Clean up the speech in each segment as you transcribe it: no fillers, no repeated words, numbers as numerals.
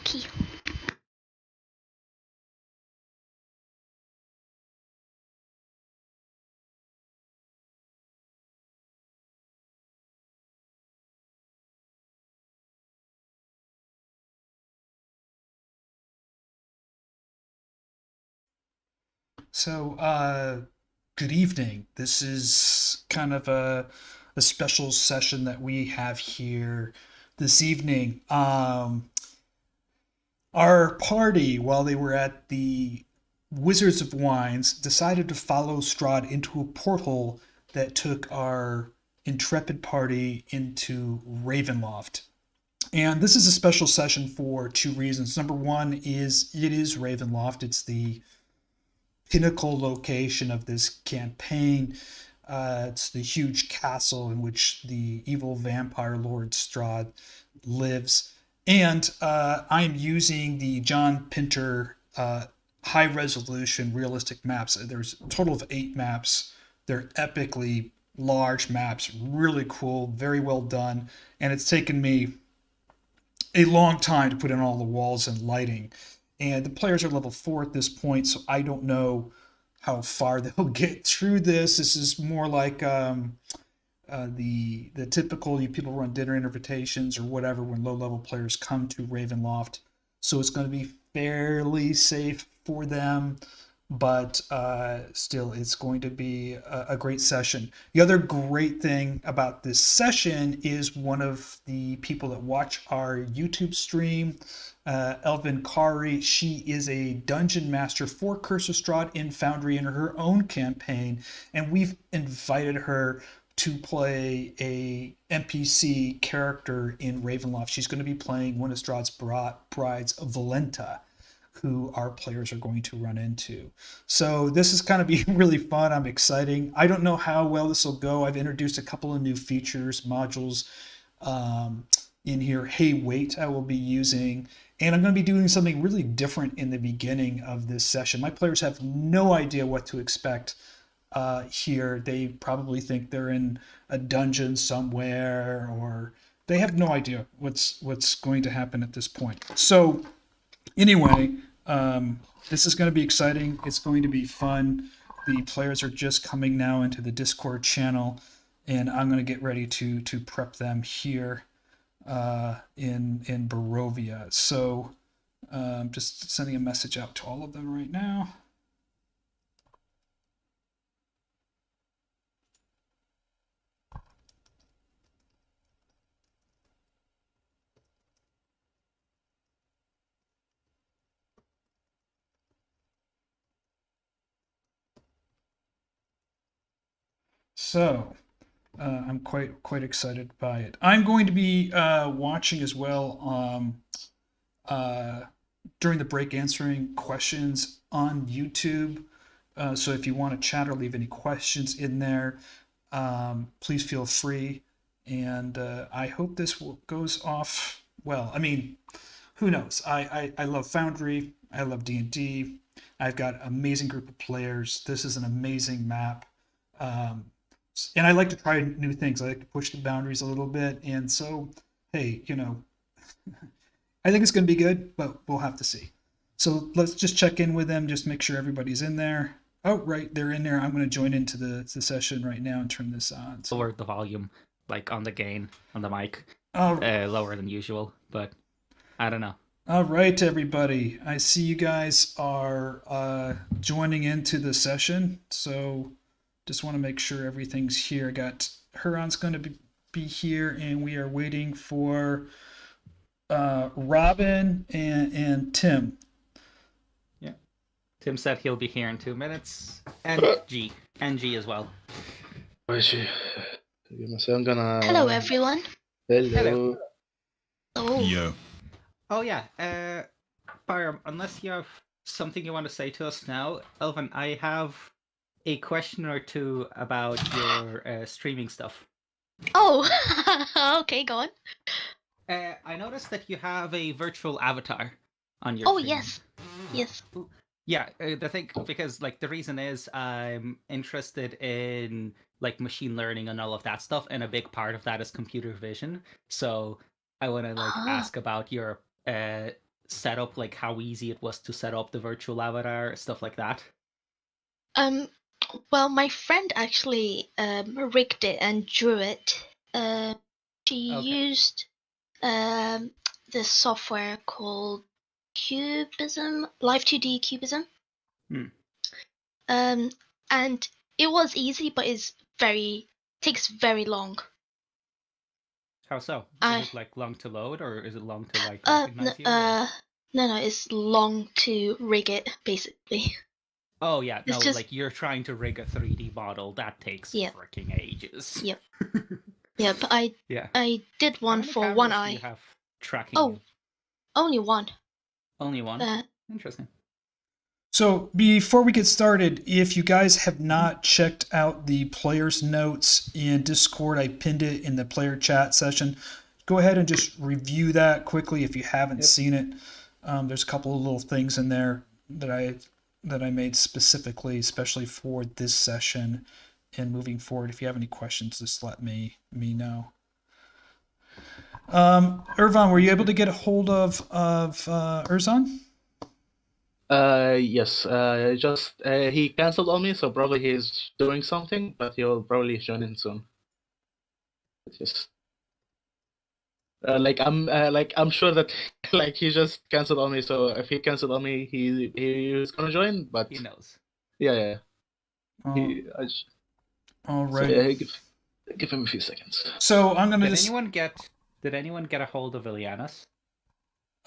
Okay. So, good evening. This is kind of a special session that we have here this evening. Our party, while they were at the Wizards of Wines, decided to follow Strahd into a portal that took our intrepid party into Ravenloft. And this is a special session for two reasons. Number one is it is Ravenloft. It's the pinnacle location of this campaign. It's the huge castle in which the evil vampire Lord Strahd lives. And I'm using the John Pinter high resolution realistic maps. There's a total of 8 maps. They're epically large maps, really cool, very well done. And it's taken me a long time to put in all the walls and lighting. And the players are level 4 at this point, so I don't know how far they'll get through this. This is more like the typical people run dinner invitations or whatever when low level players come to Ravenloft. So it's going to be fairly safe for them, but still, it's going to be a great session. The other great thing about this session is one of the people that watch our YouTube stream, ElvenCari. She is a dungeon master for Curse of Strahd in Foundry in her own campaign, and we've invited her to play a NPC character in Ravenloft. She's going to be playing one of Strahd's brides, Volenta, who our players are going to run into. So this is kind of be really fun. I'm exciting. I don't know how well this will go. I've introduced a couple of new features, modules in here. Hey, wait, I will be using. And I'm going to be doing something really different in the beginning of this session. My players have no idea what to expect here. They probably think they're in a dungeon somewhere, or they have no idea what's going to happen at this point. So anyway, this is going to be exciting. It's going to be fun. The players are just coming now into the Discord channel, and I'm going to get ready to prep them here in Barovia. So just sending a message out to all of them right now. So I'm quite excited by it. I'm going to be watching as well uh, during the break, answering questions on YouTube. So if you want to chat or leave any questions in there, please feel free. And I hope this goes off well. I mean, who knows? I love Foundry. I love D&D. I've got an amazing group of players. This is an amazing map. Um, and I like to try new things. I like to push the boundaries a little bit. And so, hey, I think it's going to be good, but we'll have to see. So let's just check in with them, just make sure everybody's in there. Oh, right, they're in there. I'm going to join into the session right now and turn this on. So, Lower the volume, like on the gain on the mic, all, lower than usual. But I don't know. all right, everybody. I see you guys are joining into the session. So just want to make sure everything's here. I got Herjann's going to be here, and we are waiting for Robin and Tim. Yeah, Tim said he'll be here in 2 minutes, and G as well. I'm gonna. Hello, everyone. Hello. Oh, Yo. Oh yeah, Byram, unless you have something you want to say to us now, Elvan, I have a question or two about your streaming stuff. oh. Okay, go on. I noticed that you have a virtual avatar on your. Oh, stream. yes. Yeah, the thing, because like the reason is I'm interested in like machine learning and all of that stuff, and a big part of that is computer vision. So I want to like Ah. ask about your setup, like how easy it was to set up the virtual avatar, stuff like that? Well, my friend actually rigged it and drew it. She Okay. used this software called Cubism, Live 2D Cubism. And it was easy, but takes very long. How so? Is it like long to load, or is it long to like No, recognize you? Or... no, it's long to rig it, basically. Oh yeah, It's no, just- like you're trying to rig a 3D model, that takes Yeah. freaking ages. Yep. Yeah, but I did How one many for cameras one do eye. you have tracking? Oh, you? only one. Only one? Interesting. So before we get started, if you guys have not checked out the player's notes in Discord, I pinned it in the player chat session. Go ahead and just review that quickly if you haven't seen it. There's a couple of little things in there that I made specifically, especially for this session and moving forward. If you have any questions, just let me know. Ervan, were you able to get a hold of Erzan? Yes. Just he canceled on me, so probably he's doing something, but he'll probably join in soon. It's just I'm sure that like he just canceled on me. So if he canceled on me, he was gonna join, but He knows. yeah. All right. So yeah, give him a few seconds. So I'm gonna Did anyone get a hold of Ileanys?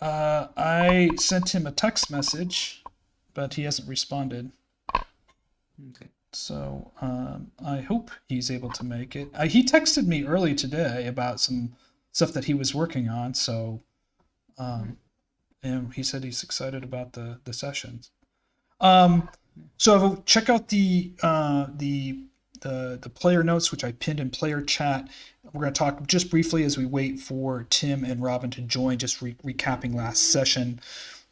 I sent him a text message, but he hasn't responded. Okay. So I hope he's able to make it. He texted me early today about some stuff that he was working on. So, and he said he's excited about the sessions. So check out the player notes, which I pinned in player chat. We're going to talk just briefly as we wait for Tim and Robin to join, just recapping last session.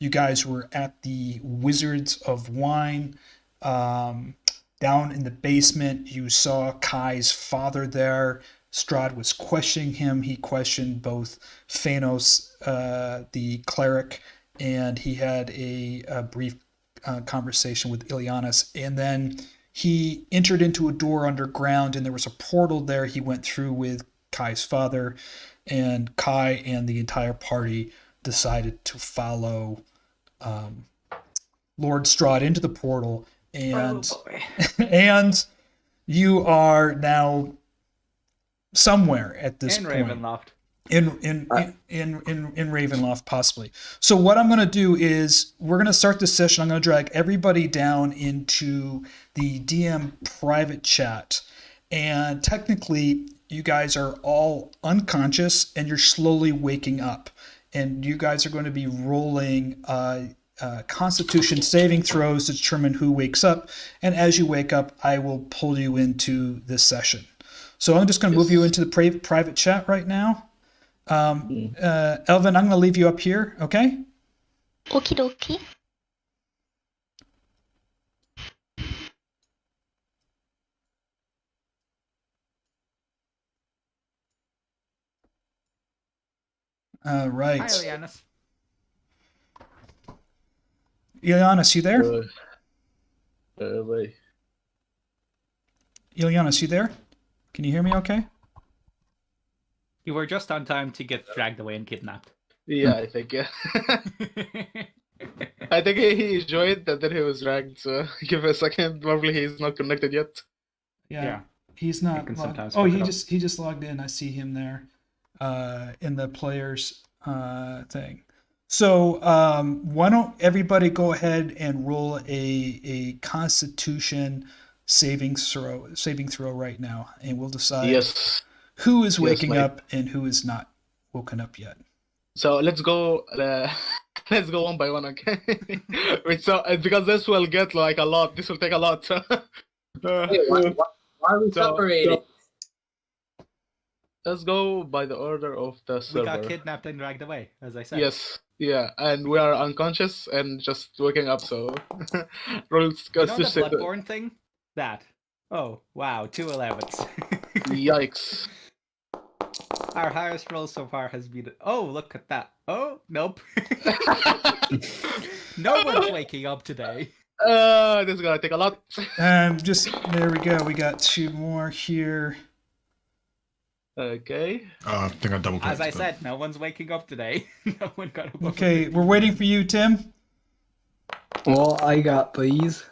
You guys were at the Wizards of Wine. Down in the basement, you saw Kai's father there. Strahd was questioning him. He questioned both Fiannos, the cleric, and he had a brief conversation with Ileanys. And then he entered into a door underground, and there was a portal there he went through with Kai's father. And Kai and the entire party decided to follow Lord Strahd into the portal. And and you are now somewhere at this point. Ravenloft. In Ravenloft, possibly. So what I'm going to do is we're going to start this session. I'm going to drag everybody down into the DM private chat. And technically, you guys are all unconscious and you're slowly waking up. And you guys are going to be rolling Constitution saving throws to determine who wakes up. And as you wake up, I will pull you into this session. So I'm just going to move you into the private chat right now. Elvin, I'm going to leave you up here, okay? Okie dokie. Right. Hi, Ileanys. Ileanys, you there? Wait. Ileanys, you there? Can you hear me okay? You were just on time to get dragged away and kidnapped. Yeah, I think, yeah. I think he joined and then he was dragged, so give a second. Probably he's not connected yet. Yeah. He's not. can sometimes Oh, fuck he it up. just logged in. I see him there, in the players thing. So why don't everybody go ahead and roll a Constitution saving throw right now, and we'll decide who is waking up and who is not woken up yet. So let's go. Let's go one by one, okay? Wait, so because this will get like a lot. This will take a lot. So, why are we separated? Let's go by the order of the server. We got kidnapped and dragged away, as I said. Yes, yeah, and we are unconscious and just waking up. So rolls. You know the Bloodborne thing? That. Oh wow, 2 11s. Yikes! Our highest roll so far has been. Oh, look at that. Oh, nope. No one's waking up today. This is gonna take a lot. Just there we go. We got 2 more here. Okay. I think I double clicked. As I said, no one's waking up today. No one got above Okay, 50. we're waiting for you, Tim. Well, I got these.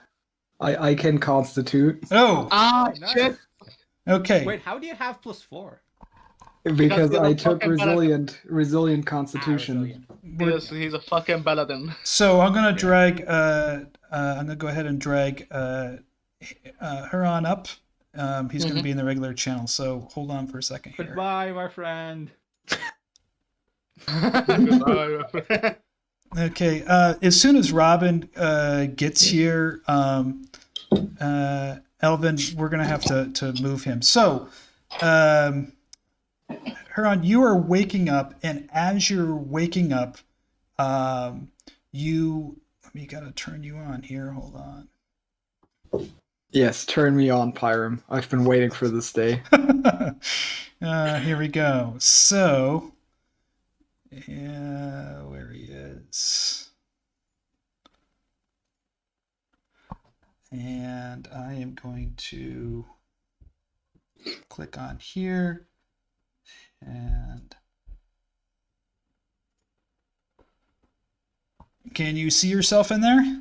I can constitute Oh, Nice. Shit. okay. Wait, how do you have +4? because you're I a took fucking resilient Ah, constitution. resilient. He's a fucking paladin. So I'm gonna drag. I'm gonna go ahead and drag Herjann up. He's gonna be in the regular channel. So hold on for a second here. Goodbye, my friend. Goodbye. Okay. As soon as Robin gets here, Elvin, we're gonna have to move him. So, Herjann, you are waking up, and as you're waking up, you. Let me gotta turn you on here. Hold on. Yes, turn me on, Pyram. I've been waiting for this day. Here we go. So, where he is. And I am going to click on here and can you see yourself in there?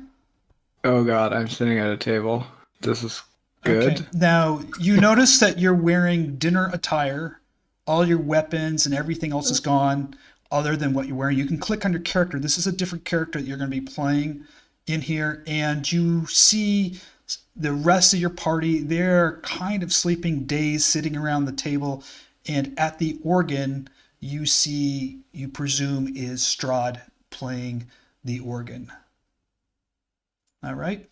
Oh god, I'm sitting at a table. This is good. Okay. Now, you notice that you're wearing dinner attire. All your weapons and everything else is gone other than what you're wearing. You can click on your character. This is a different character that you're going to be playing in here. And you see the rest of your party. They're kind of sleeping days sitting around the table. And at the organ, you presume, is Strahd playing the organ. All right?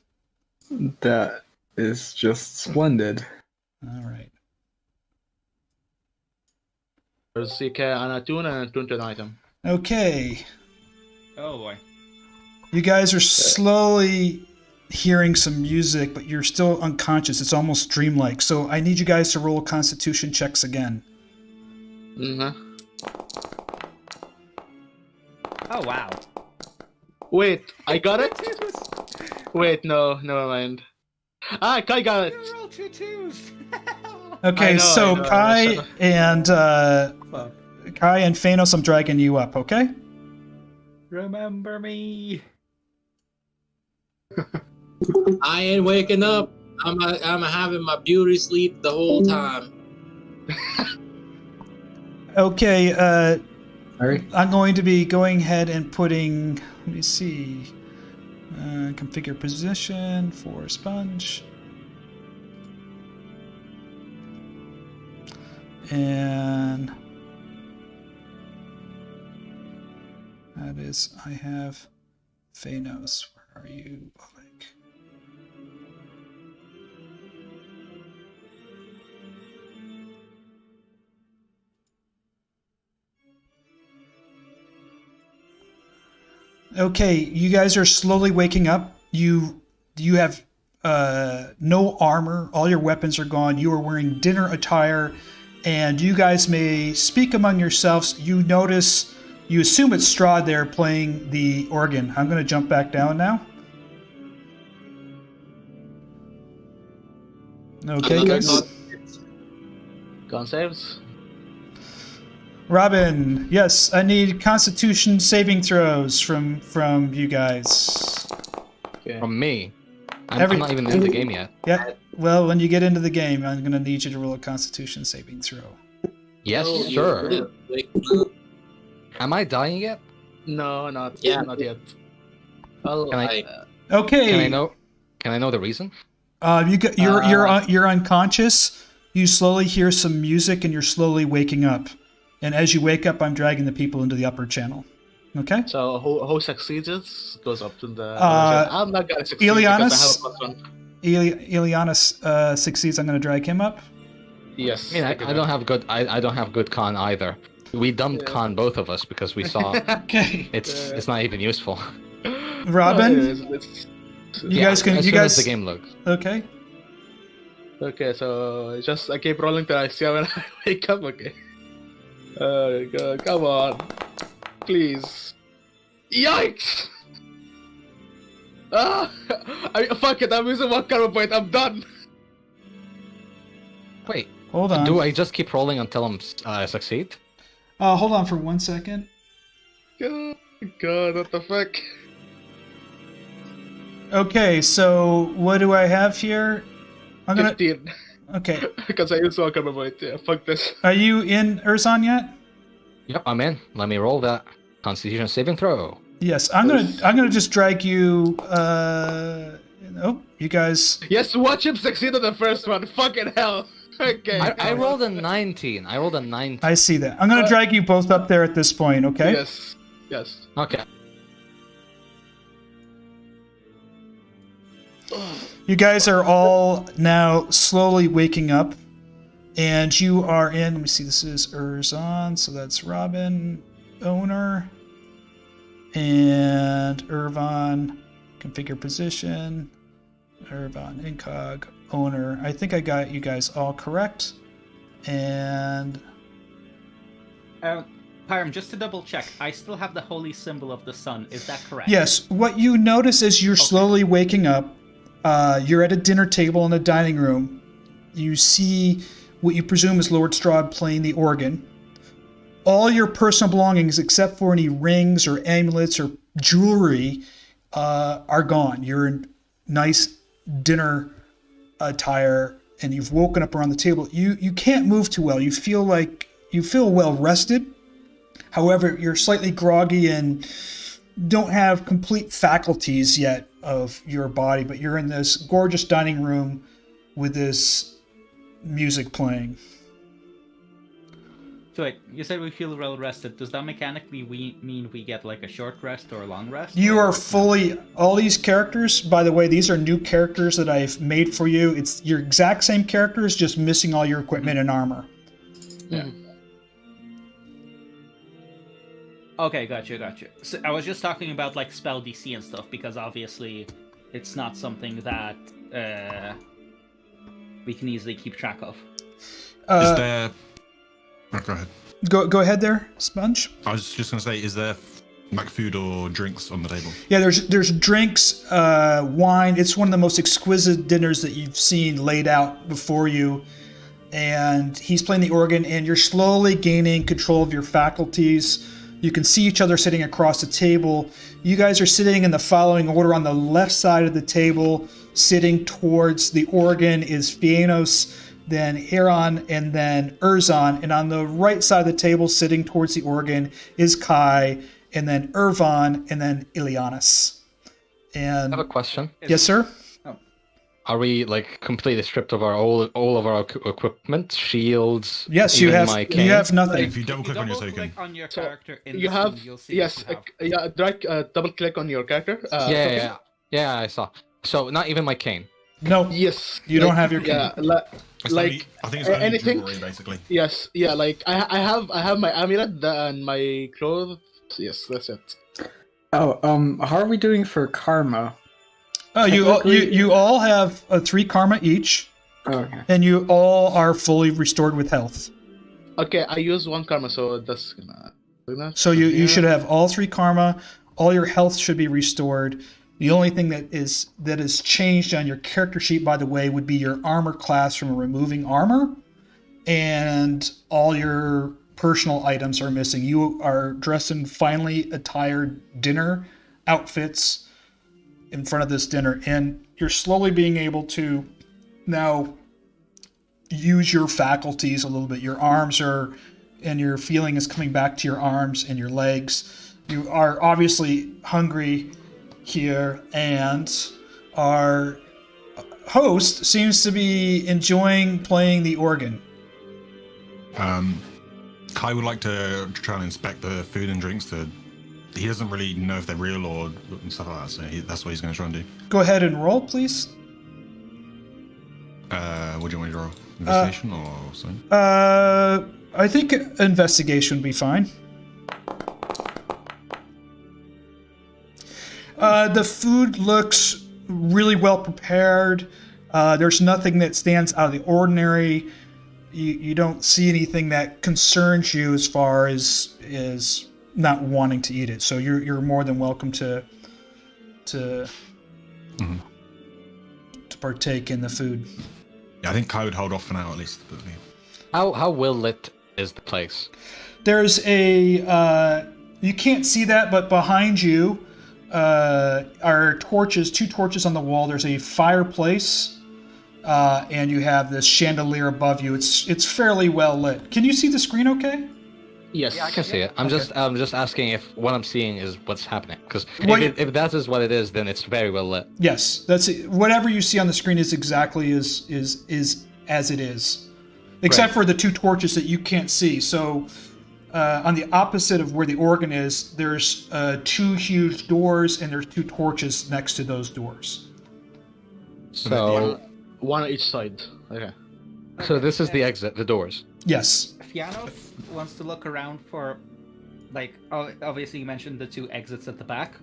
That is just splendid. All right. CK أنا تون item. Okay. Oh boy. You guys are slowly hearing some music, but you're still unconscious. It's almost dreamlike. So I need you guys to roll constitution checks again. Oh wow. Wait, I got it? Wait, no, never mind. Ah, Kai got it! You're all 2 twos. Okay, I know, so I know, Kai Fuck. and Fiannos, I'm dragging you up, okay? Remember me. I ain't waking up. I'm having my beauty sleep the whole time. Okay, Sorry? I'm going to be going ahead and putting, let me see, configure position for sponge. And that is, I have Fiannos. Where are you, Oleg? Okay, you guys are slowly waking up. You have no armor. All your weapons are gone. You are wearing dinner attire, and you guys may speak among yourselves. You assume it's Strahd there playing the organ. I'm going to jump back down now. Okay, guys. Con saves. Robin, yes, I need Constitution saving throws from you guys. Okay. From me. I'm not even in the game yet. Yeah. Well, when you get into the game, I'm going to need you to roll a Constitution saving throw. Yes, Oh, sure. you're waking up. Am I dying yet? No, not Yeah. yet. Well, Can I- Like, Okay. Can I know the reason? You're unconscious. You slowly hear some music, and you're slowly waking up. And as you wake up, I'm dragging the people into the upper channel. Okay. so who succeeds goes up to the. Uh, I'm not gonna succeed Ileanys? because I have a +1. Ileanys succeeds. I'm going to drag him up. Yes. I mean, I don't have good. I don't have good con either. We dumped con, both of us, because we saw Okay. it's not even useful. Robin, you guys can. As You soon as guys. the game looks. Okay. Okay, so just I keep rolling till I see when I wake up. Okay. Oh my god, come on. Please. Yikes! Fuck it, I'm using 1 karma point, I'm done! Wait, Hold on. do I just keep rolling until I succeed? Hold on for 1 second. God, what the fuck? Okay, so what do I have here? I'm gonna. 15. Okay, Because I used 1 karma point, yeah, fuck this. are you in Erzan yet? Yep, I'm in. Let me roll that Constitution saving throw. Yes, I'm gonna just drag you. Oh, you guys. Yes, watch him succeed on the first one, fucking hell! Okay. I rolled a 19. I rolled a 19. I see that. I'm gonna drag you both up there at this point. Okay. Yes, yes. Okay. You guys are all now slowly waking up, and you are in. Let me see. This is Erzan, so that's Robin, owner, and Ervan. Configure position. Ervan incog owner. I think I got you guys all correct. And Pyram, just to double check, I still have the holy symbol of the sun. Is that correct? yes, what you notice as you're slowly waking up, you're at a dinner table in a dining room. You see what you presume is Lord Strahd playing the organ. All your personal belongings, except for any rings or amulets or jewelry, are gone. You're in nice dinner attire, and you've woken up around the table. You can't move too well. You feel well rested. However, you're slightly groggy and don't have complete faculties yet of your body, but you're in this gorgeous dining room with this music playing. So wait, you said we feel well rested. Does that mechanically mean we get like a short rest or a long rest? You are fully, all these characters, by the way, these are new characters that I've made for you. It's your exact same characters, just missing all your equipment and armor. Yeah. Okay, gotcha. So I was just talking about like spell DC and stuff, because obviously it's not something that we can easily keep track of. Is there... Oh, go ahead. Go ahead there, Sponge. I was just going to say, is there like food or drinks on the table? Yeah, there's drinks, wine. It's one of the most exquisite dinners that you've seen laid out before you. And he's playing the organ, and you're slowly gaining control of your faculties. You can see each other sitting across the table. You guys are sitting in the following order. On the left side of the table, sitting towards the organ, is Fiannos, then Herjann, and then Erzan. And on the right side of the table, sitting towards the organ, is Kai, and then Ervan, and then Ileanys. And I have a question. yes, sir. Are we like completely stripped of all of our equipment, shields? Yes, you even have. my You cane? have nothing. If you double click on your token, on your So, character in You the have, scene, you'll see yes, what you have. double click on your character. Yeah, I saw. So not even my cane. No, Yes. you don't have your cane. Yeah, it's like only, I think it's only anything. jewelry, basically. Yes, yeah, like I have my amulet and my clothes. Yes, that's it. Oh, how are we doing for karma? Oh, you all have 3 karma each, Okay. and you all are fully restored with health. Okay, I use 1 karma, so that's gonna. So you should have all 3 karma. All your health should be restored. The only thing that is changed on your character sheet, by the way, would be your armor class from removing armor, and all your personal items are missing. You are dressed in finely attired dinner outfits in front of this dinner, and you're slowly being able to now use your faculties a little bit. Your arms and your feeling is coming back to your arms and your legs. You are obviously hungry here, and our host seems to be enjoying playing the organ. Kai would like to try and inspect the food and drinks. He doesn't really know if they're real or stuff like that, so that's what he's going to try and do. Go ahead and roll, please. What do you want me to roll? Investigation or something? I think investigation would be fine. The food looks really well prepared. There's nothing that stands out of the ordinary. you don't see anything that concerns you as far as not wanting to eat it. So you're more than welcome to partake in the food. Yeah, I think Kai would hold off for now at least. But, How well lit is the place? There's a you can't see that, but behind you are torches, 2 torches on the wall. There's a fireplace, and you have this chandelier above you. It's fairly well lit. Can you see the screen okay? Yes. Yeah, I can see it. I'm just asking if what I'm seeing is what's happening. Because if that is what it is, then it's very well lit. Yes, that's it. Whatever you see on the screen is exactly as it is, except for the 2 torches that you can't see. So on the opposite of where the organ is, there's 2 huge doors, and there's 2 torches next to those doors. So one on each side. Okay. So this is the exit, the doors. Yes. Fiannos wants to look around for, like, obviously you mentioned the 2 exits at the back,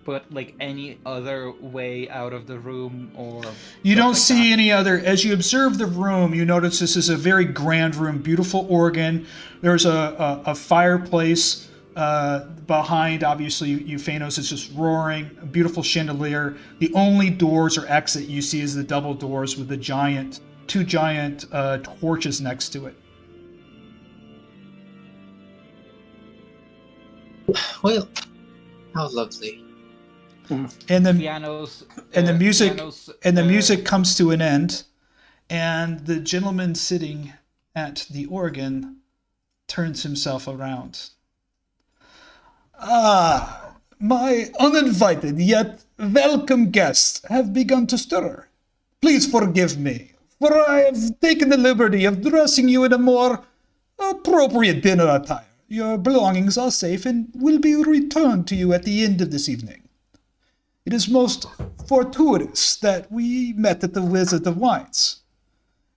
but like any other way out of the room or... You don't see any other. As you observe the room, you notice this is a very grand room, beautiful organ. There's a fireplace behind, obviously, Fiannos is just roaring, a beautiful chandelier. The only doors or exit you see is the double doors with the 2 giant torches next to it. Well, how lovely. And the Fiannos, music comes to an end, and the gentleman sitting at the organ turns himself around. Ah, my uninvited yet welcome guests have begun to stir. Please forgive me, for I have taken the liberty of dressing you in a more appropriate dinner attire. Your belongings are safe and will be returned to you at the end of this evening. It is most fortuitous that we met at the Wizard of Wines,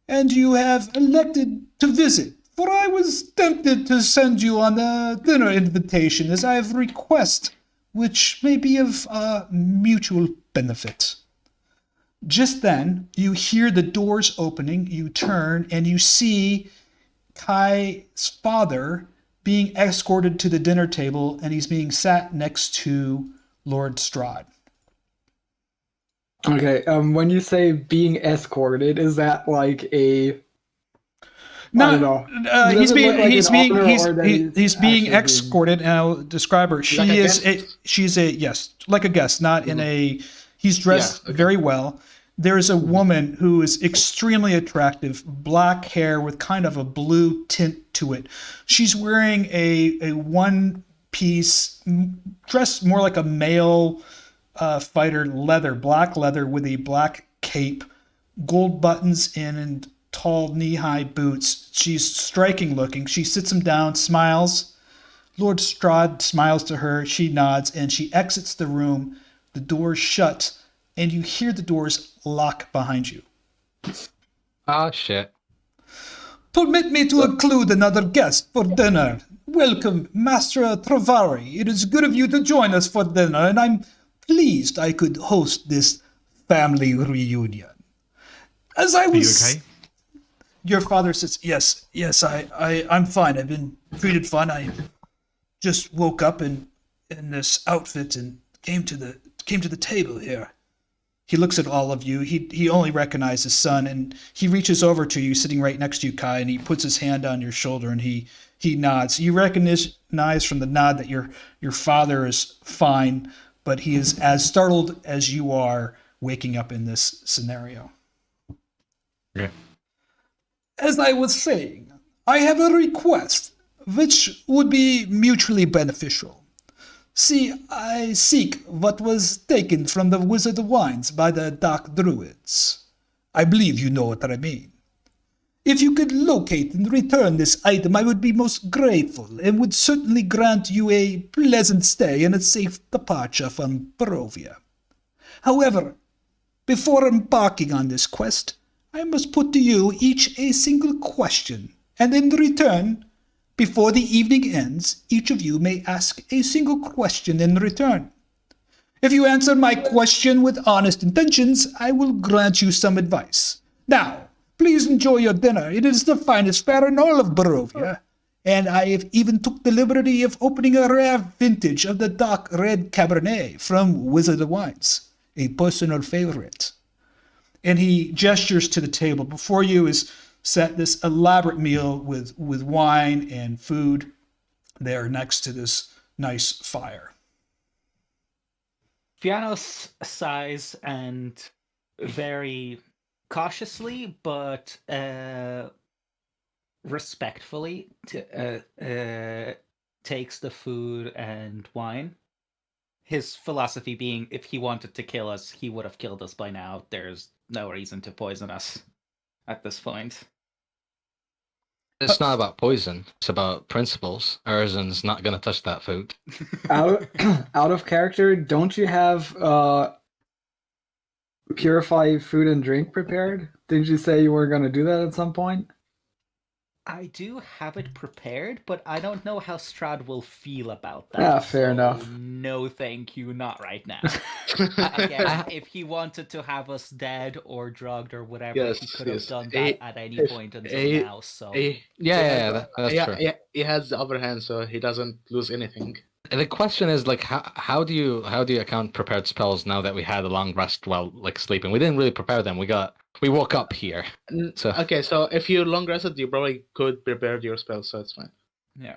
and you have elected to visit, for I was tempted to send you on a dinner invitation as I have request which may be of mutual benefit. Just then, you hear the doors opening, you turn, and you see Kai's father being escorted to the dinner table, and he's being sat next to Lord Strahd. Okay, when you say being escorted, is that like a... No, I don't know. he's being actually escorted, and I'll describe her. She's like a guest, not in a. He's dressed very well. There is a woman who is extremely attractive, black hair with kind of a blue tint to it. She's wearing a one-piece dress, more like a male fighter leather, black leather with a black cape, gold buttons and tall knee-high boots. She's striking looking. She sits him down, smiles. Lord Strahd smiles to her. She nods, and she exits the room. The doors shut, and you hear the doors lock behind you. Ah, shit. Permit me to include another guest for dinner. Welcome, Master Travari. It is good of you to join us for dinner, and I'm pleased I could host this family reunion. As I was... Are you okay? Your father says, yes, I'm fine. I've been treated fine. I just woke up in this outfit and came to the table here. He looks at all of you. He only recognizes his son, and he reaches over to you, sitting right next to you, Kai, and he puts his hand on your shoulder, and he nods. You recognize from the nod that your father is fine, but he is as startled as you are waking up in this scenario. Okay. As I was saying, I have a request which would be mutually beneficial. See, I seek what was taken from the Wizard of Wines by the Dark Druids. I believe you know what I mean. If you could locate and return this item, I would be most grateful and would certainly grant you a pleasant stay and a safe departure from Barovia. However, before embarking on this quest, I must put to you each a single question, and in return, before the evening ends, each of you may ask a single question in return. If you answer my question with honest intentions, I will grant you some advice. Now, Please enjoy your dinner. It is the finest fare in all of Barovia. And I have even took the liberty of opening a rare vintage of the dark red Cabernet from Wizard of Wines, a personal favorite. And he gestures to the table. Before you is set this elaborate meal with wine and food there next to this nice fire. Fiannos sighs and very cautiously, but respectfully takes the food and wine. His philosophy being, if he wanted to kill us, he would have killed us by now. There's no reason to poison us at this point. It's not about poison. It's about principles. Erzan's not going to touch that food. Out of character, don't you have purified food and drink prepared? Didn't you say you were going to do that at some point? I do have it prepared, but I don't know how Strahd will feel about that. Yeah, fair enough. No, thank you, not right now. Again, if he wanted to have us dead or drugged or whatever, he could have done that at any point until now. So That's true. He has the upper hand, so he doesn't lose anything. And the question is, like, how do you account prepared spells now that we had a long rest while like sleeping? We didn't really prepare them. We woke up here. So Okay, so if you long rested, you probably could prepare your spell, so it's fine. Yeah.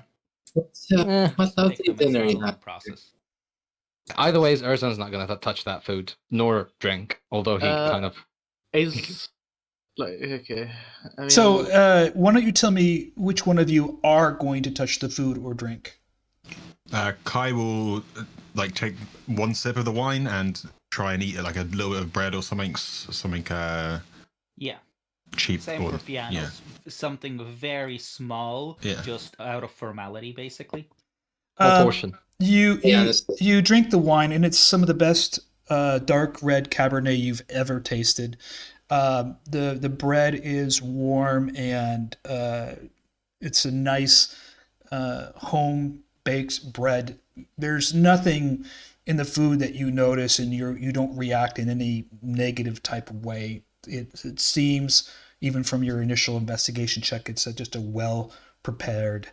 What's healthy dinner you have? Process. either ways, Erzan's not going to touch that food nor drink, although he kind of. Is like okay. I mean, So, why don't you tell me which one of you are going to touch the food or drink? Kai will take one sip of the wine and try and eat like a little bit of bread or something Yeah. cheap. Same or, for Fiannos. yeah. Something very small, Yeah. just out of formality, basically. Portion. You drink the wine, and it's some of the best dark red Cabernet you've ever tasted. The bread is warm, and it's a nice home baked bread. There's nothing in the food that you notice, and you don't react in any negative type of way. It seems, even from your initial investigation check, it's just a well prepared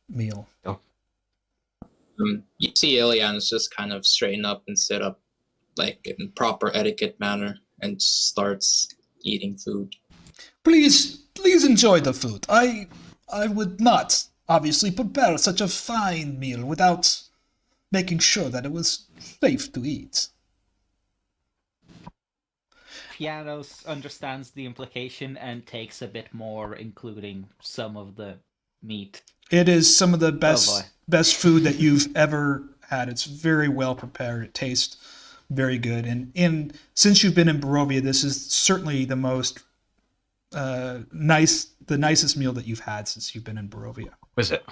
meal. Oh. You see Ileanys just kind of straighten up and sit up, like in proper etiquette manner, and starts eating food. Please enjoy the food. I would not obviously prepare such a fine meal without making sure that it was safe to eat. Fiannos understands the implication and takes a bit more, including some of the meat. It is some of the boy. best food that you've ever had. It's very well prepared. It tastes very good. And since you've been in Barovia, this is certainly the most the nicest meal that you've had since you've been in Barovia. Was it?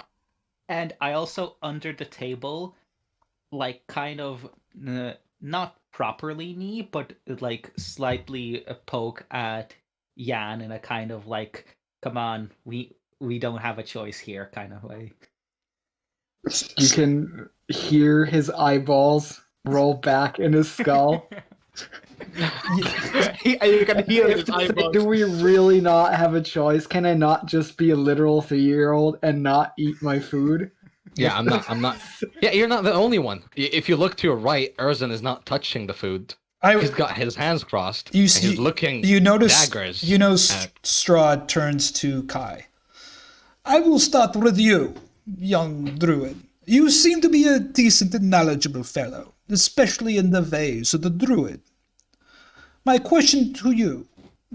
And I also, under the table, kind of not properly knee, but slightly poke at Jan in a kind of come on, we don't have a choice here kind of way. You can hear his eyeballs roll back in his skull. you can hear his eyeballs. Do we really not have a choice? Can I not just be a literal 3-year-old and not eat my food? Yeah, I'm not. Yeah, you're not the only one. If you look to your right, Erzan is not touching the food. He's got his hands crossed. He's looking. You notice daggers. Strahd turns to Kai. I will start with you, young druid. You seem to be a decent and knowledgeable fellow, especially in the ways of the druid. My question to you,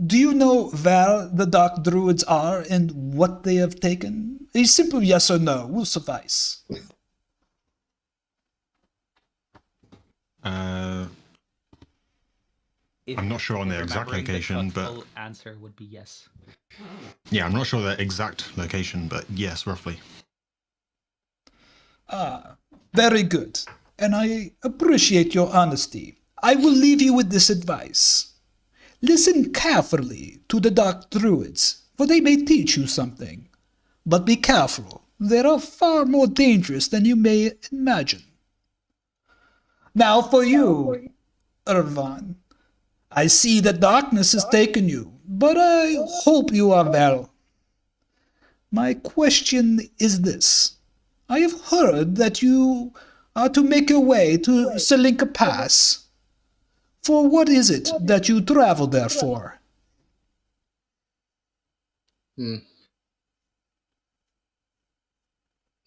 do you know where the dark druids are and what they have taken? A simple yes or no will suffice. I'm not sure on their exact location, but the answer would be yes. Yeah, I'm not sure their exact location, but yes, roughly. Ah, very good. And I appreciate your honesty. I will leave you with this advice. Listen carefully to the dark druids, for they may teach you something. But be careful. They are far more dangerous than you may imagine. Now for you, Ervan. I see that darkness has taken you, but I hope you are well. My question is this. I have heard that you are to make your way to Selinka Pass. For what is it that you travel there for?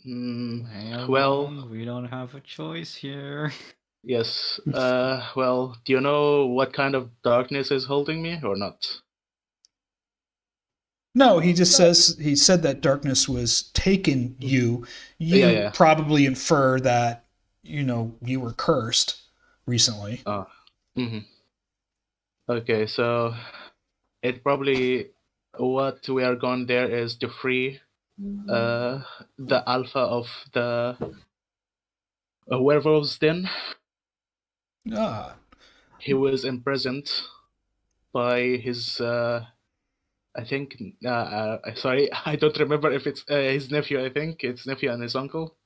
Well, we don't have a choice here. yes. Well, do you know what kind of darkness is holding me or not? No, he just said that darkness was taken you. You Yeah. probably infer that, you were cursed recently. Oh. Okay, so it probably what we are going there is to free the alpha of the werewolves den. Ah, He was imprisoned by his I think sorry, I don't remember if it's his nephew. I think it's nephew and his uncle.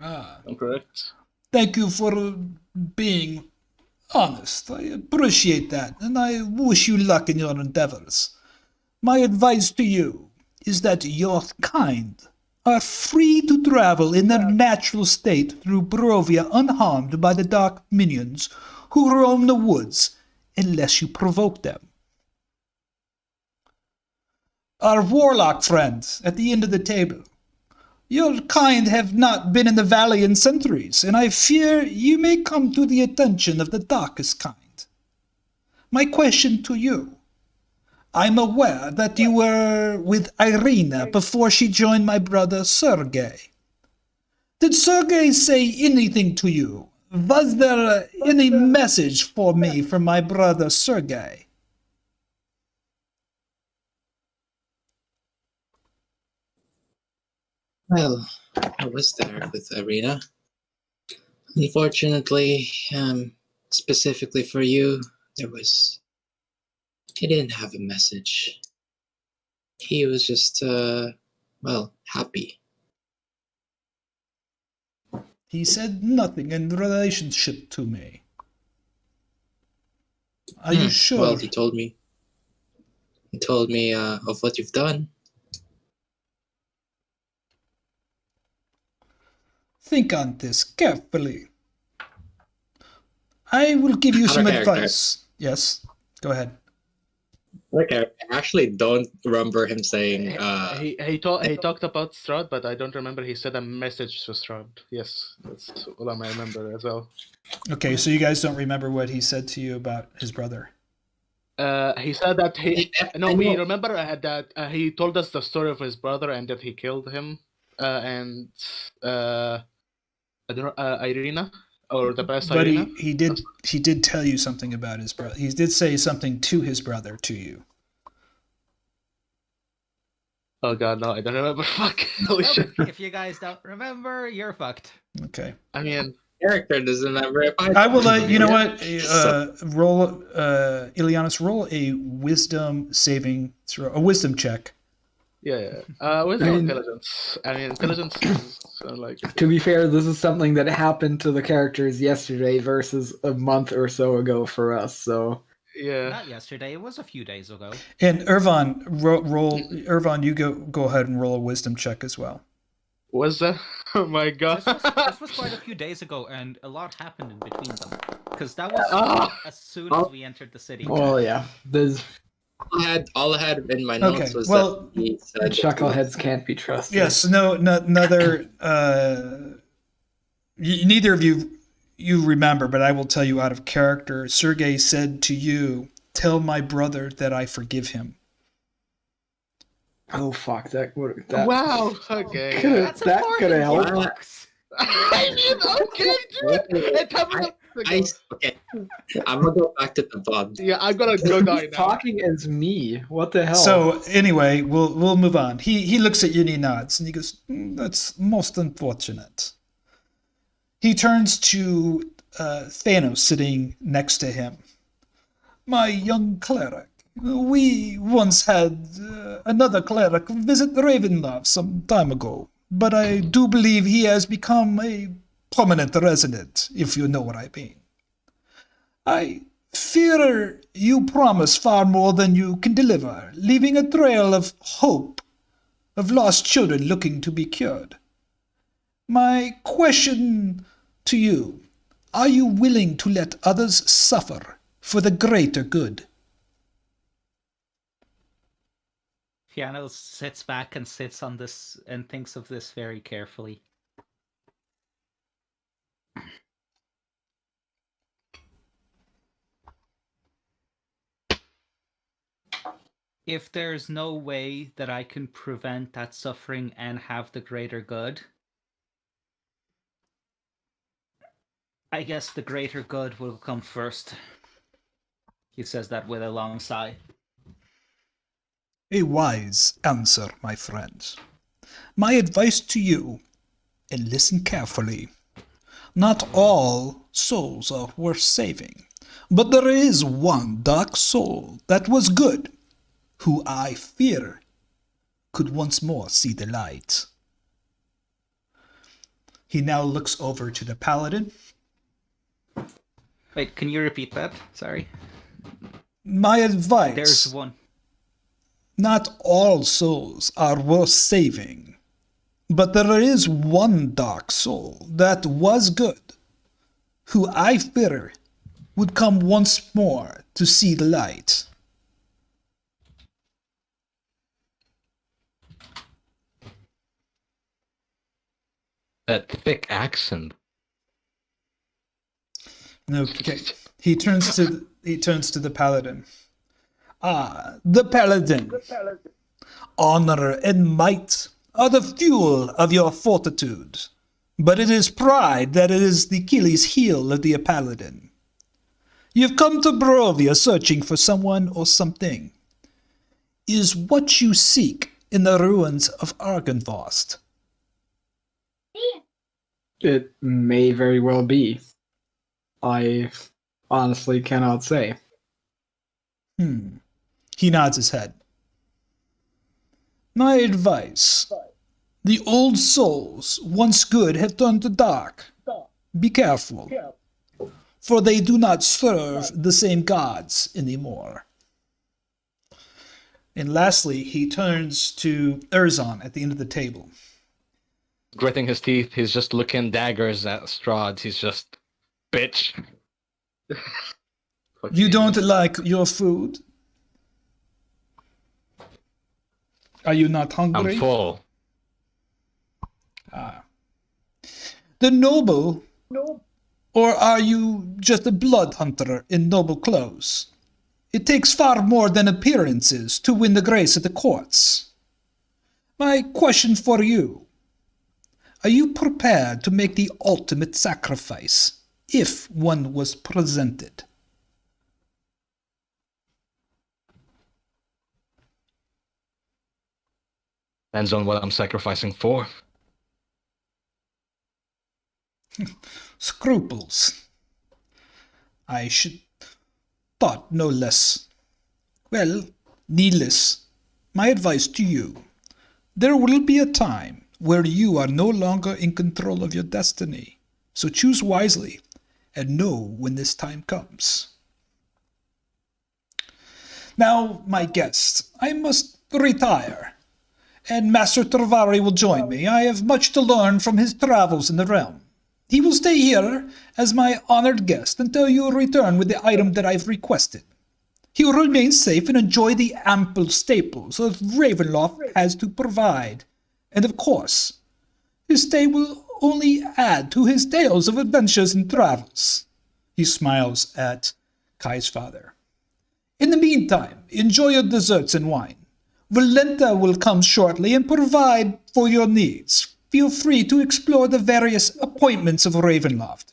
I'm correct. Thank you for being honest. I appreciate that, and I wish you luck in your endeavors. My advice to you is that your kind are free to travel in their natural state through Barovia unharmed by the dark minions who roam the woods unless you provoke them. Our warlock friends at the end of the table. Your kind have not been in the valley in centuries, and I fear you may come to the attention of the darkest kind. My question to you. I'm aware that you were with Irina before she joined my brother Sergei. Did Sergei say anything to you? Was there any message for me from my brother Sergei? Well, I was there with Irina. Unfortunately, specifically for you, he didn't have a message. He was just, happy. He said nothing in relationship to me. Are you sure? Well, he told me of what you've done. Think on this carefully. I will give you some advice. Yes, go ahead. Okay, I actually don't remember him saying. He talked about Strahd, but I don't remember he said a message to Strahd. Yes, that's all I remember as well. Okay, so you guys don't remember what he said to you about his brother? He said that we remember that he told us the story of his brother and that he killed him, and I don't know, Irina or the past but Irina. he did tell you something about his brother. He did say something to his brother to you. Oh god, no, I don't remember. Fuck. Holy shit. If you guys don't remember, you're fucked. Okay. I mean, Character doesn't remember. I will let you know what. Roll, Ileanys, roll a wisdom saving throw, a wisdom check. Yeah. Wisdom, intelligence. I mean, intelligence is like. To be fair, this is something that happened to the characters yesterday versus a month or so ago for us. So. Yeah. Not yesterday. It was a few days ago. And Ervan, roll. Ervan, you go ahead and roll a wisdom check as well. Was that? Oh my god. This was quite a few days ago, and a lot happened in between them. Because that was as soon as we entered the city. Well, yeah. There's. All I had in my notes was that he said Chuckleheads can't be trusted. Yes, neither neither of you remember, but I will tell you out of character. Sergei said to you, "Tell my brother that I forgive him." Oh fuck! That wow. Okay. That could have helped. I mean, okay, dude. Okay, I'm gonna go back to the VOD. Yeah, I'm gonna go die now. Talking as me. What the hell? So anyway, we'll move on. He looks at you and he nods and he goes, "That's most unfortunate." He turns to Fiannos sitting next to him. "My young cleric, we once had another cleric visit Ravenloft some time ago, but I do believe he has become a permanent resident, if you know what I mean. I Fear you promise far more than you can deliver, leaving a trail of hope of lost children looking to be cured. My question to you, are you willing to let others suffer for the greater good? Fiannos sits back and sits on this and thinks of this very carefully. If there's no way that I can prevent that suffering and have the greater good, I guess the greater good will come first. He says that with a long sigh. A wise answer, my friend. My advice to you, and listen carefully. Not all souls are worth saving, but there is one dark soul that was good, who I fear could once more see the light. He now looks over to the paladin. Wait, can you repeat that? Sorry. My advice. There's one. Not all souls are worth saving, but there is one dark soul that was good, who I fear would come once more to see the light. That thick accent. Okay. He turns to the paladin. Ah, the paladin. Honor and might are the fuel of your fortitude, but it is pride that is the Achilles heel of the paladin. You've come to Barovia searching for someone or something. Is what you seek in the ruins of Argynvost? It may very well be. I honestly cannot say. He nods his head. My advice. The old souls, once good, have turned to dark. Be careful, for they do not serve the same gods anymore. And lastly, he turns to Erzan at the end of the table. Gritting his teeth, he's just looking daggers at Strahd. He's just, bitch. You don't like your food? Are you not hungry? I'm full. The noble? Or are you just a bloodhunter in noble clothes? It takes far more than appearances to win the grace of the courts. My question for you. Are you prepared to make the ultimate sacrifice, if one was presented? Depends on what I'm sacrificing for. Scruples. I should thought no less. Well, needless, my advice to you. There will be a time where you are no longer in control of your destiny. So choose wisely and know when this time comes. Now, my guests, I must retire, and Master Tervari will join me. I have much to learn from his travels in the realm. He will stay here as my honored guest until you return with the item that I've requested. He will remain safe and enjoy the ample staples that Ravenloft has to provide. And of course, his stay will only add to his tales of adventures and travels. He smiles at Kai's father. In the meantime, enjoy your desserts and wine. Volenta will come shortly and provide for your needs. Feel free to explore the various appointments of Ravenloft.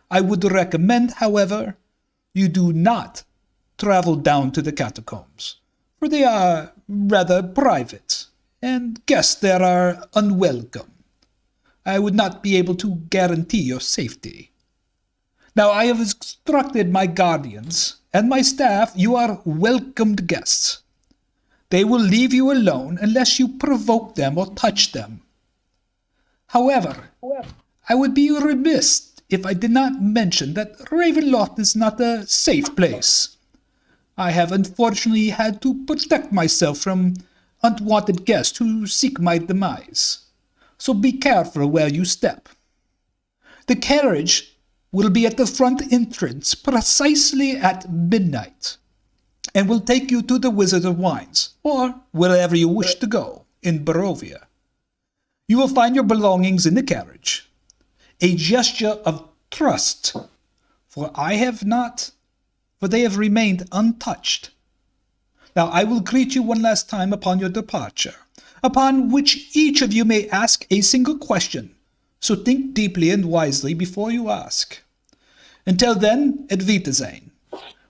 I would recommend, however, you do not travel down to the catacombs, for they are rather private, and guests there are unwelcome. I would not be able to guarantee your safety. Now, I have instructed my guardians and my staff you are welcomed guests. They will leave you alone unless you provoke them or touch them. However, I would be remiss if I did not mention that Ravenloft is not a safe place. I have unfortunately had to protect myself from unwanted guests who seek my demise. So be careful where you step. The carriage will be at the front entrance precisely at midnight, and will take you to the Wizard of Wines, or wherever you wish to go, in Barovia. You will find your belongings in the carriage. A gesture of trust, for they have remained untouched. Now I will greet you one last time upon your departure, upon which each of you may ask a single question, so think deeply and wisely before you ask. Until then, at Wiedersehen.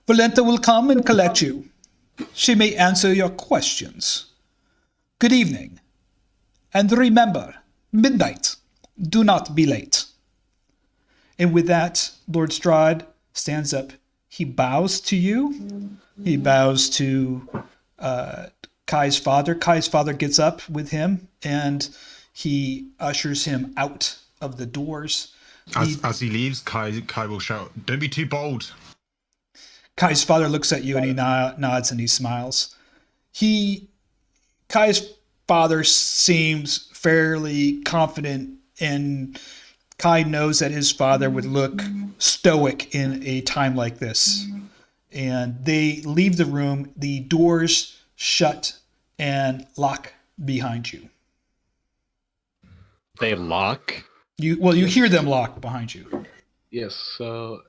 Volenta will come and collect you. She may answer your questions. Good evening. And remember, midnight. Do not be late. And with that, Lord Strahd stands up. He bows to you. He bows to Kai's father. Kai's father gets up with him, and he ushers him out of the doors. As he leaves, Kai will shout, "Don't be too bold." Kai's father looks at you and he nods and he smiles. Kai's father seems fairly confident, and Kai knows that his father would look stoic in a time like this. And they leave the room. The doors shut and lock behind you. They lock? You hear them lock behind you. Yes, so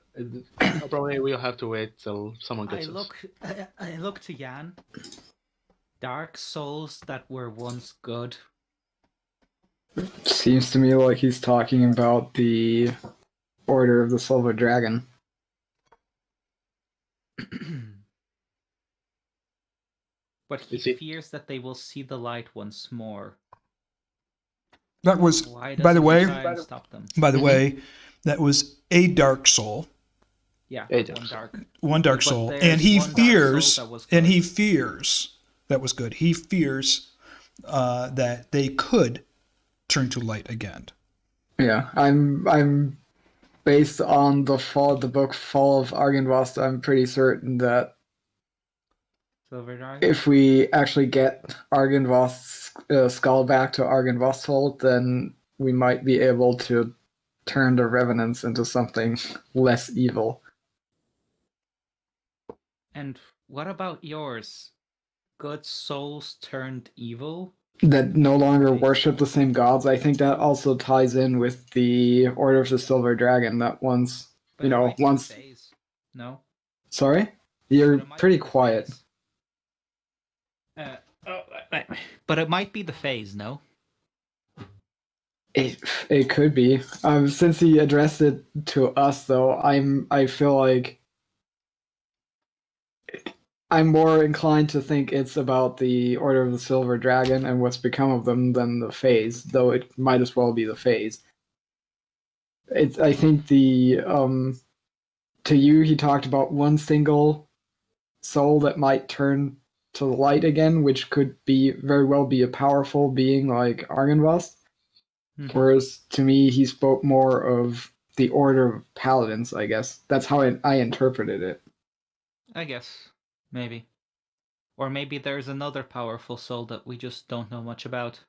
probably we'll have to wait till someone gets us. I look to Jan. Dark souls that were once good. Seems to me like he's talking about the Order of the Silver Dragon. But he fears that they will see the light once more. That was, Why by the doesn't way, he try and stop them? by the way, that was a dark soul. Yeah, one dark soul, and he fears that was good. He fears that they could turn to light again. Yeah, I'm based on the book Fall of Argynvost. I'm pretty certain that if we actually get Argynvost's skull back to Argynvosthold, then we might be able to turn the Revenants into something less evil. And what about yours? Good souls turned evil? That no longer worship the same gods. I think that also ties in with the Order of the Silver Dragon that once, Phase. No? Sorry? You're pretty quiet. But it might be the phase, no? It could be. Since he addressed it to us, though, I feel like I'm more inclined to think it's about the Order of the Silver Dragon and what's become of them than the phase, though it might as well be the phase. I think to you, he talked about one single soul that might turn to the light again, which could very well be a powerful being like Argynvost. Mm-hmm. Whereas to me, he spoke more of the Order of Paladins, I guess. That's how I interpreted it. I guess. Maybe. Or maybe there's another powerful soul that we just don't know much about.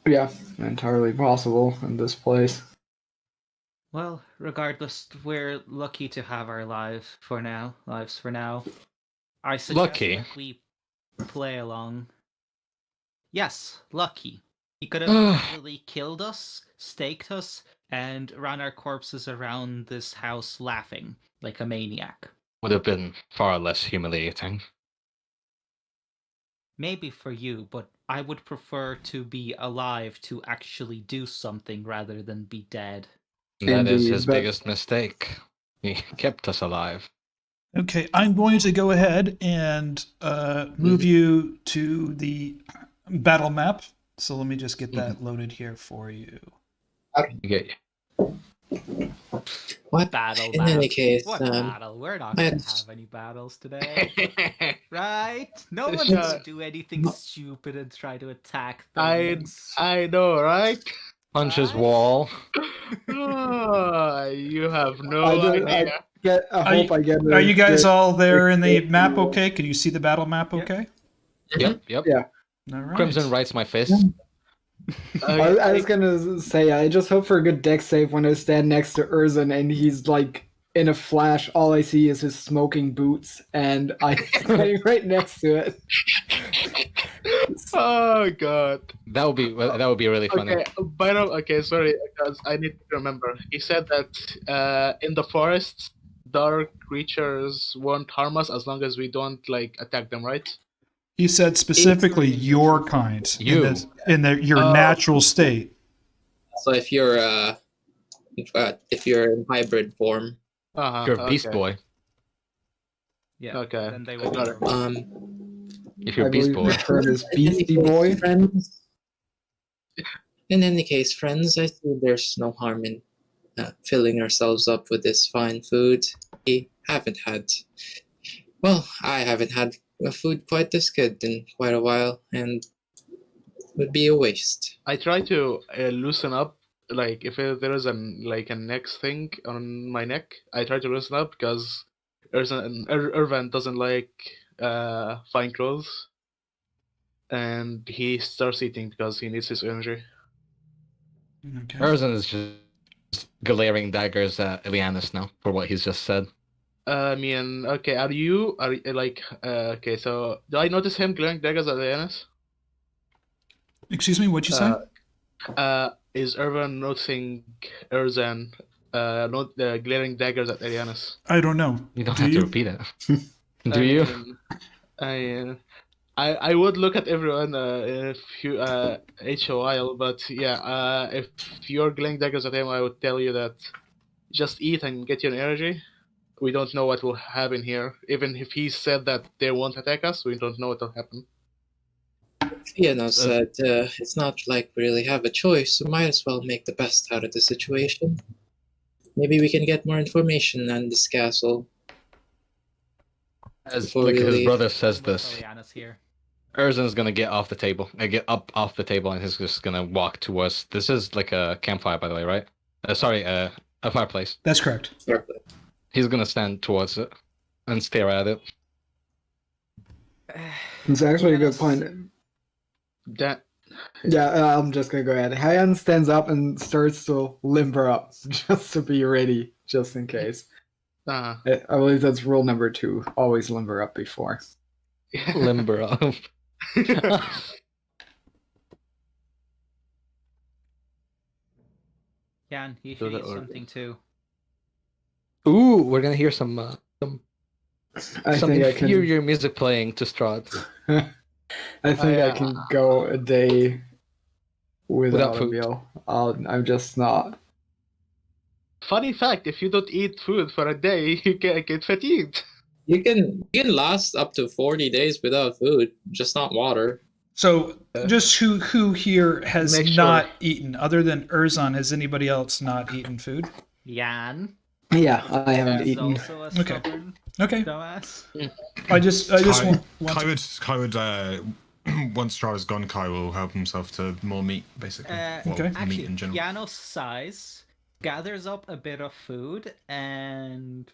Yeah, entirely possible in this place. Well, regardless, we're lucky to have our lives for now. I suggest that we play along. Yes, lucky. He could have easily killed us, staked us, and ran our corpses around this house laughing like a maniac. Would have been far less humiliating. Maybe for you, but I would prefer to be alive to actually do something rather than be dead. That is his biggest mistake. He kept us alive. Okay, I'm going to go ahead and move you to the battle map. So let me just get that loaded here for you. Okay. What battle? In any case, what battle? We're not going to have any battles today, right? No one's going to do anything stupid and try to attack things. I know, right? Punches wall. You have no idea. Are you guys all there in the map okay? Can you see the battle map okay? Yep. Yeah. All right. Crimson writes my fist. I was gonna say, I just hope for a good deck save when I stand next to Erzan and he's like in a flash. All I see is his smoking boots, and I'm standing right next to it. Oh god. That would be really funny. Okay, sorry, because I need to remember. He said that in the forests, dark creatures won't harm us as long as we don't like attack them, right? He said specifically your kind, You. in your natural state. So if you're in hybrid form, You're a beast boy. Yeah. Okay. Then they will Got it. If you're I a beast believe boy. the term is Beastie Boy. friends. In any case, friends, I think there's no harm in filling ourselves up with this fine food. I haven't had a food quite this good in quite a while, and it would be a waste. I try to loosen up. Like if there is a neck thing on my neck, I try to loosen up because Ervan doesn't like fine clothes, and he starts eating because he needs his energy. Okay. Erzan is just glaring daggers at Ileanys now for what he's just said. Okay, are you okay, so do I notice him glaring daggers at Ileanys? Excuse me, what'd you say? Is Ervan noticing Erzan glaring daggers at Ileanys? I don't know. You don't have to repeat it. Do you? I would look at everyone if you each a while, but yeah, if you're glaring daggers at him, I would tell you that just eat and get your energy. We don't know what will happen here. Even if he said that they won't attack us, we don't know what will happen. Fiannos said it's not like we really have a choice, so might as well make the best out of the situation. Maybe we can get more information on this castle. As Before like we his leave. brother says this, Ileanys here. Erzan's gonna get off the table. Get up off the table, and he's just gonna walk towards. This is like a campfire, by the way, right? Sorry, a fireplace. That's correct. He's gonna stand towards it and stare at it. It's actually a good point. I'm just gonna go ahead. Herjann stands up and starts to limber up, just to be ready, just in case. I believe that's rule number 2. Always limber up before. Limber up. Jan, you should eat something too. Ooh, we're gonna hear some I hear your music playing to Strahd. I think I can go a day without a food. meal. I'm just not. Funny fact: if you don't eat food for a day, you get fatigued. You can last up to 40 days without food, just not water. So, just who here has Make not eaten, other than Erzan? Has anybody else not eaten food? Jan. Yeah, I haven't is eaten. also a Okay. stubborn Okay. dumbass. I just want Kai would once Strahd is gone, Kai will help himself to more meat, basically. Okay. Meat Actually, in general. Fiannos sighs, gathers up a bit of food, and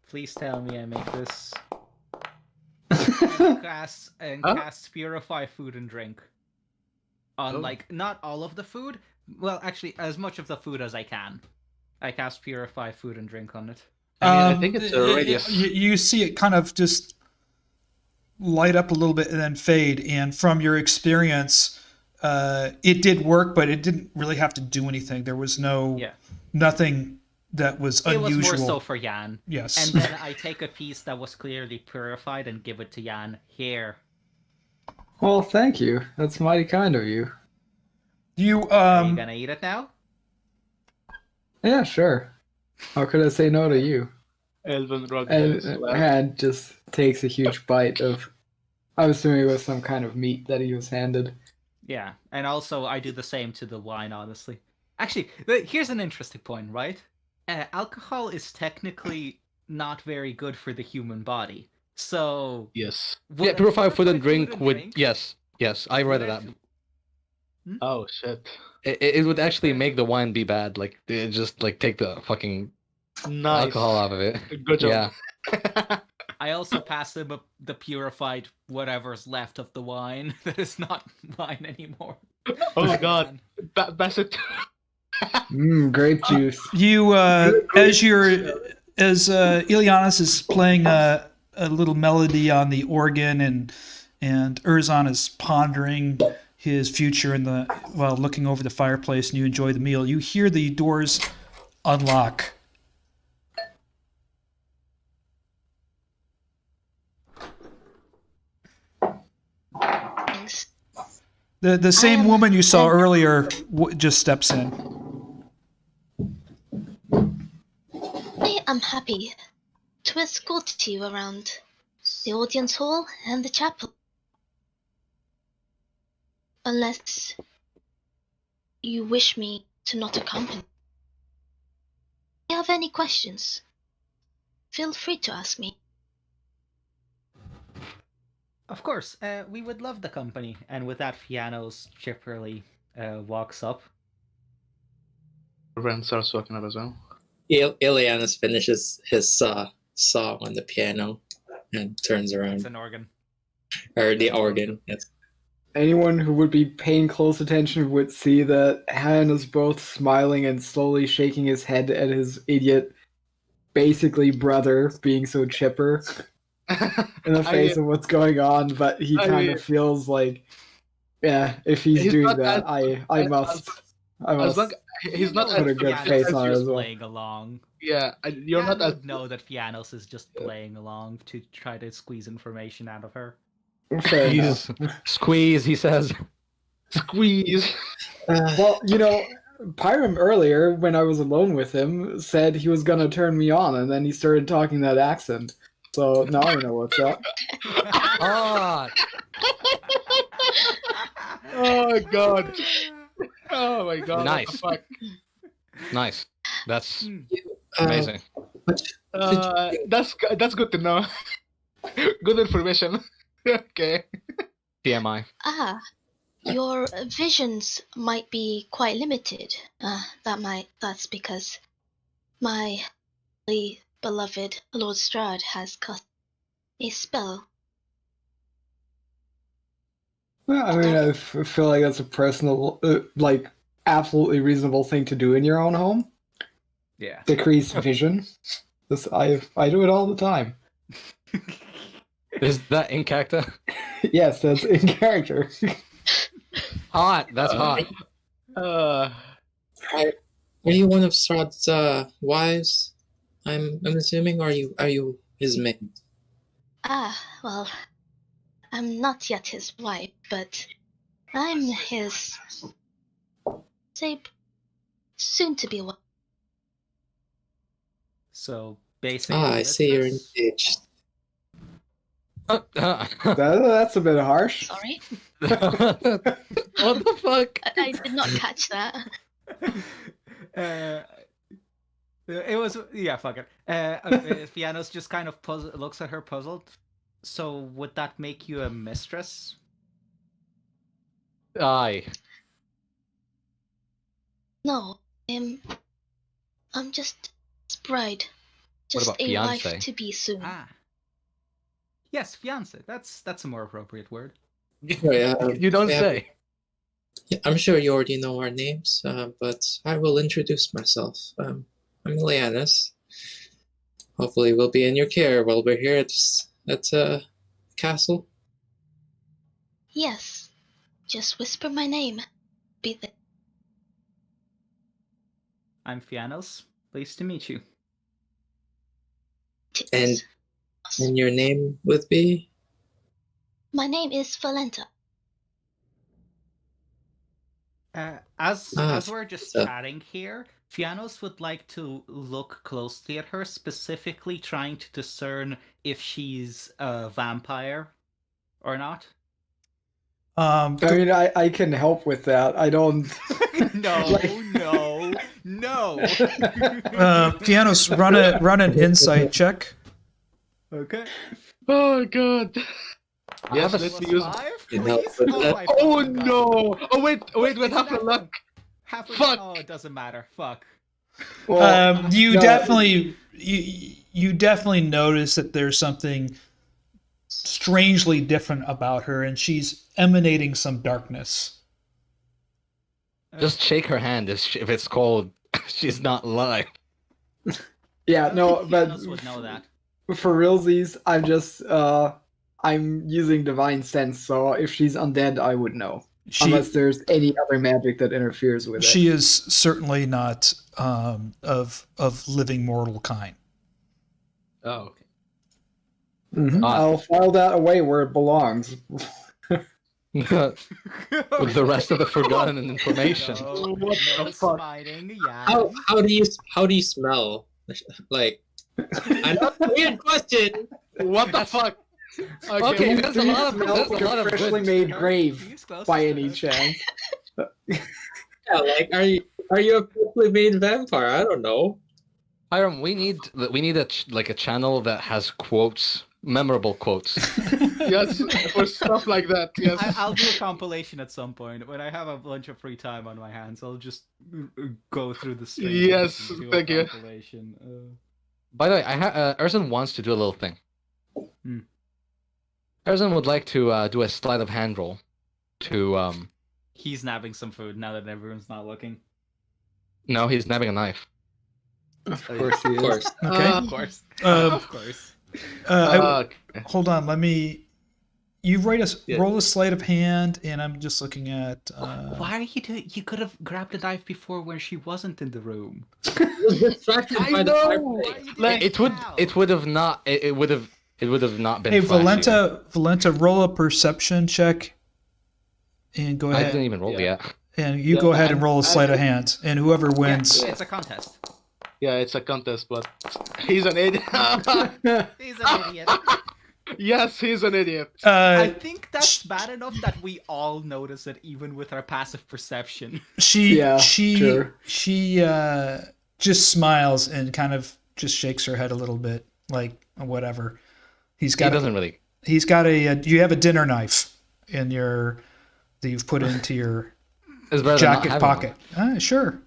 please tell me I make this. and casts Purify Food and Drink. On not all of the food. Well, actually, as much of the food as I can. I cast Purify Food and Drink on it. I think it's a radius. You see it kind of just light up a little bit and then fade. And from your experience, it did work, but it didn't really have to do anything. There was nothing that was unusual. It was more so for Jan. Yes. And then I take a piece that was clearly purified and give it to Jan. Here. Well, thank you. That's mighty kind of you. Are you gonna eat it now? Yeah, sure. How could I say no to you? Elven Rock And just takes a huge bite of. I'm assuming it was some kind of meat that he was handed. Yeah, and also I do the same to the wine, honestly. Actually, here's an interesting point, right? Alcohol is technically not very good for the human body. So... Yes. Yeah, Purify Food and Drink would... Yes, I read that. Oh shit! It would actually make the wine be bad. Like it just like take the fucking Nice. alcohol out of it. Good job. Yeah. I also pass him the purified whatever's left of the wine that is not wine anymore. Oh god, Bassett. Grape juice. You, as Ileanys is playing a little melody on the organ, and Erzan is pondering his future while looking over the fireplace, and you enjoy the meal. You hear the doors unlock. Thanks. The same woman you saw earlier just steps in. I am happy to escort you around the audience hall and the chapel. Unless you wish me to not accompany. If you have any questions, feel free to ask me. Of course, we would love the company. And with that, Fiannos chipperly walks up. Ren starts walking up as well. Ileanys finishes his song on the piano and turns around. It's an organ. Or the organ, yes. Anyone who would be paying close attention would see that Han is both smiling and slowly shaking his head at his idiot, basically brother, being so chipper in the face of what's going on, but he kind of feels like, yeah, if he's doing that, I must He's not put a good face on it as well. Playing along. Yeah, you're not as know that Fiannos is just playing along to try to squeeze information out of her. Fair enough. Squeeze, he says. Squeeze. Well, Pyram earlier, when I was alone with him, said he was gonna turn me on, and then he started talking that accent. So now I know what's up. Oh god. Oh my god. Nice. What Nice. That's Uh, amazing. that's good to know. Good information. Okay. TMI. Your visions might be quite limited. That's because my beloved Lord Strahd has cast a spell. Well, I mean, I feel like that's a personal, absolutely reasonable thing to do in your own home. Yeah. Decrease vision. I do it all the time. Is that in character? Yes, that's in character. Hot. That's hot. Are you one of Strahd's wives? I'm assuming, or are you his maid? Well, I'm not yet his wife, but I'm his, say, soon-to-be wife. So basically, I see you're engaged. That's a bit harsh. Sorry, What the fuck? I did not catch that. It was fuck it. Fiannos just kind of looks at her puzzled. So would that make you a mistress? Aye. No, I'm just his bride. Just about a fiancé? wife to be soon. Yes, fiance. That's a more appropriate word. You don't say. I'm sure you already know our names, but I will introduce myself. I'm Ileanys. Hopefully we'll be in your care while we're here at castle. Yes, just whisper my name. Be there. I'm Fiannos. Pleased to meet you. And your name would be? My name is Volenta. As we're just chatting here, Fiannos would like to look closely at her, specifically trying to discern if she's a vampire or not. I mean, I can help with that. I don't. No. Fiannos, run an insight check. Okay. Oh god. Yes, Have a let me use. You know, Please? but Oh, that- I Oh fucking got it. no! Oh wait, Wait, with it's half a that luck. one. Half a Fuck. Oh, it doesn't matter. Fuck. Well, You no, definitely you definitely notice that there's something strangely different about her, and she's emanating some darkness. Just shake her hand if it's cold. She's not lying. yeah, I don't no, think but Fiannos would know that. for realsies, I'm just I'm using divine sense, so if she's undead, I would know. Unless there's any other magic that interferes with it. She is certainly not of living mortal kind. Oh, okay. Mhm. Ah. I'll file that away where it belongs. With the rest of the forgotten information. No, What no the fuck? smiting, yeah. How do you smell? Like, I know it's a weird question. What the fuck? Okay, Do there's you a lot of smell there's like a lot of freshly good. made grave He's close by to any it. chance? Yeah, like, are you a freshly made vampire? I don't know. Hiram, we need a channel that has quotes, memorable quotes. Yes, for stuff like that. Yes. I'll do a compilation at some point when I have a bunch of free time on my hands. I'll just go through the stream. Yes, and do thank a you. compilation. By the way, Erzan wants to do a little thing. Hmm. Erzan would like to do a sleight of hand roll to He's nabbing some food now that everyone's not looking. No, he's nabbing a knife. Of course he Of is. course. Okay. Of course. Uh, Of course. Hold on. Let me. You Yeah. roll a sleight of hand, and I'm just looking at. Why are you doing? You could have grabbed the knife before when she wasn't in the room. Was distracted I by the know! fireplace. Why are you doing Like, It would have not been Hey, flashy. Volenta, roll a perception check, and go I ahead. didn't even roll Yeah. yet. And you Yeah, go ahead and and- roll a sleight of and- hand, and whoever wins. Yeah, it's a contest. Yeah, it's a contest, but he's an idiot. He's an idiot. Yes, he's an idiot. I think that's bad enough that we all notice it, even with our passive perception. She sure. just smiles and kind of just shakes her head a little bit, like whatever. He He's got a you have a dinner knife in your that you've put into your It's better than not jacket having pocket. Sure.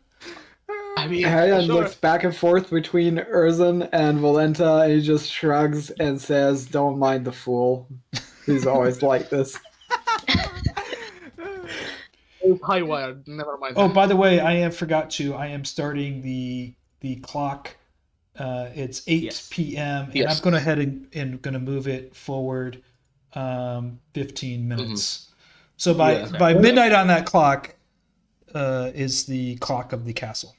I mean, Herjann sure. looks back and forth between Erzan and Volenta, and he just shrugs and says, "Don't mind the fool. He's always like this." It's high wired. Never mind. Oh, by the way, I am starting the clock. It's 8 Yes. p.m. and Yes. I'm going ahead and going to move it forward 15 minutes. So by Yeah. by midnight on that clock is the clock of the castle.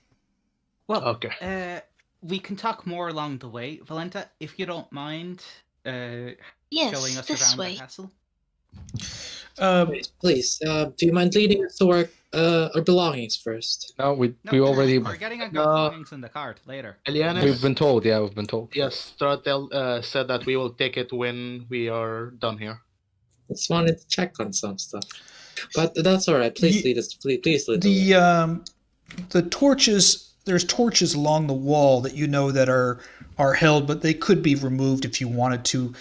Well, Okay. we can talk more along the way. Volenta, if you don't mind showing Yes, us this around way. the castle. Please, do you mind leading us to our belongings first? No, we No, already We're getting our No. belongings in the cart later. Eilvan's, we've been told. Yeah, we've been told. yes, Strahd said that we will take it when we are done here. Just wanted to check on some stuff, but that's all right. Please lead us. Please lead the way. The torches. There's torches along the wall that you know that are held, but they could be removed if you wanted to.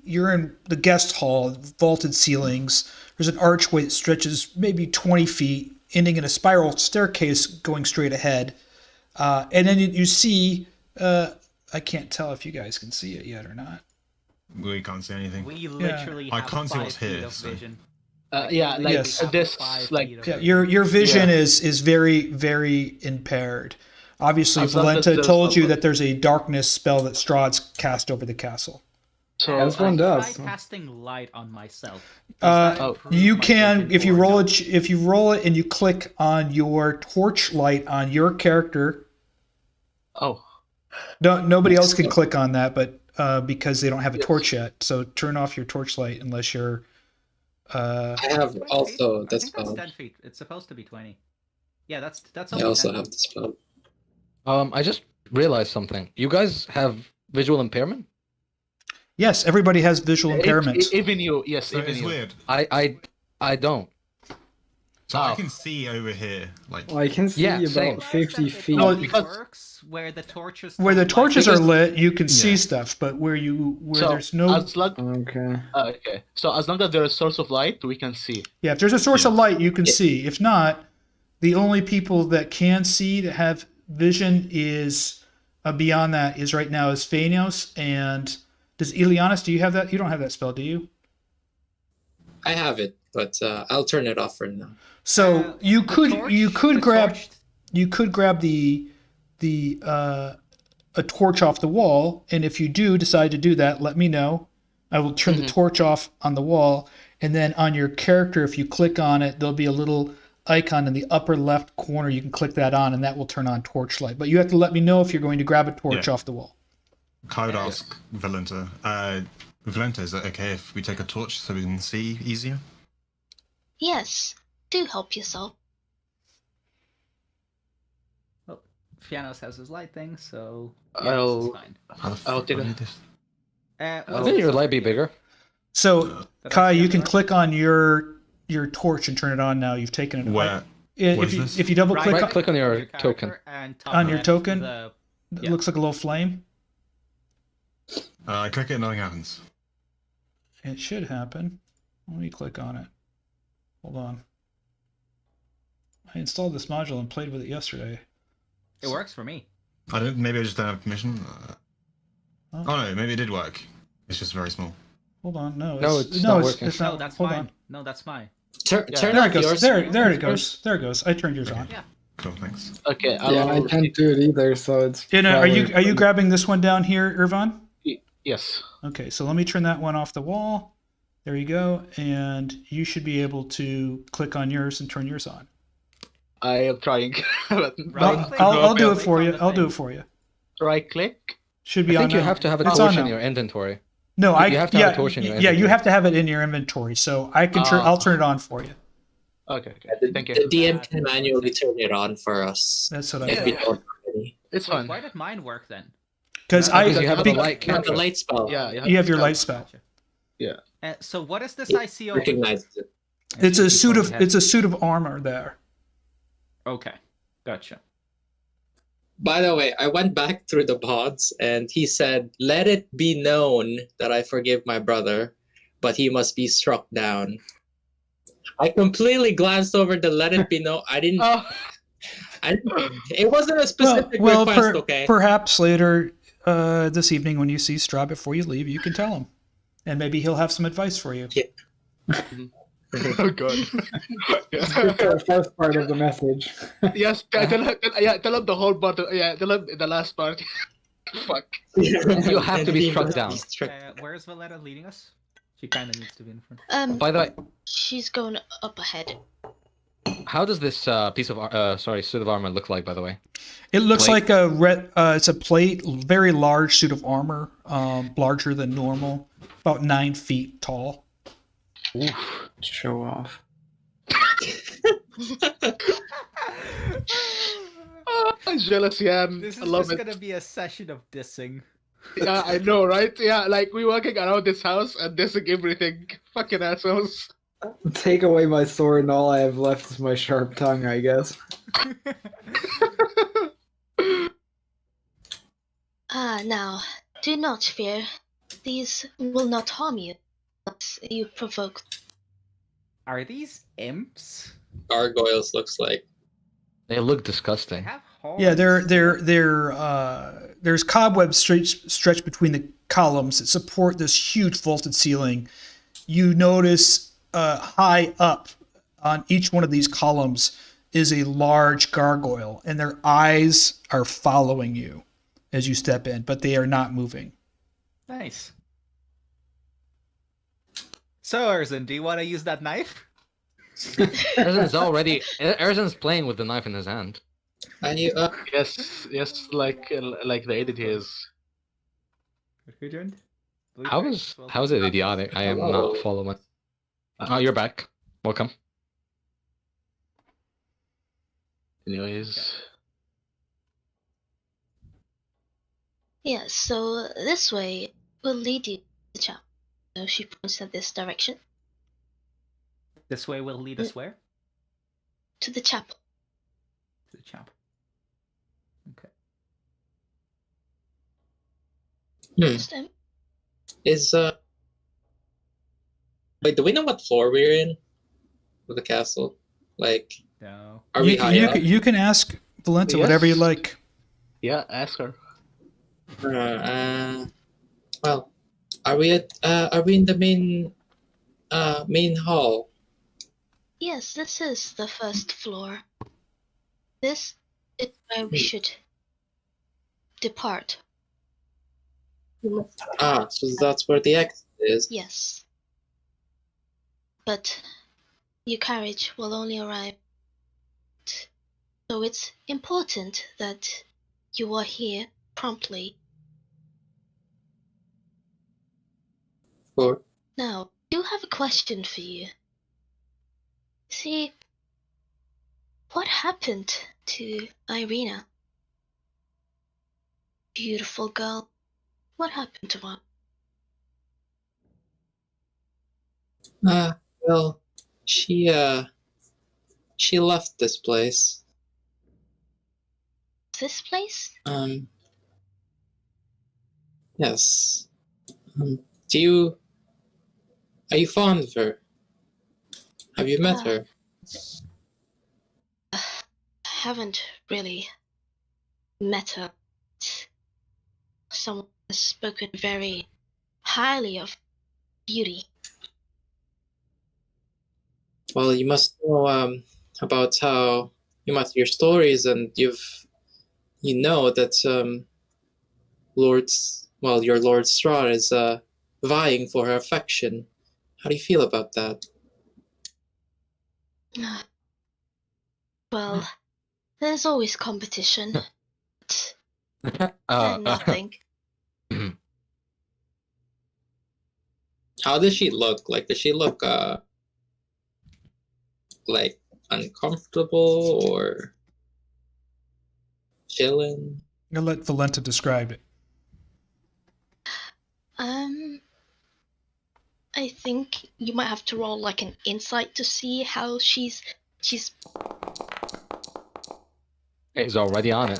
You're in the guest hall, vaulted ceilings. There's an archway that stretches maybe 20 feet, ending in a spiral staircase going straight ahead. And then you see, I can't tell if you guys can see it yet or not. We can't see anything. We literally I have can't see 5 what's feet here, of so- vision. Yeah, like Yes. this, 5 like feet of Yeah, vision. your vision Yeah. is very, very impaired. Obviously, As long as Volenta there's told you no- that there's a darkness spell that Strahd's cast over the castle. so. As one does. Try casting light on myself. Uh, Improve You my can vision if you or roll no? it if you roll it and you click on your torch light on your character. Oh, Nobody else can click on that, but because they don't have a torch yet. So turn off your torch light unless you're. I have 20 also feet? the I think that's spell. 10 feet. It's supposed to be 20. Yeah, that's I only also 10 have feet. the spell. I just realized something. You guys have visual impairment? Yes, everybody has visual impairment. Even you, yes, So even it's you. weird. I don't. So I can see over here, like Well, I can see Yeah, same. about 50 feet. No, because- works where the torches Where the don't light torches up. are lit, you can see Yeah. stuff, but where So there's no as long Okay. okay, so as long as there is source of light, we can see. yeah, if there's a source of Yeah. light, you can see. If not, the only people that can see that have vision is beyond that is right now is Fiannos and does Ileanys? Do you have that? You don't have that spell, do you? I have it, but I'll turn it off for now. So you The could torch- you could the grab torch- you could grab the a torch off the wall, and if you do decide to do that, let me know. I will turn the torch off on the wall, and then on your character, if you click on it, there'll be a little icon in the upper left corner. You can click that on, and that will turn on torchlight. But you have to let me know if you're going to grab a torch Yeah. off the wall. I would ask Volenta. Volenta, is it okay if we take a torch so we can see easier? Yes, do help yourself. Fiannos has his light thing, so I'll- this is fine. How the I'll fuck take do I a- do this? Wouldn't your light be bigger? So Did I Kai, see you it can right? click on your torch and turn it on now. You've taken it. Where? If what is you this? if you double click Right on, click on your character token. and top On your left, token? the- it yeah. looks like a little flame. I click it, nothing happens. It should happen. Let me click on it. Hold on. I installed this module and played with it yesterday. It works for me. I don't. Maybe I just don't have permission. Oh, Oh no, maybe it did work. It's just very small. hold on. No, No, it's not working. It's No, not. that's Hold mine. on. No, that's mine. Turn There off it goes. yours. There it goes. There it goes. I turned yours on. Yeah. Cool, thanks. Okay, Yeah, I can't do it either, so it's. And, are probably- you grabbing this one down here, Ervan? Yes. Okay, so let me turn that one off the wall. There you go, and you should be able to click on yours and turn yours on. I am trying. But Right click I'll on do the it for you. thing. I'll do it for you. right click. Should be I on think you now. have to have a It's torch on in now. your inventory. No, you have to have a torch in your yeah, you inventory. have to have it in your inventory. So I can I'll turn it on for you. Okay, thank The you. DM can manually turn it on for us. That's what I If thought. we don't already. It's Wait, fine. why did mine work then? Because Because you have be- the light You have the cantrip. light spell. Yeah, you have your light spell. Gotcha. So what is this It I see over? recognizes it. It's a suit of Before we it's a suit of armor there. Okay, gotcha. By the way, I went back through the pods and he said, "Let it be known that I forgive my brother, but he must be struck down." I completely glanced over the "let it be known." I didn't. Oh, It wasn't a specific request. Okay. Perhaps later this evening when you see Strahd before you leave, you can tell him, and maybe he'll have some advice for you. oh god. The first part of the message. Yes, tell him the whole part. Yeah, tell him the last part. Fuck. You have to be He struck must down. be struck- Where's Volenta leading us? She kind of needs to be in front. By the way, She's going up ahead. how does this piece of suit of armor look like? By the way, It looks Plate. like it's a plate, very large suit of armor, larger than normal, about 9 feet tall. Show off. I'm jealous, yeah. This is I love just it. gonna be a session of dissing. Yeah, I know, right? Yeah, like we walking around this house and dissing everything. Fucking assholes. Take away my sword, and all I have left is my sharp tongue, I guess. Now, do not fear. These will not harm you unless you provoke. Are these imps? Gargoyles looks like. they look They disgusting. have horns. Yeah, there's cobwebs stretched between the columns that support this huge vaulted ceiling. You notice high up on each one of these columns is a large gargoyle, and their eyes are following you as you step in, but they are not moving. Nice. So, Erzan, do you want to use that knife? Erzan's playing with the knife in his hand. Yes, like the edit is. Who joined? How's it idiotic? I am not following. Oh, you're back. Welcome. Anyways. Yeah, so this way will lead you to the chapel. So she points at this direction. This way will lead us where? to the chapel. The chapel. Okay. Just, Is wait, do we know what floor we're in of the castle? Like, No. are we high up? You can ask Volenta whatever you Yes. like. Yeah, ask her. Well, are we in the main hall? yes, this is the first floor. This is where we should depart. So that's where the exit is. Yes. But your carriage will only arrive. So it's important that you are here promptly. For Now, I do have a question for you. See, what happened to Irina? Beautiful girl. What happened to her? well, she left this place. This place? Yes. Are you fond of her? Have you met her? I haven't really met her. Someone has spoken very highly of beauty. Well, you must know about how your stories, and you know that your Lord Strahd is vying for her affection. How do you feel about that? Well, there's always competition. Nothing. How does she look? Like, does she look like uncomfortable or chilling? I'm gonna let Volenta describe it. I think you might have to roll like an insight to see how she's. He's already on it.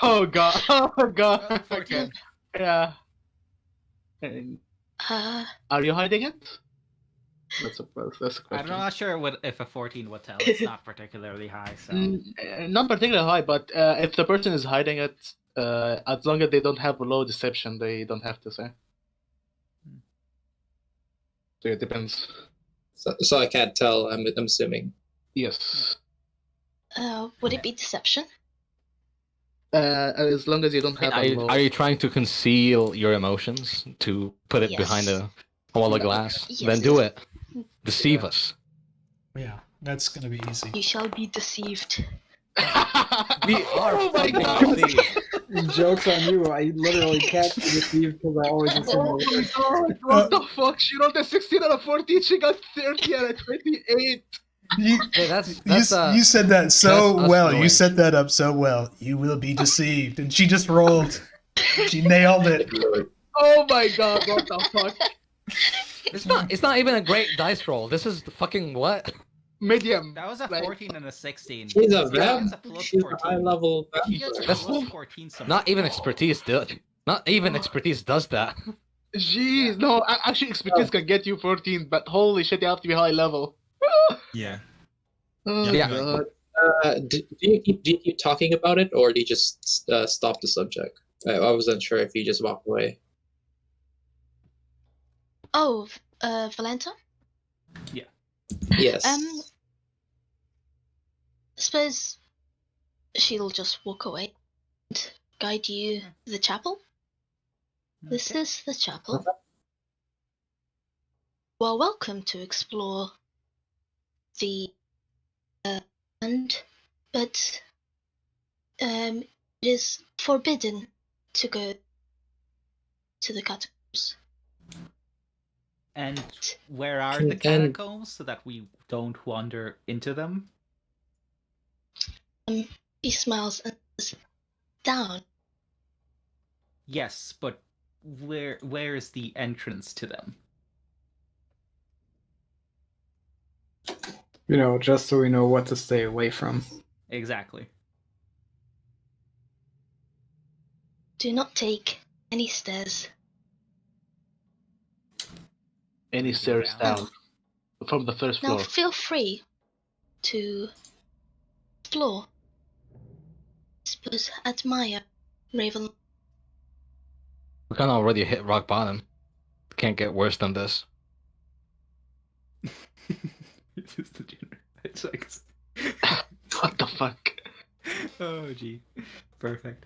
Oh god. Oh god. Okay. Yeah. Are you hiding it? That's a question. I'm not sure if a 14 would tell. It's not particularly high, so. Not particularly high, but if the person is hiding it, as long as they don't have a low deception, they don't have to say. So it depends. So I can't tell. I'm assuming. Yes. Would it be deception? As long as you don't have a low. Are you trying to conceal your emotions to put it Yes. behind a wall of glass? Yes, Then do it. Deceive us. Yeah, that's gonna be easy. You shall be deceived. Oh my god! Joke's on you. I literally can't be deceived because I always assume. Oh my god! What the fuck? She rolled a 16 and a 14. She got 30 and a 28. You said that so well. You set that up so well. You will be deceived, and she just rolled. She nailed it. Oh my god! What the fuck? It's not even a great dice roll. This is fucking what? Medium. That was a 14 and a 16. She's a Yeah, vet. it's a plus She's 14. a high level. He gets a That's- plus 14 somehow. Not even expertise does that. Jeez, no. Actually, expertise can get you 14, but holy shit, you have to be high level. Yeah. Oh Yeah. god. Do you keep talking about it, or do you just stop the subject? I wasn't sure if you just walked away. Oh, Volenta? Yes. I suppose she'll just walk away and guide you to the chapel. This is the chapel. Well, welcome to explore the land, but it is forbidden to go to the catacombs. And where are the catacombs so that we don't wander into them? He smiles and says, down. Yes, but where is the entrance to them? Just so we know what to stay away from. Exactly. Do not take any stairs. Any stairs down from the first Now floor. feel free to explore. I suppose admire Raven. We can already hit rock bottom. Can't get worse than this. It's like... What the fuck? Oh, gee. Perfect.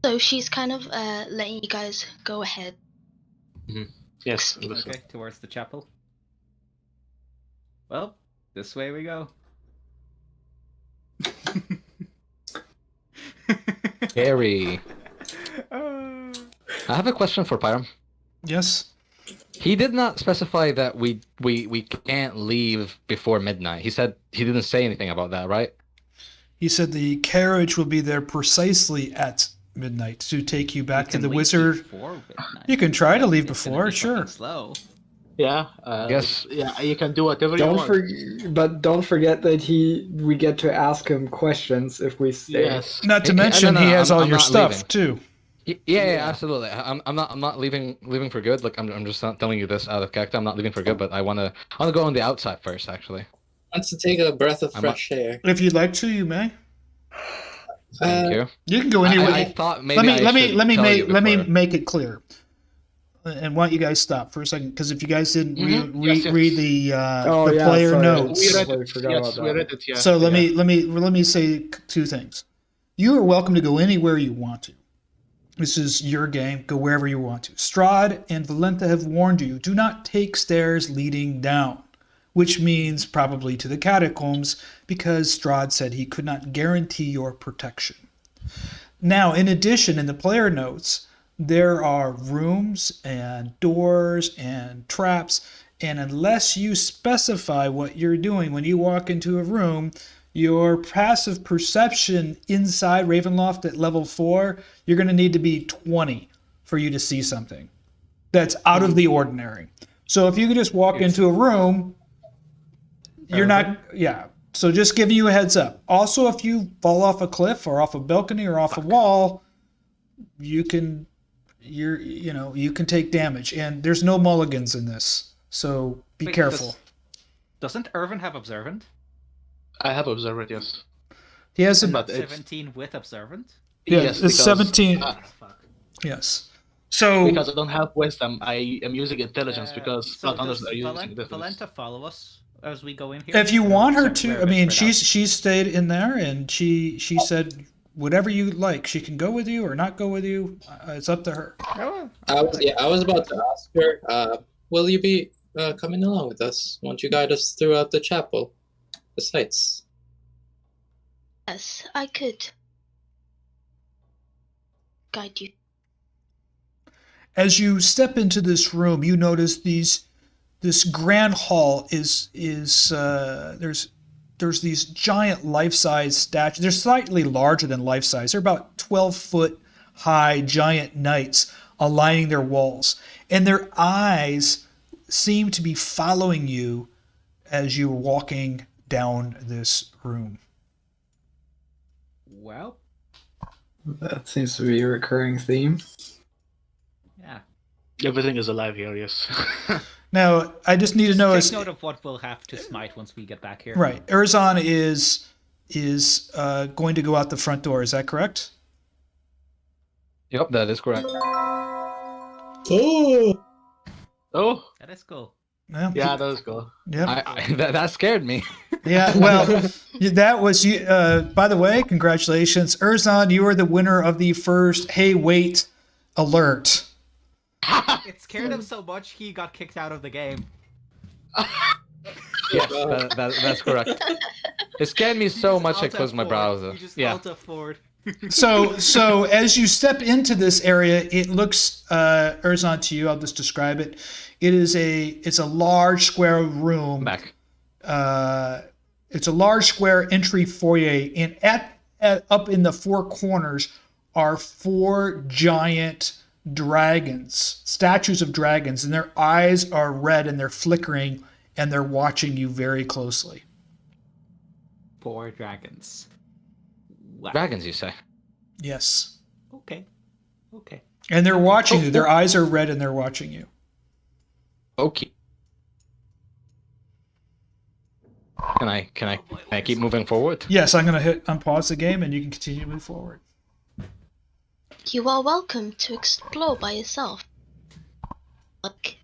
So she's kind of letting you guys go ahead. Yes. Okay, towards the chapel. Well, this way we go. Scary. Uh, I have a question for Pyram. Yes. He did not specify that we can't leave before midnight. He said he didn't say anything about that, right? He said the carriage will be there precisely at midnight to take you back to the wizard. You can try to leave before, sure. Slow. Yeah. Guess. Yeah, you can do whatever you want. But don't forget that we get to ask him questions if we stay. Yes. Not to mention he has all your stuff too. Yeah, absolutely. I'm not leaving for good. Like I'm just not telling you this out of character. I'm not leaving for good, but I wanna go on the outside first, actually. Wants to take a breath of fresh air. If you'd like to, you may. Thank you. You can go anywhere. I thought maybe let me before. make it clear. And why don't you guys stop for a second? Because if you guys didn't Yes. read the yeah, player sorry. notes, We read Totally it. forgot Yes, about we that. read it. Yeah. so let me say two things. You are welcome to go anywhere you want to. This is your game. Go wherever you want to. Strahd and Volenta have warned you. Do not take stairs leading down, which means probably to the catacombs, because Strahd said he could not guarantee your protection. Now, in addition, in the player notes, there are rooms and doors and traps, and unless you specify what you're doing when you walk into a room, your passive perception inside Ravenloft at level 4, you're going to need to be 20 for you to see something that's out of the ordinary. So if you could just walk into a room, you're not, so just giving you a heads up. Also, if you fall off a cliff or off a balcony or off a wall, you can take damage, and there's no mulligans in this. So be careful. Doesn't Ervan have Observant? I have observed, yes. He has But it's 17 with Observant? yes, it's because, 17. Fuck. Yes. So because I don't have wisdom, I am using intelligence because so Bloodhunters does are using this. Volenta follow us as we go in here? if you want her to, Where I mean, spread out? she's stayed in there, and she said whatever you like. She can go with you or not go with you. It's up to her. I was about to ask her, will you be coming along with us? Won't you guide us throughout the chapel? The sights. Yes, I could guide you. As you step into this room, you notice this grand hall is there's these giant life-size statues. They're slightly larger than life-size. They're about 12-foot high giant knights aligning their walls, and their eyes seem to be following you as you're walking down this room. Well, That seems to be a recurring theme. yeah. Everything is alive here, yes. Now, I just need to know Take note of what we'll have to smite once we get back here. right. Erzan is going to go out the front door. Is that correct? Yep, that is correct. Oh! Oh, That is cool. Yeah. yeah, that was cool. Yeah. That scared me. Yeah, well, that was you. By the way, congratulations, Erzan. You are the winner of the first "Hey, wait" alert. It scared him so much he got kicked out of the game. Yes, that's correct. It scared me so much I Alt closed my F4. browser. You just Yeah. Alt F4. So as you step into this area, it looks, Erzan, to you, I'll just describe it. It's a large square room. Back. It's a large square entry foyer, and at up in the four corners are four giant dragons, statues of dragons, and their eyes are red and they're flickering and they're watching you very closely. 4 dragons. Wow. Dragons, you say? Yes. Okay. And they're watching you. Their eyes are red and they're watching you. Okay. Can I keep moving forward? Yes, I'm going to hit unpause the game and you can continue to move forward. You are welcome to explore by yourself. Look.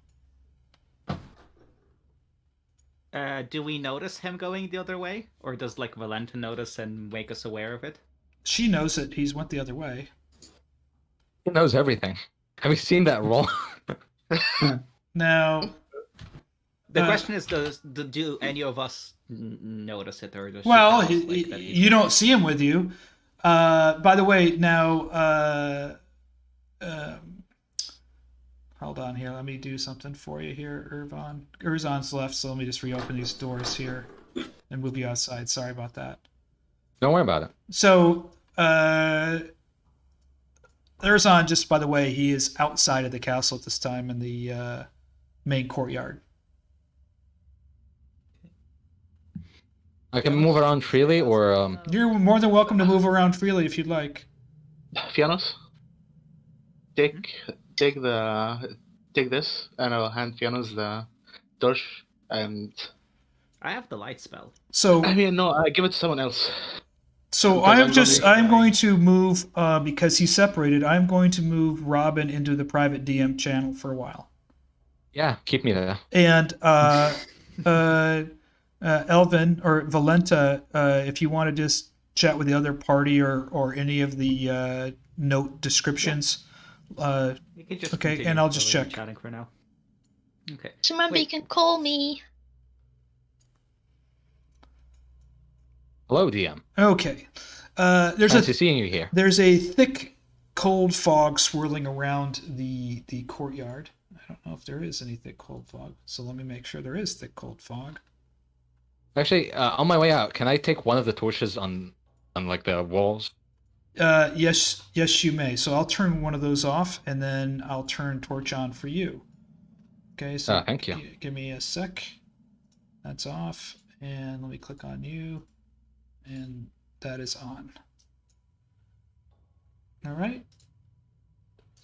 Do we notice him going the other way? Or does Volenta notice and make us aware of it? She knows that he's went the other way. He knows everything. Have you seen that roll? Now... The question is, do any of us notice it, or does well, she tell us, that you don't see him with you. By the way, now, hold on here. Let me do something for you here, Ervan. Erzan's left, so let me just reopen these doors here and move you outside. Sorry about that. Don't worry about it. So, Erzan, just by the way, he is outside of the castle at this time in the main courtyard. I can move around freely, or You're more than welcome to move around freely if you'd like. Fiannos, take this, and I'll hand Fiannos the torch. And I have the light spell. So I mean, no, I give it to someone else. So I'm going to move because he's separated. I'm going to move Robin into the private DM channel for a while. Yeah, keep me there. And Elven or Volenta, if you want to just chat with the other party or any of the note descriptions. You can just okay, and I'll just check. Chatting for now. Okay. Just remember, you can call me. Hello, DM. Okay. Nice to seeing you here. There's a thick, cold fog swirling around the courtyard. I don't know if there is any thick, cold fog. So let me make sure there is thick, cold fog. Actually, on my way out, can I take one of the torches on the walls? Yes, you may. So I'll turn one of those off, and then I'll turn torch on for you. Okay. So thank you. Give me a sec. That's off, and let me click on you, and that is on. All right.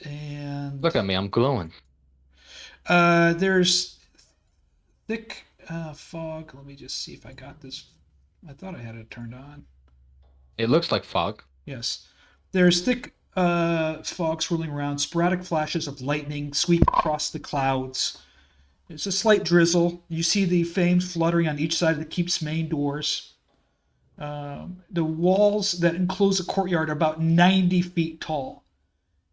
And look at me, I'm glowing. There's thick fog. Let me just see if I got this. I thought I had it turned on. It looks like fog. Yes. There's thick fog swirling around. Sporadic flashes of lightning sweep across the clouds. It's a slight drizzle. You see the flames fluttering on each side of the keep's main doors. The walls that enclose the courtyard are about 90 feet tall.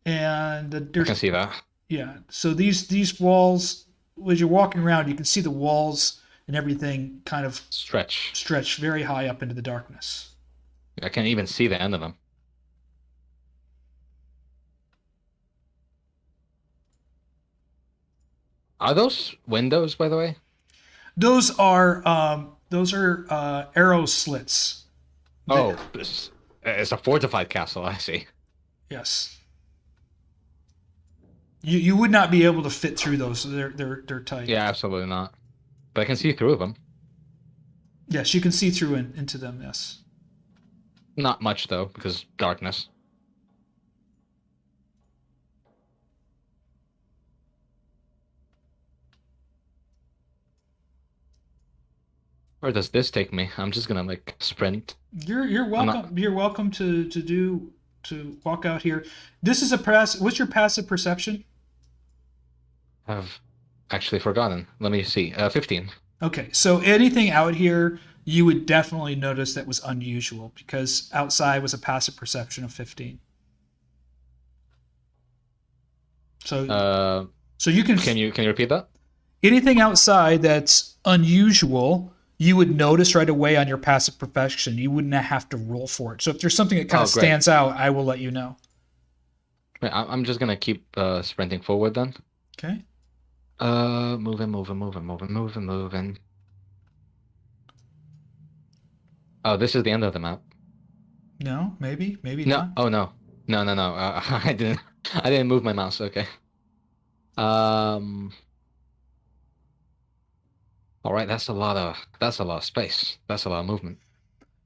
And I can see that. Yeah. So these walls, as you're walking around, you can see the walls and everything kind of stretch very high up into the darkness. I can't even see the end of them. Are those windows, by the way? Those are arrow slits. Oh, it's a fortified castle. I see. Yes. You would not be able to fit through those. They're tight. Yeah, absolutely not. But I can see through them. Yes, you can see through into them. Yes. Not much though, because darkness. Where does this take me? I'm just gonna sprint. You're welcome. You're welcome to walk out here. This is what's your passive perception? I've actually forgotten. Let me see. 15. Okay, so anything out here you would definitely notice that was unusual because outside was a passive perception of 15. So you can. Can you repeat that? Anything outside that's unusual, you would notice right away on your passive perception. You wouldn't have to roll for it. So if there's something that kind of stands out, I will let you know. I'm just gonna keep sprinting forward then. Okay. Moving. Oh, this is the end of the map. No, maybe no. not. Oh no. I didn't move my mouse. Okay. All right, that's a lot of space. That's a lot of movement.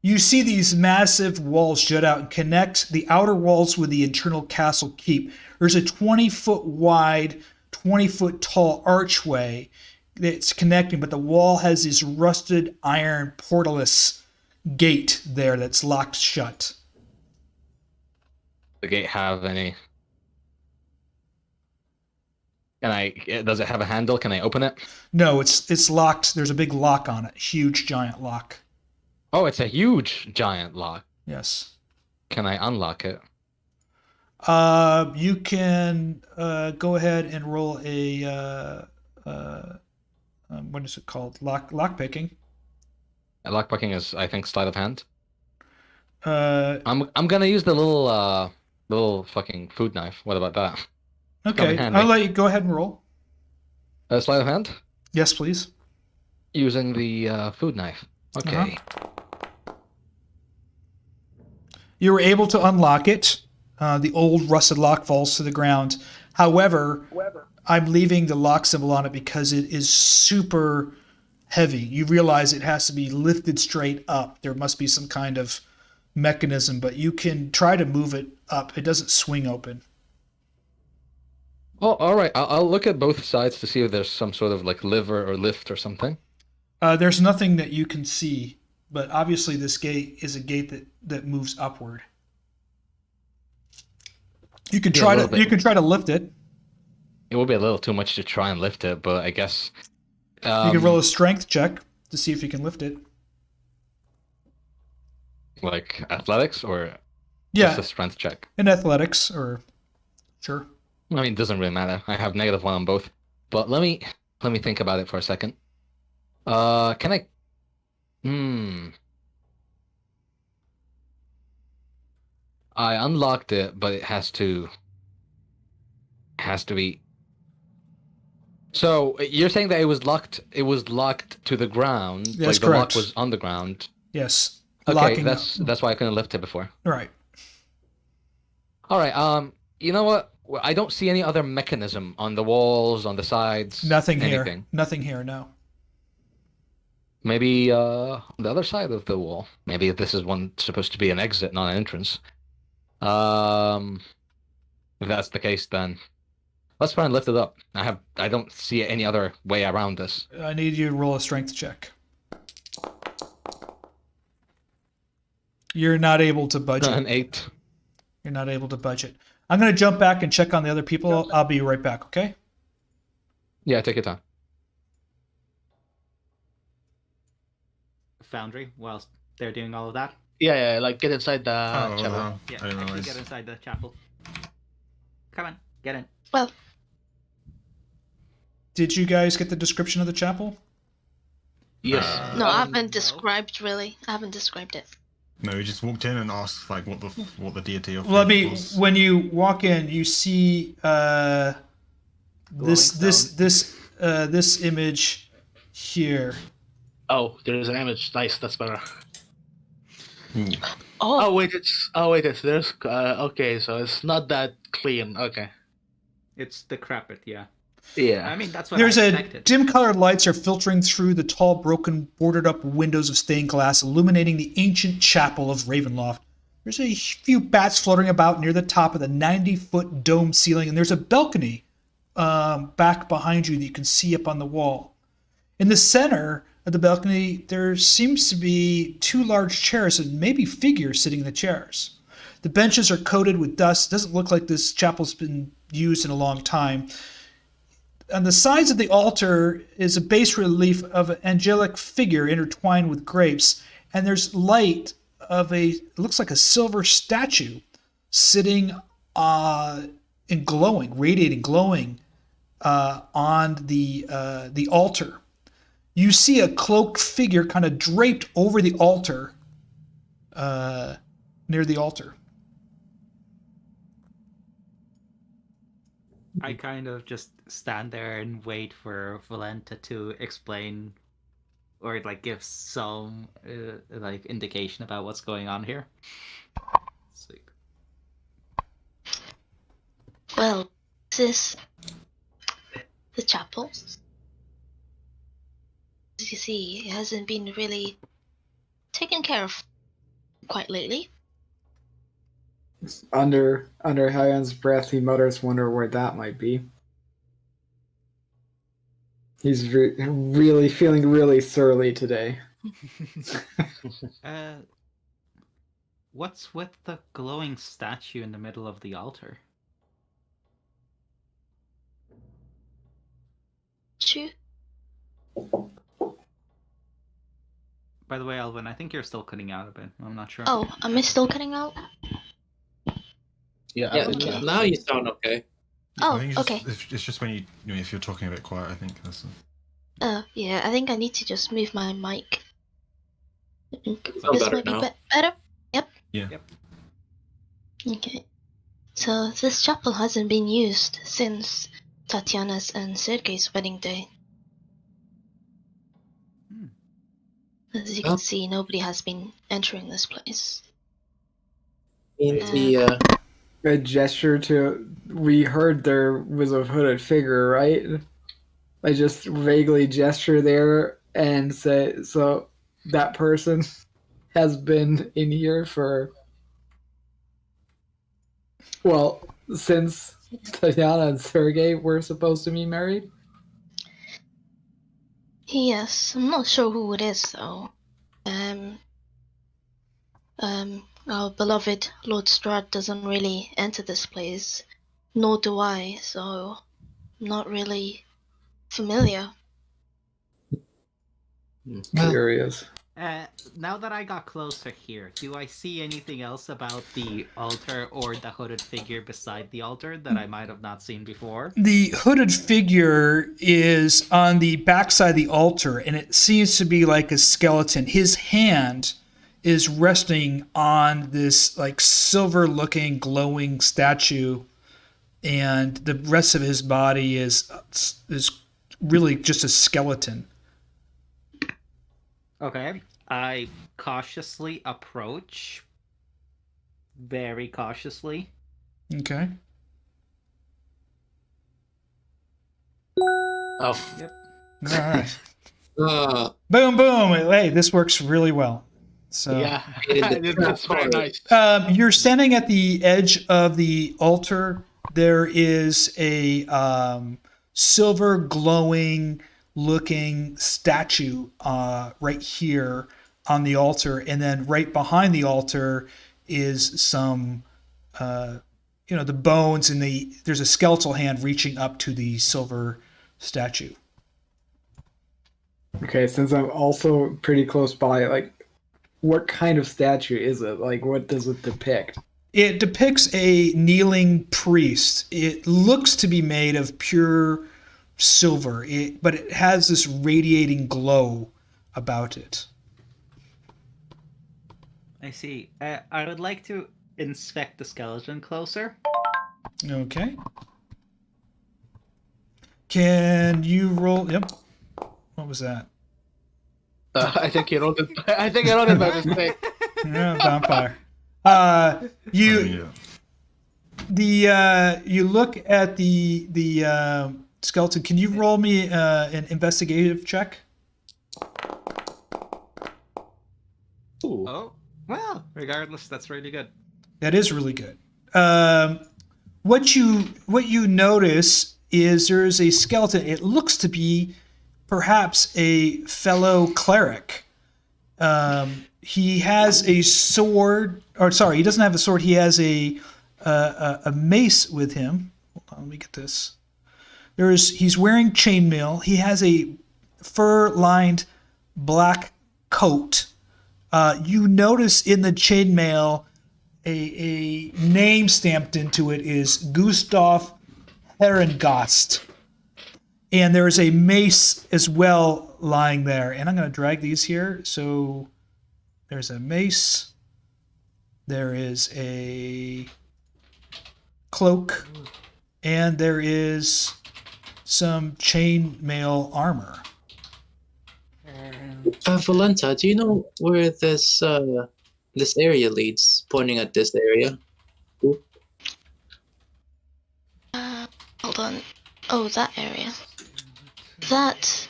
You see these massive walls jut out and connect the outer walls with the internal castle keep. There's a 20-foot wide, 20-foot tall archway that's connecting, but the wall has this rusted iron portalless gate there that's locked shut. The gate have any? Does it have a handle? Can I open it? No, it's locked. There's a big lock on it. Huge, giant lock. Oh, it's a huge, giant lock. Yes. Can I unlock it? You can go ahead and roll a what is it called? Lock picking. Lock picking is, I think, sleight of hand. I'm gonna use the little fucking food knife. What about that? Okay, I'll let you go ahead and roll. Sleight of hand? Yes, please. Using the food knife. Okay. You were able to unlock it. The old rusted lock falls to the ground. However, I'm leaving the lock symbol on it because it is super heavy. You realize it has to be lifted straight up. There must be some kind of mechanism, but you can try to move it up. It doesn't swing open. Oh, all right. I'll look at both sides to see if there's some sort of like lever or lift or something. There's nothing that you can see, but obviously this gate is a gate that moves upward. You can try to lift it. It would be a little too much to try and lift it, but I guess you can roll a strength check to see if you can lift it. Like athletics or just a strength check? In athletics, or sure. I mean, it doesn't really matter. I have -1 on both. But let me think about it for a second. Can I? I unlocked it, but it has to be. So you're saying that it was locked? It was locked to the ground. That's like the correct. lock was on the ground. Yes. Okay, that's why I couldn't lift it before. Right. All right. You know what? I don't see any other mechanism on the walls, on the sides. Nothing anything. Here. Nothing here. No. Maybe on the other side of the wall. Maybe this is supposed to be an exit, not an entrance. If that's the case, then let's try and lift it up. I don't see any other way around this. I need you to roll a strength check. You're not able to budget. An 8. You're not able to budget. I'm going to jump back and check on the other people. I'll be right back, okay? Yeah, take your time. Foundry, whilst they're doing all of that. Yeah, like get inside the chapel. Wow. Yeah, I didn't actually realize. get inside the chapel. Come on, get in. Well, Did you guys get the description of the chapel? Yes. no, I haven't described really. I haven't described it. No, we just walked in and asked like what the deity of Well, faith was. when you walk in, you see this image here. Oh, there is an image. Nice, that's better. Oh, Oh wait, there's okay, so it's not that clean. Okay. It's decrepit, yeah. Yeah. I mean, that's what There's I a expected. dim-colored lights are filtering through the tall, broken, boarded-up windows of stained glass, illuminating the ancient chapel of Ravenloft. There's a few bats floating about near the top of the 90-foot dome ceiling, and there's a balcony back behind you that you can see up on the wall. In the center of the balcony, there seems to be 2 large chairs and maybe figures sitting in the chairs. The benches are coated with dust. It doesn't look like this chapel's been used in a long time. On the sides of the altar is a bas relief of an angelic figure intertwined with grapes, and there's light of it looks like a silver statue sitting and glowing, radiating, glowing on the altar. You see a cloaked figure kind of draped over the altar, near the altar. I kind of just stand there and wait for Volenta to explain or like give some like indication about what's going on here. Sweet. well, this is the chapel. As you see, it hasn't been really taken care of quite lately. Under Herjann's breath, he mutters, "Wonder where that might be." He's really feeling really surly today. What's with the glowing statue in the middle of the altar? True. By the way, Elvin, I think you're still cutting out a bit. I'm not sure. Oh, am I still cutting out? Yeah. Yeah, Okay. now you sound okay. I Oh, think okay. it's just when if you're talking a bit quiet, I think that's. Yeah, I think I need to just move my mic. Sound This better might be now. better? Yep. Yeah. Yep. Okay. So this chapel hasn't been used since Tatiana's and Sergei's wedding day. As you can see, nobody has been entering this place. A gesture to. We heard there was a hooded figure, right? I just vaguely gesture there and say, "So that person has been in here for, well, since Tatiana and Sergei were supposed to be married." Yes, I'm not sure who it is though. Our beloved Lord Strahd doesn't really enter this place, nor do I, so I'm not really familiar. Curious. Now that I got closer here, do I see anything else about the altar or the hooded figure beside the altar that I might have not seen before? The hooded figure is on the backside of the altar, and it seems to be like a skeleton. His hand is resting on this like silver-looking, glowing statue, and the rest of his body is really just a skeleton. Okay. I cautiously approach. Very cautiously. Okay. Oh. Yep. All right. Boom, boom. Hey, this works really well. So Yeah, that's very nice. You're standing at the edge of the altar. There is a silver glowing looking statue right here on the altar, and then right behind the altar is some the bones, and there's a skeletal hand reaching up to the silver statue. Okay, since I'm also pretty close by, like, what kind of statue is it? Like, what does it depict? It depicts a kneeling priest. It looks to be made of pure silver, but it has this radiating glow about it. I see. I would like to inspect the skeleton closer. Okay. Can you roll? Yep. What was that? I think he rolled it. I think I rolled it by mistake. Yeah, vampire. You look at the skeleton. Can you roll me an investigative check? Ooh. Oh, well, regardless, that's really good. That is really good. What you notice is there is a skeleton. It looks to be perhaps a fellow cleric. He has a sword, or sorry, he doesn't have a sword. He has a mace with him. Hold on, let me get this. He's wearing chainmail. He has a fur-lined black coat. You notice in the chainmail a name stamped into it is Gustav Herrengost. And there's a mace as well lying there. And I'm going to drag these here. So there's a mace. There is a cloak. And there is some chainmail armor. Volenta, do you know where this area leads? Pointing at this area. Hold on. Oh, that area. That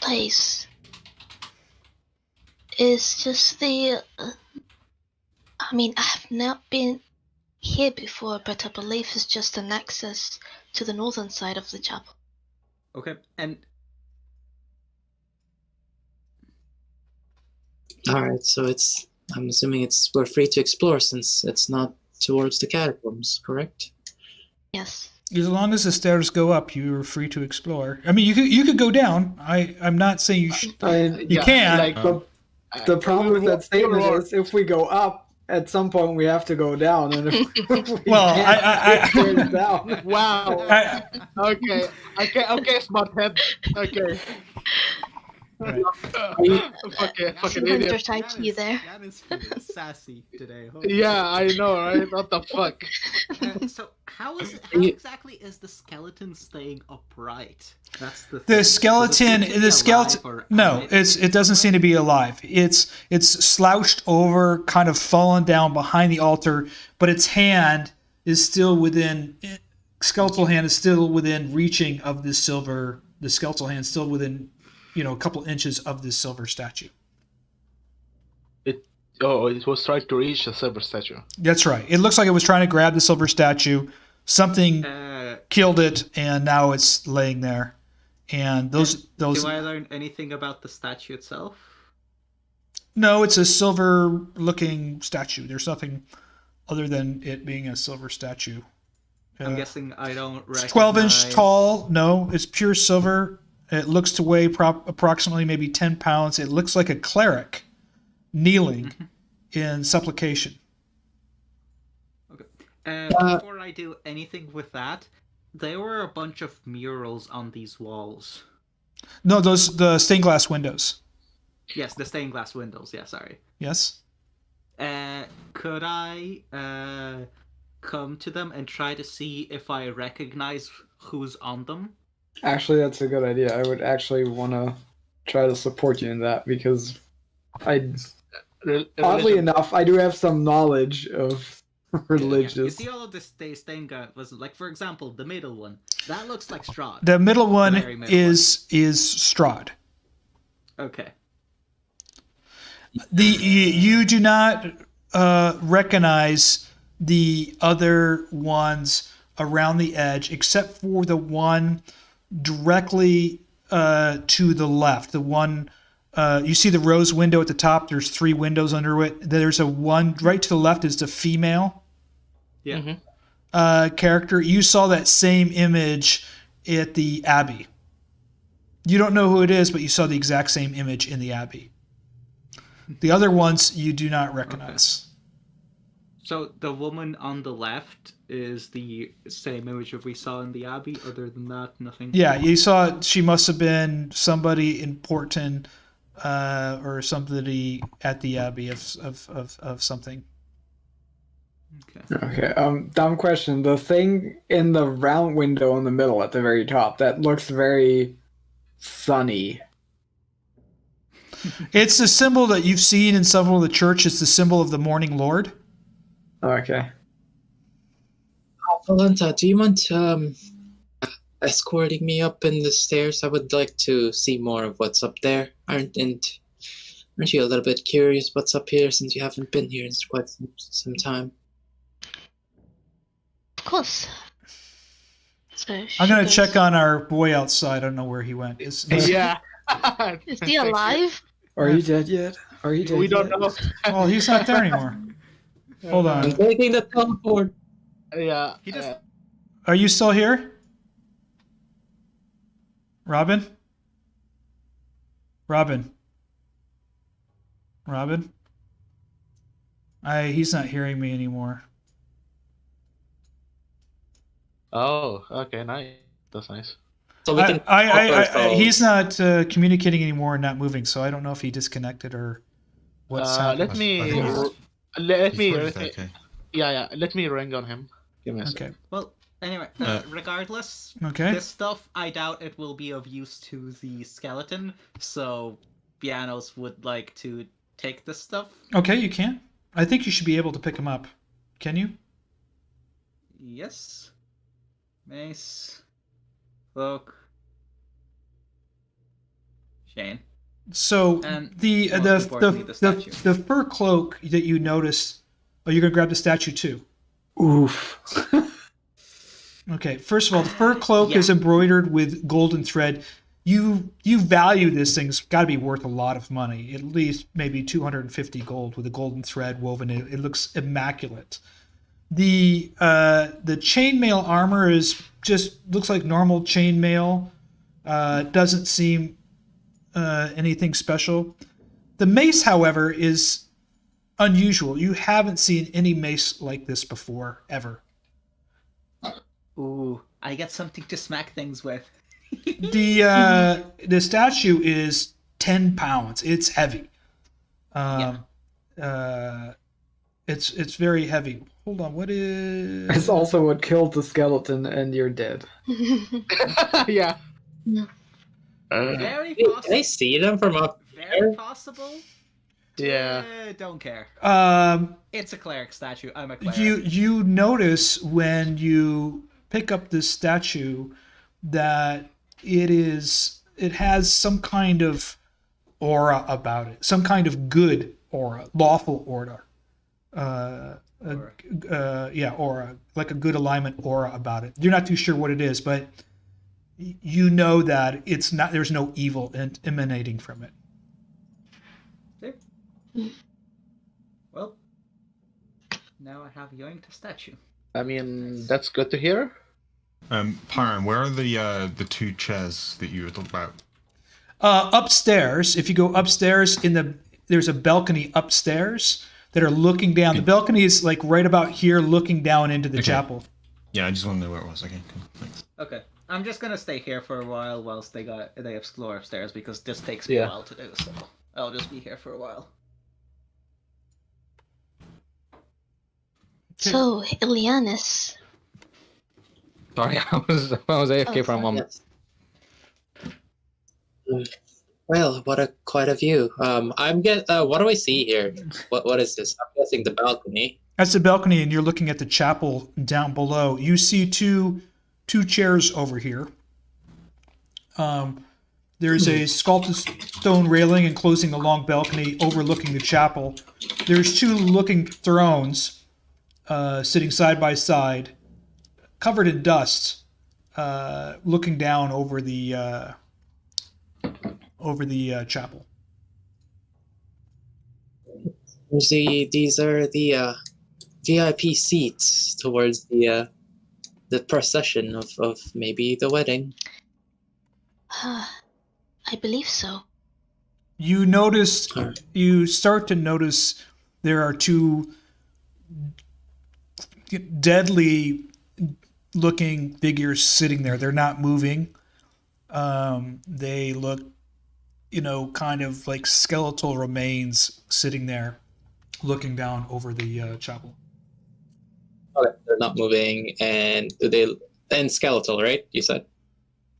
place is just the. I mean, I have not been here before, but I believe it's just an access to the northern side of the chapel. Okay, and Alright, so I'm assuming we're free to explore since it's not towards the catacombs, correct? Yes. As long as the stairs go up, you're free to explore. I mean, you could go down. I'm not saying you should. I mean, You can. Like, the problem with that statement Lord. is if we go up, at some point we have to go down, and if we Well, can't stairs down. wow. Okay, smart head. Okay. Right. Fucking idiot. IQ there. Jan is feeling sassy today. Holy Yeah, I know, right? What the fuck? So how exactly is the skeleton staying upright? That's the thing. The Does it seem to be skeleton. alive or No, undead? it doesn't seem to be alive. It's slouched over, kind of fallen down behind the altar, but its hand is still within. Skeletal hand is still within reaching of this silver. The skeletal hand still within, a couple inches of this silver statue. It was trying to reach a silver statue. That's right. It looks like it was trying to grab the silver statue. Something killed it, and now it's laying there. And those. Do I learn anything about the statue itself? No, it's a silver-looking statue. There's nothing other than it being a silver statue. I'm guessing I don't recognize... It's 12-inch tall. No, it's pure silver. It looks to weigh approximately maybe 10 pounds. It looks like a cleric kneeling in supplication. Okay. Before I do anything with that, there were a bunch of murals on these walls. No, the stained glass windows. Yes, the stained glass windows. Yeah, sorry. Yes. Could I come to them and try to see if I recognize who's on them? Actually, that's a good idea. I would actually want to try to support you in that because oddly enough, I do have some knowledge of religious. Yeah. You see all of this stained glass, like for example, the middle one. That looks like Strahd. The middle one very middle is Strahd. Okay. You do not recognize the other ones around the edge, except for the one directly to the left. The one you see the rose window at the top. There's 3 windows under it. There's a one right to the left is the female. Yeah. Character. You saw that same image at the Abbey. You don't know who it is, but you saw the exact same image in the Abbey. The other ones you do not recognize. Okay. So the woman on the left is the same image that we saw in the Abbey. Other than that, nothing. Yeah, you saw she must have been somebody important or somebody at the Abbey of something. Okay. Dumb question. The thing in the round window in the middle at the very top that looks very sunny. It's the symbol that you've seen in several of the church. It's the symbol of the Morning Lord. Okay. Volenta, do you mind escorting me up in the stairs? I would like to see more of what's up there. Aren't you a little bit curious what's up here since you haven't been here in quite some time? Of course. So I'm going to check on our boy outside. I don't know where he went. Yeah. Is he alive? Are you dead yet? Are you dead We don't yet? know. Oh, he's not there anymore. Hold I'm on. taking the teleport. Yeah. He just Are you still here? Robin? Robin? He's not hearing me anymore. Oh, okay, nice. That's nice. So we can He's not communicating anymore and not moving, so I don't know if he disconnected or what's happening. Let me Okay. let me ring on him. Give me a Okay. second. well. Anyway, regardless, Okay. this stuff I doubt it will be of use to the skeleton. So, Fiannos would like to take this stuff. Okay, you can. I think you should be able to pick him up. Can you? Yes. Mace. Cloak. Shane. So And the most importantly, the statue. the fur cloak that you notice. Oh, you're gonna grab the statue too. Oof. Okay. First of all, the fur cloak Yeah. is embroidered with golden thread. You value this thing. It's got to be worth a lot of money. At least maybe 250 gold with a golden thread woven in it. It looks immaculate. The chainmail armor is just looks like normal chainmail. Doesn't seem anything special. The mace, however, is unusual. You haven't seen any mace like this before, ever. Ooh, I get something to smack things with. The statue is 10 pounds. It's heavy. It's very heavy. Hold on, what is... It's also what killed the skeleton, and you're dead. Yeah. Very Can possible. I see them from up Very there? possible. Yeah. Don't care. It's a cleric statue. I'm a cleric. You notice when you pick up this statue that it has some kind of aura about it, some kind of good aura, lawful aura. Aura, like a good alignment aura about it. You're not too sure what it is, but you know that it's not. There's no evil emanating from it. Well, now I have Yoinked statue. I mean, that's good to hear. Pyron, where are the two chairs that you were talking about? Upstairs. If you go upstairs, there's a balcony upstairs that are looking down. The balcony is like right about here, looking down into the chapel. Yeah, I just want to know where it was. Okay, cool. Thanks. Okay, I'm just gonna stay here for a while whilst they explore upstairs because this takes me a while to do. So I'll just be here for a while. So, Ileanys. Sorry, I was AFK for a moment. Well, quite a view. What do I see here? What is this? I'm guessing the balcony. That's the balcony, and you're looking at the chapel down below. You see two chairs over here. There's a sculpted stone railing enclosing the long balcony overlooking the chapel. There's two looking thrones sitting side by side, covered in dust, looking down over the chapel. These are the VIP seats towards the procession of maybe the wedding. I believe so. You start to notice there are two deadly looking figures sitting there. They're not moving. They look, kind of like skeletal remains sitting there looking down over the chapel. Okay, they're not moving, and skeletal, right? You said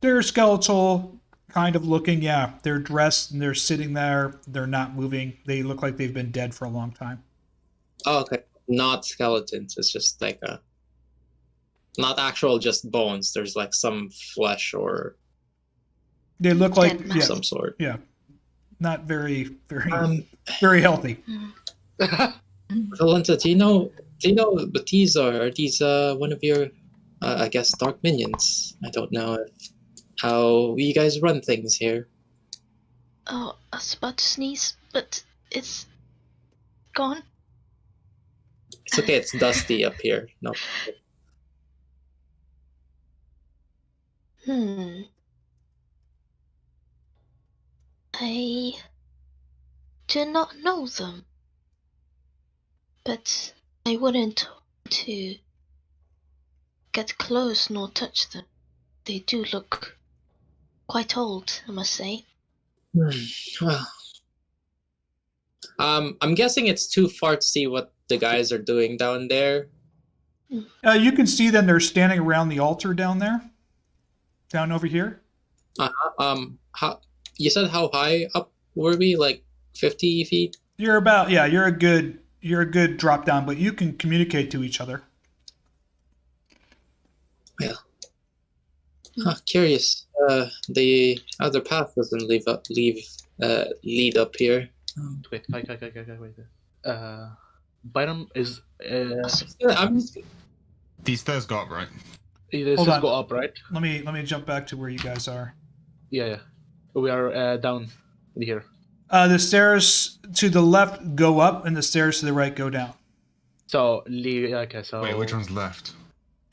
they're skeletal, kind of looking. Yeah, they're dressed and they're sitting there. They're not moving. They look like they've been dead for a long time. Oh, okay. Not skeletons. It's just like not actual, just bones. There's like some flesh or they look like some sort. Yeah, not very very healthy. Volenta, do you know what these are? Are these one of your I guess dark minions? I don't know how you guys run things here. Oh, I was about to sneeze, but it's gone. It's okay, it's dusty up here. No. I do not know them, but I wouldn't want to get close nor touch them. They do look quite old, I must say. Well, I'm guessing it's too far to see what the guys are doing down there. You can see them. They're standing around the altar down there, down over here. How you said how high up were we? Like 50 feet? You're about You're a good drop down, but you can communicate to each other. Well, Huh, curious. The other path doesn't lead up here. Wait. Byron is. I'm just These stairs go up, right? This Hold is on. go up, right? Let me jump back to where you guys are. Yeah. We are down here. The stairs to the left go up, and the stairs to the right go down. So, okay, so... Wait, which one's left?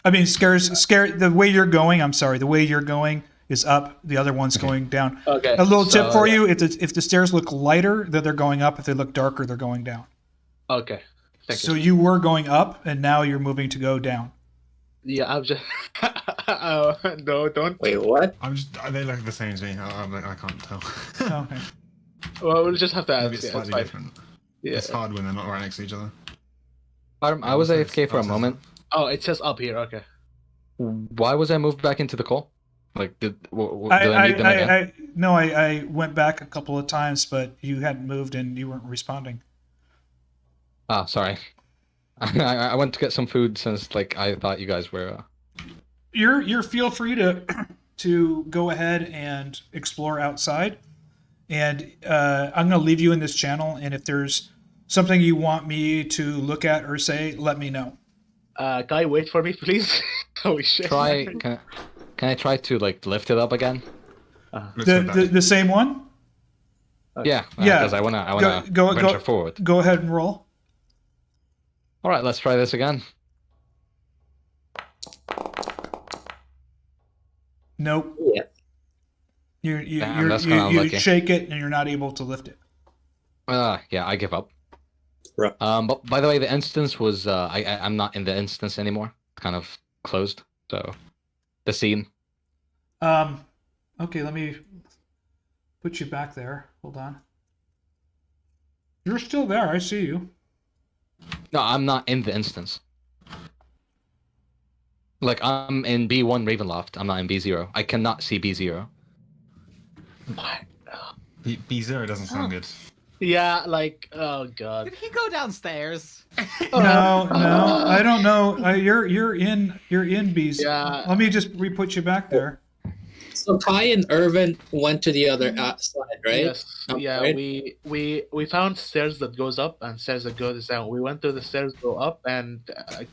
I mean, the way you're going, I'm sorry, the way you're going is up, the other one's going down. Okay. A little tip for you, if the stairs look lighter, then they're going up. If they look darker, they're going down. Okay. Thank So you. you were going up, and now you're moving to go down. Yeah, I'm just... no, don't. wait. What? They look the same to me. I can't tell. Okay. Well, we'll just have to Maybe ask. it's Yeah, slightly fine. different. Yeah. It's hard when they're not right next to each other. I was AFK for a moment. Oh, it says up here, okay. Why was I moved back into the call? Like, did I meet them again? I went back a couple of times, but you hadn't moved and you weren't responding. Ah, sorry. I went to get some food since, like, I thought you guys were... You're feel free to go ahead and explore outside, and I'm going to leave you in this channel, and if there's something you want me to look at or say, let me know. Guy, wait for me, please. Holy shit. Can I try to, like, lift it up again? Let's go back. The same one? Yeah, Yeah. because I wanna venture forward. Go ahead and roll. All right, let's try this again. Nope. Yeah. Damn, that's kinda You unlucky. shake it and you're not able to lift it. Yeah, I give up. Right. But by the way, the instance was I'm not in the instance anymore. Kind of closed. So the scene. Okay, let me put you back there. Hold on. You're still there. I see you. No, I'm not in the instance. Like, I'm in B1 Ravenloft. I'm not in B0. I cannot see B0. What? B0 doesn't sound good. Yeah, like, oh god. Did he go downstairs? No, I don't know. You're in B's. Yeah. Let me just re-put you back there. So Kai and Ervan went to the other side, right? Yes. Yeah, Right? we found stairs that goes up and stairs that goes down. We went to the stairs go up, and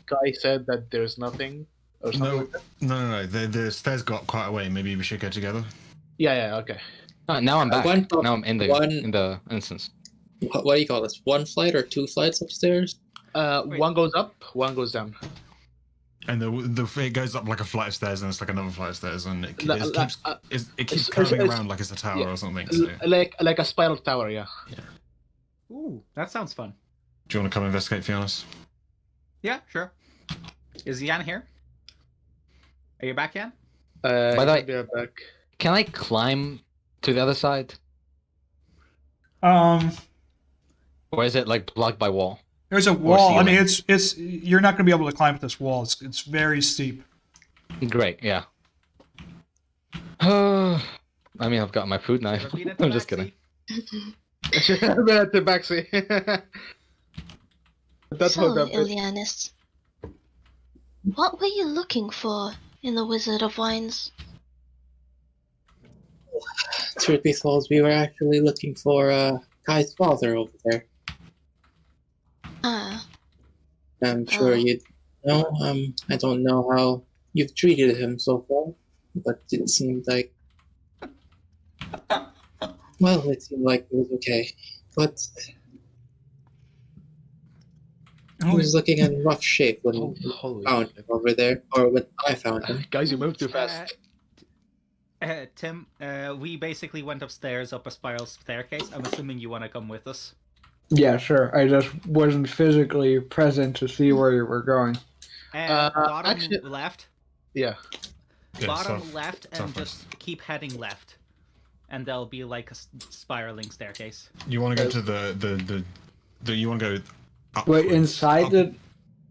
Guy said that there's nothing or something. No. The stairs got quite a way. Maybe we should go together. Yeah, okay. Now I'm back. Went up Now I'm in the instance. What do you call this? 1 flight or 2 flights upstairs? One goes up, one goes down. And it goes up like a flight of stairs, and it's like another flight of stairs, and it keeps it's- curving it's- around like it's a tower yeah. or something. So. Like a spiral tower, yeah. Ooh, that sounds fun. Do you want to come investigate, Fiannos? Yeah, sure. Is Jan here? Are you back, Jan? By the way- be right back. Can I climb to the other side? Or is it like blocked by wall? There's a wall. I mean, ceiling. it's you're not going to be able to climb up this wall. It's very steep. Great, yeah. I mean, I've got my food knife. Ever been at the I'm just backseat? kidding. I've been at the backseat. That's So, how that is. Ileanys, what were you looking for in the Wizard of Wines? Truth be told, we were actually looking for Kai's father over there. Ah, I'm sure you know. I don't know how you've treated him so far, but it seemed like. Well, it seemed like it was okay, but he was looking in rough shape when we Holy found him over there, or when I found him. Guys, you moved too fast. Tim, we basically went upstairs up a spiral staircase. I'm assuming you want to come with us. Yeah, sure. I just wasn't physically present to see where you were going. Bottom actually- left. Yeah. Yeah, Bottom south- left, and southwest. just keep heading left. And there'll be like a spiraling staircase. You want to go to the you want to go up. Wait, inside the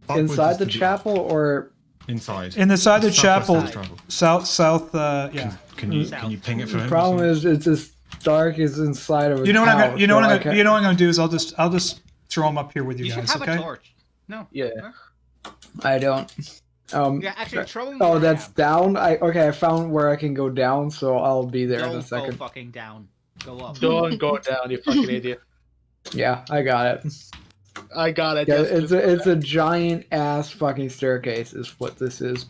upwards is chapel or inside. In the side of the Southwest chapel, of the travel. south. Yeah. Can you ping it for the him? problem is it's as dark as inside of a You know what I'm house, gonna. You know so what I I'm. can't- You know what I'm gonna do is I'll just throw them up here with you You should guys. have Okay. a torch. No. Yeah. Huh? I don't. Yeah, actually, throw me. Oh, that's down. I found where I can go down, so I'll be there in a Don't go second. fucking down. Go up. Don't go down, you fucking idiot. Yeah, I got it. I got it. Yeah, Yes, it's a giant ass fucking staircase, is what this is.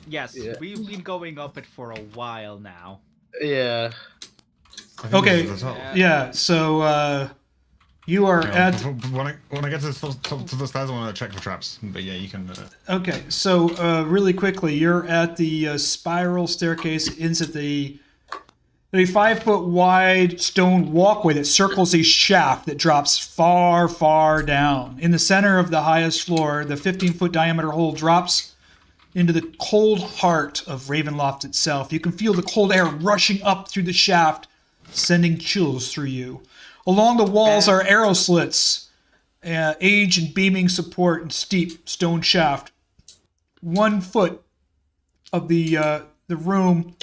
Yes, Yeah. we've been going up it for a while now. Yeah. I think Okay. this is the top. Yeah. So you are Yeah, at. when I get to the stairs, I want to check for traps. But yeah, you can. Okay, so really quickly, you're at the spiral staircase. It ends at the 5-foot wide stone walkway that circles a shaft that drops far, far down. In the center of the highest floor, the 15-foot diameter hole drops into the cold heart of Ravenloft itself. You can feel the cold air rushing up through the shaft, sending chills through you. Along the walls are arrow slits, age and beaming support and steep stone shaft. 1 foot of the room,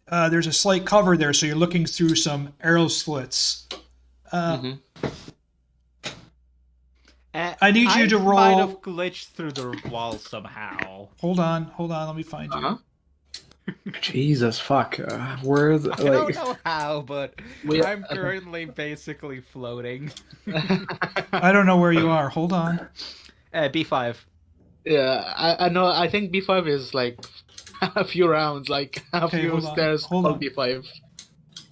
there's a slight cover there, so you're looking through some arrow slits. I need you to roll. I might have glitched through the wall somehow. Hold on, let me find you. Jesus fuck. Where's I don't know how, but I'm currently basically floating. I don't know where you are. Hold on. B5. Yeah, I know. I think B5 is like a few rounds, like a few hold on, stairs. hold Hold on. B5.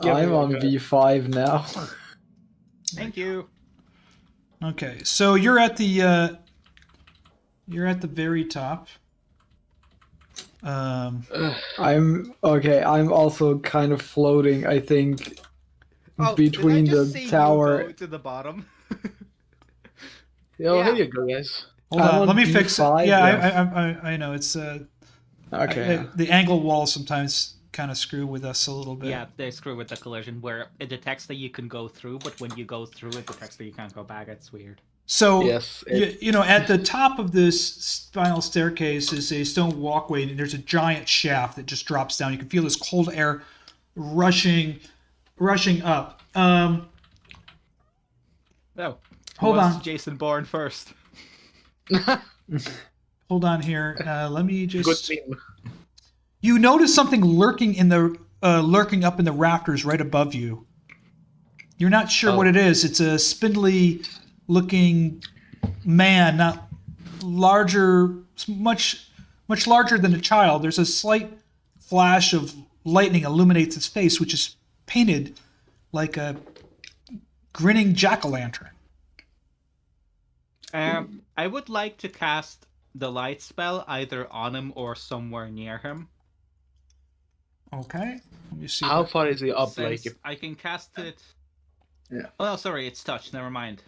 I'm on B5 now. Thank you. Okay, so you're at the very top. I'm also kind of floating, I think, between did I just the see tower. you go to the bottom. Yo, Yeah. here you go, guys. Hold I'm on, on let me fix it. B5, Yeah, yeah. I know it's Okay. the angle walls sometimes kind of screw with us a little bit. Yeah, they screw with the collision where it detects that you can go through, but when you go through, it detects that you can't go back. It's weird. So, Yes, you know, at the top of this spiral staircase is a stone walkway, and there's a giant shaft that just drops down. You can feel this cold air rushing up. Oh, Hold on. Jason Bourne first. Hold on here. Let me Good just. team. You notice something lurking up in the rafters right above you. You're not sure what it is. It's a spindly-looking man, not larger, much larger than a child. There's a slight flash of lightning illuminates his face, which is painted like a grinning jack-o'-lantern. I would like to cast the light spell either on him or somewhere near him. Okay. Let me see. How far is he up? Since Like, I can cast it. Yeah. Oh, sorry, it's touched. Never mind.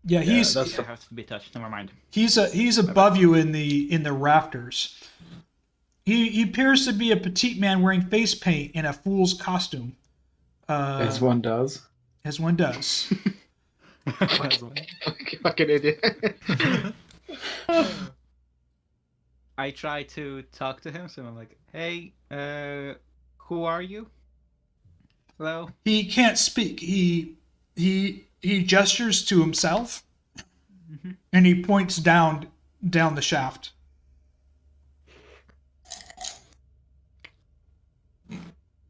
Yeah, he's that's It has to be touched. Never mind. he's above you in the rafters. He appears to be a petite man wearing face paint in a fool's costume. As one does. As one does. fucking idiot. I try to talk to him, so I'm like, "Hey, who are you? Hello." He can't speak. He gestures to himself, and he points down the shaft.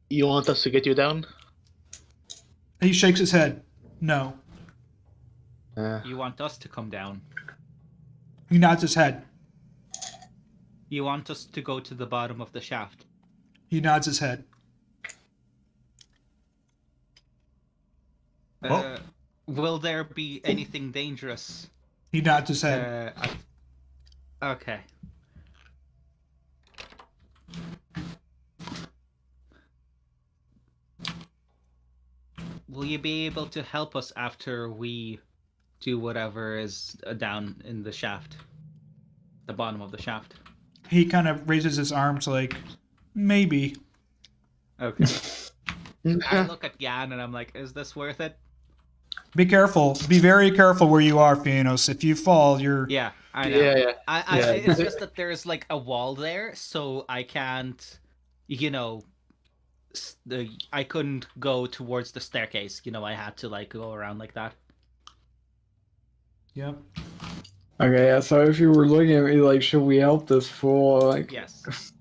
You want us to get you down? He shakes his head. No. You want us to come down? He nods his head. You want us to go to the bottom of the shaft? He nods his head. Will there be anything dangerous? He nods his head. Okay. Will you be able to help us after we do whatever is down in the shaft? The bottom of the shaft? He kind of raises his arms like, maybe. Okay. I look at Jan and I'm like, is this worth it? Be careful. Be very careful where you are, Fiannos. If you fall, you're... Yeah, I know. Yeah. It's just that there's like a wall there, so I can't, I couldn't go towards the staircase. I had to like go around like that. Yep. Okay, yeah, so if you were looking at me like, should we help this fool? Like, Yes.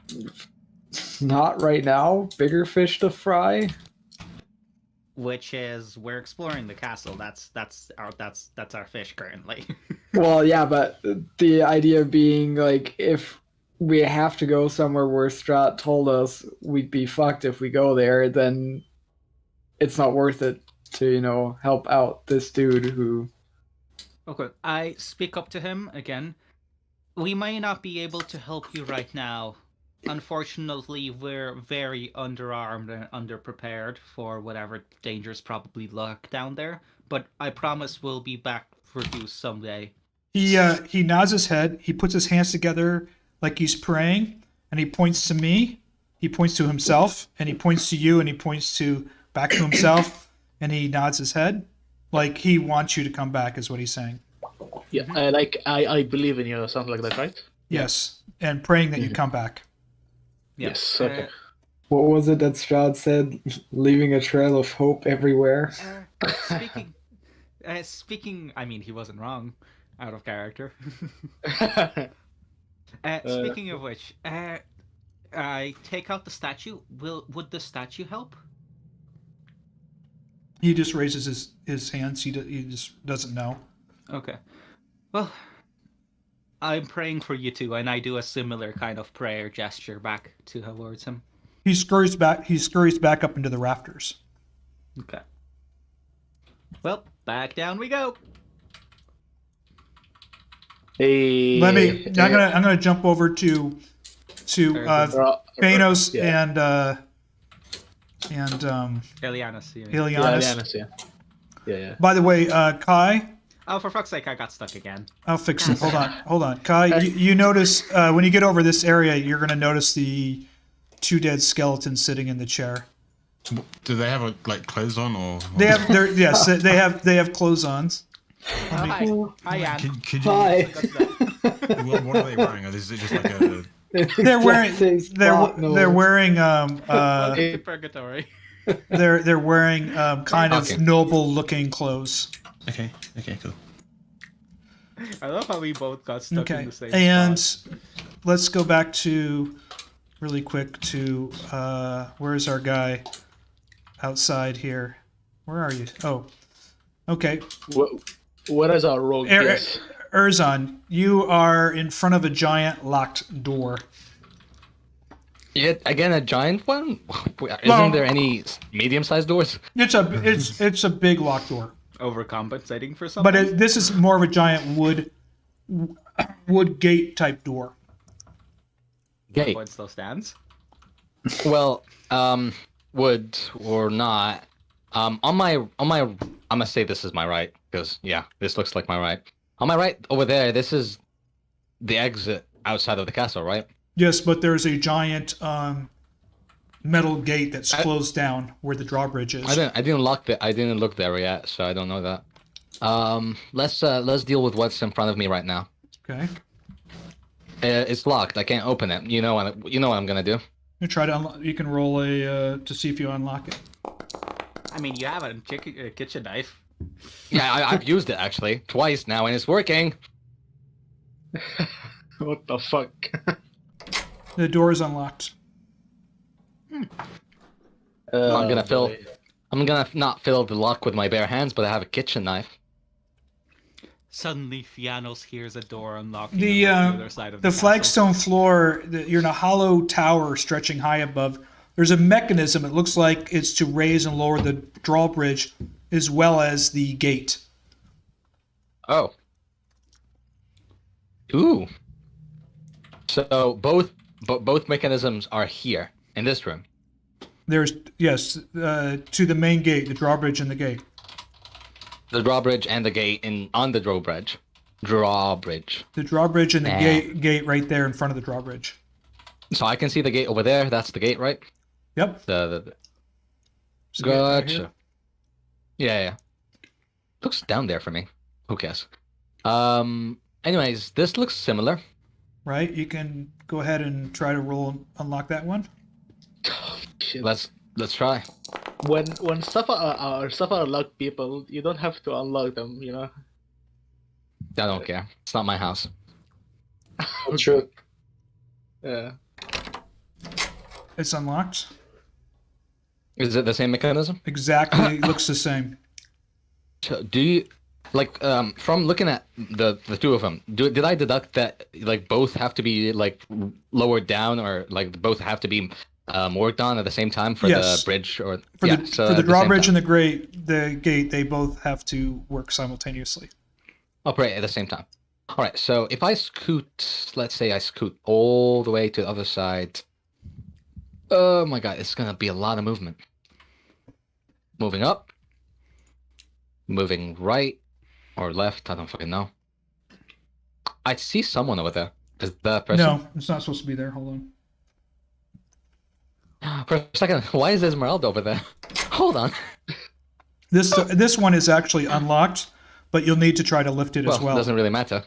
not right now. Bigger fish to fry. Which is we're exploring the castle. That's our fish currently. Well, yeah, but the idea being like, if we have to go somewhere where Strahd told us we'd be fucked if we go there, then it's not worth it to help out this dude who. Okay, I speak up to him again. We may not be able to help you right now. Unfortunately, we're very underarmed and underprepared for whatever dangers probably lurk down there. But I promise we'll be back for you someday. He nods his head. He puts his hands together like he's praying, and he points to me. He points to himself, and he points to you, and he points back to himself, and he nods his head like he wants you to come back. Is what he's saying. Yeah, I believe in you, something like that, right? Yes, and praying that you come back. Yes. Okay. What was it that Strahd said? Leaving a trail of hope everywhere. Speaking. I mean, he wasn't wrong. Out of character. Speaking of which, I take out the statue. Would the statue help? He just raises his hands. He just doesn't know. Okay. Well, I'm praying for you too, and I do a similar kind of prayer gesture back towards him. He scurries back up into the rafters. Okay. Well, back down we go. Hey, I'm gonna jump over to Fiannos and Ileanys. Ileanys. Yeah. By the way, Kai. Oh, for fuck's sake, I got stuck again. I'll fix it. Hold on. Kai, you notice when you get over this area, you're gonna notice the 2 dead skeletons sitting in the chair. Do they have clothes on or? They have they have clothes on. Hi, Ann. Could you, Hi. what are they wearing? Is it just like a? They're wearing Purgatory. they're wearing kind of noble looking clothes. Okay, cool. I love how we both got stuck in the same and spot. let's go back to really quick to where's our guy outside here? Where are you? Oh, okay. What is our rogue? Yes. Erzan, you are in front of a giant locked door. Yeah, again, a giant one? Isn't there any medium-sized doors? It's a big locked door. Overcompensating for something? But this is more of a giant wood gate type door. Gate. What still stands? Well, wood or not, on my, I'm gonna say this is my right, because, yeah, this looks like my right. On my right, over there, this is the exit outside of the castle, right? Yes, but there's a giant metal gate that's closed down where the drawbridge is. I didn't look there yet, so I don't know that. Let's deal with what's in front of me right now. Okay. It's locked. I can't open it. You know what I'm gonna do. You try to you can roll to see if you unlock it. I mean, you have a kitchen knife. Yeah, I've used it actually twice now, and it's working. What the fuck? The door is unlocked. I'm gonna not fill the lock with my bare hands, but I have a kitchen knife. Suddenly, Fiannos hears a door unlocking The on the other side of the castle. flagstone floor. You're in a hollow tower stretching high above. There's a mechanism. It looks like it's to raise and lower the drawbridge, as well as the gate. Oh. Ooh. So both mechanisms are here in this room. There's to the main gate, the drawbridge and the gate. The drawbridge and the gate on the drawbridge. Drawbridge. The drawbridge and the gate right there in front of the drawbridge. So I can see the gate over there. That's the gate, right? Yep. Gotcha. Yeah. Looks down there for me. Who cares? Anyways, this looks similar. Right. You can go ahead and try to unlock that one. Shit. Let's try. When stuff are locked, people, you don't have to unlock them, you know. I don't care. It's not my house. True. Yeah. It's unlocked. Is it the same mechanism? Exactly, it looks the same. So do you like from looking at the two of them? Did I deduct that like both have to be like lowered down or like both have to be worked on at the same time for Yes. the bridge or For so the at the same drawbridge time. and the gate, they both have to work simultaneously. Operate at the same time. All right. So if I scoot, let's say I scoot all the way to the other side. Oh my god, it's gonna be a lot of movement. Moving up. Moving right or left, I don't fucking know. I see someone over there. Is that person? No, it's not supposed to be there. Hold on. For a second, why is Esmeralda over there? Hold on. This one is actually unlocked, but you'll need to try to lift it as well. It doesn't really matter.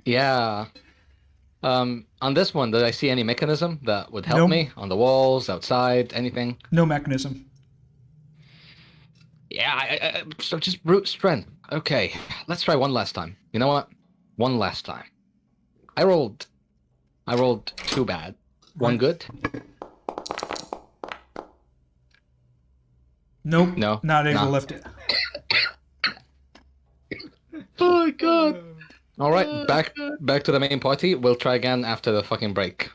Yeah. On this one, did I see any mechanism that would help Nope. me? On the walls, outside, anything? No mechanism. Yeah, so just brute strength. Okay, let's try one last time. You know what? One last time. I rolled too bad. One Right. good? Nope. No, Not able to nah. lift it. Oh my god. All right, back to the main party. We'll try again after the fucking break.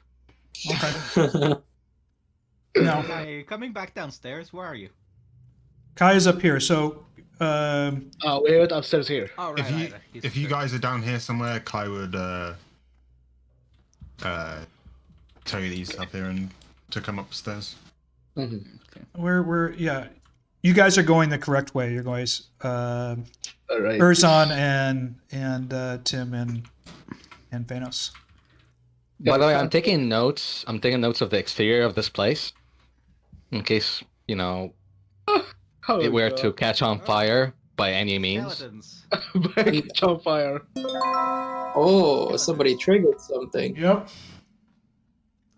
Okay. No. Hi, coming back downstairs. Where are you? Kai is up here, so We went upstairs here. Oh, right. If you right. He's if you upstairs. guys are down here somewhere, Kai would tell you that he's up here and to come upstairs. we're yeah. You guys are going the correct way. You're guys All right. Erzan and Tim and Fiannos. By the way, I'm taking notes. I'm taking notes of the exterior of this place, in case you know Oh, it were God. to catch on fire by any means. Skeletons. Back on fire. Oh, somebody triggered something. Yep.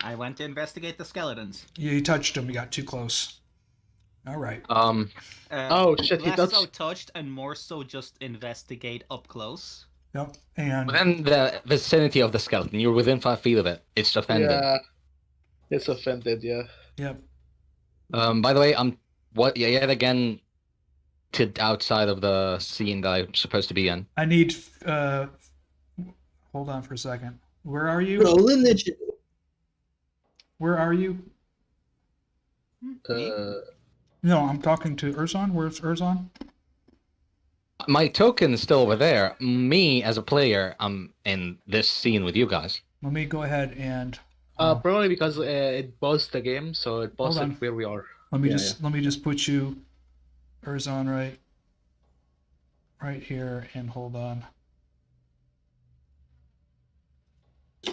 I went to investigate the skeletons. You touched them. You got too close. All right. Oh, shit, he Less touched- so touched and more so just investigate up close. Yep. And Within the vicinity of the skeleton, you're within 5 feet of it. It's offended. Yeah. It's offended, yeah. yep. By the way, I'm yet again to outside of the scene that I'm supposed to be in. I need. Hold on for a second. Where are you? Roll initiative. Where are you? No, I'm talking to Erzan. Where's Erzan? My token is still over there. Me as a player, I'm in this scene with you guys. Let me go ahead and. Probably because it paused the game, so it paused on. it where we are. Let me Yeah, let me just put you, Erzan, right here, and hold on.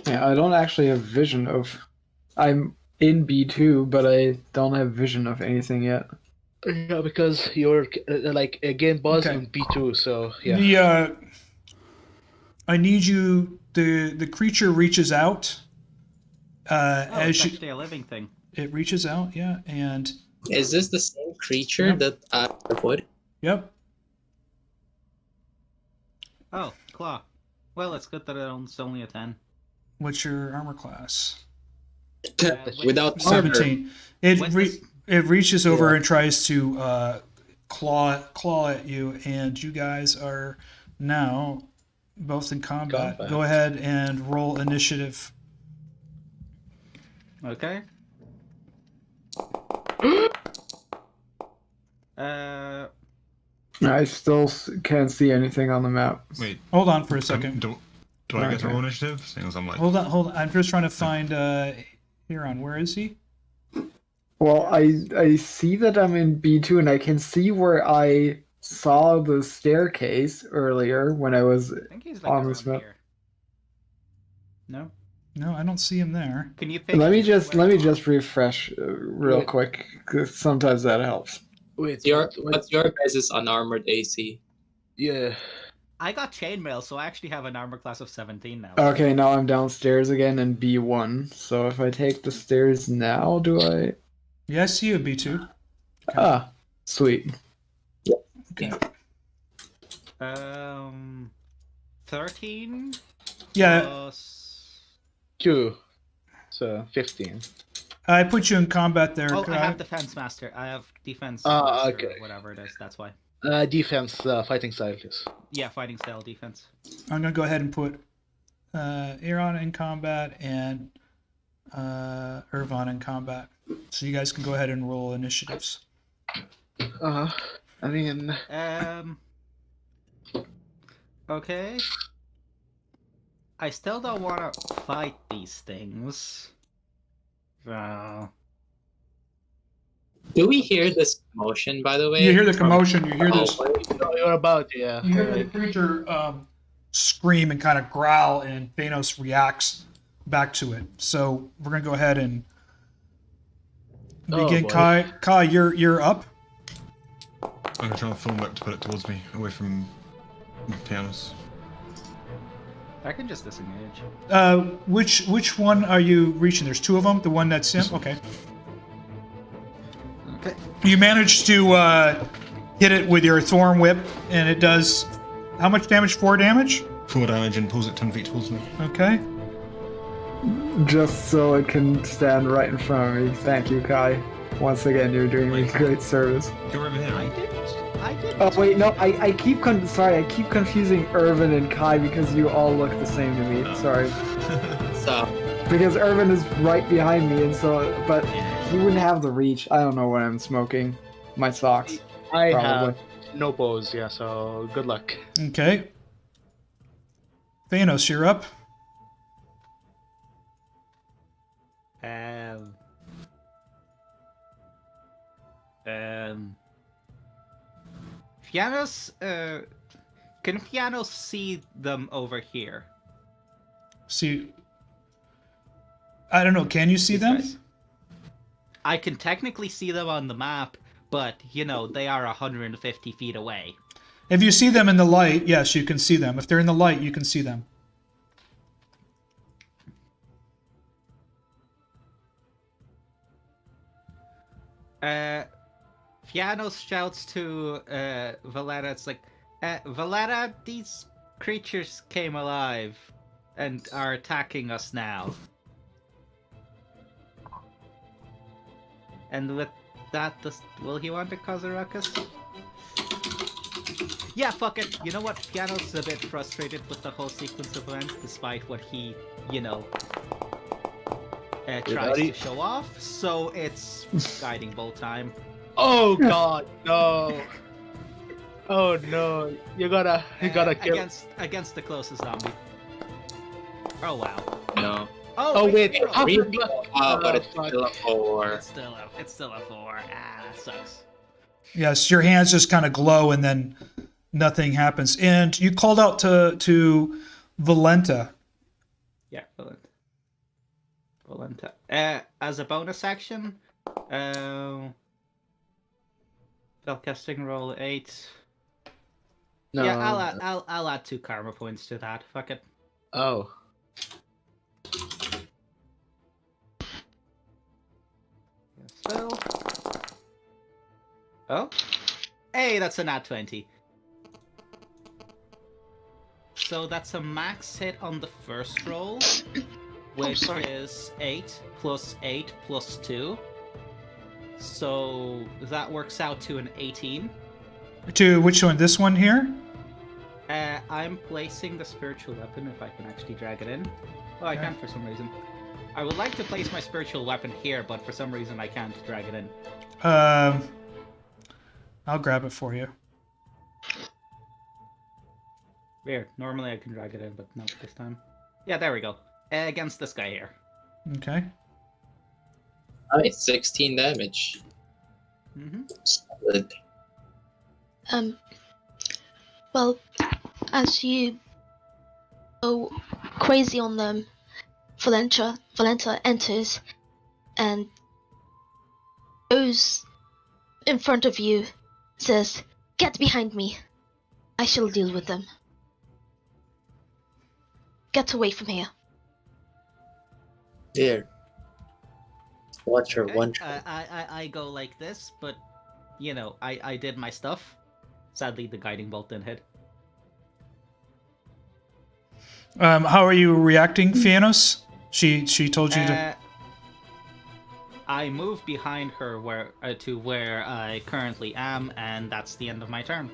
Yeah, I don't actually have vision of. I'm in B2, but I don't have vision of anything yet. Yeah, because you're like a game boss Okay. in B2, so yeah. I need you. The creature reaches out. Oh, As it's you, actually a living thing. it reaches out, yeah, and Is this the same creature Yep. that I would? yep. Oh, claw. Well, it's good that it's only a 10. What's your armor class? Without armor. 17. It When it reaches over Yeah. and tries to claw at you, and you guys are now both in combat. Combat. Go ahead and roll initiative. Okay. I still can't see anything on the map. Wait, Hold on for a second. do I get to Okay. roll initiative? Seeing as I'm like, Hold on. I'm just trying to find Huron. Where is he? Well, I see that I'm in B2, and I can see where I saw the staircase earlier when I was. I think he's like On around this map. here. No? No, I don't see him there. Can you pick Let me his just weapon? refresh real Wait. quick, 'cause sometimes that helps. Wait, What's your guys' unarmored AC? yeah. I got chainmail, so I actually have an armor class of 17 now. Okay, now I'm downstairs again in B1. So if I take the stairs now, do I? Yeah, I see you, B2. Ah, sweet. Okay. 13 Yeah, plus... 2. So 15. I put you in combat there. Oh, I have defense master. I have defense Ah, master, okay. or whatever it is. That's why. Defense, fighting style, yes. Yeah, fighting style defense. I'm gonna go ahead and put Aaron in combat and Ervan in combat, so you guys can go ahead and roll initiatives. I mean... Okay. I still don't want to fight these things. Do we hear this commotion, by the way? You hear the commotion. You hear this. You're about, yeah. You hear the creature scream and kind of growl, and Fiannos reacts back to it. So we're gonna go ahead and begin. boy. Kai, you're up. I'm gonna try and film it to put it towards me, away from Fiannos. I can just disengage. Which one are you reaching? There's two of them. The one that's in. Okay. Okay. You managed to hit it with your thorn whip, and it does how much damage? 4 damage. 4 damage and pulls it 10 feet towards me. Okay. Just so it can stand right in front of me. Thank you, Kai. Once again, you're doing me great service. You're over here. I didn't. Oh wait, no, I keep confusing Ervan and Kai because you all look the same to me. Sorry. So, Because Ervan is right behind me, and so, but he wouldn't have the reach. I don't know what I'm smoking. My socks. I Probably. have no pose, yeah, so good luck. Okay. Fiannos, you're up. Fiannos, can Fiannos see them over here? See, I don't know. Can you see These them? guys? I can technically see them on the map, but, you know, they are 150 feet away. If you see them in the light, yes, you can see them. If they're in the light, you can see them. Fiannos shouts to Volenta, it's like, Volenta, these creatures came alive and are attacking us now. And with that, will he want to cause a ruckus? Yeah, fuck it. You know what? Fiannos is a bit frustrated with the whole sequence of events, despite what he, you know, tries to show off. So it's guiding bolt time. Oh god, no. Oh no. You gotta kill. Against the closest zombie. Oh wow. no. Oh wait, oh, But it's still a 4. It's still a 4. Ah, that sucks. Yes, your hands just kind of glow, and then nothing happens. And you called out to Volenta. Yeah, Volenta. As a bonus action, spellcasting roll 8. No. Yeah, I'll add 2 karma points to that. Fuck it. Oh. Spell. Oh. Hey, that's a nat 20. So that's a max hit on the first roll, which is 8 plus 8 plus 2. So that works out to an 18. To which one? This one here? I'm placing the spiritual weapon if I can actually drag it in. Oh, I can't for some reason. I would like to place my spiritual weapon here, but for some reason I can't drag it in. I'll grab it for you. Weird. Normally I can drag it in, but not this time. Yeah, there we go. Against this guy here. Okay. Nice, 16 damage. Mm-hmm. Solid. Well, as you go crazy on them, Volenta enters and goes in front of you, says, "Get behind me. I shall deal with them. Get away from here." There. Watch her Okay. one. I go like this, but, you know, I did my stuff. Sadly, the guiding bolt didn't hit. How are you reacting, Fiannos? She told you to. I moved behind her to where I currently am, and that's the end of my turn.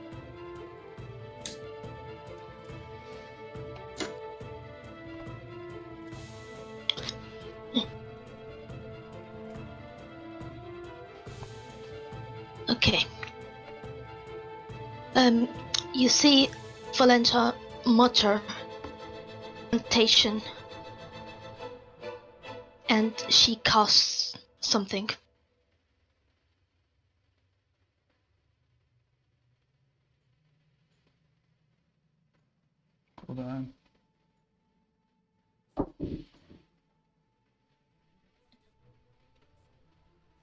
Okay. You see Volenta mutter incantation, and she casts something. Hold on.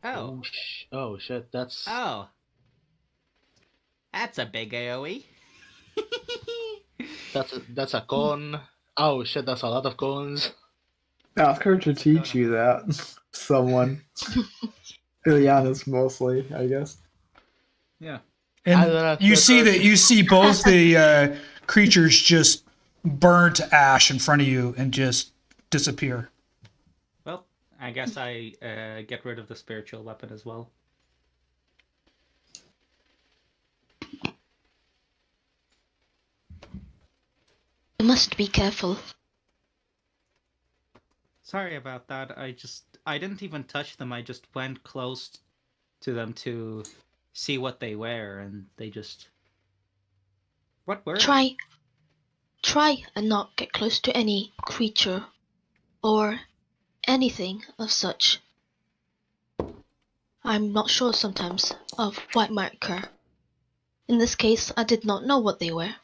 Oh. Oh shit, that's... Oh. That's a big AoE. That's a con. Oh shit, that's a lot of cons. Ask her to teach you that. Someone. Ileanys mostly, I guess. Yeah. And you see both the creatures just burn to ash in front of you and just disappear. Well, I guess I get rid of the spiritual weapon as well. You must be careful. Sorry about that. I didn't even touch them. I just went close to them to see what they were, and they just... What were they? Try and not get close to any creature or anything of such. I'm not sure sometimes of what might occur. In this case, I did not know what they were.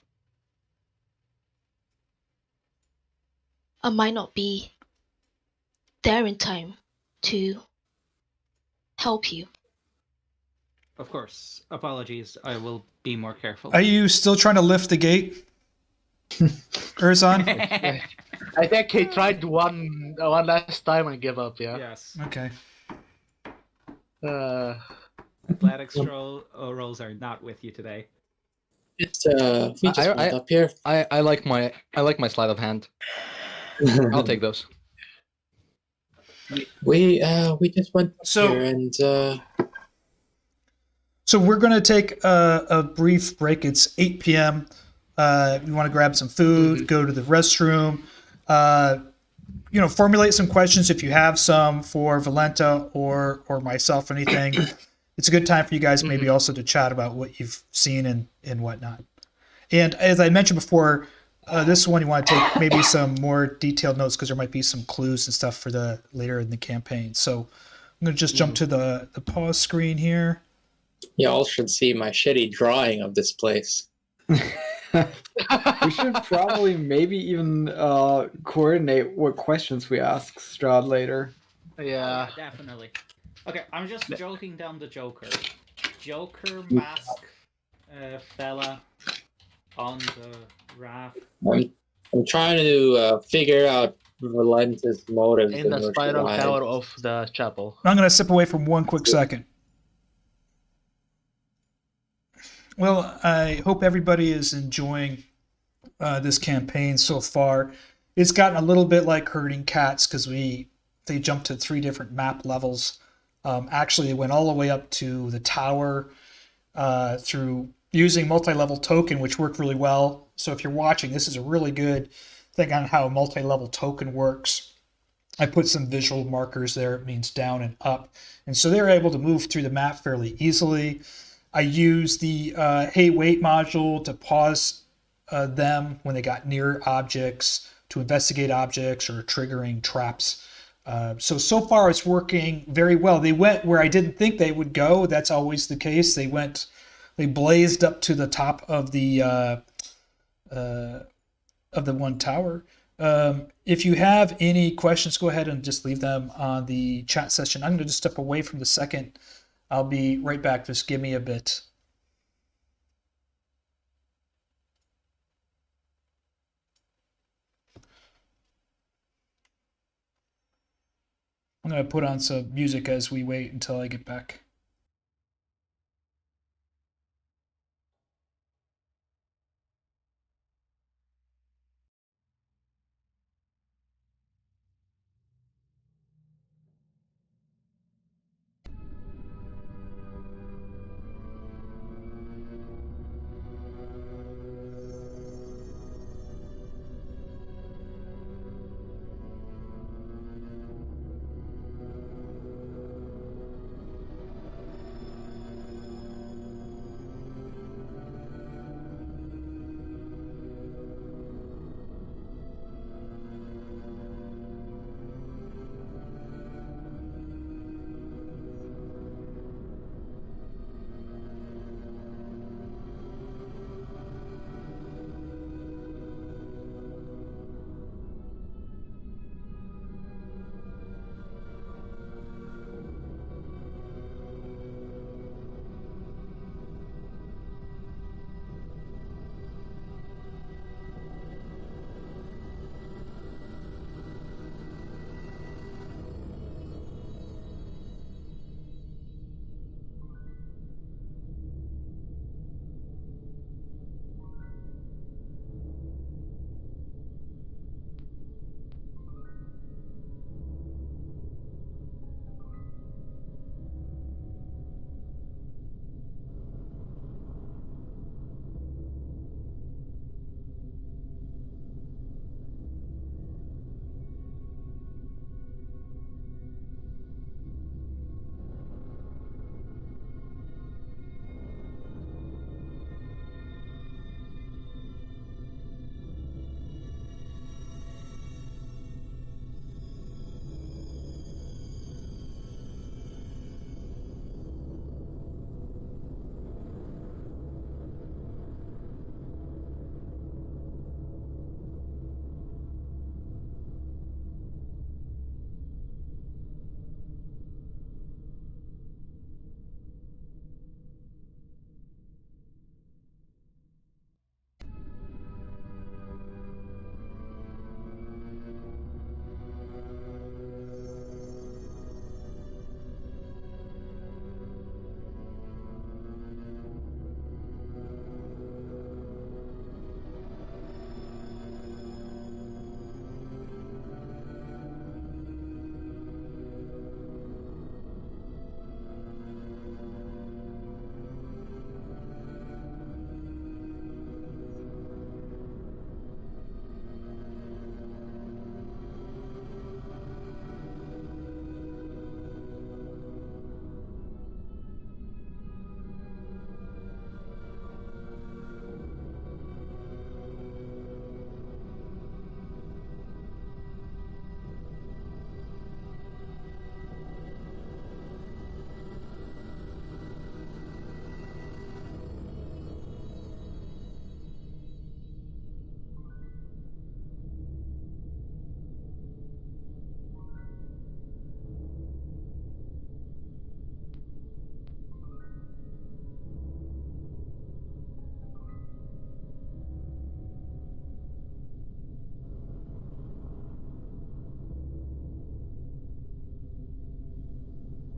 I might not be there in time to help you. Of course. Apologies. I will be more careful. Are you still trying to lift the gate, Erzan? I think he tried one last time and gave up. Yeah. Yes. Okay. Athletics rolls are not with you today. We just went up here. I like my sleight of hand. I'll take those. We just went up So- here and So we're going to take a brief break. It's 8 p.m. You want to grab some food, go to the restroom, formulate some questions if you have some for Volenta or myself, anything. It's a good time for you guys maybe also to chat about what you've seen and whatnot. And as I mentioned before, this one you want to take maybe some more detailed notes because there might be some clues and stuff for the later in the campaign. So I'm going to just jump to the pause screen here. y'all should see my shitty drawing of this place. We should probably maybe even coordinate what questions we ask Strahd later. Yeah. Definitely. Okay, I'm just joking down the Joker. Joker mask fella on the raft. I'm trying to figure out Valenta's motives In the her spiral life. tower of the chapel. I'm going to step away for one quick second. Well, I hope everybody is enjoying this campaign so far. It's gotten a little bit like herding cats because they jumped to 3 different map levels. Actually, it went all the way up to the tower through using multi-level token, which worked really well. So if you're watching, this is a really good thing on how multi-level token works. I put some visual markers there. It means down and up. And so they're able to move through the map fairly easily. I used the hey wait module to pause them when they got near objects, to investigate objects or triggering traps. So far it's working very well. They went where I didn't think they would go. That's always the case. They blazed up to the top of the one tower. If you have any questions, go ahead and just leave them on the chat session. I'm going to just step away from the second. I'll be right back. Just give me a bit. I'm going to put on some music as we wait until I get back.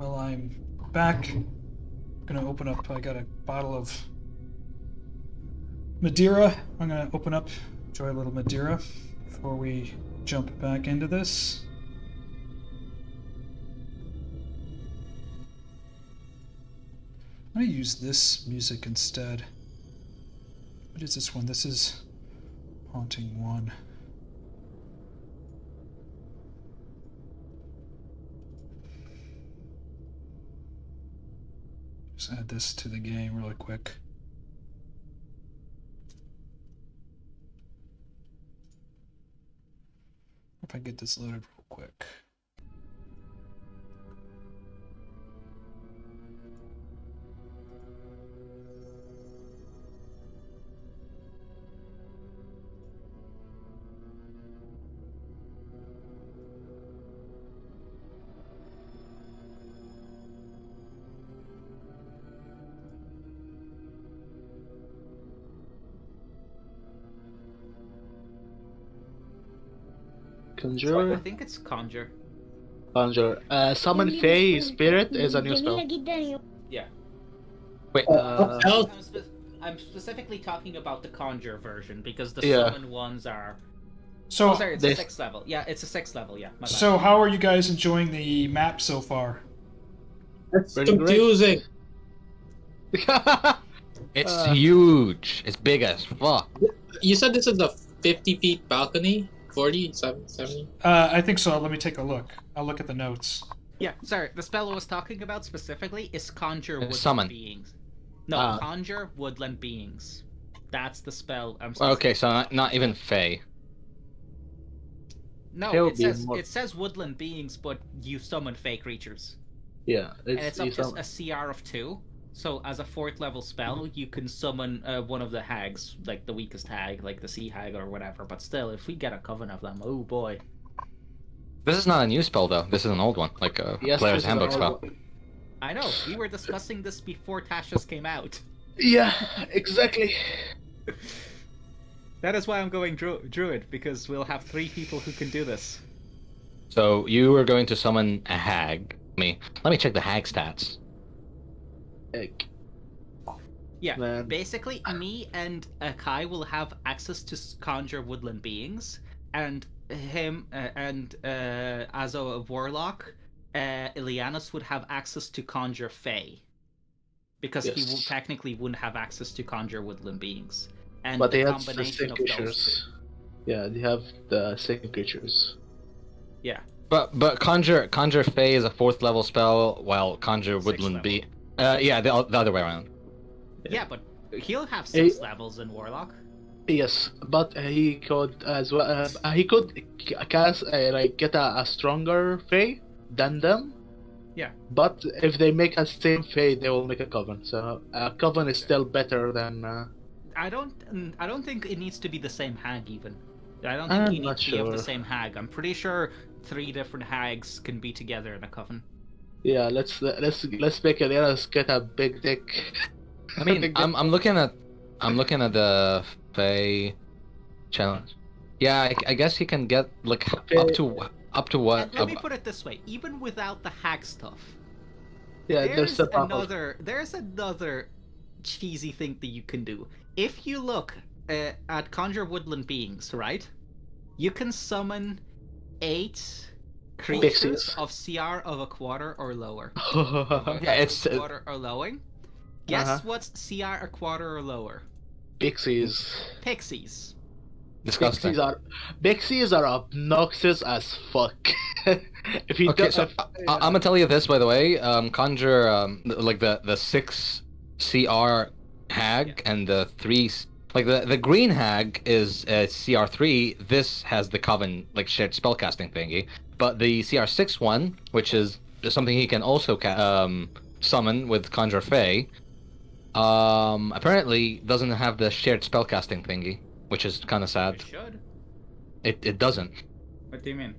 Well, I'm back. I'm gonna open up. I got a bottle of Madeira. I'm gonna open up, enjoy a little Madeira before we jump back into this. I'm gonna use this music instead. What is this one? This is Haunting 1. Just add this to the game really quick. If I get this loaded real quick. Conjure. I think it's conjure. Conjure. Summon Fey Spirit is a new spell. Yeah. Wait. I'm specifically talking about the conjure version because the Yeah. summon ones are. So, Oh, sorry, it's a this- 6th level. Yeah, it's a 6th level. Yeah. My bad. so how are you guys enjoying the map so far? That's Pretty great. confusing. It's huge. It's big as fuck. You said this is a 50 feet balcony? 40, 70? I think so. Let me take a look. I'll look at the notes. Yeah, sorry. The spell I was talking about specifically is conjure woodland Summon. beings. No, Ah. conjure woodland beings. That's the spell I'm. Okay, so not even Fey. No, He'll it be says more- it says woodland beings, but you summon fey creatures, Yeah, and it's up you to summon- a CR of 2. So as a 4th level spell, you can summon one of the hags, like the weakest hag, like the sea hag or whatever. But still, if we get a coven of them, oh boy. This is not a new spell though. This is an old one, like a Yes, player's this is an handbook old spell. one. I know we were discussing this before Tasha's came out. Yeah, exactly. That is why I'm going druid, because we'll have 3 people who can do this. So you are going to summon a hag. Let me check the hag stats. Egg. Yeah, Man. basically, me and Kai will have access to conjure woodland beings, and him as a warlock, Ileanys would have access to conjure fey, because he Yes. technically wouldn't have access to conjure woodland beings. And But the they have the combination same of those creatures. Yeah, they have the same creatures. two. Yeah, But conjure Fey is a 4th level spell, while conjure Sixth woodland level. be. Yeah, the other way around. yeah, but he'll have 6 levels in warlock. Yes, but he could as well. He could cast like get a stronger Fey than them. Yeah. But if they make a same Fey, they will make a coven. So a coven is still better than. I don't think it needs to be the same hag even. I don't I'm think you need not to be of the sure. same hag. I'm pretty sure 3 different hags can be together in a coven. Yeah, let's make Ileanys get a big dick. I mean, Big dick. I'm looking at the Fey challenge. Yeah, I guess he can get like up to what? And let me put it this way: even without the hag stuff, Yeah, there's the buffer. another cheesy thing that you can do. If you look at conjure woodland beings, right? You can summon 8 creatures Pixies. of CR of a quarter or lower. Yeah, it's a quarter or lower. Guess Uh-huh. what's CR a quarter or lower? Pixies. Pixies. disgusting. Pixies are obnoxious as fuck. If you Okay, don't, so I'm gonna tell you this by the way. Conjure like the 6 CR hag and the 3 like the green hag is CR3. This has the coven like shared spellcasting thingy, but the CR6 one, which is something he can also summon with Conjure Fey, apparently doesn't have the shared spellcasting thingy, which is kind of It sad. should. It doesn't. What do you mean?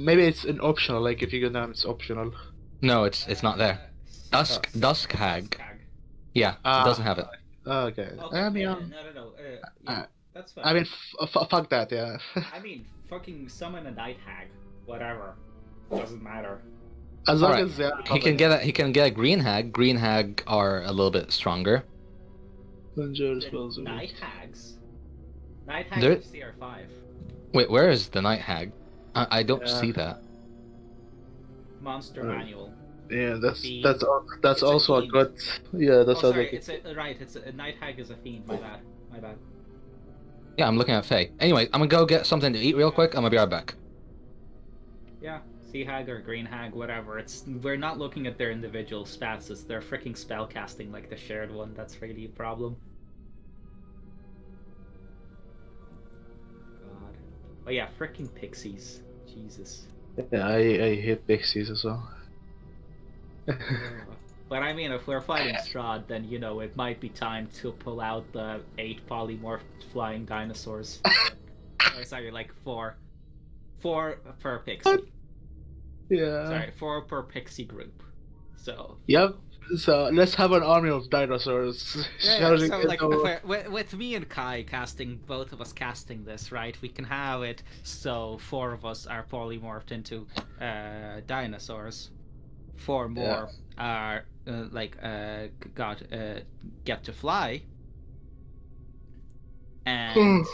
maybe it's an optional. Like if you go down, it's optional. No, it's not there. Dusk hag. Yeah, it doesn't have it. Okay. Okay, I mean, no. Yeah, that's fine. I mean, fuck that. Yeah. I mean, fucking summon a night hag. Whatever. Doesn't matter. As long Alright. as they are He can get a green hag. Green hag are a little bit stronger. Dangerous spells. Night hags. Night hag There- is CR5. Wait, where is the night hag? I don't Yeah. see that. Monster manual. Yeah, that's It's a also a fiend. good. Yeah, that's Oh, other. sorry, it's a night hag is a fiend. My bad. Yeah, I'm looking at Faye. Anyway, I'm gonna go get something to eat real quick. I'm gonna be right back. Yeah, sea hag or green hag, whatever. We're not looking at their individual stats. It's their freaking spell casting, like the shared one. That's really a problem. God. Oh yeah, freaking pixies. Jesus. Yeah, I hate pixies as well. But I mean, if we're fighting Strahd, then it might be time to pull out the 8 polymorphed flying dinosaurs. Or sorry, like 4 per pixie. Yeah. Sorry, 4 per pixie group. So. Yep. So let's have an army of dinosaurs. So like, with me and Kai casting, both of us casting this, right? We can have it so 4 of us are polymorphed into dinosaurs. 4 more are get to fly, and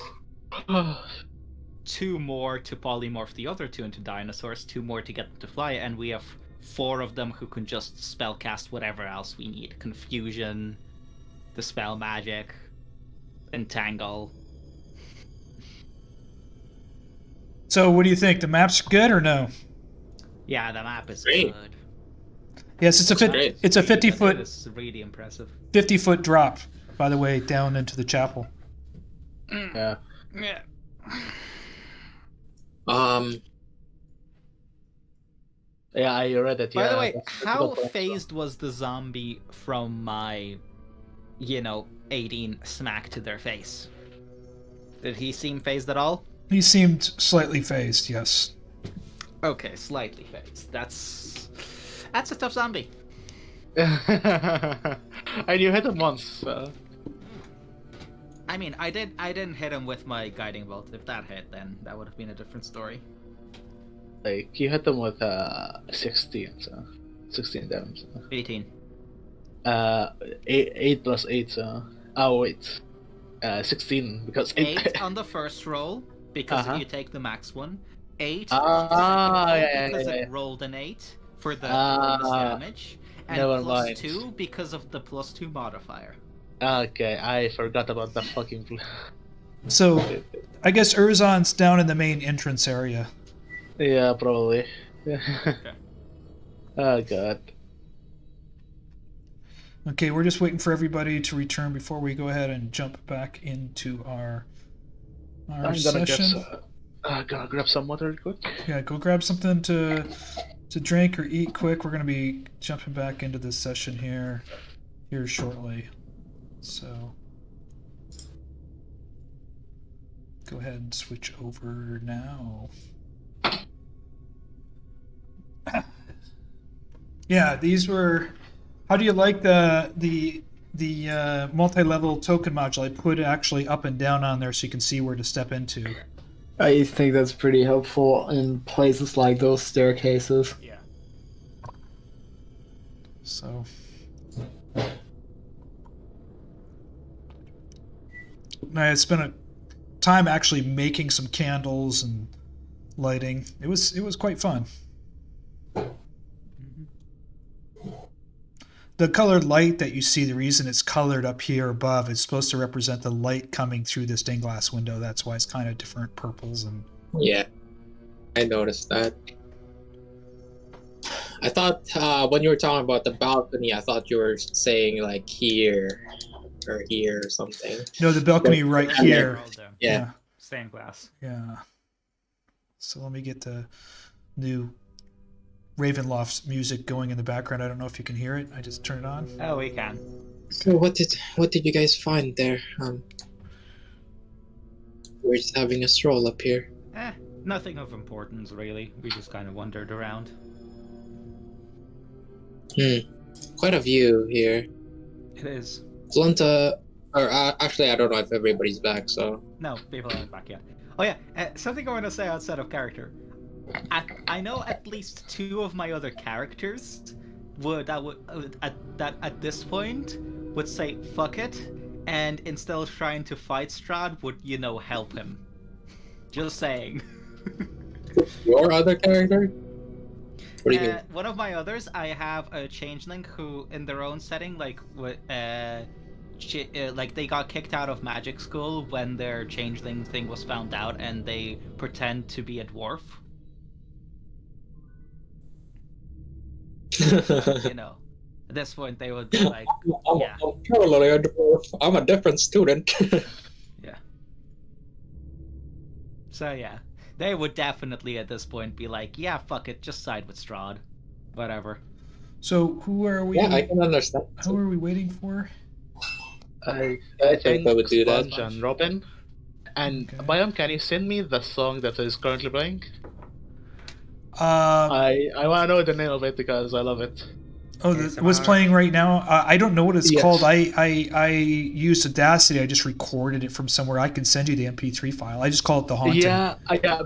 2 more to polymorph the other 2 into dinosaurs. 2 more to get them to fly, and we have 4 of them who can just spellcast whatever else we need. Confusion, the spell magic, entangle. So, what do you think? The map's good or no? Yeah, the map is Great. good. Yes, it's a great. it's a 50-foot It's really impressive. 50-foot drop, by the way, down into the chapel. Yeah. Yeah. Yeah, I read it. By yeah, the way, that's a how good point. phased was the zombie from my, 18 smack to their face? Did he seem phased at all? He seemed slightly phased, yes. Okay, slightly phased. That's a tough zombie. And you hit him once. So. I mean, I didn't hit him with my guiding bolt. If that hit, then that would have been a different story. Like, you hit them with 16, so 16 damage. 18. 8 plus 8, so... Oh, wait. 16, because 8 on the first roll, because Uh-huh. you take the max one. 8 Ah, on the second roll, yeah, because yeah, it yeah. rolled an 8 for the Ah, bonus damage. And never plus mind. 2 because of the plus 2 modifier. Okay, I forgot about the fucking... So, I guess Erzan's down in the main entrance area. Yeah, probably. Oh, God. Okay, we're just waiting for everybody to return before we go ahead and jump back into our I'm session. gonna grab some water real quick. Yeah, go grab something to drink or eat quick. We're gonna be jumping back into this session here shortly. So go ahead and switch over now. Yeah, these were. How do you like the multi-level token module? I put actually up and down on there so you can see where to step into. I think that's pretty helpful in places like those staircases. Yeah. So. I spent a time actually making some candles and lighting. It was quite fun. The colored light that you see, the reason it's colored up here above, is supposed to represent the light coming through the stained glass window. That's why it's kind of different purples and. Yeah, I noticed that. I thought when you were talking about the balcony, I thought you were saying like here or here or something. No, the balcony right here. Yeah. Stained glass. Yeah. So let me get the new Ravenloft music going in the background. I don't know if you can hear it. I just turned it on. Oh, we can. So what did you guys find there? We're just having a stroll up here. Nothing of importance, really. We just kind of wandered around. Quite a view here. It is. Volenta, or actually, I don't know if everybody's back, so. No, people aren't back yet. Oh yeah, something I want to say outside of character. I know at least 2 of my other characters at this point would say fuck it, and instead of trying to fight Strahd, would help him. Just saying. Your other character? What do you mean? One of my others, I have a changeling who, in their own setting, like they got kicked out of magic school when their changeling thing was found out, and they pretend to be a dwarf. At this point they would be like, yeah. I'm totally a dwarf. I'm a different student. Yeah. So yeah, they would definitely at this point be like, yeah, fuck it, just side with Strahd. Whatever. So who are we? Yeah, I can understand. Who are we waiting for? I think I would do that. Sponge and Robin. And Okay. Bayam, can you send me the song that is currently playing? I I want to know the name of it because I love it. what's playing right now? I don't know what it's Yes. called. I used Audacity. I just recorded it from somewhere. I can send you the MP3 file. I just call it The Haunting. Yeah,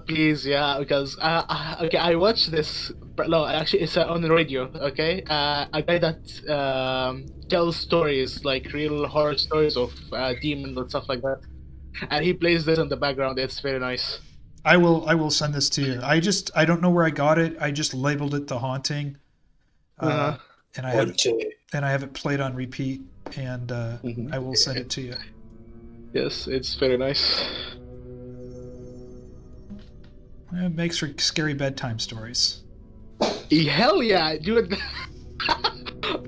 please, yeah, because okay, I watched this. No, actually, it's on the radio. Okay, a guy that tells stories like real horror stories of demons and stuff like that, and he plays this in the background. It's very nice. I will send this to you. I don't know where I got it. I just labeled it The Haunting. And I have it played on repeat, and I will send it to you. Yes, it's very nice. It makes for scary bedtime stories. Hell yeah, dude!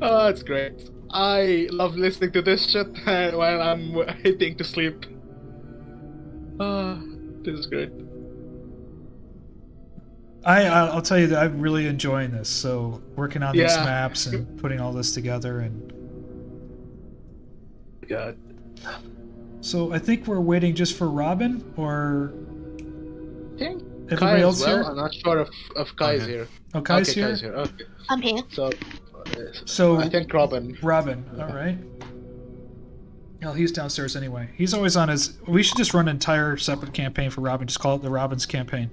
Oh, it's great. I love listening to this shit while I'm heading to sleep. This is great. I'll tell you that I'm really enjoying this. So working on these Yeah. maps and putting all this together, and God. so I think we're waiting just for Robin, or I think everybody Kai else as well. here. I'm not sure if Kai is Okay. here. Oh, Kai's Okay, here. Kai's here. Okay. I'm here. So I think Robin. Robin, all right. Well, he's downstairs anyway. He's always on his. We should just run an entire separate campaign for Robin. Just call it the Robin's campaign.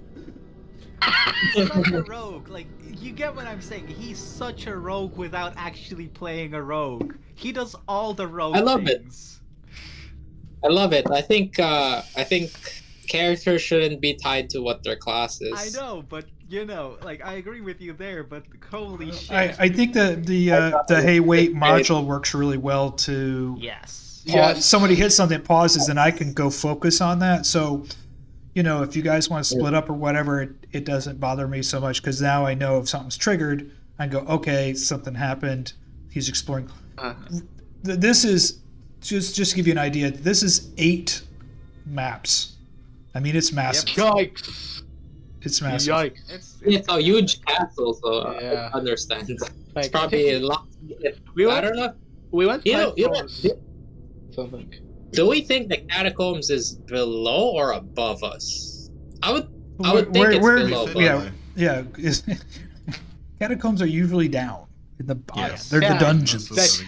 He's such a rogue. Like, you get what I'm saying. He's such a rogue without actually playing a rogue. He does all the rogue I love it. things. I love it. I think characters shouldn't be tied to what their class is. I know, but like, I agree with you there. But holy shit! I think the hey wait module works really well to. Yes. Pause. Somebody hits something, it pauses, and I can go focus on that. So, if you guys want to split up or whatever, it doesn't bother me so much because now I know if something's triggered, I go, okay, something happened. He's exploring. This is just to give you an idea. This is 8 maps. I mean, it's massive. Yikes! It's massive. Yikes! It's a huge castle, so Yeah. I understand. It's Like, probably a lot. I don't know. We went You know, 5 you know- floors. Something. Do we think the catacombs is below or above us? I would think Where- it's where- below. yeah. Yeah, catacombs are usually down in the bottom. Yes. They're Yeah. the dungeons. That's-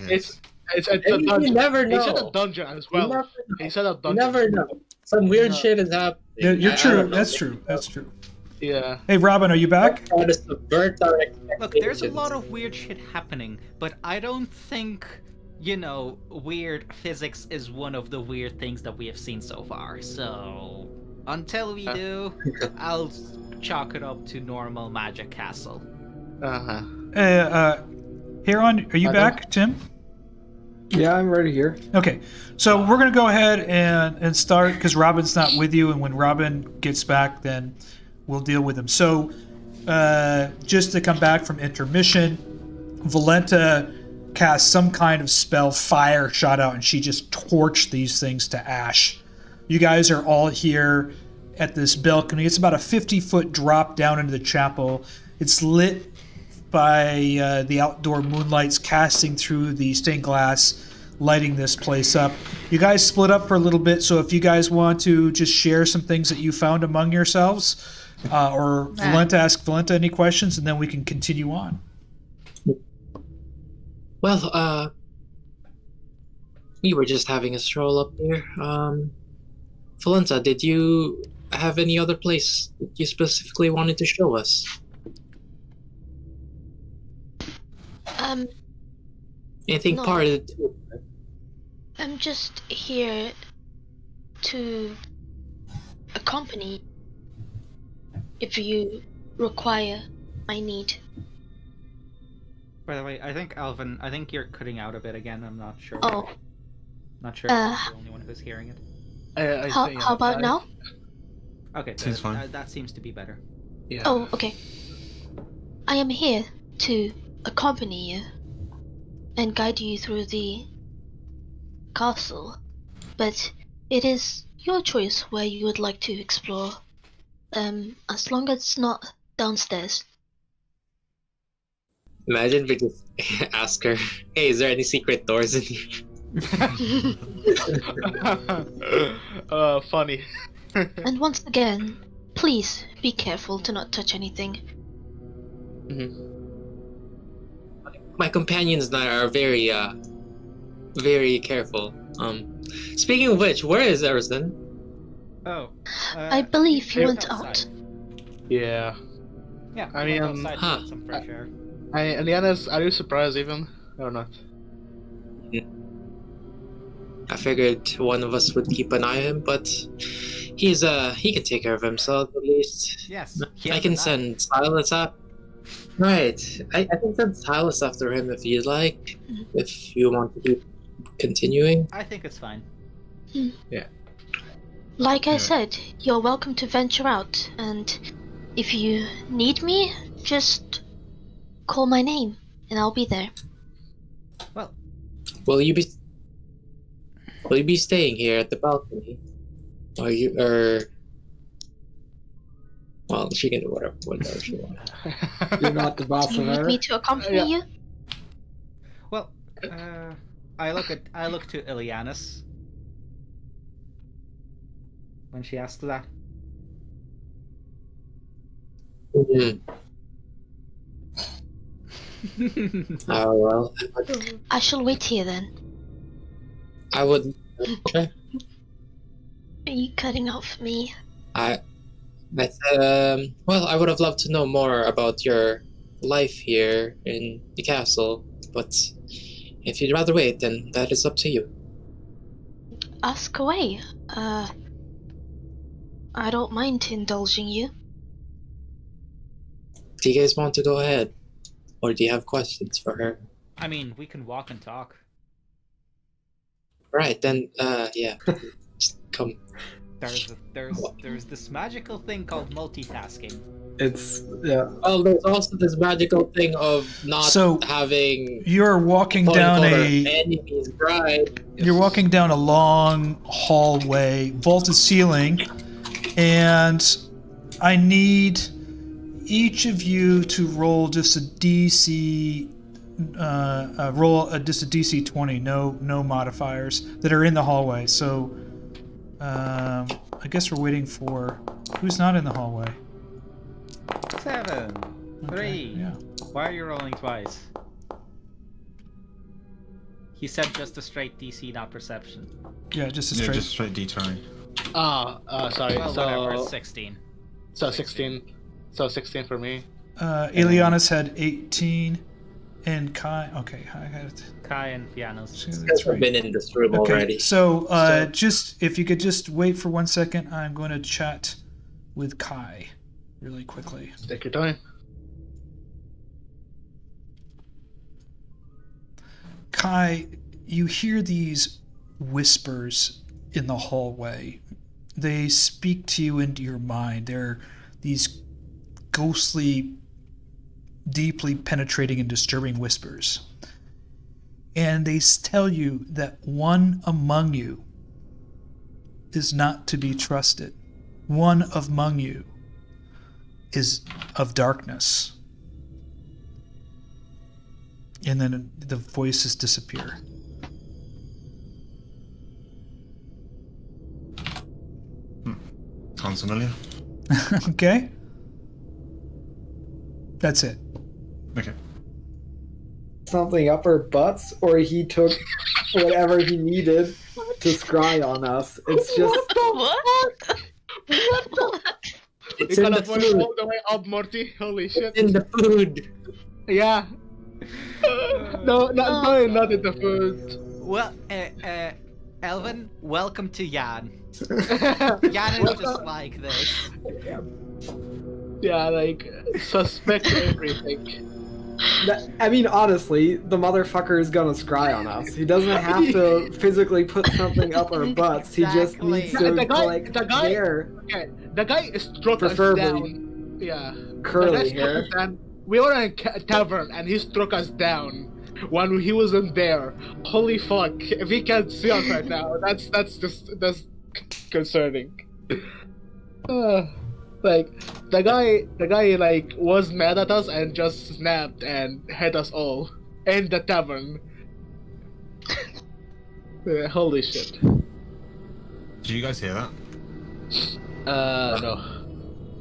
It's a You dungeon. never He said know. a dungeon as You well. never He said a You dungeon. never know. Some weird No. shit is happening. You're I true. don't know. That's true. That's true. Yeah. Hey, Robin, are you back? Try to subvert our expectations. Look, there's a lot of weird shit happening, but I don't think, weird physics is one of the weird things that we have seen so far. So, until we do, I'll chalk it up to normal magic castle. Uh-huh. Herjann, are you back, Tim? Yeah, I'm right here. Okay, so we're going to go ahead and start because Robin's not with you, and when Robin gets back, then we'll deal with him. So, just to come back from intermission, Volenta cast some kind of spell, fire shot out, and she just torched these things to ash. You guys are all here at this balcony. It's about a 50-foot drop down into the chapel. It's lit by the outdoor moonlights casting through the stained glass, lighting this place up. You guys split up for a little bit, so if you guys want to just share some things that you found among yourselves, or Volenta, ask Volenta any questions, and then we can continue on. Well, we were just having a stroll up here. Volenta, did you have any other place you specifically wanted to show us? Anything No. part of the tour? I'm just here to accompany if you require my need. By the way, I think Elvin, I think you're cutting out a bit again. I'm not sure. Oh, Not sure if I'm the only one who's hearing it. how about now? Okay, Seems fine. That seems to be better. Yeah. Oh, okay. I am here to accompany you and guide you through the castle, but it is your choice where you would like to explore, as long as it's not downstairs. Imagine we just ask her, hey, is there any secret doors in here? Funny. And once again, please be careful to not touch anything. My companions and I are very, very careful. Speaking of which, where is Erzan? Oh. I believe he went outside. out. Yeah. Yeah, I he went mean, outside to get some fresh air. Ileanys, are you surprised even or not? I figured one of us would keep an eye on him, but he can take care of himself at least. Yes. I can send Silas up. Right. I can send Silas after him if you'd like. If you want to keep continuing. I think it's fine. Like I said, you're welcome to venture out, and if you need me, just call my name, and I'll be there. Well, Will you be staying here at the balcony? Well, she can do whatever she wants. You're not the boss Do you of need her. me to accompany you? well, I look to Ileanys when she asks that. Oh well, I shall wait here then. I would. Okay. Are you cutting off me? Well, I would have loved to know more about your life here in the castle, but if you'd rather wait, then that is up to you. Ask away. I don't mind indulging you. Do you guys want to go ahead? Or do you have questions for her? I mean, we can walk and talk. Right, then, yeah. Just come. There's this magical thing called multitasking. It's yeah. Well, there's also this magical thing of not having... You're walking down enemy's bride. You're walking down a long hallway, vaulted ceiling, and I need each of you to roll just a DC, just a DC 20, no modifiers that are in the hallway. So, I guess we're waiting for who's not in the hallway. 7, 3. Yeah. Why are you rolling twice? He said just a straight DC, not perception. Yeah, just a Yeah, straight. just straight D20. Sorry. Well, whatever. 16. So 16. So 16 for me. Ileanys had 18, and Kai. Okay, I got it. Kai and Fiannos. That's right. Been in this room Okay, already. so just if you could just wait for 1 second, I'm going to chat with Kai really quickly. Take your time. Kai, you hear these whispers in the hallway. They speak to you into your mind. They're these ghostly, deeply penetrating and disturbing whispers. And they tell you that one among you is not to be trusted. One among you is of darkness. And then the voices disappear. Sounds familiar. Okay? That's it. Okay. Something up her butts, or he took whatever he needed to scry on us. It's just What? It's You in gotta the voice food. all the way up, Morty. Holy shit. In the food. Yeah. No, not in the food. Well, Elvin, welcome to Jan. Jan is just like this. Yeah, like, suspect everything. I mean, honestly, the motherfucker is gonna scry on us. He doesn't have to physically put something up our butts. He just Exactly. needs to The guy- like the guy- hair, Okay, the guy struck us Preferably down. Yeah. curly The guy struck hair. us down. We were in a tavern and he struck us down when he wasn't there. Holy fuck! If he can't see us right now, that's concerning. Like the guy like was mad at us and just snapped and hit us all in the tavern. Holy shit. Did you guys hear that? No.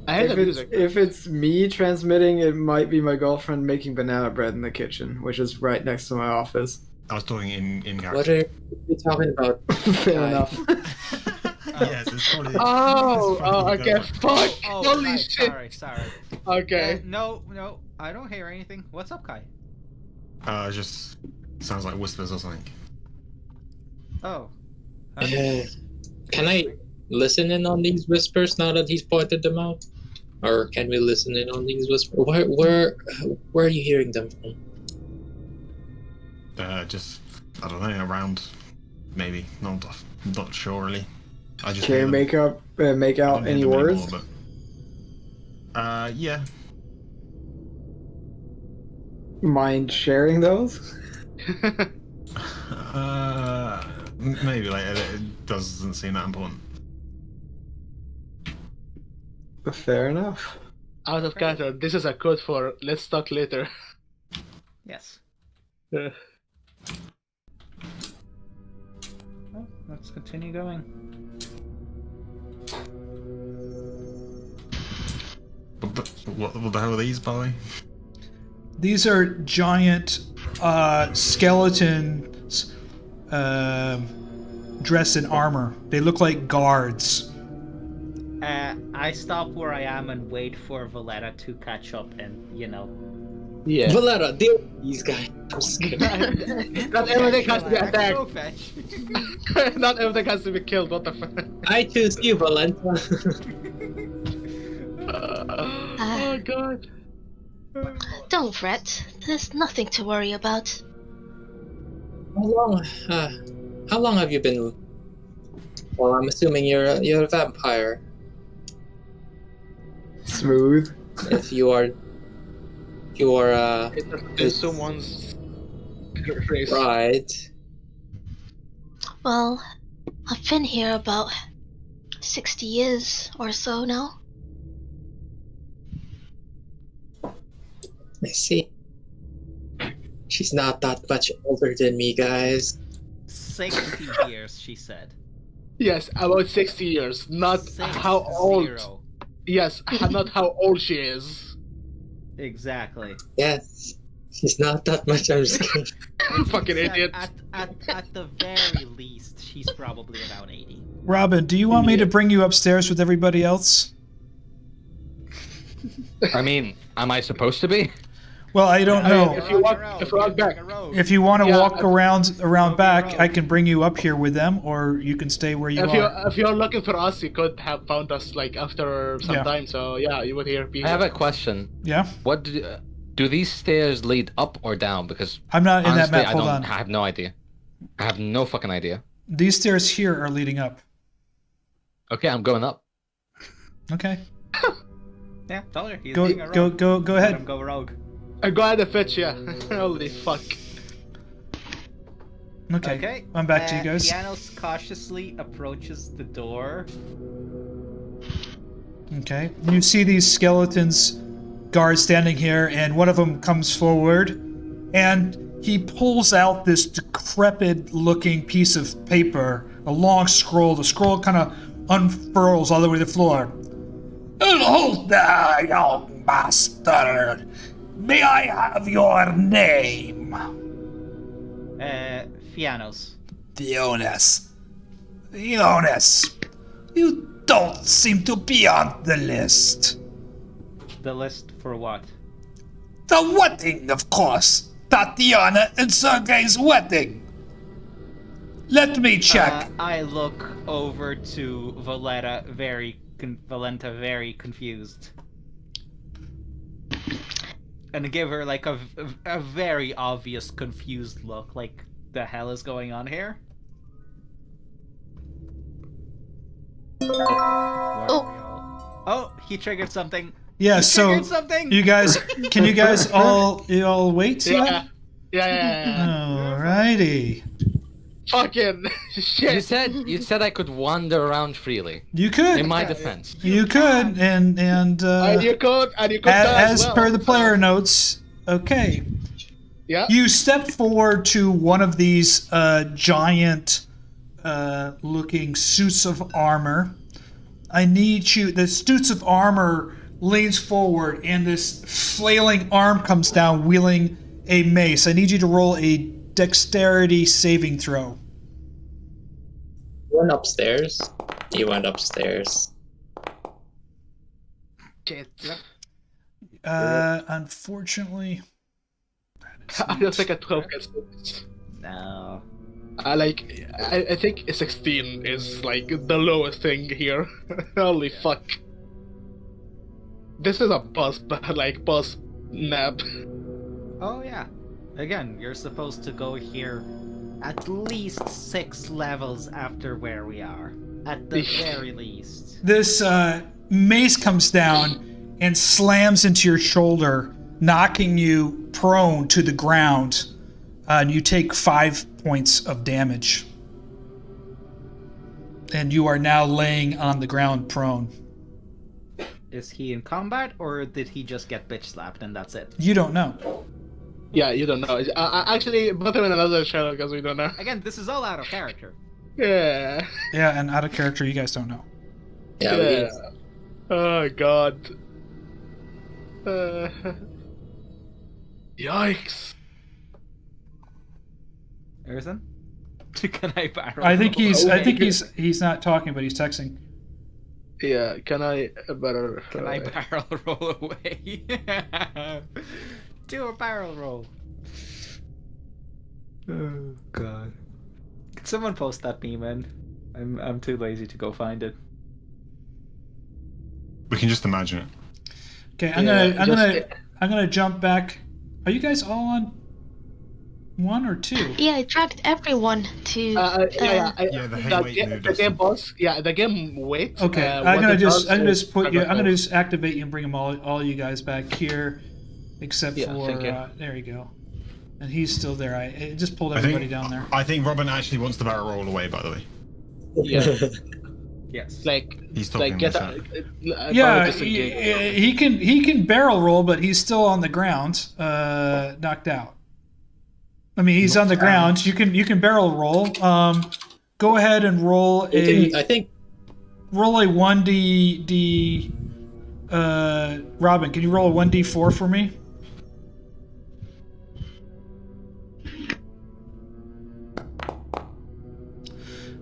I hate the music. If it's me transmitting, it might be my girlfriend making banana bread in the kitchen, which is right next to my office. I was talking in What character. are you talking about? Fair Guy? enough. Yes, it's probably. Oh, it's probably okay. goes like- Fuck. Oh, Holy Kai, shit. sorry. Okay. No, I don't hear anything. What's up, Kai? It just sounds like whispers or something. Oh. Can I listen in on these whispers now that he's pointed them out? Or can we listen in on these whispers? Where are you hearing them from? Just I don't know, around maybe. Not sure really. I just Can you hear them. make I out don't hear any them words? anymore, but yeah. Mind sharing those? Maybe like it doesn't seem that important. Fair enough. Out of character. This is a code for let's talk later. Yes. Uh, Well, let's continue going. What the hell are these, by the way? These are giant skeletons dressed in armor. They look like guards. I stop where I am and wait for Voletta to catch up and, yeah. Valera, deal with these guys. I'm just kidding. Not everything has to be attacked. Go fetch. Not everything has to be killed. What the fuck? I choose you, Volenta. Oh god. Don't fret. There's nothing to worry about. How long have you been? Well, I'm assuming you're a vampire. Smooth. If you are It's someone's race. right. Well, I've been here about 60 years or so now. I see. She's not that much older than me, guys. 60 years, she said. Yes, about 60 years. Not 60. how old. Yes, not how old she is. Exactly. Yes. She's not that much. I'm just kidding. Fucking idiot. At the very least, she's probably about 80. Robin, do you want me to bring you upstairs with everybody else? I mean, am I supposed to be? Well, I don't know. If you walk back. If you want to Yeah, walk around back, rogue. I can bring you up here with them, or you can stay where you are. If you're looking for us, you could have found us like after some Yeah. time. So yeah, you would hear people. I have a question. Yeah, What do these stairs lead up or down? Because I'm not in honestly, that map. Hold on. I have no idea. I have no fucking idea. These stairs here are leading up. Okay, I'm going up. Okay, Yeah, told her. He's go being a rogue. go Let ahead. him go rogue. Go ahead and fetch, yeah. Holy fuck. Okay, I'm back to you guys. Fiannos cautiously approaches the door. Okay, you see these skeletons, guards standing here, and one of them comes forward, and he pulls out this decrepit-looking piece of paper, a long scroll. The scroll kind of unfurls all the way to the floor. Hello there, young bastard. May I have your name? Fiannos. Fiannos. Fiannos, you don't seem to be on the list. The list for what? The wedding, of course. Tatiana and Sergei's wedding. Let me check. I look over to Volenta, very confused, and give her like a very obvious confused look. Like, the hell is going on here? Oh, he triggered something. Yeah, so something. you guys, can you guys all wait? Yeah. Alrighty. Fucking shit. You said I could wander around freely. You could. In my defense. You could, and you could as per the player notes. Okay. Yeah. You step forward to one of these giant looking suits of armor. I need you. The suits of armor leans forward, and this flailing arm comes down, wielding a mace. I need you to roll a dexterity saving throw. You went upstairs. Shit. Unfortunately, I don't think a 12 can do this. No. I think a 16 is like the lowest thing here. Holy fuck. This is a boss nap. Oh yeah. Again, you're supposed to go here at least 6 levels after where we are. At the very least. this mace comes down and slams into your shoulder, knocking you prone to the ground, and you take 5 points of damage. And you are now laying on the ground prone. Is he in combat, or did he just get bitch slapped and that's it? You don't know. Yeah, you don't know. Actually, put him in another channel because we don't know. Again, this is all out of character. Yeah. Yeah, and out of character, you guys don't know. Yeah. Oh god. Yikes. Erzan? Can I barrel? I think he's Okay. he's not talking, but he's texting. Yeah, can I better... Can I barrel roll away? Do a barrel roll. Oh god. Can someone post that meme in? I'm too lazy to go find it. We can just imagine it. Okay, I'm gonna jump back. Are you guys all on 1 or 2? Yeah, I tracked everyone to. the Haywait moved the us. game boss. Yeah, the game wait. Okay, I'm gonna just activate you and bring them all you guys back here, except Yeah, for thank you. there you go. And he's still there. It just pulled I everybody think, down there. I think Robin actually wants the barrel roll away, by the way. Yeah, Yes. like He's talking like get in the Yeah, he can barrel roll, but he's still on the ground, knocked out. I mean, he's on the ground. You can barrel roll. Go ahead and roll roll a 1d. Robin, can you roll a 1d4 for me?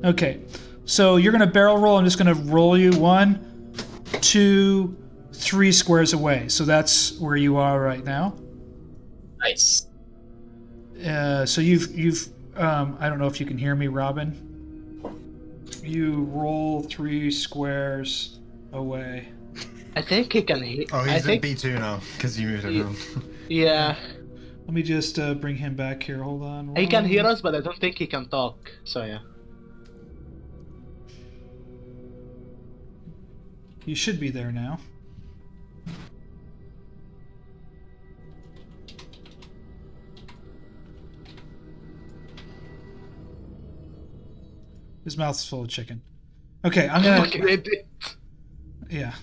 Okay, so you're gonna barrel roll. I'm just gonna roll you 1, 2, 3 squares away. So that's where you are right now. Nice. So you've I don't know if you can hear me, Robin. You roll 3 squares away. I think he can hit. Oh, he's I in think, B2 now, because you moved everyone. yeah, Let me just bring him back here. Hold on. he can hear us, but I don't think he can talk. So yeah. You should be there now. His mouth's full of chicken. Okay, I'm gonna. Fucking idiot. Yeah.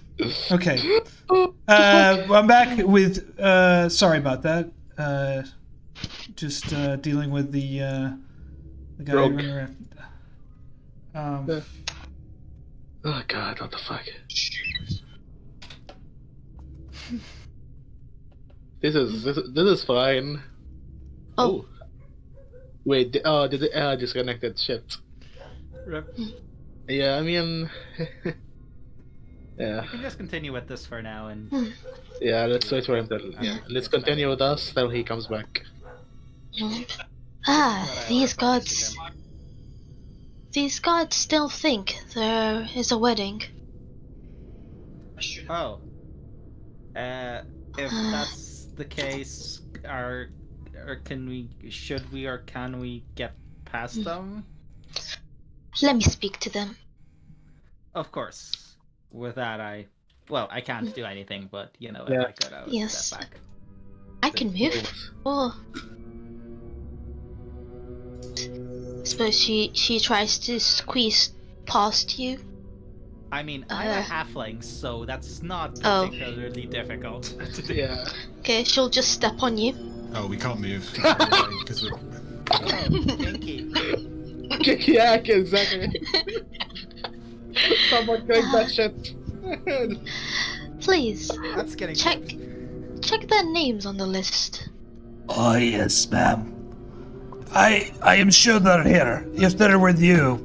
Okay. I'm back with. Sorry about that. Just dealing with the guy Rogue. running around. Oh god, what the fuck? This is fine. Oh. Wait, did it disconnected? Shit. Yeah, I mean, yeah, We can just continue with this for now, and yeah. Let's wait for him. Yeah, let's continue with us till he comes back. These gods. These gods still think there is a wedding. Oh. If that's the case, can we get past them? Let me speak to them. Of course. With that, I can't do anything, but if Yeah. I could, I would Yes. step back. I can move. Or suppose she tries to squeeze past you. I mean, I'm a halfling, so that's not Oh. particularly difficult to do. Yeah. Okay, she'll just step on you. Oh, we can't move because we're. Oh, Pinky. Yeah, exactly. Someone click that shit. Please, That's getting check their names on the list. Oh, yes, ma'am. I am sure they're here. If they're with you,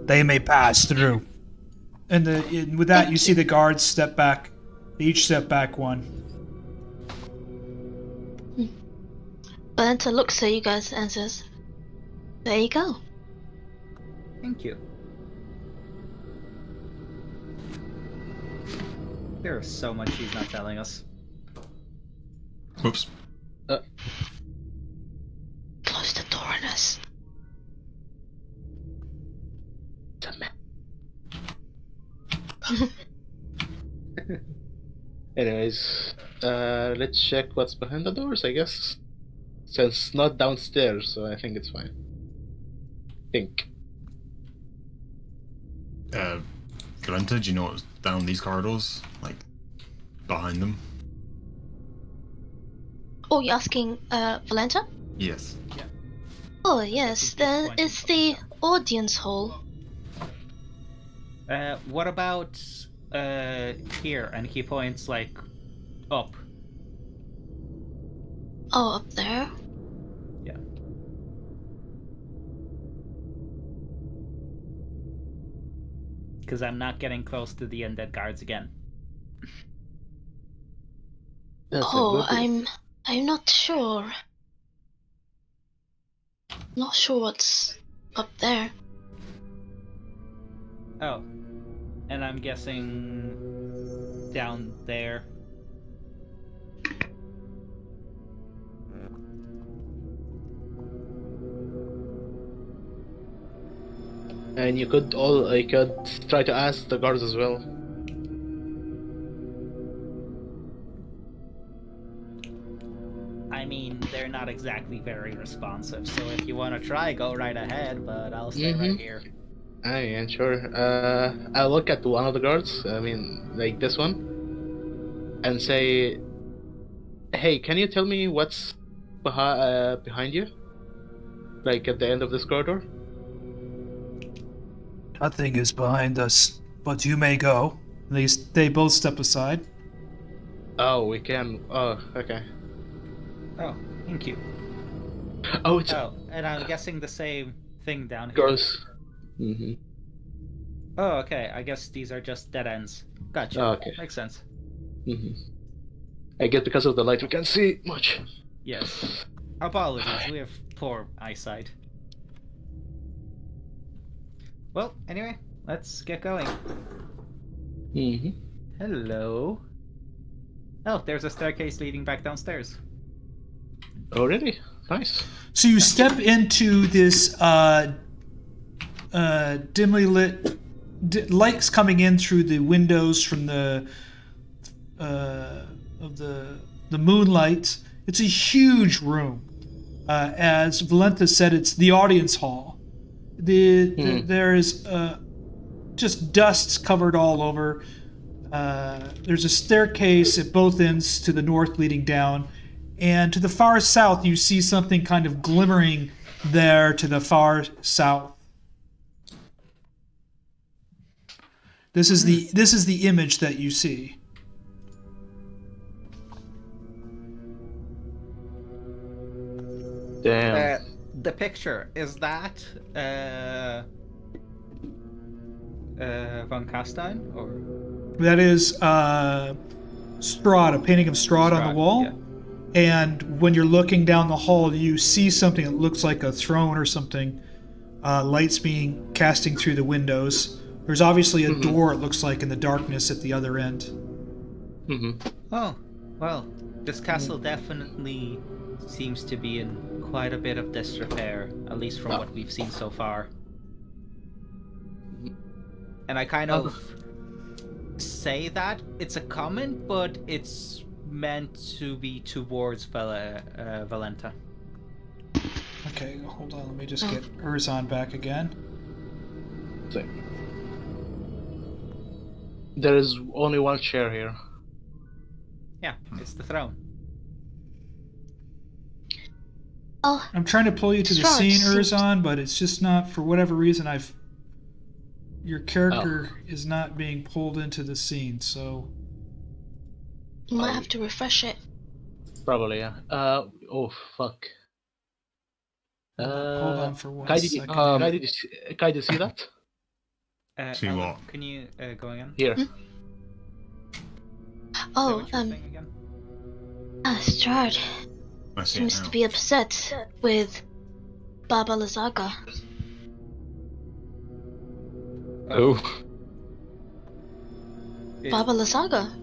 they may pass through. And with that, you see the guards step back. They each step back one. Volenta looks at you guys and says, "There you go." Thank you. There is so much he's not telling us. Whoops. Close the door on us. Anyways, let's check what's behind the doors, I guess. So it's not downstairs, so I think it's fine. Volenta, do you know what's down these corridors? Like, behind them? Oh, you're asking Volenta? Yes. Oh yes, there is the audience hall. What about here? And he points like up. Oh, up there. Yeah. Because I'm not getting close to the undead guards again. Oh, I'm not sure. Not sure what's up there. Oh, and I'm guessing down there. And you could try to ask the guards as well. I mean, they're not exactly very responsive, so if you want to try, go right ahead, but I'll stay right here. Yeah, sure. I'll look at one of the guards, I mean, like this one, and say, "Hey, can you tell me what's behind you? Like at the end of this corridor?" Nothing is behind us, but you may go. They both step aside. Oh, we can. Oh, okay. Oh, thank you. Oh, it's and I'm guessing the same thing down here. gross. Oh, okay. I guess these are just dead ends. Gotcha. Oh, okay. Makes sense. I guess because of the light we can't see much. Yes. Apologies, we have poor eyesight. Well, anyway, let's get going. Hello. Oh, there's a staircase leading back downstairs. Oh, really? Nice. So you step into this dimly lit lights coming in through the windows from the moonlight. It's a huge room. As Volenta said, it's the audience hall. There is just dust covered all over. There's a staircase at both ends to the north leading down. And to the far south, you see something kind of glimmering there to the far south. This is the image that you see. Damn. The picture, is that Von Castine, or That is Strahd, a painting of Strahd on the wall. Yeah. And when you're looking down the hall, you see something that looks like a throne or something. Lights being casting through the windows. There's obviously a door, it looks like, in the darkness at the other end. Oh, well, this castle definitely seems to be in quite a bit of disrepair, at least from what we've seen so far. And I kind of say that it's a comment, but it's meant to be towards Volenta. Okay, hold on, let me just get Erzan back again. There is only one chair here. Yeah, it's the throne. Oh, I'm trying to pull you to the Strahd scene, seems- Erzan, but it's just not, for whatever reason, your character is not being pulled into the scene, so... you might have to refresh it. Probably, yeah. Oh, fuck. Hold on for 1 Kai, second. Kai, did you see that? See Ellen, what? Can you go again? Here. Oh, Say what you're saying again? Strahd I see it seems now. to be upset with Baba Lazaga. Oh. Baba Lazaga?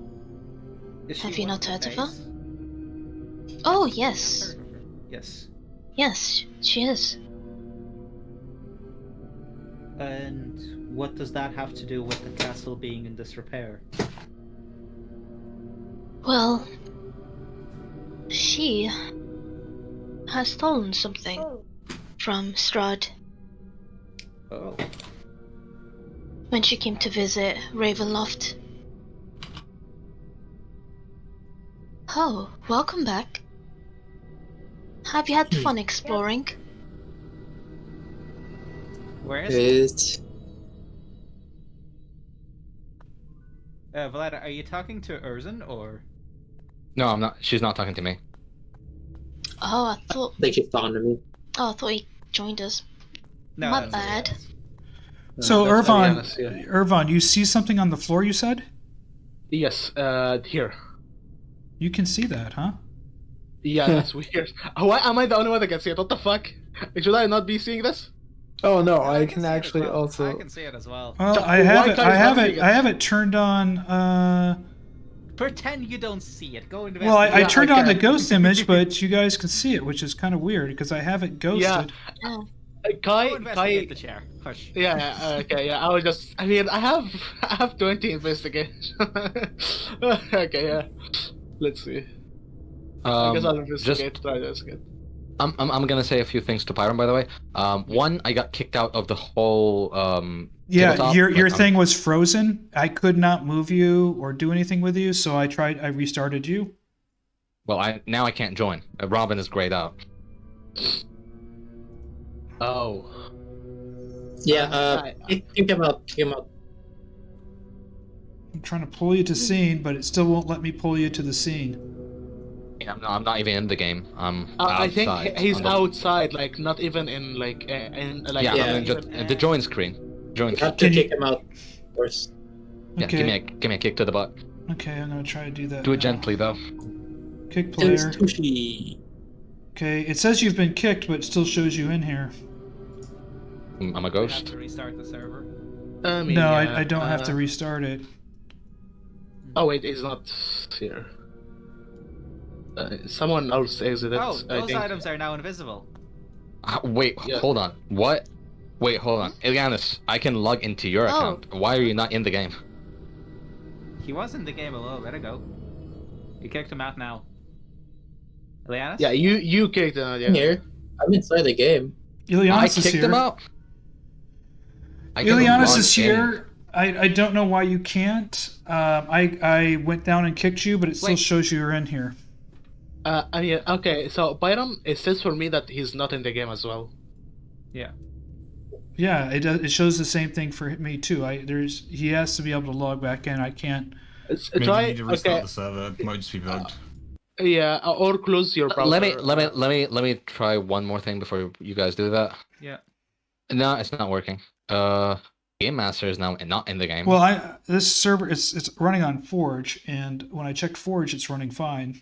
Is she Have you one not the heard of her? face? Oh, yes. Heard of her. Yes. Yes, she is. And what does that have to do with the castle being in disrepair? Well, she has stolen something from Strahd Oh. when she came to visit Ravenloft. Oh, welcome back. Have you had fun exploring? Where is it? It's Volenta, are you talking to Erzan or? No, I'm not. She's not talking to me. Oh, I thought like you found me. he joined us. No, My that's bad. Erzan. So, That's Ervan, Ileanys, yeah. Ervan, you see something on the floor, you said? Yes, here. You can see that, huh? Yeah, that's weird. Why am I the only one that can see it? What the fuck? Should I not be seeing this? Oh no, Yeah, I see can it as actually well. also. I can see it as well. Well, So, I have why it. can't I you have not it. see I it? have it turned on. Pretend you don't see it. Go investigate. Well, I Yeah, turned I on the can. ghost image, but you guys can see it, which is kind of weird because I have it ghosted. Oh, Kai, Go investigate the chair. Hush. yeah, okay, yeah. I will just. I mean, I have 20 investigation. Okay, yeah. Let's see. I guess I'll investigate. Try to investigate. I'm gonna say a few things to Pyron, by the way. One, I got kicked out of the whole Yeah, tabletop, your like, thing was frozen. I could not move you or do anything with you, so I restarted you. Well, now I can't join. Robin is grayed out. Oh. Yeah, kick him out. Kick him out. I'm trying to pull you to scene, but it still won't let me pull you to the scene. Yeah, I'm not even in the game. I'm I think outside. he's on the- outside, like not even in like in like. Yeah, Yeah. I'm in just the join screen. Join You screen. have to Can you- kick him out first. Yeah, Okay. give me a kick to the butt. Okay, I'm gonna try to do that. Do it now. gently though. Kick It's player. Tushy. Okay, it says you've been kicked, but it still shows you in here. I'm a We have ghost. to restart the server. I mean, No, yeah, I don't have to restart it. Oh wait, he's not here. Someone else exited. Oh, I those think. items are now invisible. Wait, Yeah. hold on. What? Wait, hold on. Ileanys, I can log into your Oh. account. Why are you not in the game? He was in the game alone. Let it go. You kicked him out now. Ileanys? Yeah, you kicked him. I'm Yeah. here. I'm inside the game. Ileanys I is kicked here. him out. I can Ileanys log is in. here. I don't know why you can't. I went down and kicked you, but it still Wait. shows you're in here. I mean, okay. So Byram, it says for me that he's not in the game as well. Yeah. Yeah, it does. It shows the same thing for me too. He has to be able to log back in. I can't. Maybe Try. you need to restart Okay. the server. It might just be bugged. Yeah, or close your browser. Let me try one more thing before you guys do that. Yeah. No, it's not working. Game Master is now not in the game. Well, this server it's running on Forge, and when I checked Forge, it's running fine.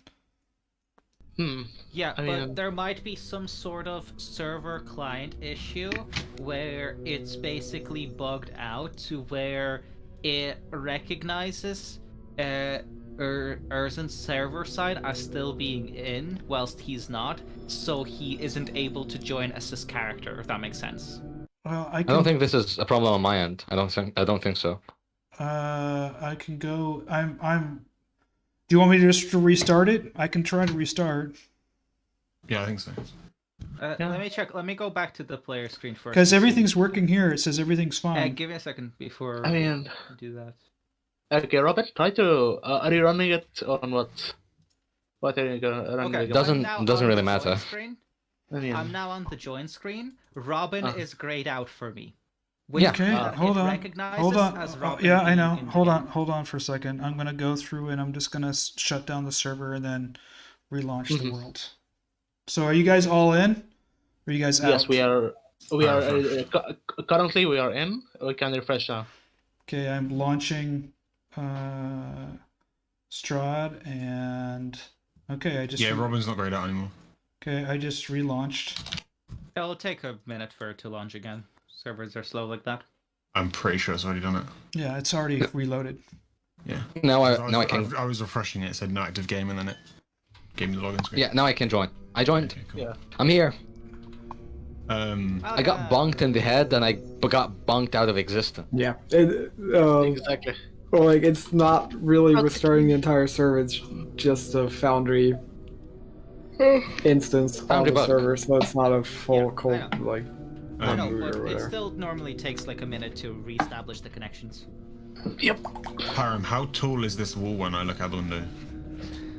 Yeah, but there might be some sort of server client issue where it's basically bugged out to where it recognizes Erzan's server side as still being in whilst he's not, so he isn't able to join as his character, if that makes sense. Well, I don't think this is a problem on my end. I don't think so. I can go. Do you want me just to restart it? I can try to restart. Yeah, I think so. Let me check. Let me go back to the player screen first. Because everything's working here. It says everything's fine. Give me a second before I do that. Okay, Robert, try to. Are you running it on what? What are you running? Okay, doesn't really matter. I'm now on the join screen. Robin is grayed out for me. Okay, hold on. Yeah, I know. Hold on for a second. I'm gonna go through and I'm just gonna shut down the server and then relaunch the world. So, are you guys all in? Or are you guys out? Yes, we are. Currently, we are in. We can refresh now. Okay, I'm launching Strahd and okay, Robin's not grayed out anymore. Okay, I just relaunched. It'll take a minute for it to launch again. Servers are slow like that. I'm pretty sure it's already done it. Yeah, it's already reloaded. Yeah. Now I can. I was refreshing it. It said no active game, and then it gave me the login screen. Yeah, now I can join. I joined. Okay, cool. Yeah. I'm here. I I got bonked in the head, and I got bonked out of existence. Yeah. Exactly. Well, like, it's not really restarting the entire server, it's just a Foundry instance on Foundry the bug. server, so it's not a full cold, I know. like, I know, reboot but or it whatever. still normally takes like a minute to reestablish the connections. Yep. Hiram, how tall is this wall when I look out the window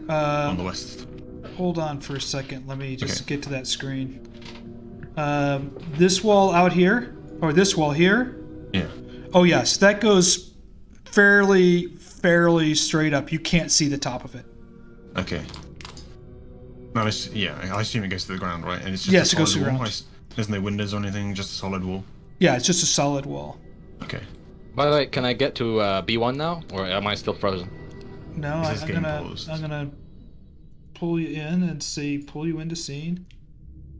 on the west? Hold on for a second. Let me just get to that screen. This wall out here, or this wall here. Yeah. Oh yes, that goes fairly straight up. You can't see the top of it. Okay. No, I assume it goes to the ground, right? And it's just Yes, a it goes to solid the wall? ground. There's no windows or anything, just a solid wall. Yeah, it's just a solid wall. Okay. By the way, can I get to B1 now, or am I still frozen? No, Is this I'm game gonna paused? pull you in and say pull you into scene.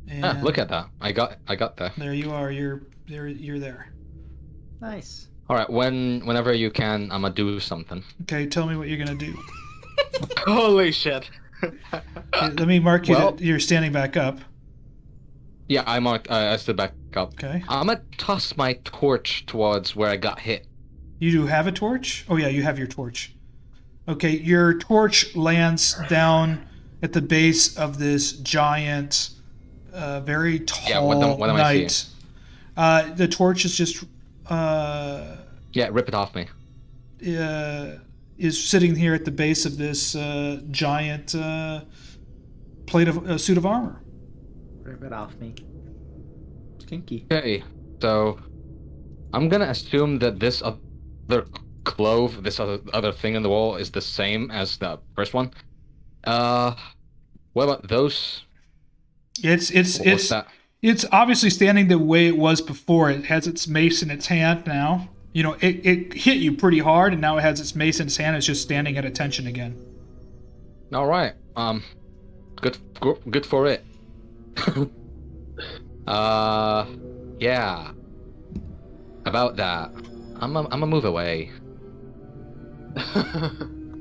And Look at that. I got there. there you are. You're there. Nice. All right. Whenever you can, I'm gonna do something. Okay, tell me what you're gonna do. Holy shit. Okay, let me mark you Well- that you're standing back up. Yeah, I marked. I stood back up. Okay. I'm gonna toss my torch towards where I got hit. You do have a torch? Oh yeah, you have your torch. Okay, your torch lands down at the base of this giant, very tall Yeah, what am I knight. The torch is just Yeah, rip it off me. is sitting here at the base of this giant suit of armor. Rip it off me. Kinky. Okay, so I'm gonna assume that this other clove, this other thing in the wall, is the same as the first one. What about those? It's What's that? It's obviously standing the way it was before. It has its mace in its hand now. You know, it hit you pretty hard, and now it has its mace in its hand. It's just standing at attention again. All right. Good for it. Yeah. About that, I'm gonna move away.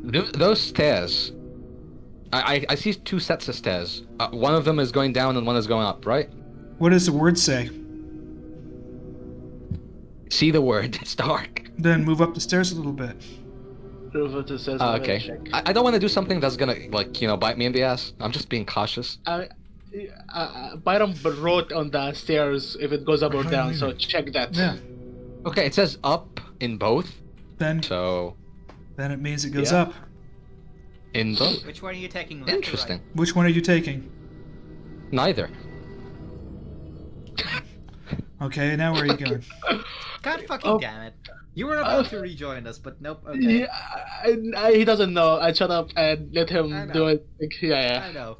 Those stairs. I see two sets of stairs. One of them is going down and one is going up, right? What does the word say? See the word. It's dark. Then move up the stairs a little bit. Okay. I don't want to do something that's gonna, like, bite me in the ass. I'm just being cautious. Byron wrote on the stairs if it goes up or down, so check that. Yeah. Okay, it says up in both. Then So it means it goes Yeah. up. in both. Which one are you taking? Left or Interesting. Which one are you taking? Neither. Okay, now where are you going? Right? God fucking damn it! You were about to rejoin us, but nope. Okay. Yeah, he doesn't know. I shut up and let him do it. Yeah. I know.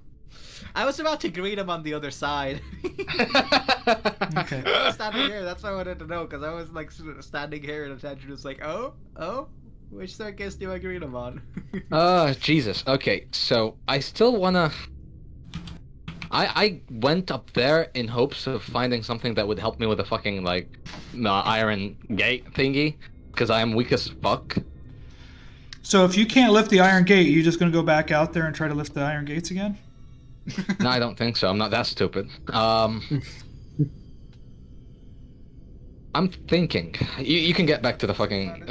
I was about to greet him on the other side. Okay. I was standing here. That's why I wanted to know, because I was like standing here and attention was like, oh, which staircase do I greet him on? Jesus. Okay, so I still wanna. I went up there in hopes of finding something that would help me with the fucking like iron gate thingy, because I am weak as fuck. So if you can't lift the iron gate, you're just gonna go back out there and try to lift the iron gates again? No, I don't think so. I'm not that stupid. I'm thinking. You can get back to the fucking.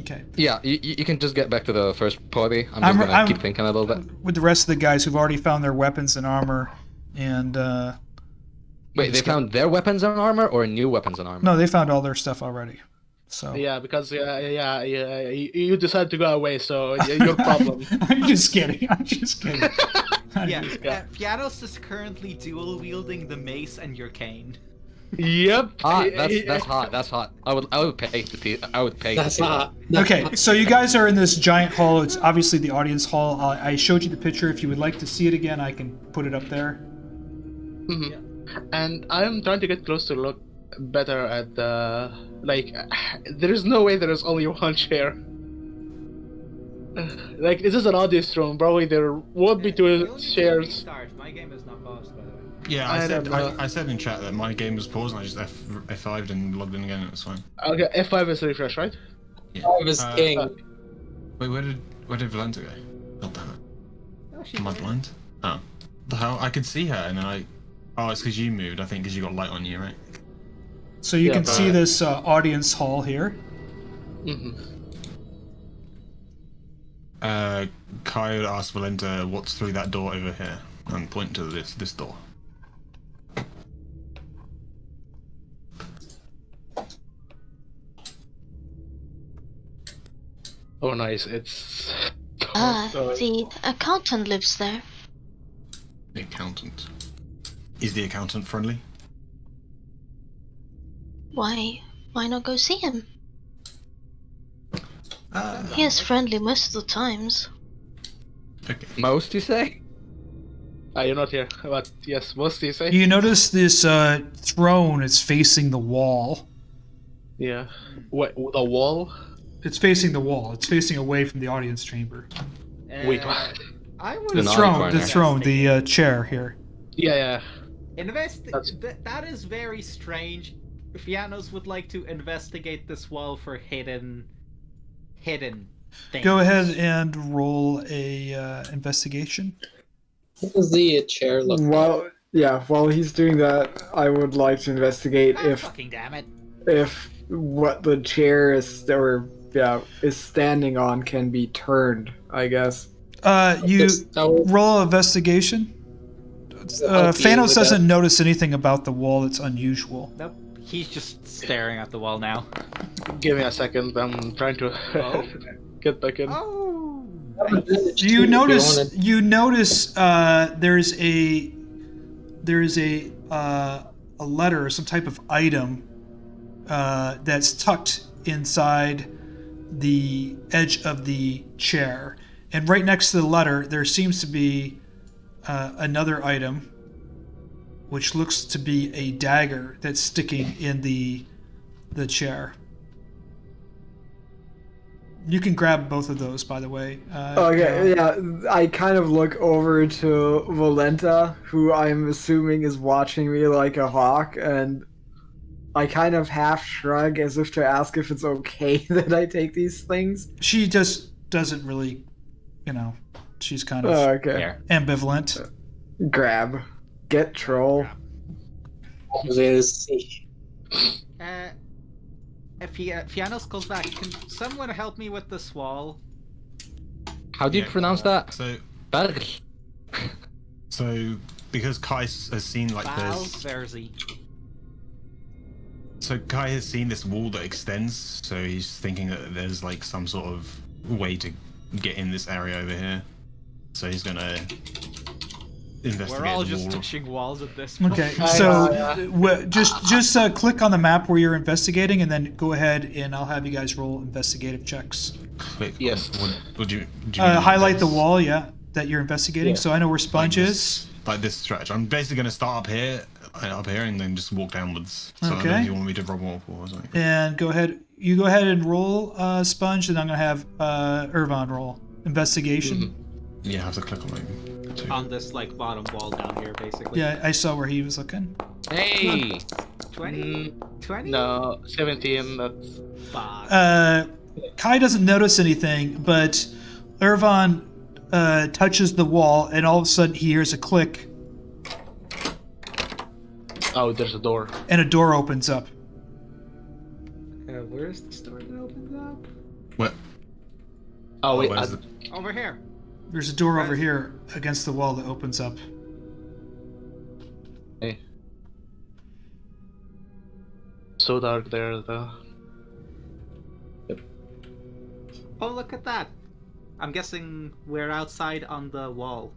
Okay. Yeah, you can just get back to the first party. I'm just gonna keep thinking a little bit. With the rest of the guys who've already found their weapons and armor, and Wait, they found their weapons and armor, or new weapons and armor? no, they found all their stuff already. So Yeah, because you decided to go away, so your problem. I'm just kidding. I'm just kidding. Yeah, Fiannos is currently dual wielding the mace and your cane. Yep. That's hot. That's hot. I would pay to see. I would pay. That's to see hot. Okay, so you guys are in this giant hall. It's obviously the audience hall. I showed you the picture. If you would like to see it again, I can put it up there. Mm-hmm. And I'm trying to get close to look better at the there is no way there is only one chair. Like, this is an audience room. Probably there won't be two chairs. My game is not paused, by the way. Yeah, I I said in chat that my game was paused and I just F5'd and logged in again and it's fine. Okay, F5 is refresh, right? Yeah. I was king. Wait, where did Volenta go? God damn it. Oh, Am I blind? Oh. The hell? I could see her and then oh, it's because you moved, I think, because you got light on you, right? So you can see this audience hall here. Mm-hmm. Kai would ask Volenta what's through that door over here and point to this door. Oh, nice. It's. The accountant lives there. The accountant. Is the accountant friendly? Why not go see him? He is friendly most of the times. Okay. Most, you say? You're not here, but yes, most you say? You notice this throne is facing the wall. Yeah. What, the wall? It's facing the wall. It's facing away from the audience chamber. Wait, what? I would The throne, the chair here. Yeah. That is very strange. Fiannos would like to investigate this wall for hidden things. Go ahead and roll a investigation. What does the chair look like? While he's doing that, I would like to investigate Fucking damn it. if what the chair is standing on can be turned, I guess. You roll investigation. Fiannos doesn't notice anything about the wall that's unusual. Nope. He's just staring at the wall now. Give me a second, I'm trying to get back in. Oh! You notice there's a letter or some type of item that's tucked inside the edge of the chair, and right next to the letter there seems to be another item which looks to be a dagger that's sticking in the chair. You can grab both of those, by the way. I kind of look over to Volenta, who I'm assuming is watching me like a hawk, and I kind of half shrug as if to ask if it's okay that I take these things. She just doesn't really, she's kind of ambivalent. Grab. Get troll. If Fiannos calls back, can someone help me with this wall? How do you pronounce that? So, because Kai has seen So Kai has seen this wall that extends, so he's thinking that there's like some sort of way to get in this area over here. So he's gonna investigate. We're all the just wall. touching walls at this point. Okay, so just click on the map where you're investigating, and then go ahead and I'll have you guys roll investigative checks. Click. Yes. Would you highlight the wall, that you're investigating. Yeah. So I know where Sponge is. like this stretch. I'm basically gonna start up here, and then just walk downwards. So I don't know Okay. if you want me to roll more or something. And go ahead. You go ahead and roll Sponge, and I'm gonna have Ervan roll investigation. Yeah, I have to click on it. Too. On this like bottom wall down here, basically. Yeah, I saw where he was looking. Hey! 20? 20? No, 17. That's... Fuck. Kai doesn't notice anything, but Ervan touches the wall, and all of a sudden he hears a click, Oh, there's a door. and a door opens up. Where's the door that opens up? What? Oh, wait. where's the- Over here. There's a door over here against the wall that opens up. Hey. So dark there, though. Oh, look at that. I'm guessing we're outside on the wall.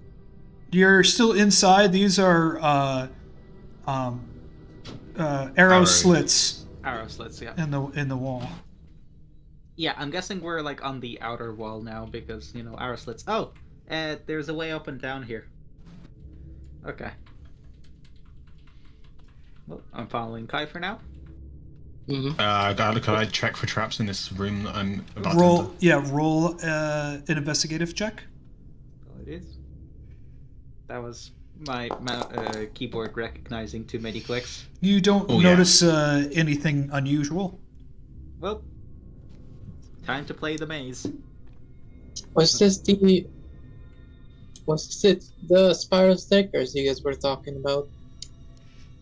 You're still inside. These are arrow Arrows. slits Arrow slits, yeah. in the wall. Yeah, I'm guessing we're like on the outer wall now because, you know, arrow slits. Oh, there's a way up and down here. Okay. Well, I'm following Kai for now. Can I check for traps in this room that I'm about to Roll, enter? yeah, roll an investigative check. Oh, it is. That was my keyboard recognizing too many clicks. You don't Oh, yeah. notice anything unusual. Well, time to play the maze. Was this the spiral staircase you guys were talking about?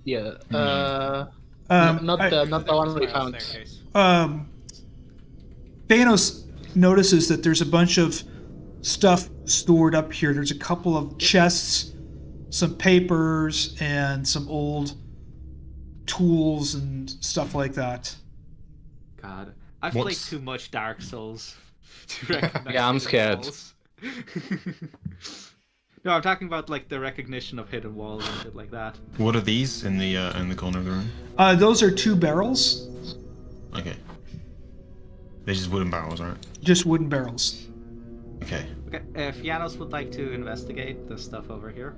Yeah. Not I- the one we found. Staircase. Fiannos notices that there's a bunch of stuff stored up here. There's a couple of chests, some papers, and some old tools and stuff like that. God, I've What's- played too much Dark Souls to recognize. Yeah, I'm hidden scared. walls. No, I'm talking about like the recognition of hidden walls and shit like that. What are these in the corner of the room? Those are 2 barrels, Okay. They're just wooden barrels, right? just wooden barrels. Okay. Okay, if Fiannos would like to investigate the stuff over here.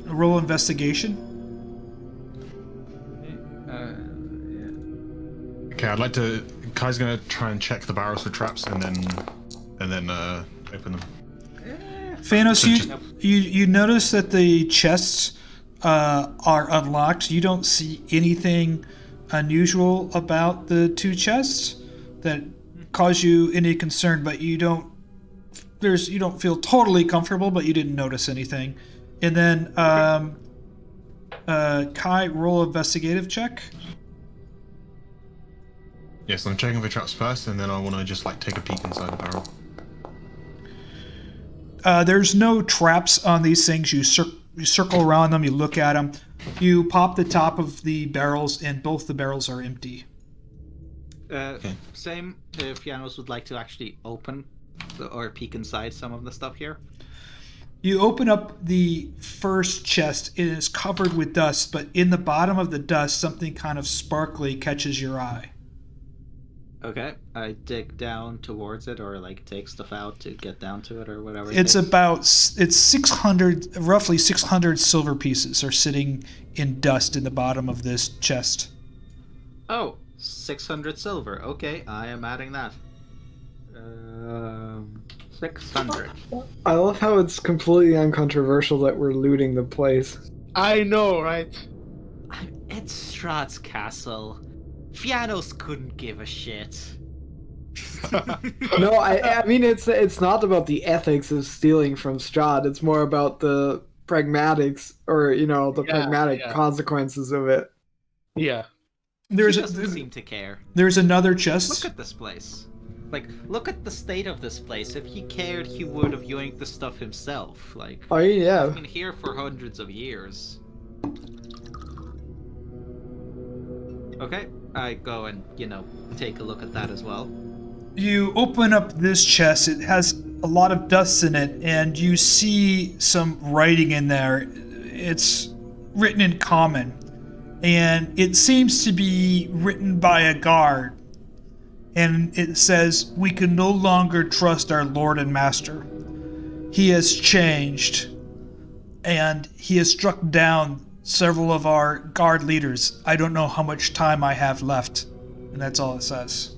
Roll investigation. Okay, I'd like to. Kai's gonna try and check the barrels for traps and then open them. Fiannos, So you notice that the chests are unlocked. You don't see anything unusual about the 2 chests that cause you any concern, but you don't feel totally comfortable, but you didn't notice anything. And then Kai, roll investigative check. Yes, I'm checking for traps first, and then I want to just like take a peek inside the barrel. There's no traps on these things. You circle around them, you look at them, you pop the top of the barrels, and both the barrels are empty. Same if Fiannos would like to actually open or peek inside some of the stuff here. You open up the first chest. It is covered with dust, but in the bottom of the dust, something kind of sparkly catches your eye. Okay, I dig down towards it or like take stuff out to get down to it or whatever. It's 600, roughly 600 silver pieces are sitting in dust in the bottom of this chest. Oh, 600 silver. Okay, I am adding that. 600. I love how it's completely uncontroversial that we're looting the place. I know, right? It's Strahd's castle. Fiannos couldn't give a shit. No, I mean it's not about the ethics of stealing from Strahd. It's more about the pragmatics, or the pragmatic consequences of it. Yeah. He doesn't seem to care. There's another chest. Look at this place. Like, look at the state of this place. If he cared, he would have yoinked the stuff himself. Like, Oh yeah. he's been here for hundreds of years. Okay, I go and, take a look at that as well. You open up this chest. It has a lot of dust in it, and you see some writing in there. It's written in common, and it seems to be written by a guard. And it says, "We can no longer trust our lord and master. He has changed. and he has struck down several of our guard leaders. I don't know how much time I have left. And that's all it says.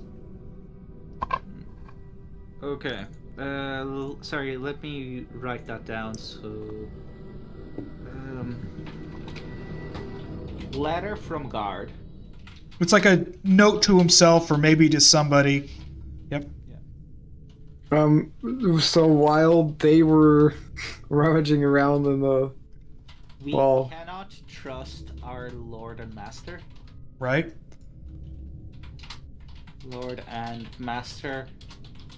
Okay. Sorry, let me write that down. So, letter from guard. It's like a note to himself or maybe to somebody. Yep. So while they were rummaging around in the We wall, cannot trust our Lord and Master. Right? Lord and Master,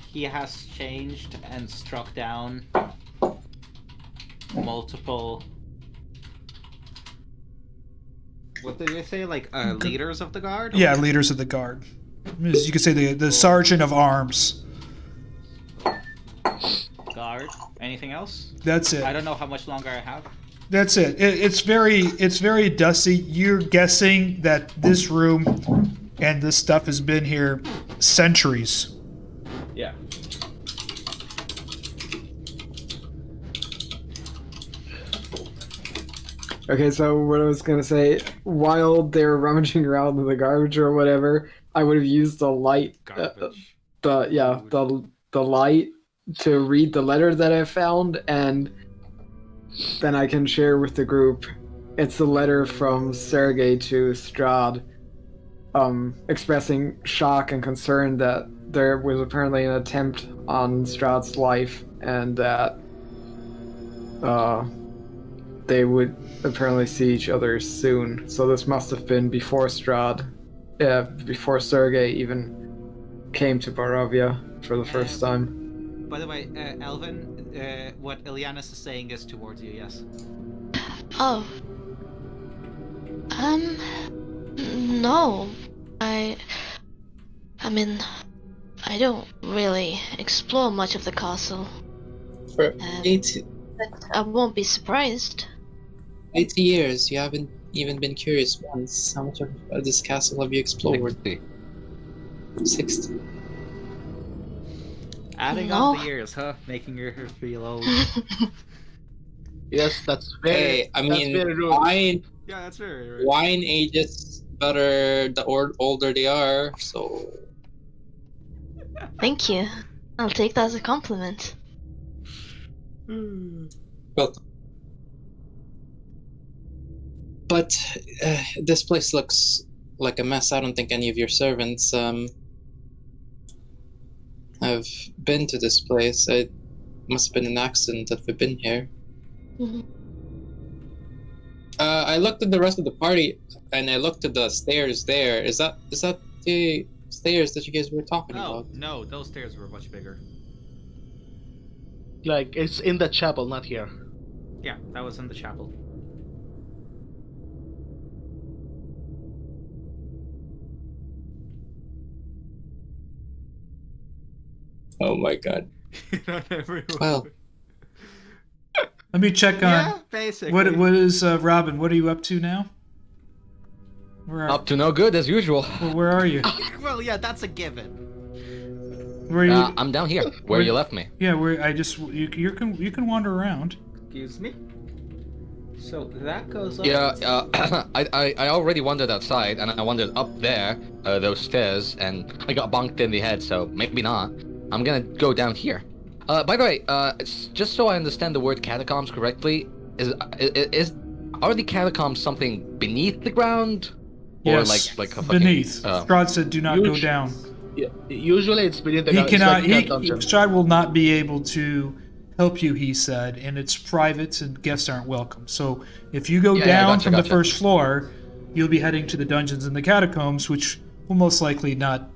he has changed and struck down multiple. What did they say? Like leaders of the guard? Yeah, leaders of the guard. You could say the sergeant of arms. Guard. Anything else? That's it. I don't know how much longer I have. That's it. It's very dusty. You're guessing that this room and this stuff has been here centuries. Yeah. okay, so what I was gonna say, while they were rummaging around in the garbage or whatever, I would have used the light, Garbage. the light to read the letter that I found, and then I can share with the group. It's a letter from Sergei to Strahd, expressing shock and concern that there was apparently an attempt on Strahd's life, and that they would apparently see each other soon. So this must have been before Strahd, before Sergei even came to Barovia for the first time. By the way, Elvin, what Ileanys is saying is towards you, yes. Oh. No. I mean, I don't really explore much of the castle. For 80 But I won't be surprised. years, you haven't even been curious once. How much of this castle have you explored? 60. Adding No. up the years, huh? Making her feel old. Yes, that's very. Hey, I that's mean, very rude. wine Yeah, that's very right. wine ages better the older they are, so Thank you. I'll take that as a compliment. well. But this place looks like a mess. I don't think any of your servants have been to this place. It must have been an accident that we've been here. Mhm. I looked at the rest of the party, and I looked at the stairs there. Is that the stairs that you guys were talking Oh, about? no, those stairs were much bigger. Like, it's in the chapel, not here. Yeah, that was in the chapel. Oh my god. Not everyone. Well, Let me check on Yeah, basically. what is Robin. What are you up to now? Up to no good as usual. Where are you? Well, yeah, that's a given. Where are you? I'm down here, where you left me. Yeah, where I just you can wander around. Excuse me. So that goes up. Yeah, I already wandered outside, and I wandered up there, those stairs, and I got bonked in the head, so maybe not. I'm gonna go down here. By the way, just so I understand the word catacombs correctly, are the catacombs something beneath the ground? Or Yes, like a fucking, beneath. Strahd said, "Do not go Huge. down." Yeah, usually it's beneath the He ground. cannot. It's like a dungeon. Strahd will not be able to help you. He said, and it's private, and guests aren't welcome. So if you go Yeah, down gotcha, from the gotcha. first floor, you'll be heading to the dungeons and the catacombs, which will most likely not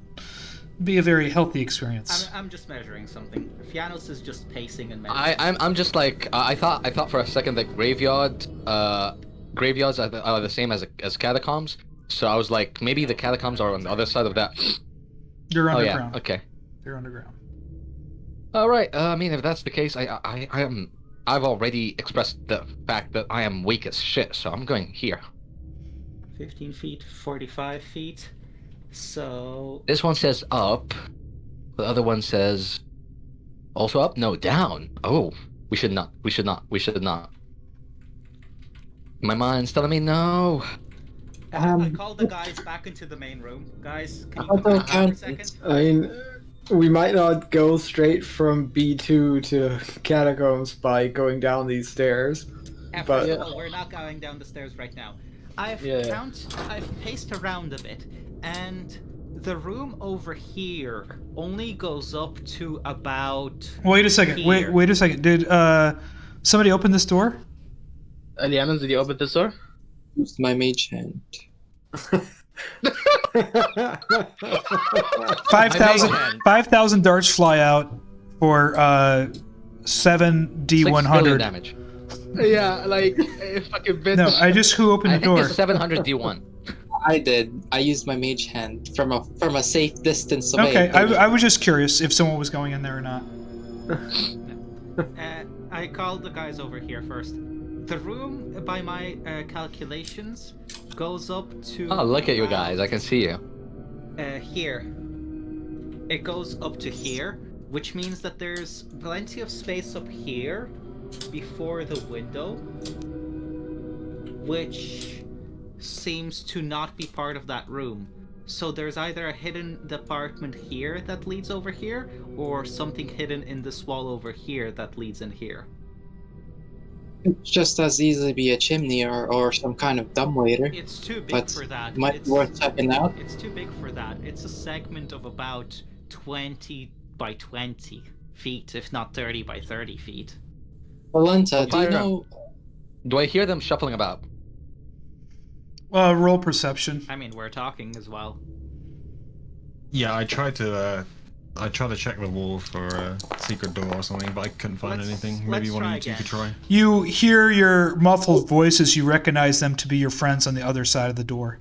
be a very healthy experience. I'm just measuring something. Fiannos is just pacing and measuring. I'm just like I thought for a second that graveyards are the same as catacombs. So I was like, maybe the catacombs are on the other side of that. You're Oh underground. yeah, okay. They're underground. All right. I mean, if that's the case, I've already expressed the fact that I am weak as shit. So I'm going here. 15 feet, 45 feet. So This one says up. The other one says also up. No, down. Oh, we should not. My mind's telling me no. I called the guys back into the main room. Guys, can you How come about back for a count- second? I mean, we might not go straight from B2 to catacombs by going down these stairs. First But- of all, we're not going down the stairs right now. I've paced around a bit, and the room over here only goes up to about. Wait a second. Here. Wait a second. Did somebody open this door? Ileanys, did you open this door? Used my mage hand. 5,000 darts fly out for 7d100 damage. Yeah, like fucking bitch. No, who opened I the think door? it's 700 D1. I did. I used my mage hand from a safe distance away. Okay, I was just curious if someone was going in there or not. I called the guys over here first. The room, by my calculations, goes up to. Oh, look at you guys! I can see you. Here. It goes up to here, which means that there's plenty of space up here before the window, which seems to not be part of that room. So there's either a hidden department here that leads over here, or something hidden in this wall over here that leads in here. It's just as easily be a chimney or some kind of dumbwaiter. It's too big But for that. might be worth checking out. It's too big for that. It's a segment of about 20 by 20 feet, if not 30 by 30 feet. Volenta, do you Fire know? Do I hear them shuffling about? Roll perception. I mean, we're talking as well. Yeah, I tried to check the wall for a secret door or something, but I couldn't find anything. Maybe let's one of try you two could try. You hear your muffled voices. You recognize them to be your friends on the other side of the door.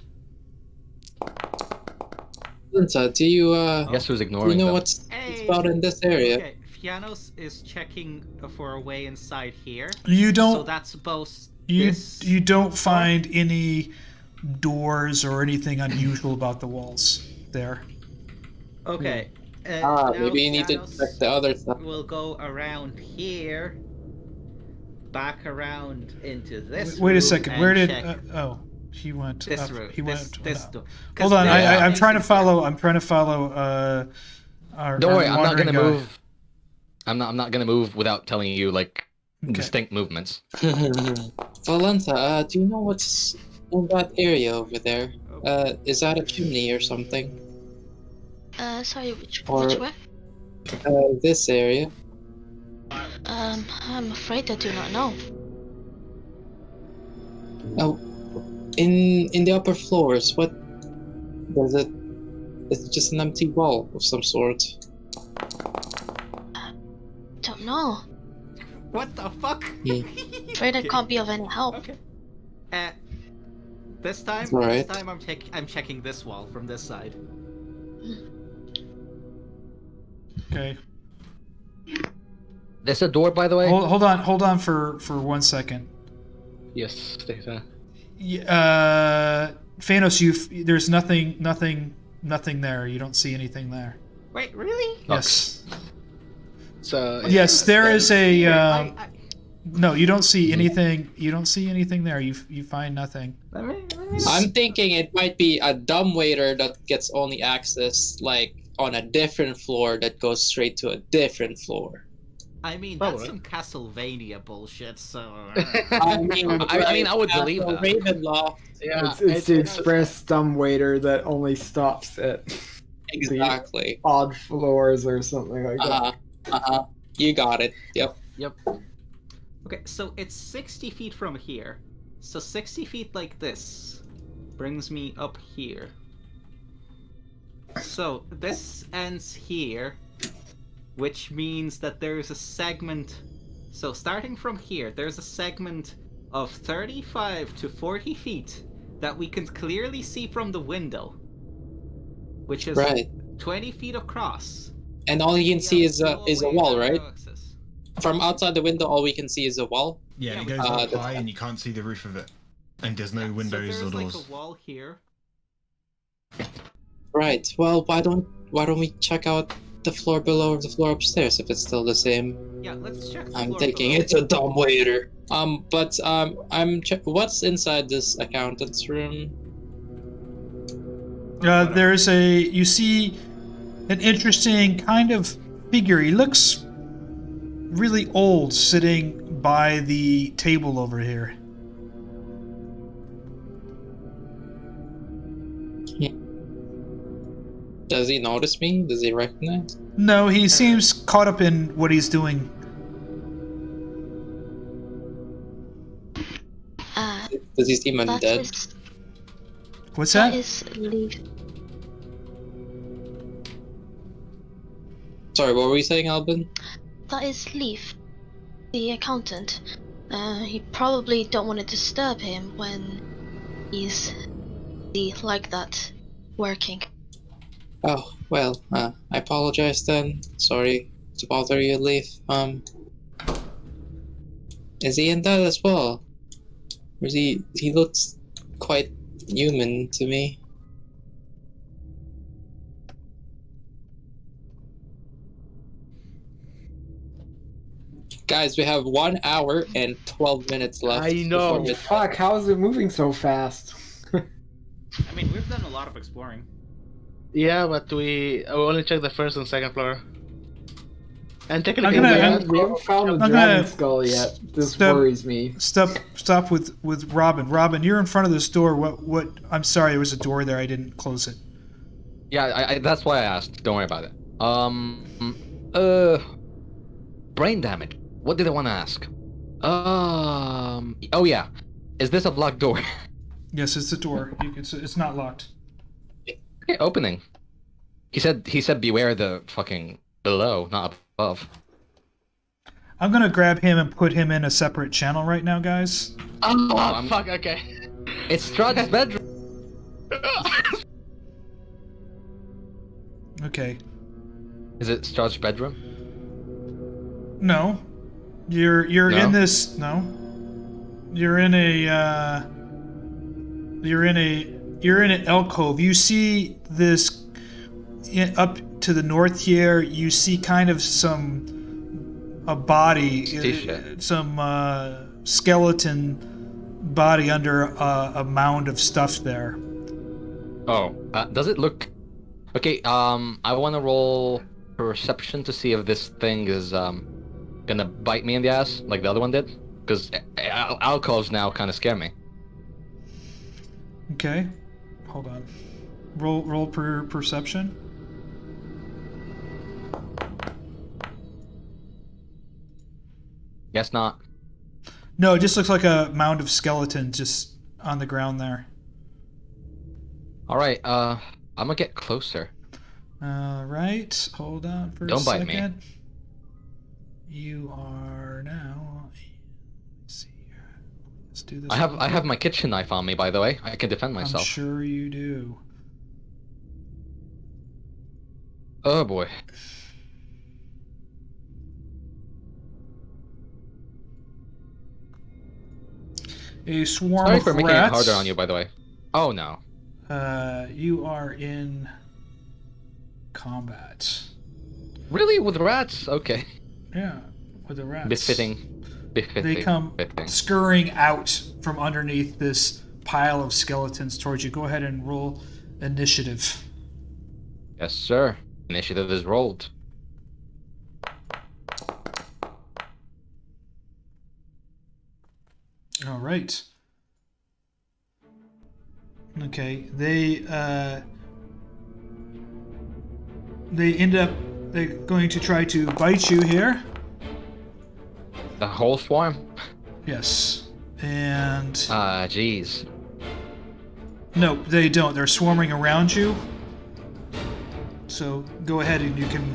Volenta, do you Guess who's do you ignoring know them? what's Hey. about in this area? Okay, Fiannos is checking for a way inside here. You So don't. that's both You this. you don't find any doors or anything unusual about the walls there. Okay. now Maybe you need to Fiannos check the other side. We'll go around here, back around into this. Wait a room second. and Where did? check he went. this up. room? He this, went. this up. door. Hold on. Yeah. I'm trying to follow. I'm trying to follow. Our, Don't our worry, I'm not wandering gonna guy. move. I'm not gonna move without telling you like Okay. distinct movements. Volenta, do you know what's in that area over there? Is that a chimney or something? Sorry, which Or- way? This area. I'm afraid I do not know. Oh, in the upper floors, what does it? Is it just an empty wall of some sort? Don't know. What the fuck? Afraid I can't be of any help. Okay. This time, It's alright. this time I'm checking this wall from this side. Okay. There's a door, by the way. Hold on for 1 second. Yes, stay there. Fiannos, there's nothing there. You don't see anything there. Wait, really? Yes. So Yes, there is a. I- No, you don't see anything. You don't see anything there. You find nothing. let me I'm thinking it might be a dumbwaiter that gets only access like on a different floor that goes straight to a different floor. I mean, Oh, that's well. some Castlevania bullshit, so... I mean, I would believe that. Ravenloft. yeah, It's the express dumbwaiter that only stops at Exactly. odd floors or something like that. You got it. Yep. Okay, so it's 60 feet from here. So 60 feet like this brings me up here. So this ends here, which means that there's a segment. So starting from here, there's a segment of 35 to 40 feet that we can clearly see from the window, which is Right. 20 feet across. And all you can see is a wall, right? Access. From outside the window, all we can see is a wall. Yeah, Yeah, it we- goes up that's high fine. and you can't see the roof of it. And there's no Yeah, windows so or there's doors. like a wall here. Right. Well, why don't we check out the floor below or the floor upstairs if it's still the same? Yeah, let's check. The I'm floor thinking below. it's a dumbwaiter. What's inside this accountant's room? You see an interesting kind of figure. He looks really old sitting by the table over here. Does he notice me? Does he recognize? No, he seems caught up in what he's doing. Does he seem That undead? is, What's that that? is Lief. Sorry, what were you saying, Albin? That is Lief, the accountant. He probably don't want to disturb him when he's like that working. Oh, well, I apologize then. Sorry to bother you, Lief. Is he in that as well? Or is he looks quite human to me. Guys, we have 1 hour and 12 minutes left. I know. Fuck, how is it moving so fast? I mean, we've done a lot of exploring. Yeah, but we only checked the first and second floor. And technically, I'm gonna- We haven't found a I'm dragon gonna skull yet. This step- worries me. Stop with Robin. Robin, you're in front of this door. What? I'm sorry, there was a door there. I didn't close it. Yeah, I that's why I asked. Don't worry about it. Brain damage. What did I want to ask? Oh yeah. Is this a blocked door? Yes, it's a door. It's not locked. Okay, opening. He said beware the fucking below, not above. I'm gonna grab him and put him in a separate channel right now, guys. Oh, fuck, okay. It's Strahd's bedroom. Okay. Is it Strahd's bedroom? No. You're No? in this. No. You're in an alcove. You see this up to the north here. You see kind of a body, some skeleton body under a mound of stuff there. Oh, does it look? Okay. I want to roll perception to see if this thing is gonna bite me in the ass like the other one did, because alcoves now kind of scare me. Okay. Hold on. Roll perception. Guess not. No, it just looks like a mound of skeletons just on the ground there. All right. I'm gonna get closer. All right. Hold on for Don't a bite second. me. You are now. Let's see here. Let's do this. I have my kitchen knife on me, by the way. I can defend myself. I'm sure you do. Oh boy. A swarm Sorry of for making it rats. harder on you, by the way. Oh no. You are in combat. Really? With rats? Okay. Yeah, with the rats. Befitting. They come scurrying out from underneath this pile of skeletons towards you. Go ahead and roll initiative. Yes, sir. Initiative is rolled. All right. Okay, they're going to try to bite you here. The whole swarm? Yes. And Jeez. no, they don't. They're swarming around you. So go ahead and you can.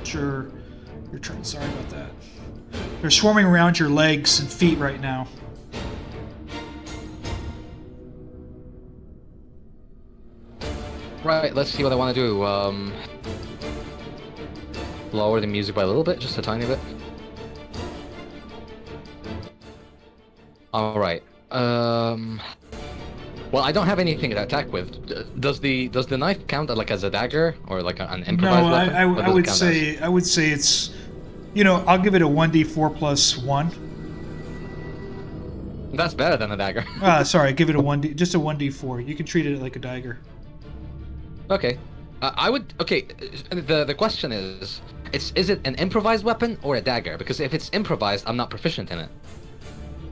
Sure, your turn. Sorry about that. They're swarming around your legs and feet right now. Right, let's see what I want to do. Lower the music by a little bit, just a tiny bit. Alright. Well, I don't have anything to attack with. Does the knife count like as a dagger or like an improvised No, weapon? What I does it would count say as? I would say it's, I'll give it a 1d4 plus 1. That's better than a dagger. Sorry, give it a 1d, just a 1d4. You can treat it like a dagger. Okay. I would. Okay. The question is it an improvised weapon or a dagger? Because if it's improvised, I'm not proficient in it.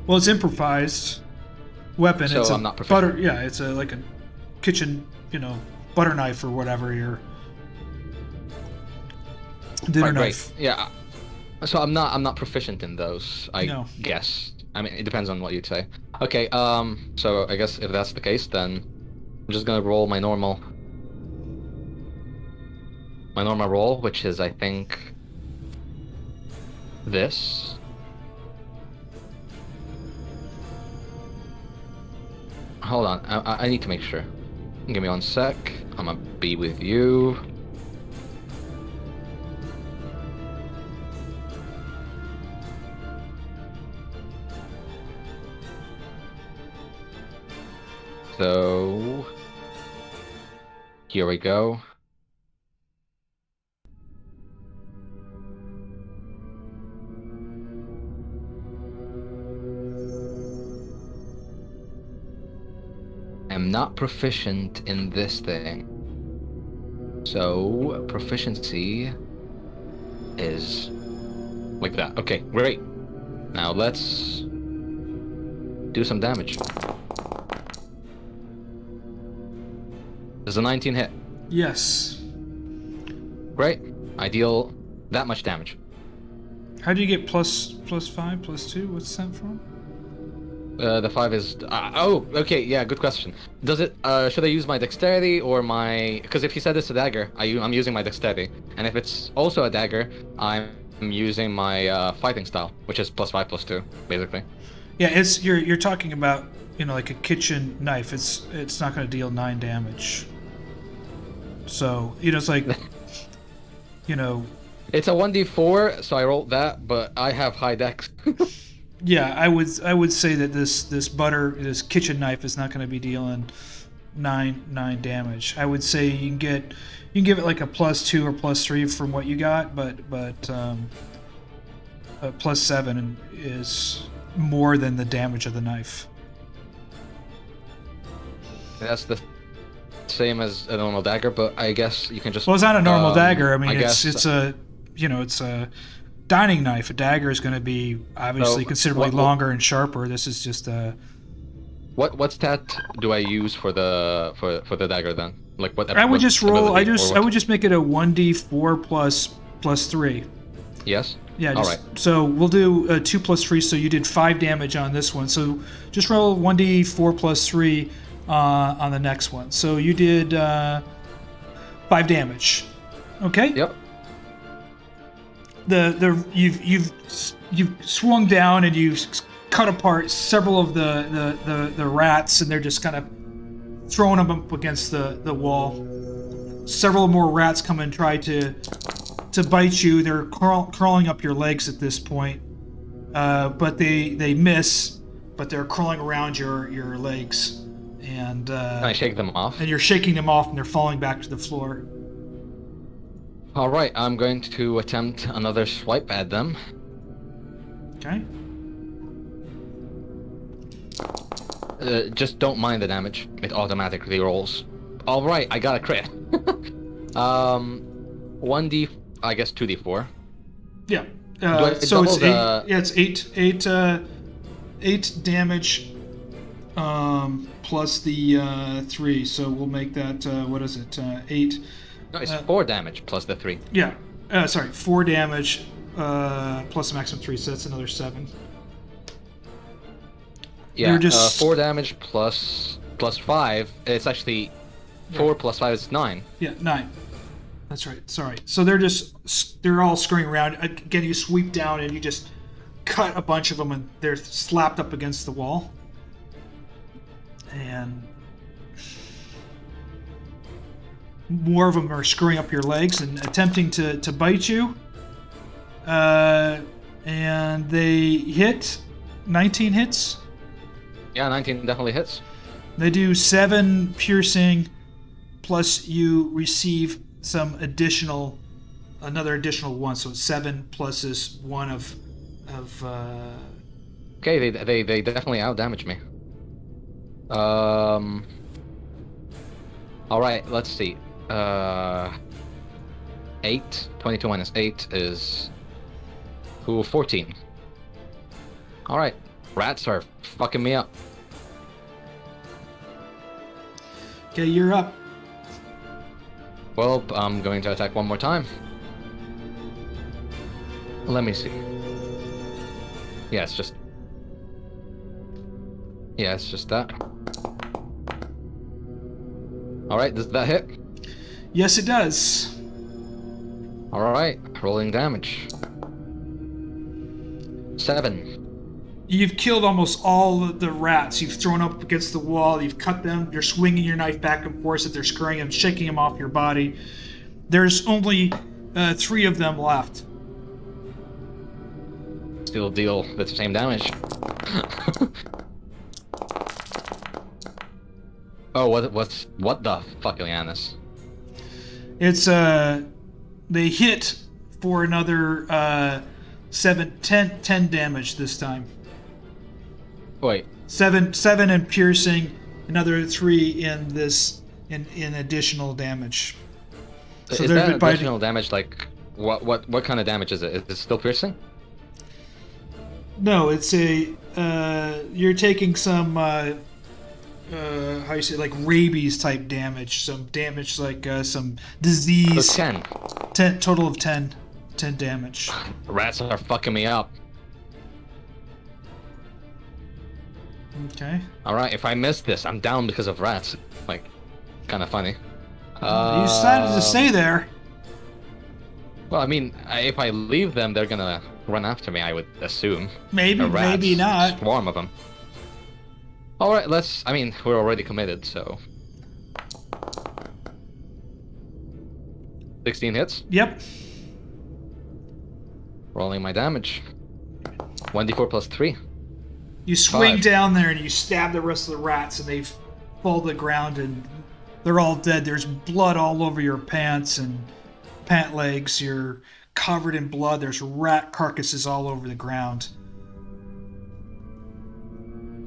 Well, it's improvised weapon. So it's I'm not proficient. butter. Yeah, it's like a kitchen, butter knife or whatever your dinner knife. Right. Yeah. So I'm not proficient in those. I No. guess. I mean, it depends on what you'd say. Okay. So I guess if that's the case, then I'm just gonna roll my normal roll, which is, I think, this. Hold on, I need to make sure. Give me 1 sec. I'm gonna be with you. So, here we go. I'm not proficient in this thing. So, proficiency is like that. Okay, great. Now let's do some damage. Does a 19 hit? Yes. Great. I deal that much damage. How do you get plus 5, plus 2? What's that from? The 5 is... okay, yeah, good question. Does it... should I use my dexterity or my... Because if you said it's a dagger, I'm using my dexterity. And if it's also a dagger, I'm using my fighting style, which is plus 5, plus 2, basically. Yeah, it's you're talking about, like a kitchen knife. It's not going to deal 9 damage. So, it's like, It's a 1d4, so I rolled that, but I have high dex. Yeah, I would say that this kitchen knife is not going to be dealing 9 damage. I would say you can give it like a plus 2 or plus 3 from what you got, but plus 7 is more than the damage of the knife. That's the same as a normal dagger, but I guess you can just... Well, it's not a normal dagger. I mean, it's a dining knife. A dagger is going to be obviously considerably longer and sharper. This is just a... What stat do I use for the dagger then? Like what? I would just roll. I would just make it a 1d4 plus 3. Yes. Yeah. All right. So we'll do 2 plus 3. So you did 5 damage on this one. So just roll 1d4 plus 3 on the next one. So you did 5 damage. Okay. Yep. You've swung down and you've cut apart several of the rats, and they're just kind of throwing them up against the wall. Several more rats come and try to bite you. They're crawling up your legs at this point, but they miss. But they're crawling around your legs, and Can I shake them off? And you're shaking them off, and they're falling back to the floor. All right, I'm going to attempt another swipe at them. Okay. Just don't mind the damage. It automatically rolls. All right, I got a crit. 1d, I guess 2d4. Yeah. So it's eight damage, plus the 3. So we'll make that 8. No, it's 4 damage plus the 3. Yeah. 4 damage plus a maximum 3. So that's another 7. Yeah, 4 damage plus 5. It's actually 4 plus 5 is 9. Yeah, 9. That's right. Sorry. So they're all scurrying around. Again, you sweep down and you just cut a bunch of them, and they're slapped up against the wall. And more of them are screwing up your legs and attempting to bite you. And they hit 19 hits. Yeah, 19 definitely hits. They do 7 piercing, plus you receive another additional 1, so it's 7 plus this 1 of Okay, they definitely outdamaged me. Alright, let's see. 8. 22 minus 8 is... 14. Alright. Rats are fucking me up. Okay, you're up. Well, I'm going to attack one more time. Let me see. Yeah, it's just that. Alright, does that hit? Yes, it does. Alright, rolling damage. 7. You've killed almost all of the rats. You've thrown up against the wall. You've cut them. You're swinging your knife back and forth as they're scurrying them, shaking them off your body. There's only 3 of them left. Still deal the same damage. Oh, what the fuck, Ileanys? It's they hit for another 10 damage this time. Wait. 7 in piercing, another 3 in this in additional damage. So Is that additional damage like what kind of damage is it? Is it still piercing? No, it's a you're taking some how you say, like rabies type damage, some damage like some disease. So 10 total of 10 damage. Rats are fucking me up. Okay. Alright, if I miss this, I'm down because of rats. Like, kind of funny. You decided to stay there. Well, I mean, if I leave them, they're gonna run after me, I would assume. Maybe, maybe not. Swarm of them. Alright, I mean, we're already committed, so... 16 hits. Yep. Rolling my damage. 1d4 plus 3. You swing 5. down there and you stab the rest of the rats and they fall to the ground and they're all dead. There's blood all over your pants and pant legs. You're covered in blood. There's rat carcasses all over the ground.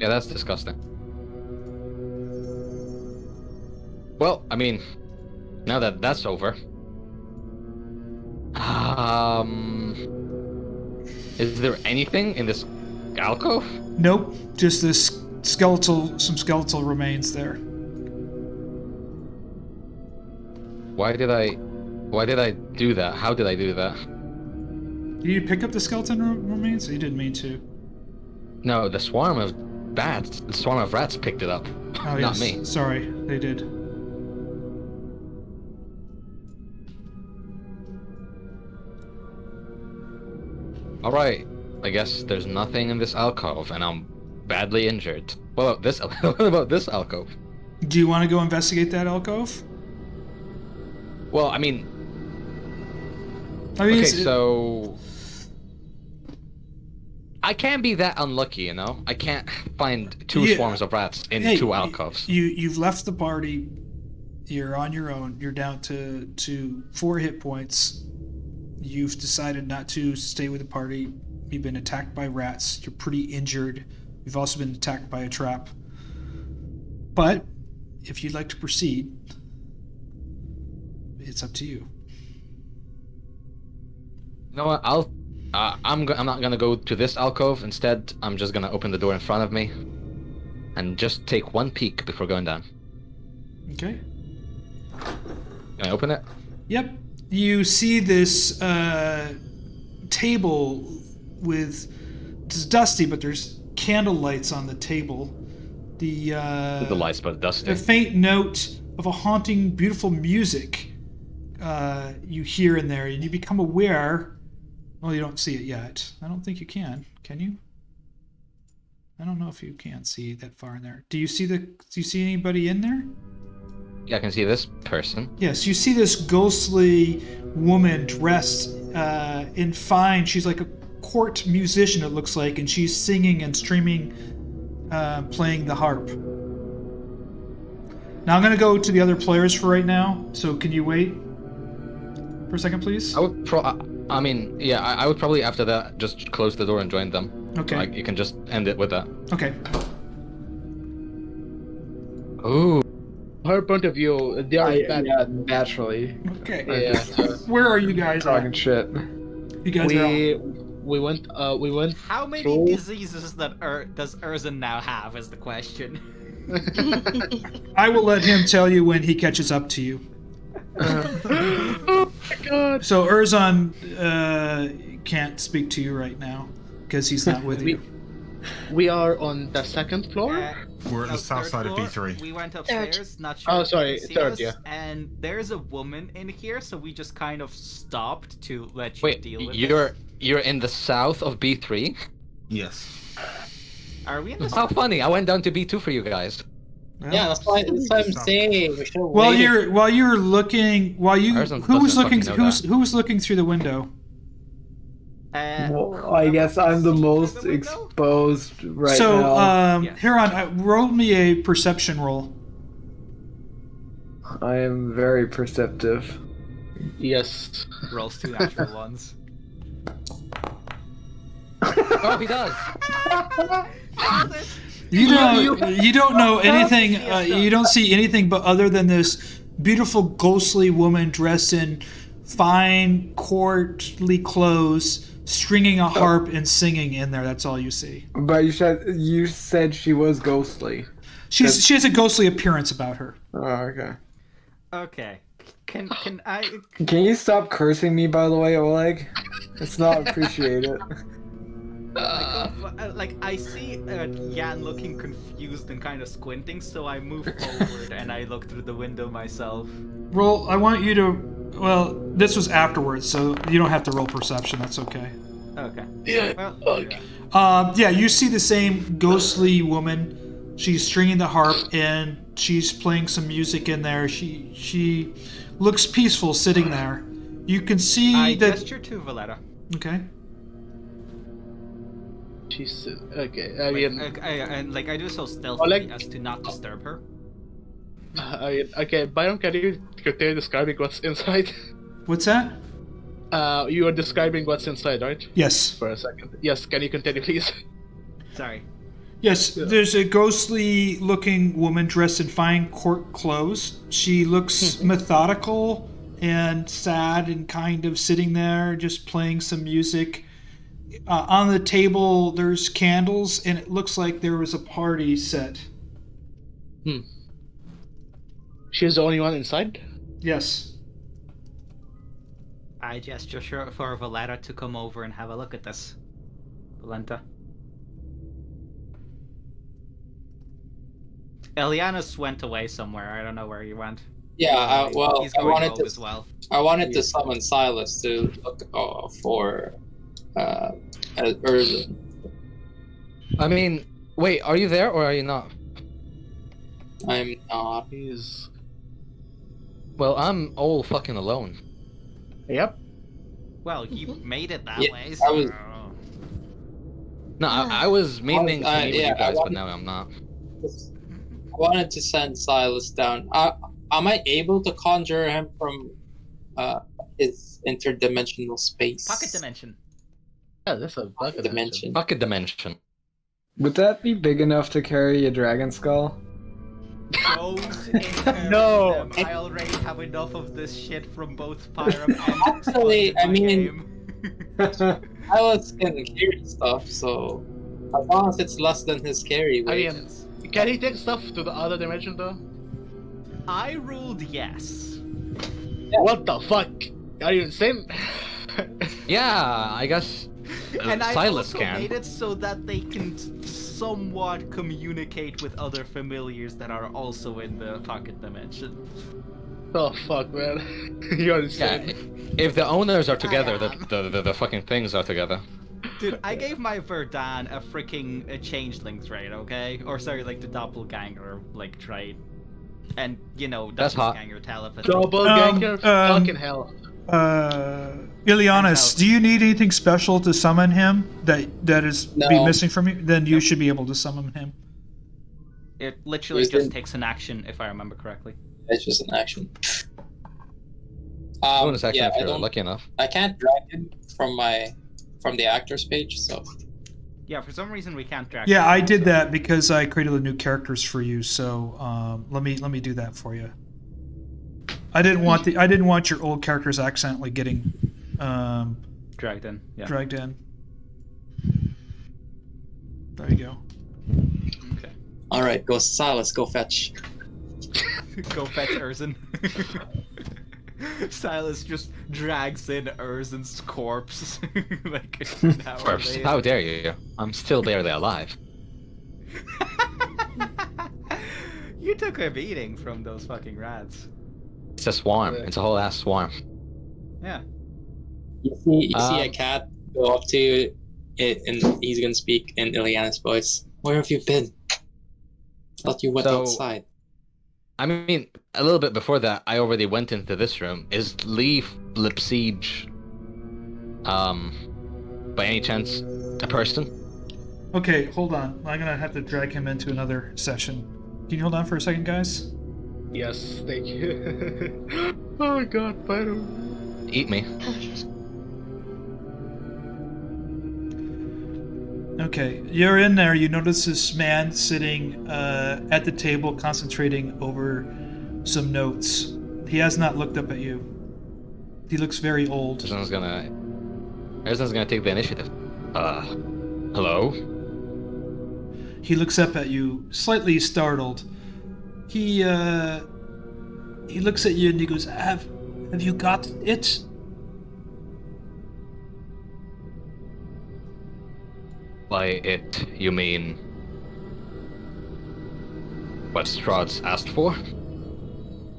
Yeah, that's disgusting. Well, I mean, now that that's over... Is there anything in this alcove? Nope, just this some skeletal remains there. Why did I do that? How did I do that? Did you pick up the skeleton remains? You didn't mean to. No, the swarm of rats picked it up. Oh, Not yes. me. Sorry, they did. Alright, I guess there's nothing in this alcove, and I'm badly injured. What about this alcove? Do you want to go investigate that alcove? Well, I mean... Okay, so... I can't be that unlucky, you know? I can't find 2 swarms of rats in 2 alcoves. You've left the party. You're on your own. You're down to 4 hit points. You've decided not to stay with the party. You've been attacked by rats. You're pretty injured. You've also been attacked by a trap. But if you'd like to proceed, it's up to you. You know what? I'm not gonna go to this alcove. Instead, I'm just gonna open the door in front of me and just take 1 peek before going down. Okay. Can I open it? Yep. You see this table with... It's dusty, but there's candle lights on the table. The lights, but dusty. A faint note of a haunting, beautiful music you hear in there, and you become aware... Well, you don't see it yet. I don't think you can. Can you? I don't know if you can see that far in there. Do you see anybody in there? Yeah, I can see this person. Yes, you see this ghostly woman dressed in fine. She's like a court musician, it looks like, and she's singing and streaming, playing the harp. Now I'm going to go to the other players for right now, so can you wait for a second, please? I would I would probably after that just close the door and join them. Okay. Like you can just end it with that. Okay. Ooh. Her point of view, they are bad. Yeah, naturally. Okay. Yeah. Where are you guys Talking at? shit. You guys are We went. How many through- diseases does Erzan now have? Is the question. I will let him tell you when he catches up to you. Oh my god. So Erzan can't speak to you right now because he's not with you. We are on the second floor. We're at the south third side of floor. B3. We went upstairs, not sure. Oh, if you sorry, can see third, us, yeah. And there's a woman in here, so we just kind of stopped to let you Wait, deal with you're in the south of B3? Yes. it. Are we in the How funny! I went down to B2 for you guys. Yeah, that's what I'm saying. We should While you're looking, Erzan who was doesn't looking fucking know who was looking through the window? Well, I guess I'm the most exposed right so, now. Yes. Herjann, roll me a perception roll. I am very perceptive. Yes. rolls 2 natural ones. Oh, he does. You don't know anything. You don't see anything but other than this beautiful ghostly woman dressed in fine courtly clothes, stringing a harp and singing in there. That's all you see. But you said she was ghostly. She has a ghostly appearance about her. Oh, okay. Okay. Can I? Can you stop cursing me, by the way, Oleg? It's not appreciated. Like I see Jan looking confused and kind of squinting, so I move forward and I look through the window myself. Roll. I want you to. Well, this was afterwards, so you don't have to roll perception. That's okay. Okay. Yeah. Well, Yeah, you see the same ghostly woman. She's stringing the harp and she's playing some music in there. She looks peaceful sitting there. You can see I that. gesture to Volenta. Okay. She's okay. I mean, And like I do so stealthily as to not disturb her. okay. Byron, can you continue describing what's inside? What's that? You were describing what's inside, right? Yes. For a second. Yes. Can you continue, please? Sorry. Yes, there's a ghostly looking woman dressed in fine court clothes. She looks methodical and sad and kind of sitting there just playing some music. On the table there's candles and it looks like there was a party set. She's the only one inside? Yes. I gesture for Volenta to come over and have a look at this. Volenta. Ileanys went away somewhere. I don't know where he went. Yeah, well, He's I going wanted home to. as well. I wanted to summon Silas to look for Erzan. I mean, wait, are you there or are you not? I'm not. He's. Well, I'm all fucking alone. Yep. Well, you made it that Yeah, way. I was- So... No, I was meaning to meet with yeah, you guys, I but now I'm not. I wanted to send Silas down. Am I able to conjure him from his interdimensional space? Pocket dimension. Yeah, that's a bucket dimension. Bucket dimension. Would that be big enough to carry a dragon skull? Don't encourage No. them. I already have enough of this shit from both Pyram and Actually, I my mean- game. Silas can carry stuff, so as long as it's less than his carry I weight. mean, can he take stuff to the other dimension though? I ruled yes. What the fuck? Are you insane? Yeah, I guess And I Silas also can. made it so that they can somewhat communicate with other familiars that are also in the pocket dimension. Oh fuck, man. You're Yeah, insane. if the owners are together, am. the fucking things are together. Dude, I gave my Verdan a freaking changeling trait, okay? Or sorry, like the doppelganger like trait. And you know, That's hot. doppelganger telepathy. Doppelganger? Fucking hell. Ileanys, do you need anything special to summon him that is be No. missing from you? Then you should be able to summon him. It literally Is just it- takes an action, if I remember correctly. It's just an action. Bonus action yeah, if I you're don't. lucky enough. I can't drag him from the actors page, so Yeah, for some reason we can't drag. Yeah, I did so- that because I created the new characters for you. So let me do that for you. I didn't want your old characters accidentally getting dragged in. Yeah. dragged in. There you go. Okay. All right, go Silas, go fetch. Go fetch Erzan. Silas just drags in Erzan's corpse. Like an hour Corpse. later. How dare you? I'm still barely alive. You took a beating from those fucking rats. It's a swarm. It's a whole ass swarm. Yeah. You see a cat go up to you, and he's gonna speak in Ileanys' voice. Where have you been? Thought you went outside. I mean, a little bit before that, I already went into this room. Is Lief Lipsiege, by any chance, a person? Okay, hold on. I'm gonna have to drag him into another session. Can you hold on for a second, guys? Yes, thank you. Oh my god, Pyro. Eat me. Okay, you're in there. You notice this man sitting at the table, concentrating over some notes. He has not looked up at you. He looks very old. Erzan's gonna take the initiative. Hello? He looks up at you, slightly startled. He looks at you and he goes, "Have you got it?" By it, you mean what Strahd's asked for?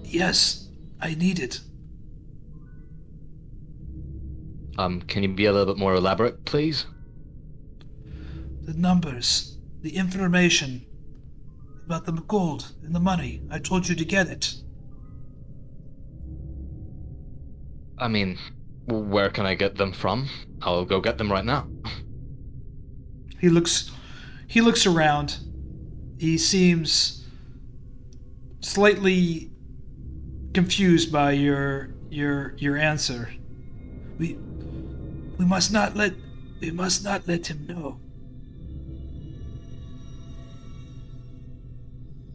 Yes, I need it. Can you be a little bit more elaborate, please? The numbers, the information about the gold and the money. I told you to get it. I mean, where can I get them from? I'll go get them right now. He looks around. He seems slightly confused by your answer. We must not let him know.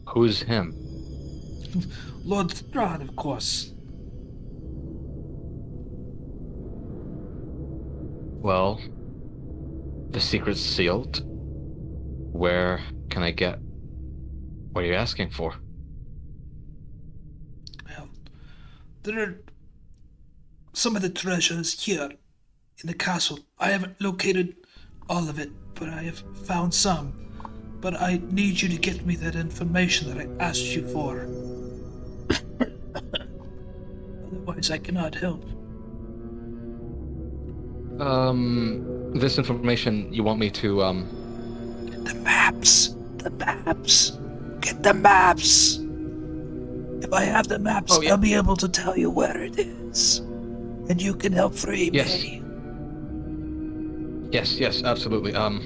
Who's him? Lord Strahd, of course. Well, the secret's sealed. Where can I get what are you asking for? Well, there are some of the treasures here in the castle. I haven't located all of it, but I have found some. But I need you to get me that information that I asked you for. Otherwise, I cannot help. This information you want me to, The maps! The maps! Get the maps! If I have the maps, Oh, yeah. I'll be able to tell you where it is. And you can help free Yes. me. Yes, absolutely. I'm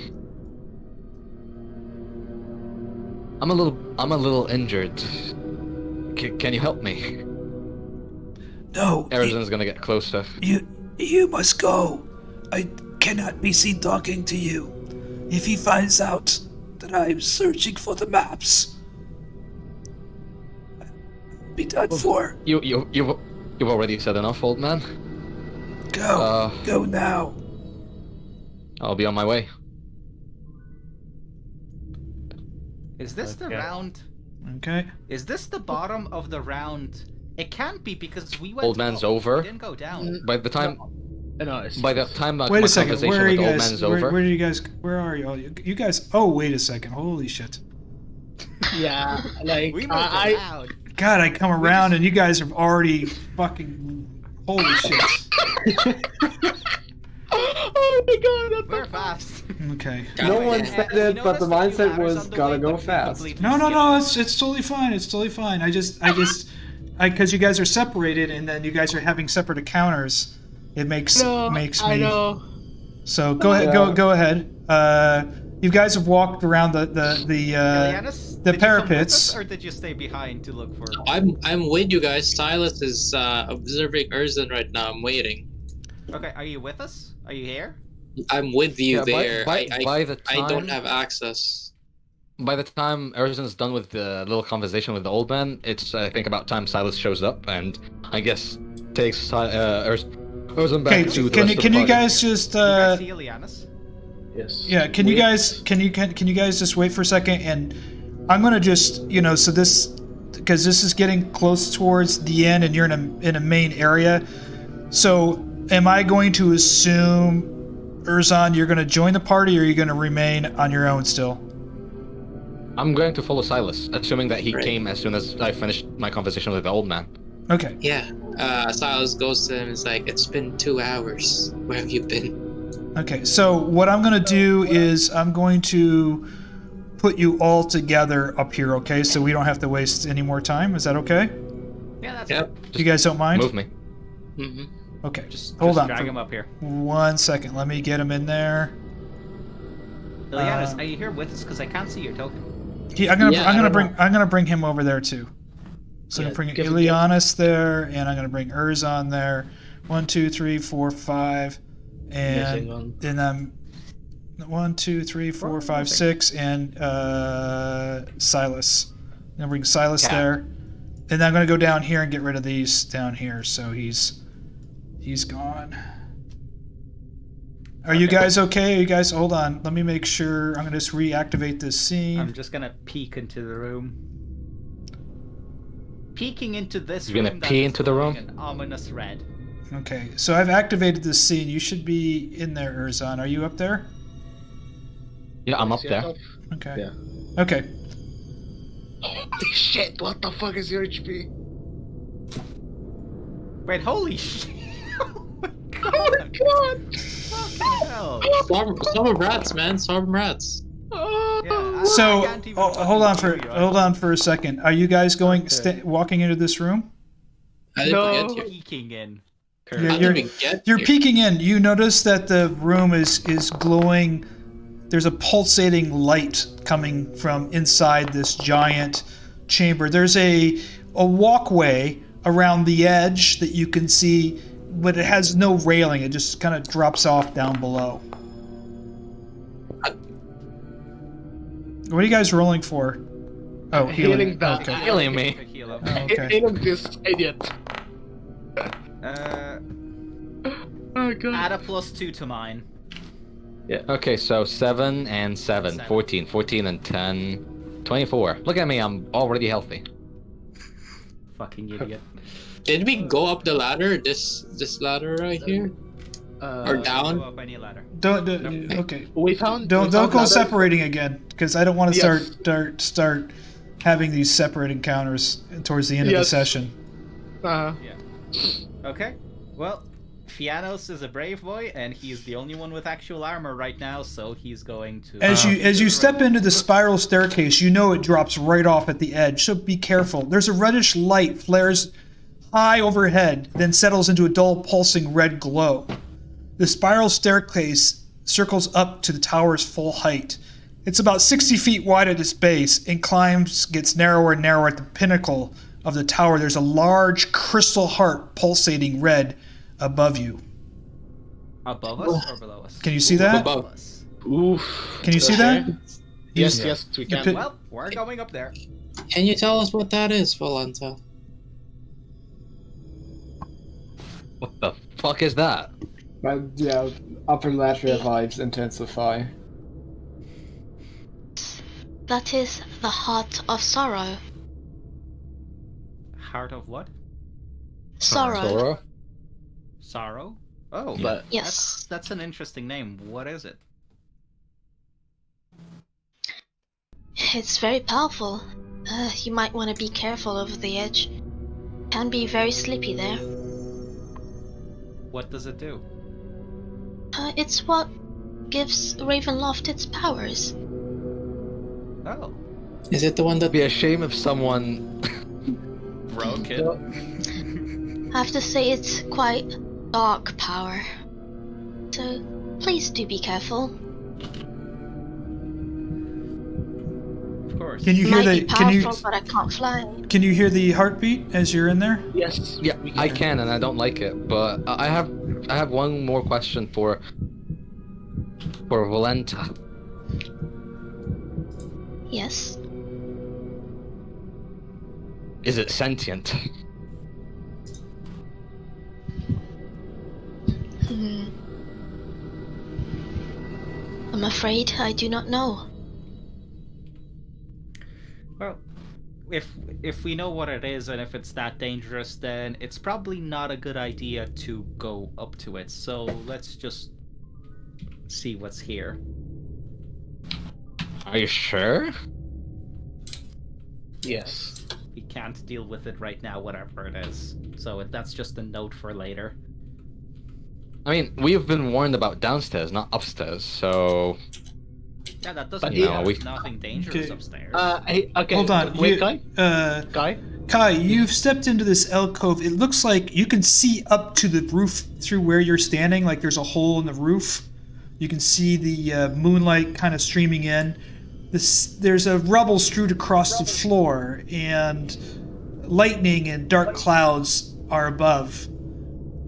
a little injured. Can you help me? No, Erzan's gonna get closer. you must go. I cannot be seen talking to you. If he finds out that I'm searching for the maps, I'll be done for. You've already said enough, old man. Go now. I'll be on my way. Is this the Okay. round? Okay. Is this the bottom of the round? It can't be because we went. Old man's up. over. We didn't go down. By the time No, it's By the time my Wait a second. conversation Where are with you old guys? man's over, Where do you guys? Where are you? You guys? Oh, wait a second. Holy shit! yeah, like We moved I around. God, I come around and you guys have already fucking. Holy shit! oh my god, We're fast. Okay. No one And said you it, but the noticed a few mindset ladders was on the gotta way, go but we fast. completely No. skipped. It's totally fine. It's totally fine. Because you guys are separated and then you guys are having separate encounters. It makes me. I know. So go ahead. Yeah. Go ahead. You guys have walked around the Ileanys, the did you come with parapets. us, or did you stay behind to look for? I'm with you guys. Silas is observing Erzan right now. I'm waiting. Okay, are you with us? Are you here? I'm with you Yeah, there. by the time I don't have access. By the time Erzan's done with the little conversation with the old man, it's I think about time Silas shows up and I guess takes Erzan back Okay, to the can rest you of can the you party. guys just You guys see Ileanys? Yes. yeah, can you guys just wait for a second, and I'm gonna just so this, because this is getting close towards the end and you're in a main area, so am I going to assume, Erzan, you're gonna join the party, or are you gonna remain on your own still? I'm going to follow Silas, assuming that he Right. came as soon as I finished my conversation with the old man. Okay. Yeah. Silas goes to him and is like, "It's been 2 hours. Where have you been?" Okay, so what I'm gonna do is I'm going to put you all together up here, okay? So we don't have to waste any more time. Is that okay? Yeah, that's Yep. fine. You guys don't mind? Move me. Mm-hmm. Okay. Just Hold on. drag him up here. 1 second. Let me get him in there. Ileanys, are you here with us? Because I can't see your token. I'm gonna Yeah, I don't know. I'm gonna bring him over there too. So I'm Yeah, gonna bring give- Ileanys there, and I'm gonna bring Erzan there. 1, 2, 3, 4, 5, and Missing one. then I'm 1, 2, 3, 4, 5, 6, and Silas. I'm gonna bring Silas Yeah. there, and then I'm gonna go down here and get rid of these down here. So he's gone. Are you guys okay? Are you guys, hold on. Let me make sure. I'm gonna just reactivate this scene. I'm just gonna peek into the room. Peeking into this You're gonna room. that pee is into the glowing room? An ominous red. Okay, so I've activated this scene. You should be in there, Erzan. Are you up there? Yeah, I'm up See there. yourself? Okay. Yeah. Okay. Holy shit! What the fuck is your HP? Wait, holy shit! Oh my Oh my god! Fucking hell! Storm rats, man. Storm rats. Yeah, So I can't even hold on fucking hear you. hold on for a second. Are you guys going Okay. walking into this room? How did we No. get here? Peeking in. You're- How did we get You're here? peeking in. You notice that the room is glowing. There's a pulsating light coming from inside this giant chamber. There's a walkway around the edge that you can see, but it has no railing. It just kind of drops off down below. What are you guys rolling for? Oh, healing. Healing that. Okay. Healing me. Heal up. Oh, okay. Healing this idiot. Oh god. Add a +2 to mine. Okay, so 7 and 7, 14, 14 and 10, 24. Look at me, I'm already healthy. Fucking idiot. Did we go up the ladder? This ladder right here? Or down? Go up any ladder. Don't. Nope. Okay. We found. Don't we go found ladder- separating again, because I don't want to Yes. start having these separate encounters towards the end of the Yes. session. Okay. Well, Fiannos is a brave boy, and he's the only one with actual armor right now, so he's going to. As you step into the spiral staircase, you know it drops right off at the edge, so be careful. There's a reddish light flares high overhead, then settles into a dull pulsing red glow. The spiral staircase circles up to the tower's full height. It's about 60 feet wide at its base and gets narrower and narrower at the pinnacle of the tower. There's a large crystal harp pulsating red above you. Above us or below us? Can you see that? Above. Us. Oof. Can you see that? Yes, You- yes, we you can. put- Well, we're going up there. Can you tell us what that is, Volenta? What the fuck is that? But yeah, upper lateral vibes intensify. That is the heart of sorrow. Heart of what? Sorrow. Sora? Sorrow? Oh, But Yes. that's an interesting name. What is it? It's very powerful. You might want to be careful over the edge. Can be very slippy there. What does it do? It's what gives Ravenloft its powers. Oh, Is it the one that It'd be a shame if someone broke it. I have to say it's quite dark power. So please do be careful. Of course. Can you hear Might the be powerful, but I can't fly. can you hear the heartbeat as you're in there? yes. Yeah, we I can and I don't like it, but I have one more question for for Volenta. Yes. Is it sentient? I'm afraid I do not know. Well, if we know what it is and if it's that dangerous, then it's probably not a good idea to go up to it. So let's just see what's here. Are you sure? Yes. We can't deal with it right now, whatever it is. So that's just a note for later. I mean, we've been warned about downstairs, not upstairs, so... Yeah, that doesn't But mean no, there's nothing dangerous Okay. upstairs. Okay. Hold on. Wait, Kai? Kai? You've stepped into this alcove. It looks like you can see up to the roof through where you're standing. Like there's a hole in the roof. You can see the moonlight kind of streaming in. There's a rubble strewed across the floor, and lightning and dark clouds are above.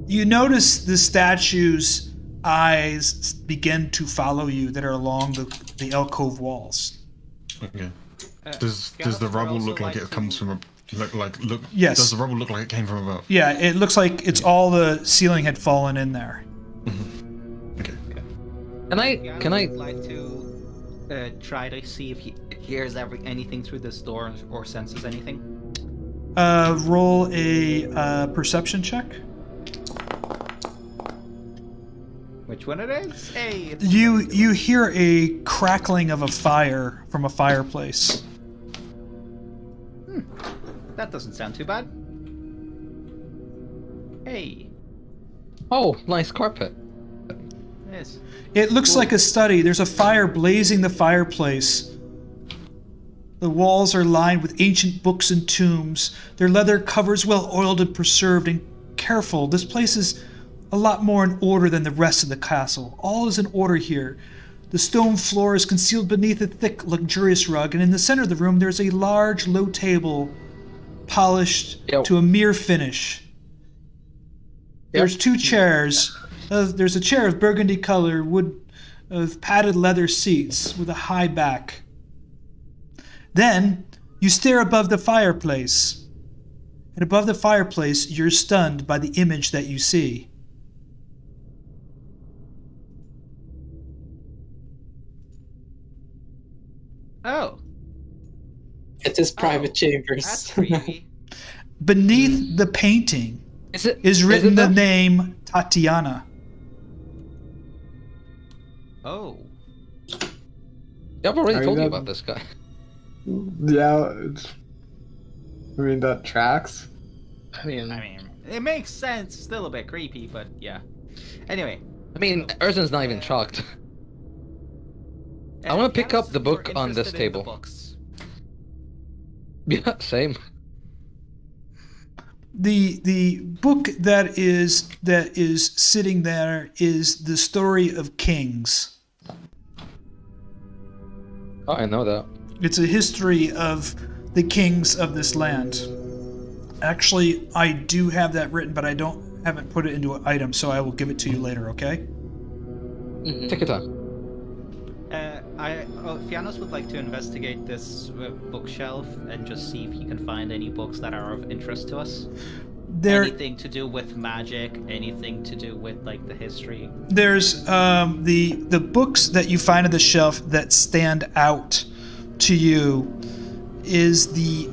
You notice the statue's eyes begin to follow you that are along the alcove walls. Okay. Does the rubble look like it comes from a look? Yes. Does the rubble look like it came from above? Yeah, it looks like it's all the ceiling had fallen in there. Okay. Can I would like to try to see if he hears anything through this door or senses anything. Roll a perception check. Which one it is? Hey, it's You hear a crackling of a fire from a fireplace. that doesn't sound too bad. Hey, Oh, nice carpet. yes. It looks like a study. There's a fire blazing the fireplace. The walls are lined with ancient books and tombs, their leather covers well oiled and preserved and careful. This place is a lot more in order than the rest of the castle. All is in order here. The stone floor is concealed beneath a thick, luxurious rug, and in the center of the room there's a large, low table, polished to a mere finish. There's two chairs. There's a chair of burgundy color, wood of padded leather seats with a high back. Then you stare above the fireplace, and above the fireplace you're stunned by the image that you see. Oh, It is private chambers. that's creepy. Beneath the painting Is written it the that? name Tatiana. Oh, I've already Are told you you that- about this guy. Yeah, I mean, that tracks. I mean, it makes sense. Still a bit creepy, but yeah. Anyway, I mean, Erzan's not even shocked. I wanna pick up the book we're on this interested in the table. books. Yeah, same. The book that is sitting there is the story of kings. Oh, I know that. It's a history of the kings of this land. Actually, I do have that written, but I haven't put it into an item, so I will give it to you later, okay? Take your time. Fiannos would like to investigate this bookshelf and just see if he can find any books that are of interest to us. Anything to do with magic, anything to do with like the history. There's the books that you find on the shelf that stand out to you is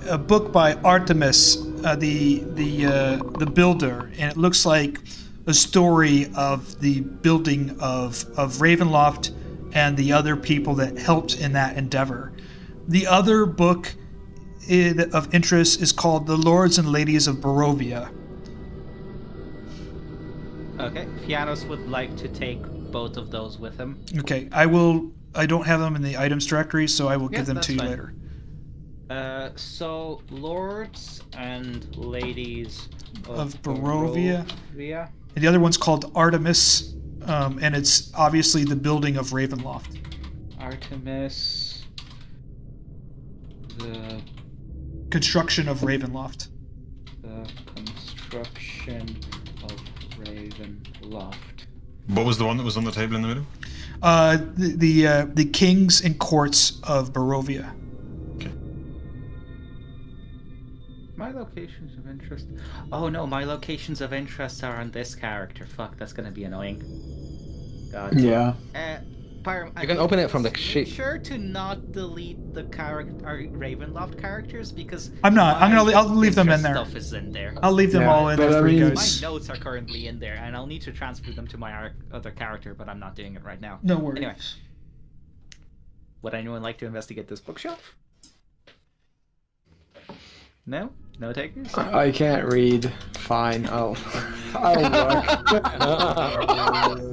a book by Artemis, the builder, and it looks like a story of the building of Ravenloft and the other people that helped in that endeavor. The other book of interest is called The Lords and Ladies of Barovia. Okay, Fiannos would like to take both of those with him. Okay, I don't have them in the items directory, so I will give them that's to you fine. later. So Lords and Ladies Of Barovia. Barovia. And the other one's called Artemis, and it's obviously the building of Ravenloft. Artemis. The Construction of Ravenloft. construction of Ravenloft. What was the one that was on the table in the middle? The kings and courts of Barovia. My locations of interest. Oh no, my locations of interest are on this character. Fuck, that's gonna be annoying. God. Yeah. Pyram, You can open it from the sheet. Make sure to not delete the Ravenloft characters because I'll leave them in interest there. Stuff is in there. I'll leave them all in but there I for you mean- guys. My notes are currently in there, and I'll need to transfer them to my other character, but I'm not doing it right now. No worries. Anyway, would anyone like to investigate this bookshelf? No? No takers? I can't read. Fine, I'll look.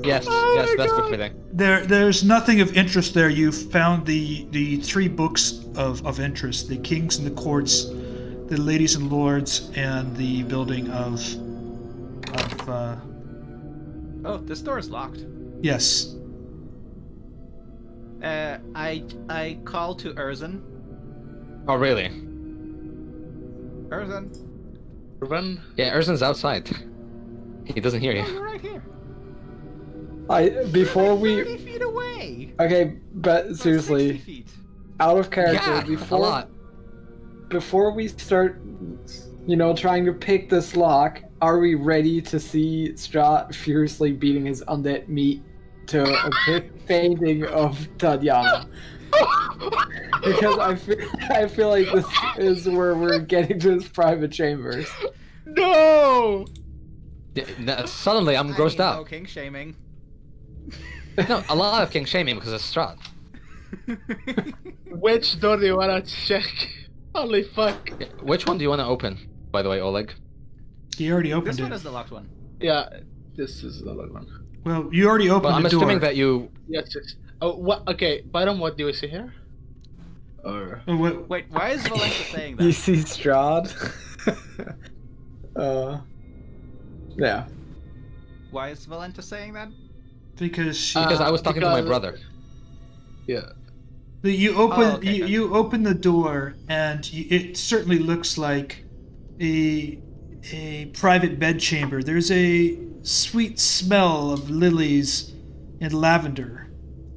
Yes, that's befitting. There's nothing of interest there. You found the 3 books of interest: the kings and the courts, the ladies and lords, and the building of. Oh, this door is locked. Yes. I call to Erzan. Oh, really? Erzan. Ervan? Yeah, Erzan's outside. He doesn't hear Oh, you. you're right here. Before You're we 30 feet away. okay, but Or 60 seriously, feet. out of character. Yeah, a lot. Before we start, trying to pick this lock, are we ready to see Strahd furiously beating his undead meat to a painting of Tatiana? Because I feel like this is where we're getting to his private chambers. No! Suddenly, I'm grossed No out. king shaming. No, a lot of king shaming because of Strahd. Which door do you wanna check? Holy fuck. Yeah, which one do you want to open, by the way, Oleg? You already opened This it. one is the locked one. Yeah, this is the other one. Well, you already opened Well, I'm the door. assuming that you. Yes. Oh, what? Okay, bottom, what do we see here? Or... Oh, what? Wait, why is Volenta saying You that? see Strahd? Yeah. Why is Volenta saying that? Because she. Because I was talking to my because- brother. Yeah. You open okay, you open the door, and it certainly looks like a private bedchamber. There's a sweet smell of lilies and lavender.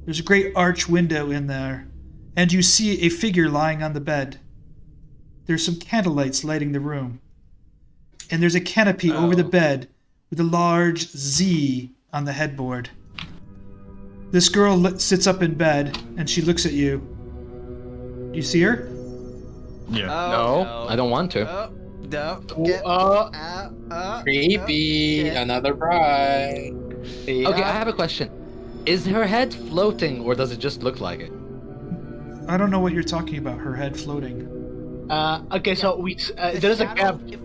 There's a great arch window in there, and you see a figure lying on the bed. There's some candlelights lighting the room, and there's a canopy over the bed with a large Z on the headboard. This girl sits up in bed, and she looks at you. Do you see her? Yeah. No, I don't want to. Oh, no. Creepy. shit. Another bride. Okay, I have a question. Is her head floating, or does it just look like it? I don't know what you're talking about, her head floating. Okay, so we The there's a shadow, gap.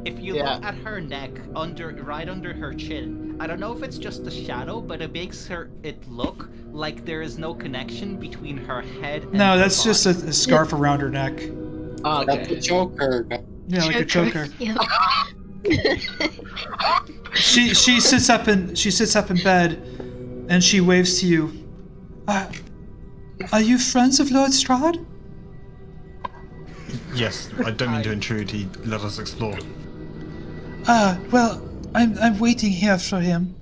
If you Yeah. look at her neck, right under her chin, I don't know if it's just the shadow, but it makes it look like there is no connection between her head and No, her that's just body. a scarf around her neck. Ah, That's okay. a Joker. Yeah, like a choker. Yeah. She sits up in bed, and she waves to you. Are you friends of Lord Strahd? Yes, I don't mean to intrude. He let us explore. Well, I'm waiting here for him.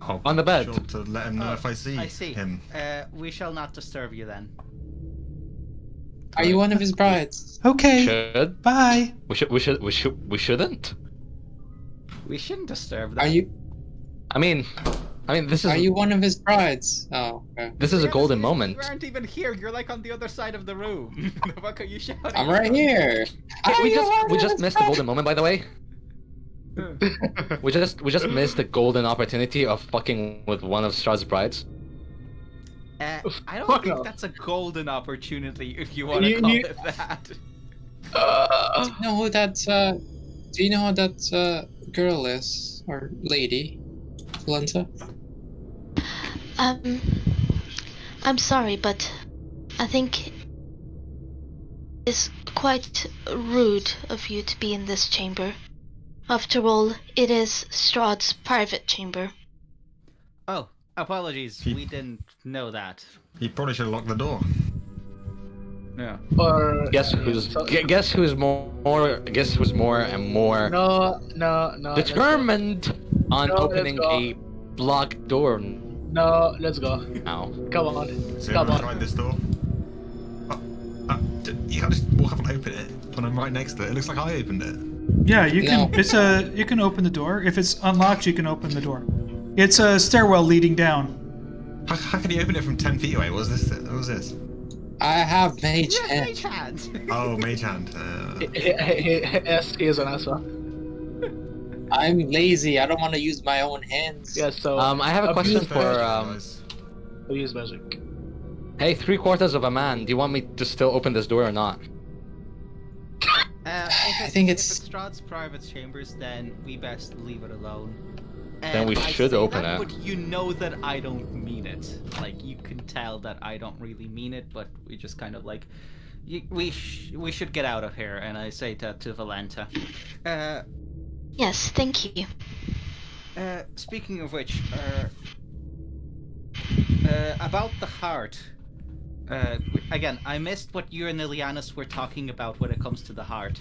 I'll On the be bed. Sure to let him know if I see, I see. him. We shall not disturb you then. Are you one of his brides? Okay, Should bye. we shouldn't. We shouldn't disturb them. Are you I mean, this is are you one of his brides? Oh, okay. this is a golden You moment. aren't even here. You're like on the other side of the room. The fuck are you shouting? I'm right here. Hey, we Are you just one of missed his the golden moment, by the way. We just missed the golden opportunity of fucking with one of Strahd's brides. I don't Fuck think off. that's a golden opportunity if you want to You- call you- it that. Do you know who that? Do you know who that girl is or lady? Volenta? I'm sorry, but I think it's quite rude of you to be in this chamber. After all, it is Strahd's private chamber. Oh, apologies. We didn't know that. He probably should have locked the door. Yeah. Or Guess who's more and more No. determined on No, opening let's go. a locked door No, let's go. now. Come on. So Come everyone on. tried this door. You can't just walk up and open it when I'm right next to it. It looks like I opened it. Yeah, you can. No. You can open the door. If it's unlocked, you can open the door. It's a stairwell leading down. How can you open it from 10 feet away? What was this? What was this? I have mage hand. Mage hand. Oh, mage hand. Yes, he is an answer. I'm lazy. I don't want to use my own hands. Yes, so. I have a question for We use magic. Hey, 3/4 of a man. Do you want me to still open this door or not? I think if it's- it's Strahd's private chambers, then we best leave it alone. Then we I should say open that, it. But you know that I don't mean it. Like, you can tell that I don't really mean it, but we just kind of like... We should get out of here, and I say that to Volenta. Yes, thank you. Speaking of which, about the heart. Again, I missed what you and Ileanys were talking about when it comes to the heart.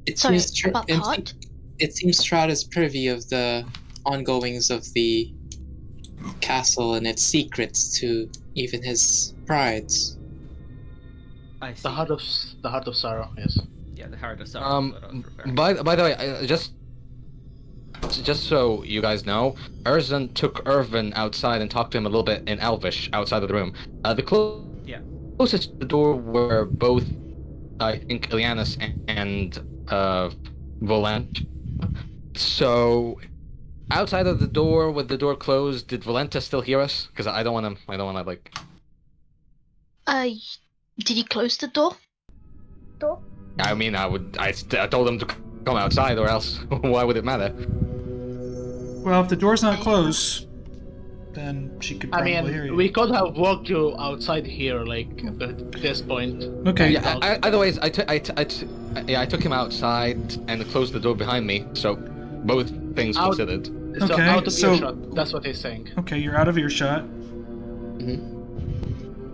It Sorry, seems about the heart? It seems Strahd is privy of the ongoings of the castle and its secrets to even his brides. I see. The heart of sorrow. Yes. Yeah, the heart of sorrow. By the way, just so you guys know, Erzan took Ervan outside and talked to him a little bit in Elvish outside of the room. The closest to the door were both, I think, Ileanys and Volenta. So, outside of the door, with the door closed, did Volenta still hear us? Because I don't want to like. Did you close the door? I mean, I told him to come outside, or else why would it matter? Well, if the door's not closed, then she could I probably hear mean, you. we could have walked you outside here, like, at this point. Okay. Yeah. Otherwise, I took him outside and closed the door behind me. So, both things Out- considered. So Okay, out of so- earshot. That's what he's saying. Okay, you're out of earshot.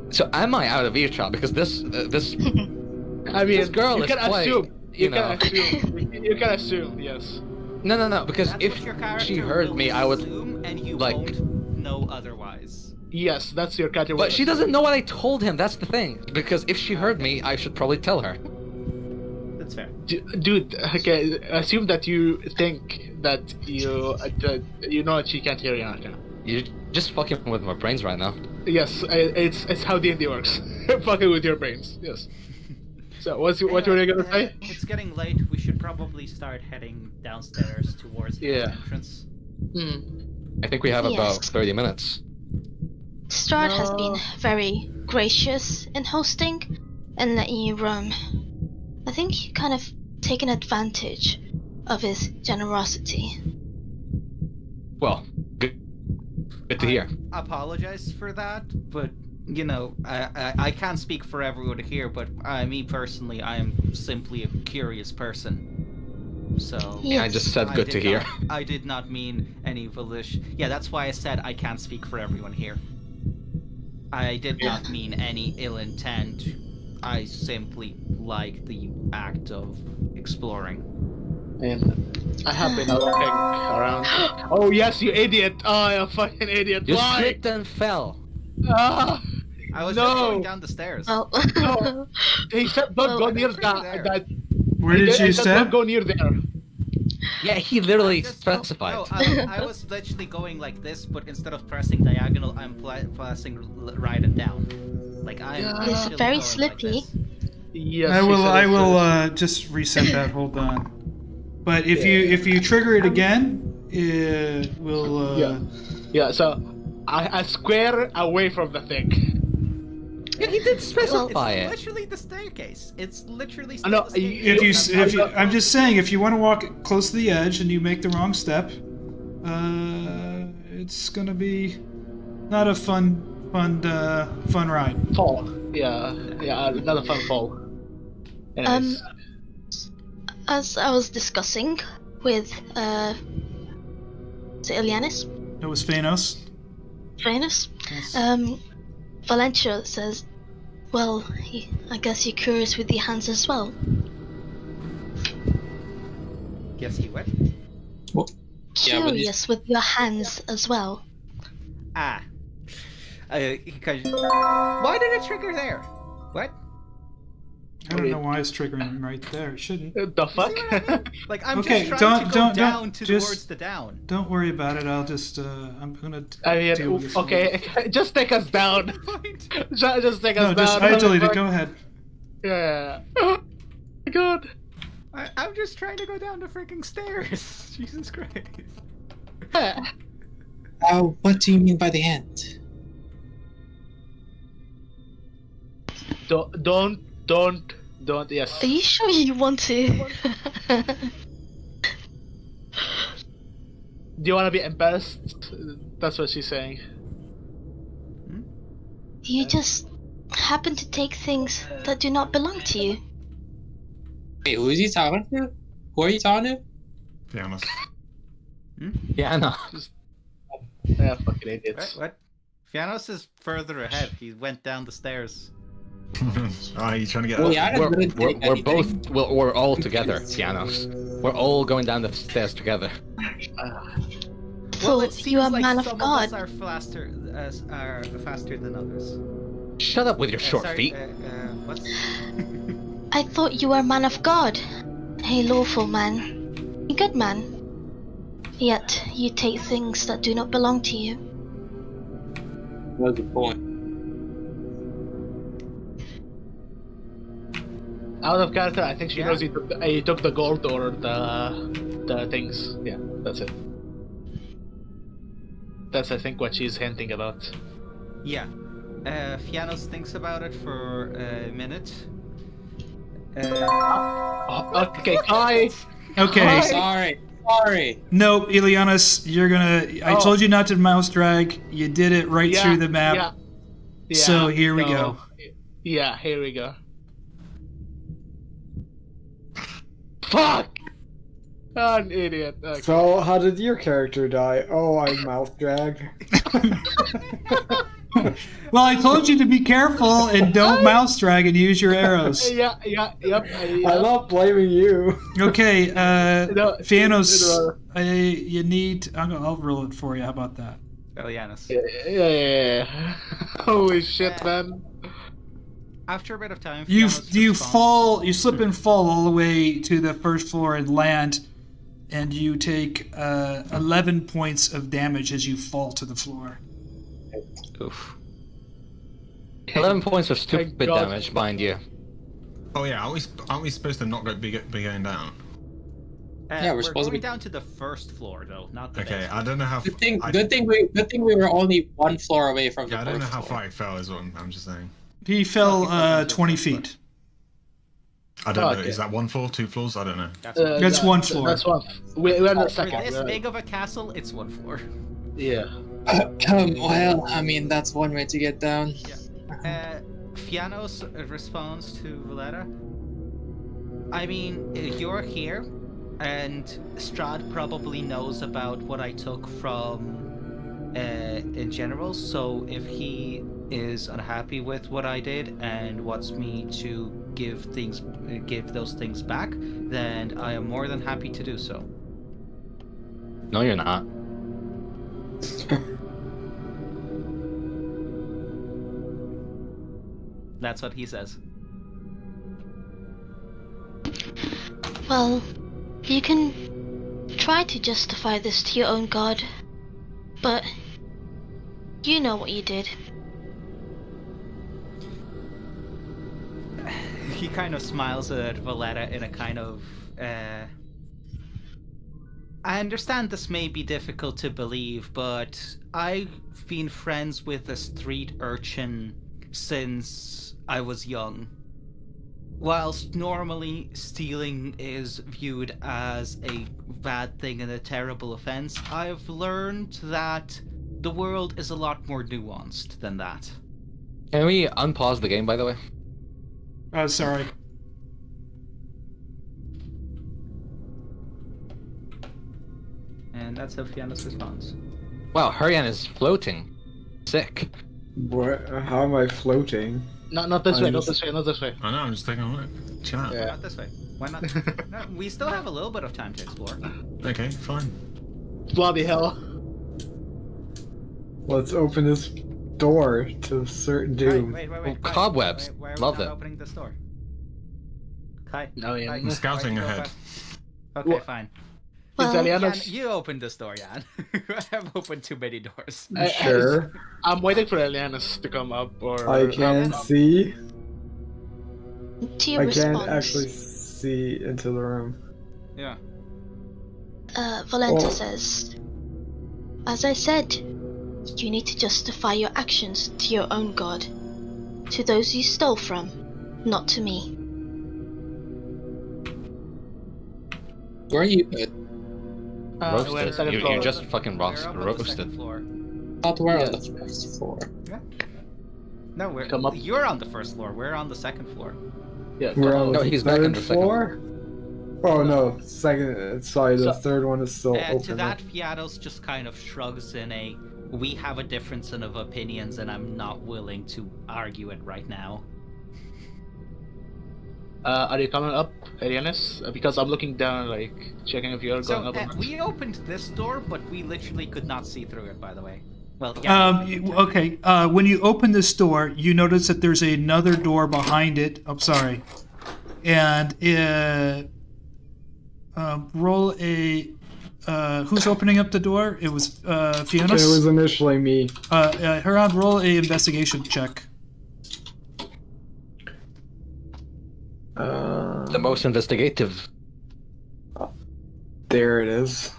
So, am I out of earshot? Because this I mean, This girl you is can playing, assume. you You can know. assume. You can assume. Yes. No. Because That's if what your character she heard will me, I would. assume, and you like- won't know otherwise. Yes, that's your category. But she doesn't know what I told him. That's the thing. Because if she heard me, I should probably tell her. That's fair. Dude, okay, assume that you think that you know that she can't hear you. Okay. You're just fucking with my brains right now. Yes, it's how D&D works. Fucking with your brains. Yes. So what were you gonna say? It's getting late. We should probably start heading downstairs towards the Yeah. entrance. I think we have about Yes. 30 minutes. Strahd has No. been very gracious in hosting and letting you roam. I think you kind of taken advantage of his generosity. Well, good to hear. I apologize for that, but you know, I can't speak for everyone here, but me personally, I am simply a curious person. So Yeah. I just said good to did hear. not- I did not mean any volition. Yeah, that's why I said I can't speak for everyone here. I did not mean any ill intent. I simply like the act of exploring. And I have been looking around. Oh yes, you idiot! Oh, you fucking idiot! You Why? slipped and fell. Ah, I was No. just going down the stairs. Well, No. He said don't Well, go near it's pretty there. that. Where did He you said step? don't go near there. Yeah, he literally Just- specified. No, I was literally going like this, but instead of pressing diagonal, I'm pressing right and down. Like I'm. Yeah. It's literally very going slippy. Like this. Yes. I he will. said I it will first. just reset that. Hold on. But if you trigger it again, it will. Yeah. Yeah. So, I square away from the thing. Yeah, he did specify It's it. literally the staircase. It's literally. I know, still the staircase. If you, I'm just saying, if you want to walk close to the edge and you make the wrong step, it's gonna be not a fun ride. Fall. Yeah. Yeah. Not a fun fall. Anyways. as I was discussing with is it Ileanys? It was Fiannos. Trainers? Yes. Valencia says, well, I guess you're curious with your hands as well. Guess he went. Yeah, but curious with your hands as well. Ah. Because why did it trigger there? What? I don't know why it's triggering right there. It shouldn't. The fuck? See what I mean? Like I'm Okay, just trying to go don't- down just- towards the down. Don't worry about it. I'll just. I'm gonna. I mean, deal with this okay, just take us down. Just take us No, down. just. I deleted. Go ahead. Yeah. Oh my god. I'm just trying to go down the freaking stairs. Jesus Christ. What do you mean by the end? Don't. Yes. Are you sure you want to? Do you want to be embarrassed? That's what she's saying. You just happen to take things that do not belong to you. Wait, who is he talking to? Who are you talking to? Fiannos. Yeah, I know. Yeah, fucking idiots. What? Fiannos is further ahead. He went down the stairs. Are you trying to get Well, up? yeah, We're both. We're all together, Fiannos. We're all going down the stairs together. So Well, it seems you are a like man of some God. of us are faster than others. Shut up with your short Sorry, feet. What? I thought you were a man of God, a lawful man, a good man. Yet you take things that do not belong to you. What's the point? Out of character, I think she knows he took the gold or the things. Yeah, that's it. That's I think what she's hinting about. Yeah. Fiannos thinks about it for a minute. Okay, Kai. Okay. Sorry. Nope, Ileanys, you're gonna. I told you not to mouse drag. You did it right Yeah, through the map. Yeah, So here we no. go. Yeah, here we go. Fuck! Oh, an idiot. Okay. So, how did your character die? Oh, I mouth drag. Well, I told you to be careful and don't mouse drag and use your arrows. Yep. I'm not blaming you. Okay, No, Fiannos, you need. I'll roll it for you. How about that? Ileanys. Yeah. Holy shit, man. After a bit of time, You Fiannos fall. You slip and fall all the way to the first floor and land, and you take 11 points of damage as you fall to the floor. Oof. 11 points of Thank stupid God. damage, mind you. Oh yeah, aren't we supposed to not be going down? Yeah, we're supposed to going be- down to the first floor, though, not the Okay, basement. I don't know how. Good thing we were only one floor away from the Yeah, I don't know first how floor. far it fell. Is what I'm just saying. He fell he fell down to the 20 first floor. feet. I don't know. Okay. Is that 1 floor, 2 floors? I don't know. That's one floor. That's one. We're on the For second. this right? big of a castle, it's one floor. Yeah. Well, I mean, that's one way to get down. Fiannos responds to Volenta. I mean, you're here, and Strahd probably knows about what I took from in general, so if he is unhappy with what I did and wants me to give those things back, then I am more than happy to do so. No, you're not. That's what he says. Well, you can try to justify this to your own god, but you know what you did. He kind of smiles at Volenta in a kind of I understand this may be difficult to believe, but I've been friends with a street urchin since I was young. Whilst normally stealing is viewed as a bad thing and a terrible offense, I've learned that the world is a lot more nuanced than that. Can we unpause the game, by the way? Sorry. And that's how Fiannos responds. Wow, Herjann is floating. Sick. How am I floating? Not this way. I'm Not just- this way. Not this way. I know. I'm just taking a look. Chill out. Yeah. Not this way. Why not? No, we still have a little bit of time to explore. Okay, fine. Bloody hell. Let's open this door to certain doom. Wait. Oh, Kai, cobwebs. Why are we Love not it. opening this door? Kai. No, yeah. Kai, I'm scouting why'd you go ahead. first? Okay, What? fine. Well, Jan, Ileanys. you opened this door, Jan. I've opened too many doors. Sure. I'm waiting for Ileanys to come up, or I can't see. to your I response, can't actually see into the room. Yeah. Volenta Oh. says, as I said, you need to justify your actions to your own god, to those you stole from, not to me. Where are you at? Roasted. we're second You floor. just fucking We're up on the roasted. second floor. Thought we're on the first floor. No, Come up. you're on the first floor. We're on the second floor. Yeah, We're come on up. No, the he's back on third the second floor. Oh no, second. Sorry, the So- third one is still To open. that, Fiannos just kind of shrugs in a, we have a difference of opinions and I'm not willing to argue it right now. Are you coming up, Herjann? Because I'm looking down, like, checking if you're So, going up or not. we opened this door, but we literally could not see through it, by the way. Well, Okay. When you open this door, you notice that there's another door behind it. I'm sorry. And roll a. Who's opening up the door? It was Fiannos. It was initially me. Herjann, roll a investigation check. The most investigative. There it is.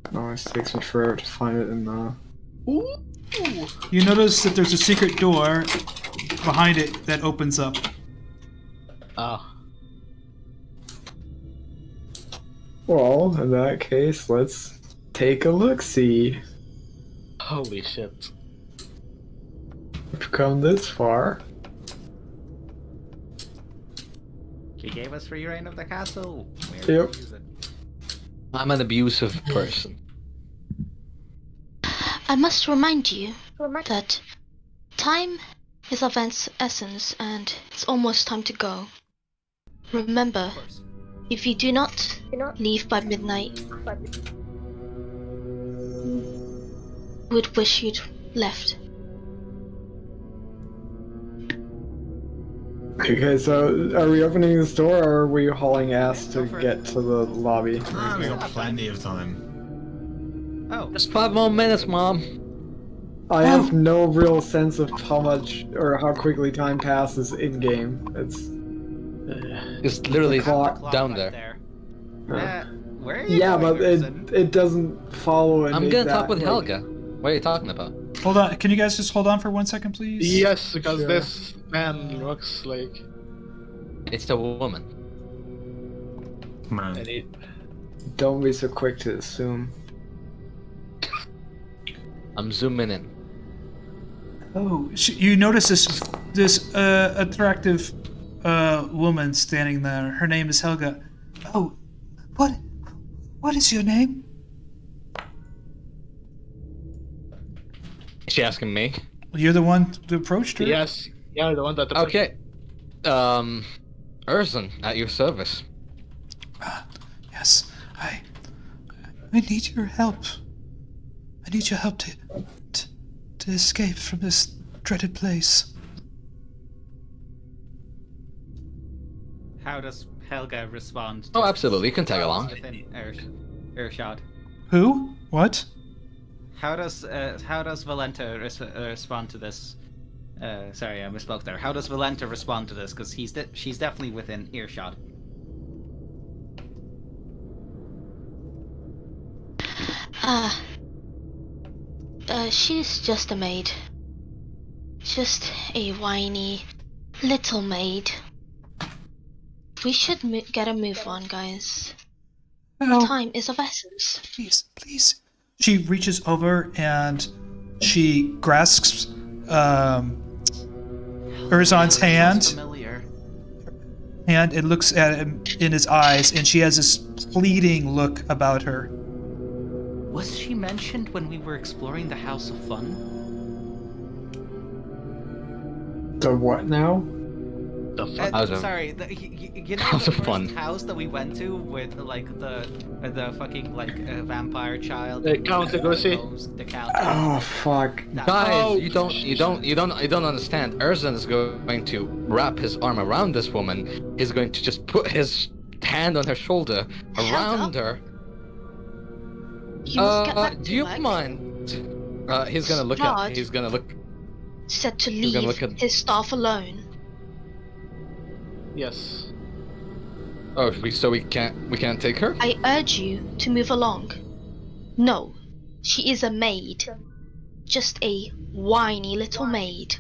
It always takes me forever to find it in the. You notice that there's a secret door behind it that opens up. Ah. Well, in that case, let's take a look-see. Holy shit. We've come this far. He gave us free reign of the castle. Where Yep. do we use it? I'm an abusive person. I must remind you that time is of essence and it's almost time to go. Remember, Of course. if you do not leave by midnight, would wish you'd left. Okay, so are we opening this door or are we hauling ass to get to the lobby? We got plenty of time. Oh, Just 5 more minutes, Mom. I have no real sense of how much or how quickly time passes in game. It's literally The clock. down right there. Where are you Yeah, going, but Erzan? it doesn't follow an I'm gonna talk exact, with like- Helga. What are you talking about? Hold on. Can you guys just hold on for 1 second, please? Yes, because Sure. this man looks like. It's the woman. Man. Don't be so quick to assume. I'm zooming in. Oh, you notice this attractive woman standing there. Her name is Helga. Oh, what is your name? Is she asking me? You're the one that approached her? Yes, yeah, the one that. Okay. Erzan, at your service. Yes, I need your help. I need your help to escape from this dreaded place. How does Helga respond? To Oh, absolutely. You can tag along. Within earshot. Who? What? How does Volenta respond to this? Sorry, I misspoke there. How does Volenta respond to this? Because she's definitely within earshot. She's just a maid. Just a whiny little maid. We should get a move on, guys. Oh, Time is of essence. please. She reaches over and she grasps Erzan's hand. Familiar. And it looks at him in his eyes, and she has this pleading look about her. Was she mentioned when we were exploring the House of Fun? The what now? the fuck? That was a- Sorry, you know that was the a first fun- house that we went to with like the fucking like vampire child. The Count Legosi? The count. Oh fuck! Guys, you don't understand. Erzan is going to wrap his arm around this woman. He's going to just put his hand on her shoulder, around her. You must get back to Do you work. mind? He's gonna look at. Strahd He's gonna look. Said to He's gonna leave look at- his staff alone. Yes. Oh, so we can't take her? I urge you to move along. No, she is a maid. Just a whiny little maid.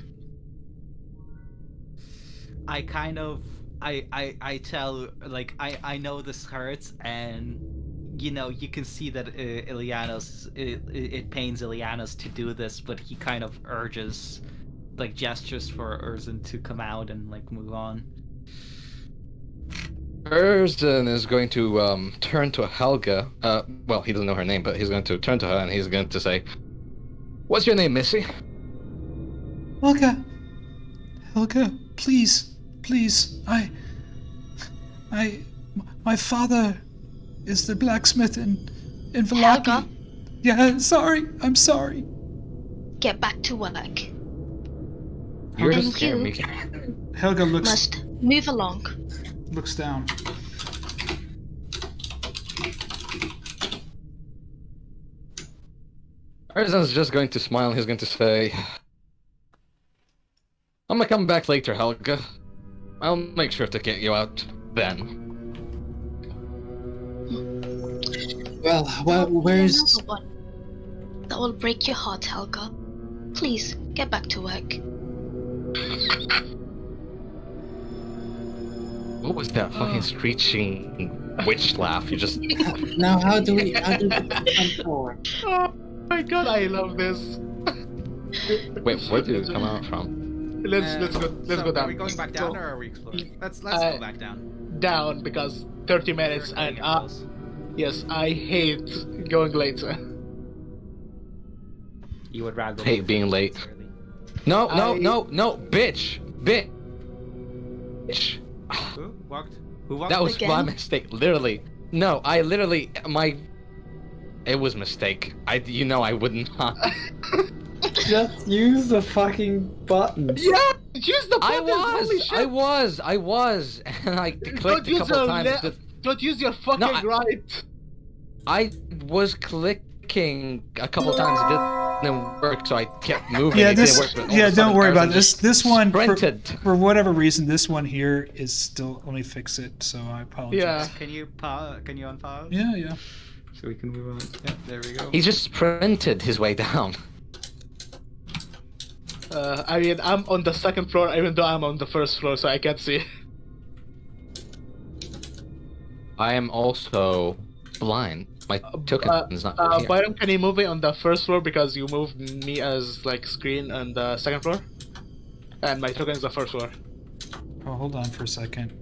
I kind of I tell like I know this hurts, and you know you can see that Ileanys it pains Ileanys to do this, but he kind of urges like gestures for Erzan to come out and like move on. Erzan is going to turn to Helga. Well, he doesn't know her name, but he's going to turn to her and he's going to say, "What's your name, Missy?" Helga, please, my father is the blacksmith in Vallaki. Helga, Yeah, I'm sorry. get back to work. You're And just scaring you- me. Helga Must move along. looks down. Erzan's just going to smile and he's going to say, "I'm gonna come back later, Helga. I'll make sure to get you out then." Well, There'll be where's... another one. That will break your heart, Helga. Please, get back to work. What was that fucking screeching witch laugh? You just... Now, how do we come forward? Oh my god, I love this. Wait, where did it come out from? Let's go down. Are we going back down So, or are we exploring? Let's go back down. down because 30 minutes We're and getting close. yes, I hate going later. You would rather Hate leave being late. early. No, bitch! Who walked? Who walked? That was Again? my mistake, literally. No, it was mistake. You know I would not. Just use the fucking button. Yeah, use the buttons. Holy shit. I was, and I clicked Don't a use couple your times. Don't use your fucking No, right. I was clicking a couple times. It didn't work, so I kept moving. Yeah, It this. didn't work, but all of Yeah, a don't sudden, worry about Erzan this. just This one, sprinted. for whatever reason, this one here is still. Let me fix it. So I apologize. Yeah. Can you unpause? Yeah. So we can move on. Yeah, there we go. He just sprinted his way down. I mean, I'm on the second floor, even though I'm on the first floor, so I can't see. I am also blind. My token is not here. Byron, can you move me on the first floor because you moved me as like screen on the second floor, and my token is the first floor. Oh, hold on for a second.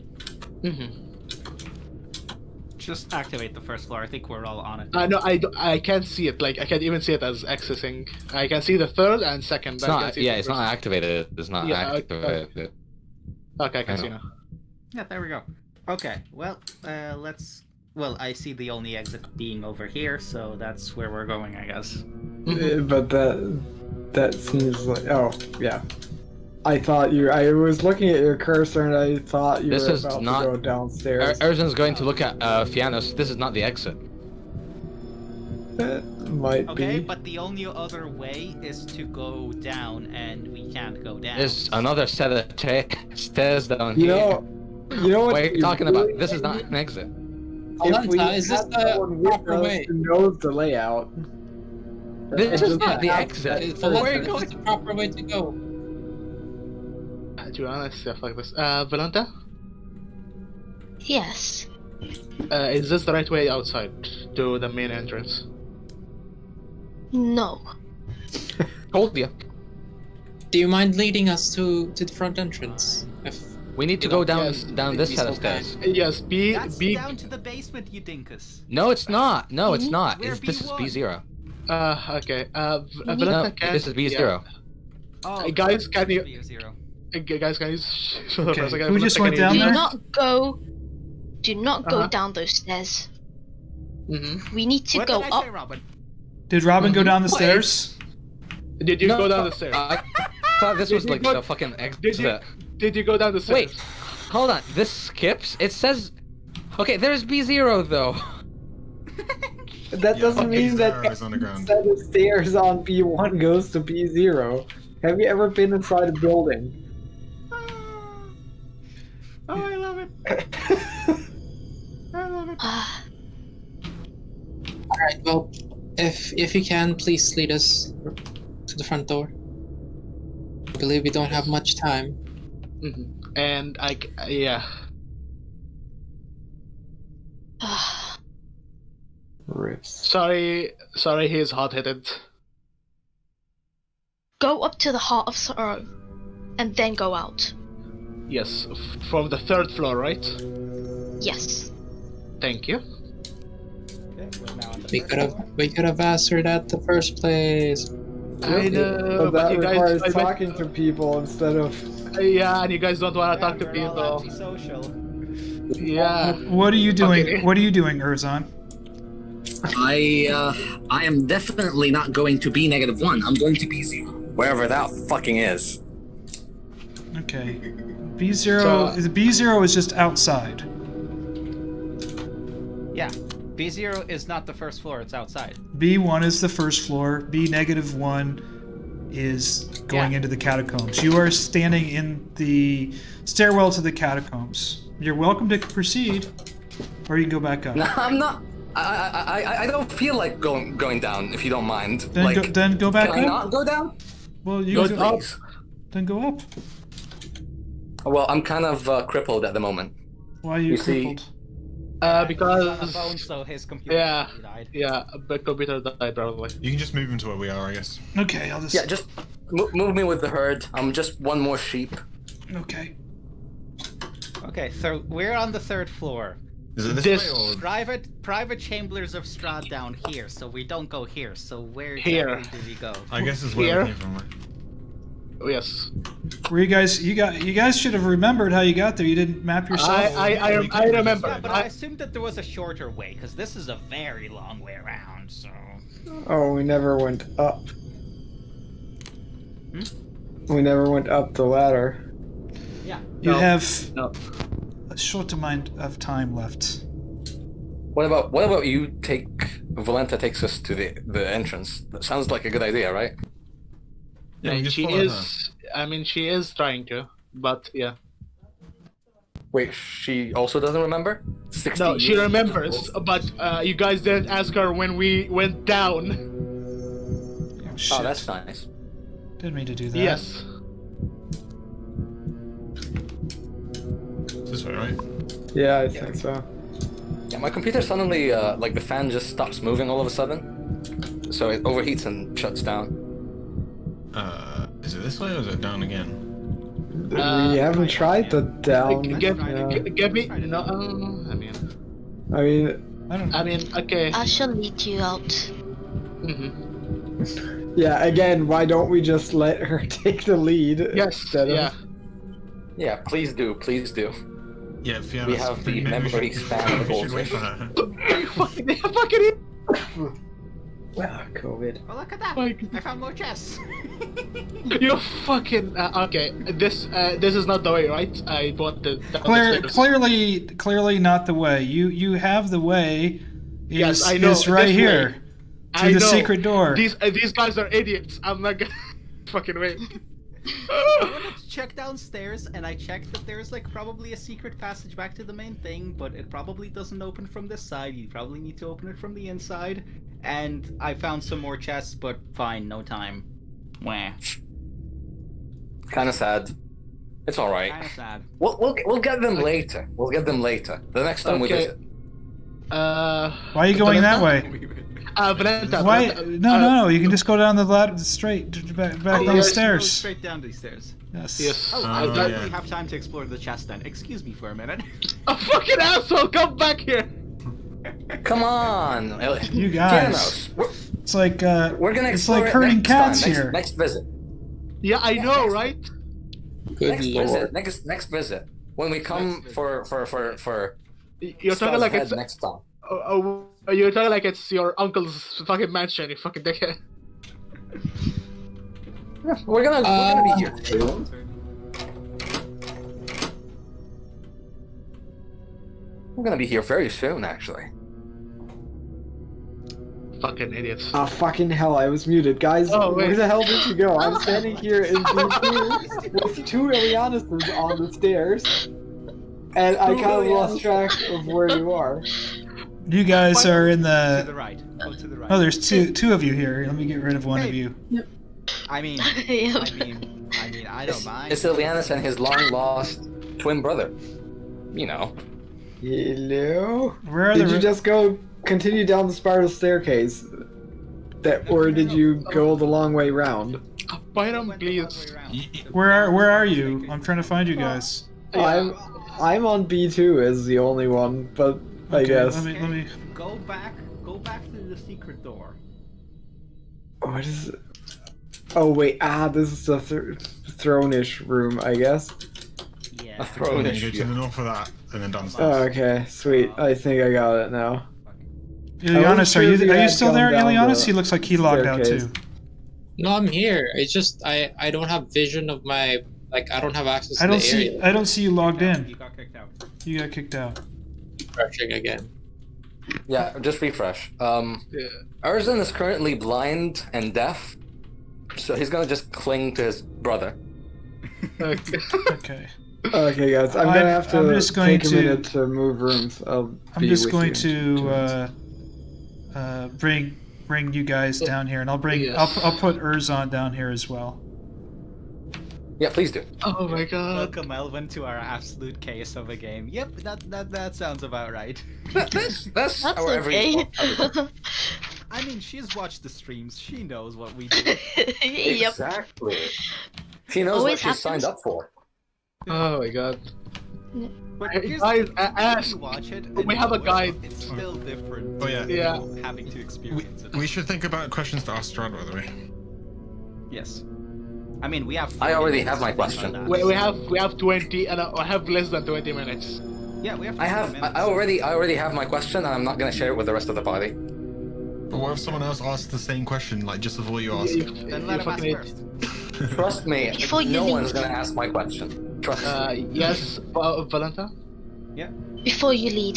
Just activate the first floor. I think we're all on it. No, I can't see it. Like I can't even see it as accessing. I can see the third and second. It's but I not. can't see Yeah, the it's first. not activated. It's not Yeah, activated. Okay, I can I see know. now. Yeah, there we go. Okay, well, let's. Well, I see the only exit being over here, so that's where we're going, I guess. But that seems like yeah. I thought I was looking at your cursor and I thought you This were is about not- to go downstairs. Erzan's going to look at Fiannos. This is not the exit. It might Okay, be. but the only other way is to go down, and we can't go down. There's another set of stairs down You here. know what? What are you talking really about? This is not need? an exit. If we Volenta, is this had the someone with proper us way? who knows the layout. This is just not the have- exit. Volenta, Where are you this going? is the proper way to go. To be honest, yeah, fuck this. Volenta, Yes. is this the right way outside to the main entrance? No. Told you. Do you mind leading us to the front entrance? We need to go down Yes, this set of okay. stairs. Yes, That's B. down to the basement, you dinkus. No, it's not. No, it's not. We're This is B1. B0. Okay. No, Volenta, can this is B0. Oh, Guys, can you- B0. Guys, can you shut up for a Okay, second? who just went down Do there? not go Uh-huh. down those stairs. Mm-hmm. We need to What go did I up. say, Robin? Did Robin go down the What? stairs? Did you go down the stairs? I thought this was Did you like go- the fucking exit. Did you go down the stairs? Wait, hold on. This skips. It says. Okay, there's B0 though. That doesn't mean that B0 is underground. set of stairs on B1 goes to B0. Have you ever been inside a building? Oh, I love it. I love it. Ah, Alright, well, if you can, please lead us to the front door. I believe we don't have much time. And yeah. ah. Rips. Sorry, he's hot-headed. Go up to the heart of sorrow, and then go out. Yes, from the 3rd floor, right? Yes. Thank you. Okay, we're now on the We first could have asked her that the first place. I know, But that you requires guys, talking to people instead of. yeah, and you guys don't want to floor. talk to You're all people. antisocial. Yeah. What are you doing? Okay. What are you doing, Erzan? I am definitely not going to be -1. I'm going to be 0. Wherever that fucking is. Okay. B0 So- B0 is just outside. Yeah, B0 is not the first floor, it's outside. B1 is the first floor. B-1 is going Yeah. into the catacombs. You are standing in the stairwell to the catacombs. You're welcome to proceed, or you can go back up. No, I'm not. I don't feel like going down. If you don't mind. Then Like, go back can I up. not go down? Well, you Go go, up. then go up. Well, I'm kind of crippled at the moment. Why are you You see- crippled? He's on the Because phone, so his computer yeah, probably died. yeah, the computer died probably. You can just move him to where we are, I guess. Okay, I'll just. Yeah, just move me with the herd. I'm just one more sheep. Okay. Okay, so we're on the 3rd floor. Is it this, This- way or? Private chambers of Strahd down here, so we don't go here. So where Here. exactly do we go? I guess it's where Here? we came from, right? Oh, yes. Where you guys? You guys should have remembered how you got there. You didn't map yourself. I remember. Yeah, but I assumed that there was a shorter way, because this is a very long way around. So Oh, we never went up. We never went up the ladder. yeah. You No, have no. a short amount of time left. What about you take Volenta takes us to the entrance? That sounds like a good idea, right? Yeah, we just she follow is. I mean, she is trying to, but yeah. Wait, she also doesn't remember? 60 No, she years? remembers, but you guys didn't ask her when we went down. Oh, Oh, shit. that's nice. Didn't mean to do that. Yes. This way, right? Yeah, I think so. Yeah, my computer suddenly, like the fan just stops moving all of a sudden. So it overheats and shuts down. Is it this way or is it down again? We haven't tried the down. Give yeah. me no. I mean, I mean, I don't know. okay. I shall lead you out. Mhm. yeah. Again, why don't we just let her take the lead? Yes. instead of- Yeah. Yeah, please do, please do. Yeah, Fiannos. We have the maybe we memory should- span of we should a wait for goldfish. her. fucking Well, COVID. Oh, look at that! Like- I found more chests. you fucking okay. This is not the way, right? I bought the Clearly not the way. You have the way. Yes, Is, I know, is right this here. way. To I the know. secret door. These guys are idiots. I'm not gonna fucking wait. I wanted to check downstairs, and I checked that there's like probably a secret passage back to the main thing, but it probably doesn't open from this side. You probably need to open it from the inside. And I found some more chests, but fine, no time. Wah. Kind of sad. It's all right. Kinda sad. We'll get them later. We'll get them later. The next time we Okay. visit. Why are you going that way? Volenta. Why? No. You can just go down the ladder straight back down the Go stairs. straight down these stairs. Yes. Yes. Oh, Oh, I don't yeah. really have time to explore the chest then. Excuse me for a minute. A fucking asshole! Come back here. Come on, You guys. Fiannos, It's like we're gonna it's explore like it herding next time, cats here. Next visit. Yeah, I know, right? Good next lord. visit, next visit. When we come for You're talking Strahd's like head it's next time. you're talking like it's your uncle's fucking mansion, you fucking dickhead. We're gonna be here soon. We're gonna be here very soon, actually. Fucking idiots. Ah, fucking hell, I was muted. Guys, Oh, where wait. the hell did you go? I'm standing here in B2 with two Ileanyses on the stairs, and I kind of lost track of where you are. You guys are in To the the. right. Go to the right. Oh, there's two of you here. Let me get rid of one of you. I mean, Yeah. I don't mind. It's Ileanys and his long lost twin brother. You know. Hello? Where are Did the? you just go continue down the spiral staircase? Or did you go the long way round? Byron, please. Where are you? I'm trying to find you guys. I'm on B2 as the only one, but I Okay, guess. Let me. Go back to the secret door. What is it? Oh wait, this is the throne-ish room, I guess. Yeah. A throne And then issue. go to the north of that, and then downstairs. Oh, okay, sweet. I think I got it now. Ileanys, sure if you are you had still gone there, down Ileanys? the He looks like he logged out staircase. too. No, I'm here. It's just I don't have vision of my I don't have access to I don't the see. area. I don't see you logged You in. got kicked out. You got kicked out. Refreshing again. Yeah, just refresh. Yeah. Erzan is currently blind and deaf, so he's gonna just cling to his brother. Okay. Okay, guys, I'm gonna have to I'm just going take a to- minute to move rooms. I'm be just with going you in 2 to minutes. bring you guys down here, and I'll bring. Yes. I'll put Erzan down here as well. Yeah, please do. Oh my god. Welcome, Elvan, to our absolute chaos of a game. Yep, that sounds about right. That's That's our okay. I mean, she's watched the streams. She knows what we do. Yep. Exactly. She knows Always what she's happens. signed up for. Oh my god. But Hey, here's guys, the thing, ask- if you watch it, we and have a know it, guide. It's still different. Oh, yeah. to Yeah. Having to experience it. We should think about questions to ask Strahd, by the way. Yes. I mean, we have. I 40 already minutes have my to think on question. that. We have 20 and I have less than 20 minutes. Yeah, we have. I 40 have. minutes. I already have my question, and I'm not gonna share it with the rest of the party. But what if someone else asks the same question, like just before you ask? Then let him ask fucking first. Trust me, Before you no leave. one's gonna ask my question. Trust me. Yes, Volenta? Before you lead,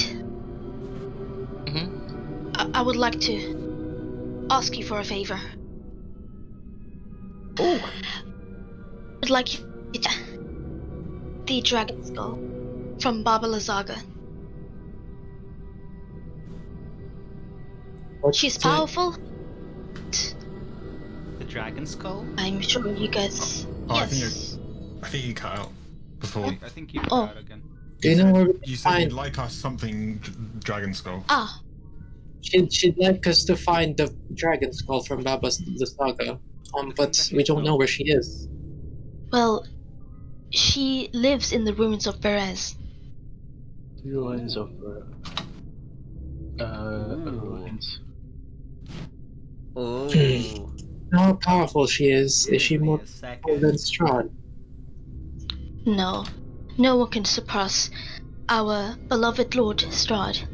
Mm-hmm. I would like to ask you for a favor. Oh, I'd like you to the dragon skull from Baba Saga. She's powerful. The dragon skull. I'm sure you guys. Oh, Yes. I think you cut out before. I think you Oh. got it again. Do you know where we You can said you'd find? like us something Dragon Skull. Ah, She'd like us to find the dragon skull from the saga. But we don't know where she is. well, she lives in the ruins of Perez. Ruins of ruins. Oh. How powerful she is. Is she more powerful than Strahd? No, no one can surpass our beloved Lord Strahd.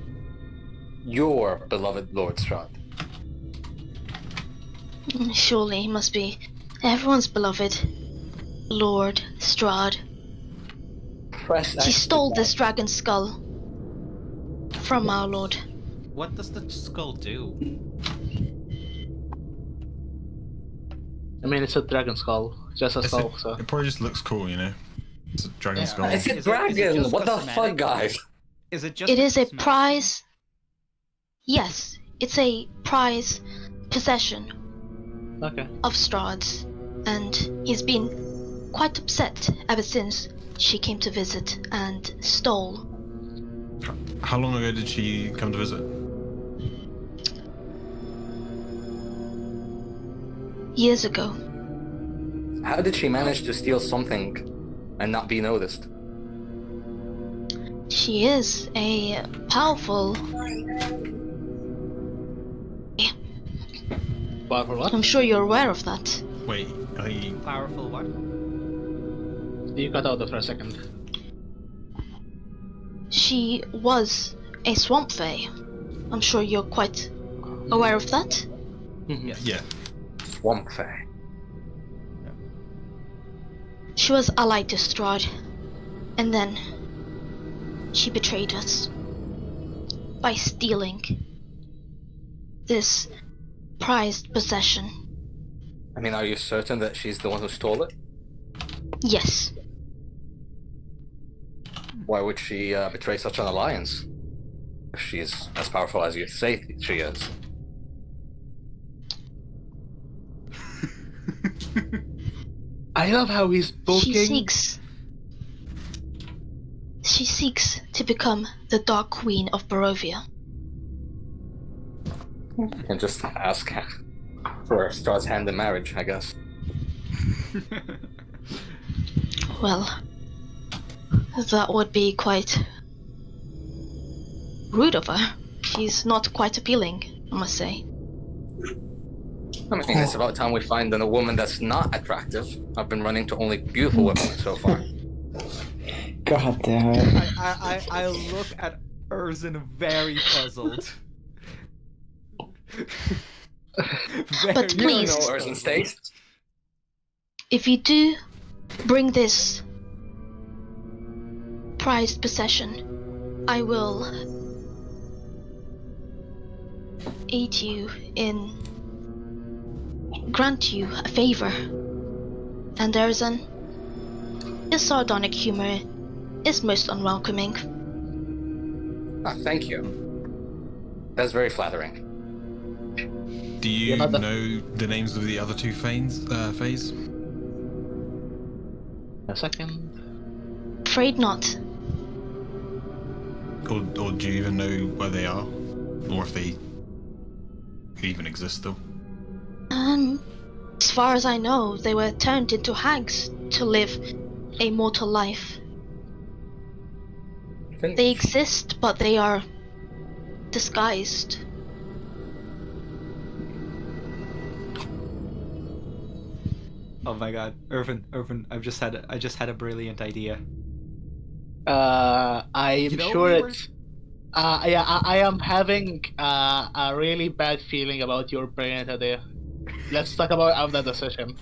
your beloved Lord Strahd. Surely he must be everyone's beloved Lord Strahd. Press She X stole to this dragon skull from our lord. What does the skull do? I mean, it's a dragon skull. Just a It's skull, so. It probably just looks cool, you know? It's a Dragon Yeah. Skull. It's a Is it dragon! just What the cosmetic? fuck, guys? Is it just? It is a cosmetic? prize. Yes, it's a prize possession Okay. of Strahd's, and he's been quite upset ever since she came to visit and stole. How long ago did she come to visit? Years ago. How did she manage to steal something and not be noticed? She is a powerful. Powerful what? I'm sure you're aware of that. Wait, Powerful what? You cut out for a second. She was a swamp fae. I'm sure you're quite aware of that. Yeah. Swamp fae. She was allied to Strahd, and then she betrayed us by stealing this prized possession. I mean, are you certain that she's the one who stole it? Yes. Why would she betray such an alliance? If she's as powerful as you say she is. I love how he's poking. She seeks to become the Dark Queen of Barovia. You can just ask for Strahd's hand in marriage, I guess. Well, that would be quite rude of her. She's not quite appealing, I must say. I mean, it's about time we find a woman that's not attractive. I've been running to only beautiful women so far. God damn it. I look at Erzan very puzzled. But please, You don't know Erzan's taste. if you do bring this prized possession, I will aid you in grant you a favor. And Erzan, his sardonic humor is most unwelcoming. Ah, thank you. That's very flattering. Do you know the names of the other two fays? A second. Afraid not. Or do you even know where they are? Or if they even exist still? As far as I know, they were turned into hags to live a mortal life. They exist, but they are disguised. Oh my god, Ervan, I just had a brilliant idea. I'm You know, sure we were- it's. I am having a really bad feeling about your brilliant idea. Let's talk about after the session.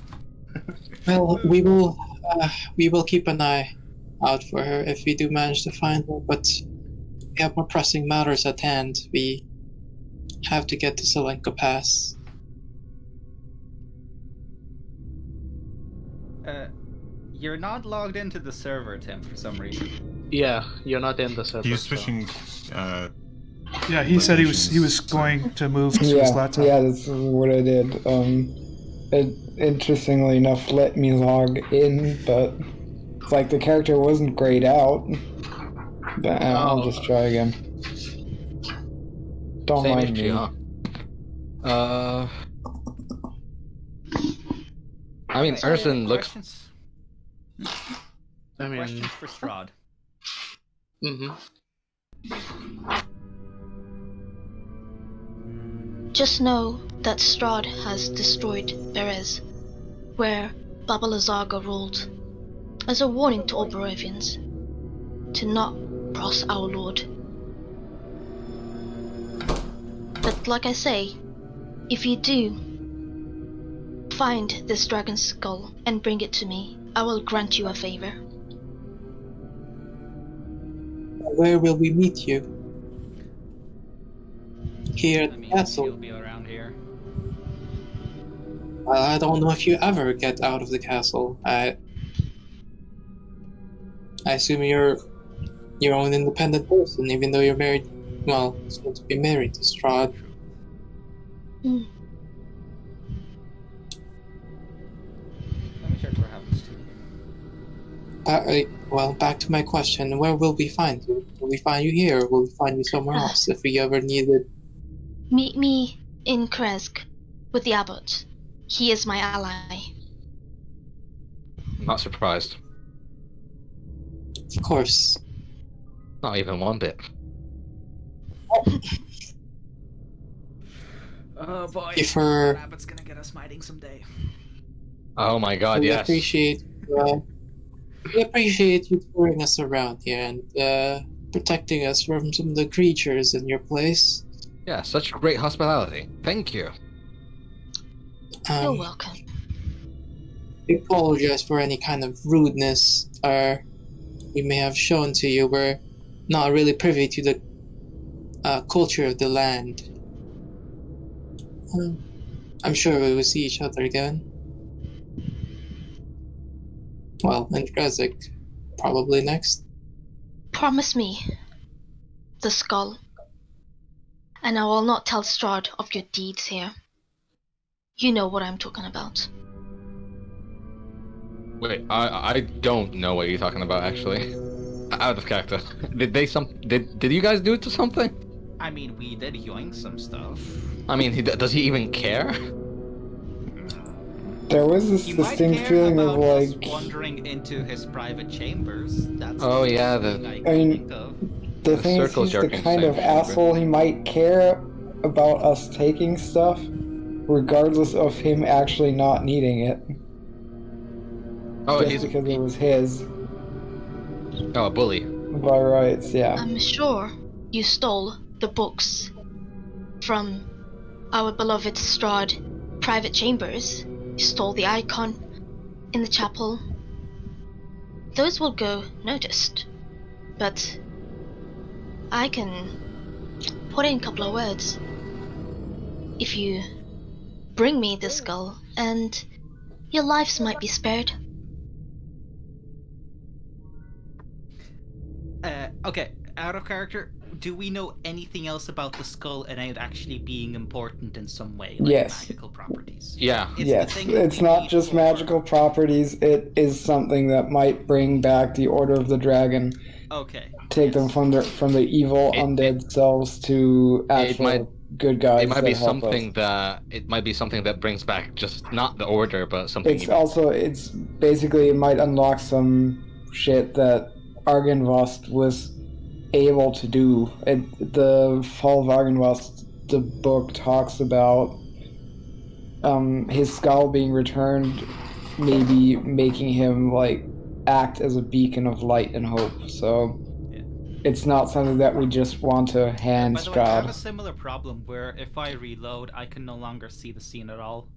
Well, we will keep an eye out for her if we do manage to find her, but we have more pressing matters at hand. We have to get to Zelenka Pass. You're not logged into the server, Tim, for some reason. Yeah, you're not in the server. He was so- switching. Yeah, he said he was going to move to his laptop. Yeah, that's what I did. It interestingly enough let me log in, but it's like the character wasn't grayed out. But I'll just try again. Don't Same mind issue, me. huh? I mean, Erzan looks. Questions? I mean, Questions for Strahd. Just know that Strahd has destroyed Berez, where Baba Lysaga ruled, as a warning to all Barovians to not cross our lord. But like I say, if you do find this dragon skull and bring it to me, I will grant you a favor. Where will we meet you? Here at I the mean, castle. you'll be around here. I don't know if you ever get out of the castle. I assume you're your own independent person, even though you're married. Well, soon to be married to Strahd. Mm. Let me check what happens to you. Well, back to my question. Where will we find you? Will we find you here, or will we find you somewhere else if we ever needed? Meet me in Kresk with the abbot. He is my ally. I'm not surprised. Of course. Not even one bit. Oh boy. If her, Rabbit's gonna get us miting someday. Oh my god, we yes. appreciate We appreciate you touring us around here and protecting us from some of the creatures in your place. Yeah, such great hospitality. Thank you. You're welcome. We apologize for any kind of rudeness we may have shown to you. We're not really privy to the culture of the land. I'm sure we will see each other again. Well, and Grazik probably next. Promise me the skull, and I will not tell Strahd of your deeds here. You know what I'm talking about. Wait, I don't know what you're talking about actually. Out of character. Did you guys do it to something? I mean, we did yoink some stuff. I mean, does he even care? There was this He might distinct care feeling of about us like wandering into his private chambers. That's Oh, the yeah, thing the- I I can mean, think of. the The thing is circle he's the jerking kind of same chamber. asshole. He might care about us taking stuff, regardless of him actually not needing it, Oh, just he's because it was his a bully. by rights. Yeah. I'm sure you stole the books from our beloved Strahd private chambers. You stole the icon in the chapel. Those will go noticed, but I can put in a couple of words. If you bring me the skull, and your lives might be spared. Okay, out of character, do we know anything else about the skull and it actually being important in some way? Like Yes. magical properties? Yeah. It's the Yes, thing that it's we not need just for- magical properties. It is something that might bring back the Order of the Dragon, Okay. take them from the evil It- undead selves to actual might- good guys. It might that be help something us. that brings back just not the order, but something. It's basically it might unlock some shit that Argynvost was able to do. The Fall of Argynvost, the book talks about his skull being returned, maybe making him like act as a beacon of light and hope. So Yeah. it's not something that we just want to hand By the way, I have a Strahd. similar problem where if I reload, I can no longer see the scene at all.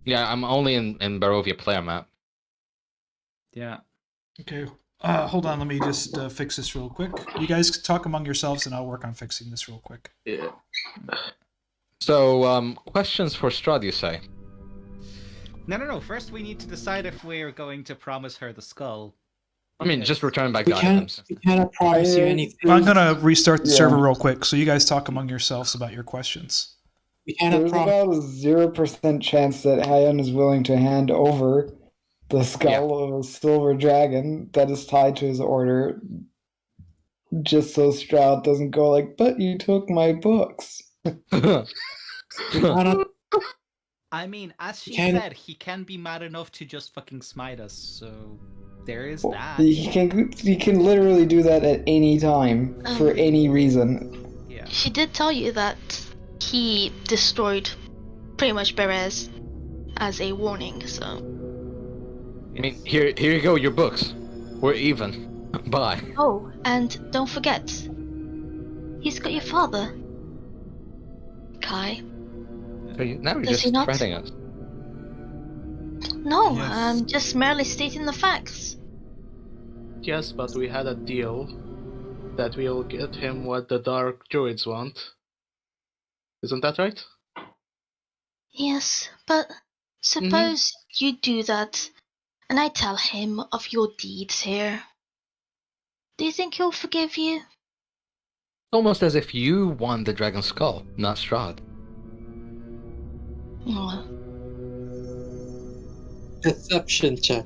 Yeah, I'm only in Barovia player map. Yeah. Okay. Hold on. Let me just fix this real quick. You guys talk among yourselves, and I'll work on fixing this real quick. Yeah. So, questions for Strahd, you say? No. First, we need to decide if we're going to promise her the skull. I mean, just return back We the can't, items. we cannot promise you anything. I'm gonna restart the Yeah. server real quick, so you guys talk among yourselves about your questions. We cannot There's promise. about a 0% chance that Herjann is willing to hand over the skull of a silver dragon that is tied to his order, just so Strahd doesn't go like, "But you took my books." We cannot. I mean, as she Can- said, he can be mad enough to just fucking smite us, so there is Well, that. He can literally do that at any time for any reason. Yeah. She did tell you that he destroyed pretty much Berez as a warning, so I mean, here you go, your books. We're even. Bye. oh, and don't forget, he's got your father, Kai. So now you're Does he just not? threatening us. No, Yes. I'm just merely stating the facts. Yes, but we had a deal that we'll get him what the Dark Druids want. Isn't that right? Yes, but suppose you do that, and I tell him of your deeds here. Do you think he'll forgive you? Almost as if you won the dragon skull, not Strahd. Oh. Deception check.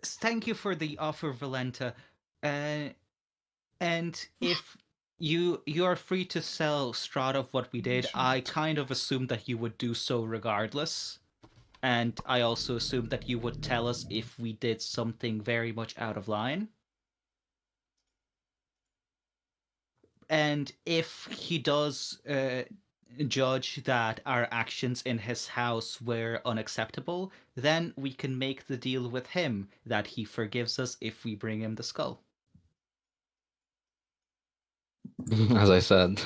Thank you for the offer, Volenta. And if you are free to sell Strahd of what we did, I kind of assumed that you would do so regardless. And I also assumed that you would tell us if we did something very much out of line. And if he does judge that our actions in his house were unacceptable, then we can make the deal with him that he forgives us if we bring him the skull. As I said.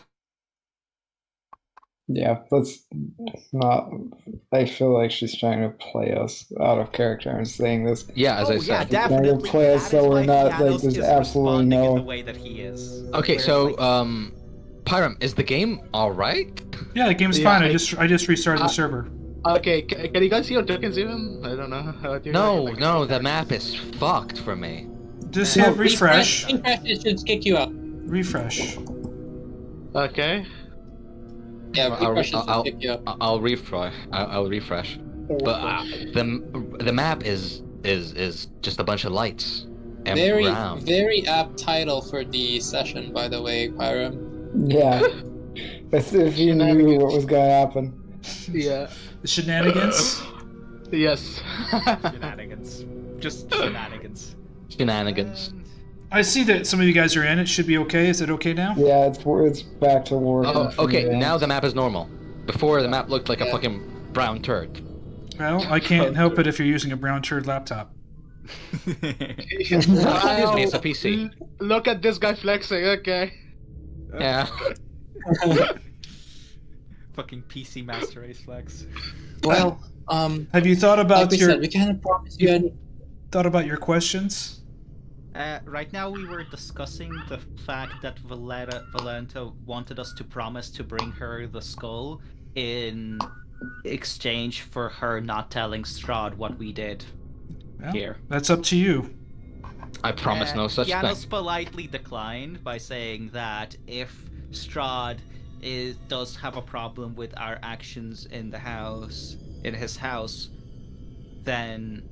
Yeah, let's not. I feel like she's trying to play us out of character and saying this. Yeah, as I yeah, said. definitely. Trying to play us so we're not like. There's absolutely in the no. way that he is. Okay, Whereas, so like, Pyram, is the game alright? Yeah, the game's fine. I just restarted the server. Okay, can you guys see your tokens even? I don't know. How do you No, the map is fucked for me. Just hit refresh. Refresh, it should kick you out. Refresh. Okay. Yeah, refresh should I'll kick you out. I'll refresh. I'll refresh. But the map is just a bunch of lights and brown. Very apt title for the session, by the way, Pyram. Yeah. As if you knew what was going to happen. Yeah. The shenanigans. Yes. shenanigans. Just shenanigans. Shenanigans. And I see that some of you guys are in. It should be okay. Is it okay now? Yeah, it's back to work. Oh, okay. Now the map is normal. Before the map looked like a fucking brown turd. Well, I can't help it if you're using a brown turd laptop. Excuse me, it's a PC. Look at this guy flexing. Okay. Yeah. fucking PC Master Race flex. Well, have you thought about like we your? said, we can't promise you any. Thought about your questions? Right now we were discussing the fact that Volenta wanted us to promise to bring her the skull in exchange for her not telling Strahd what we did here. That's up to you. I promise no such Fiannos thing. politely declined by saying that if Strahd does have a problem with our actions in his house, then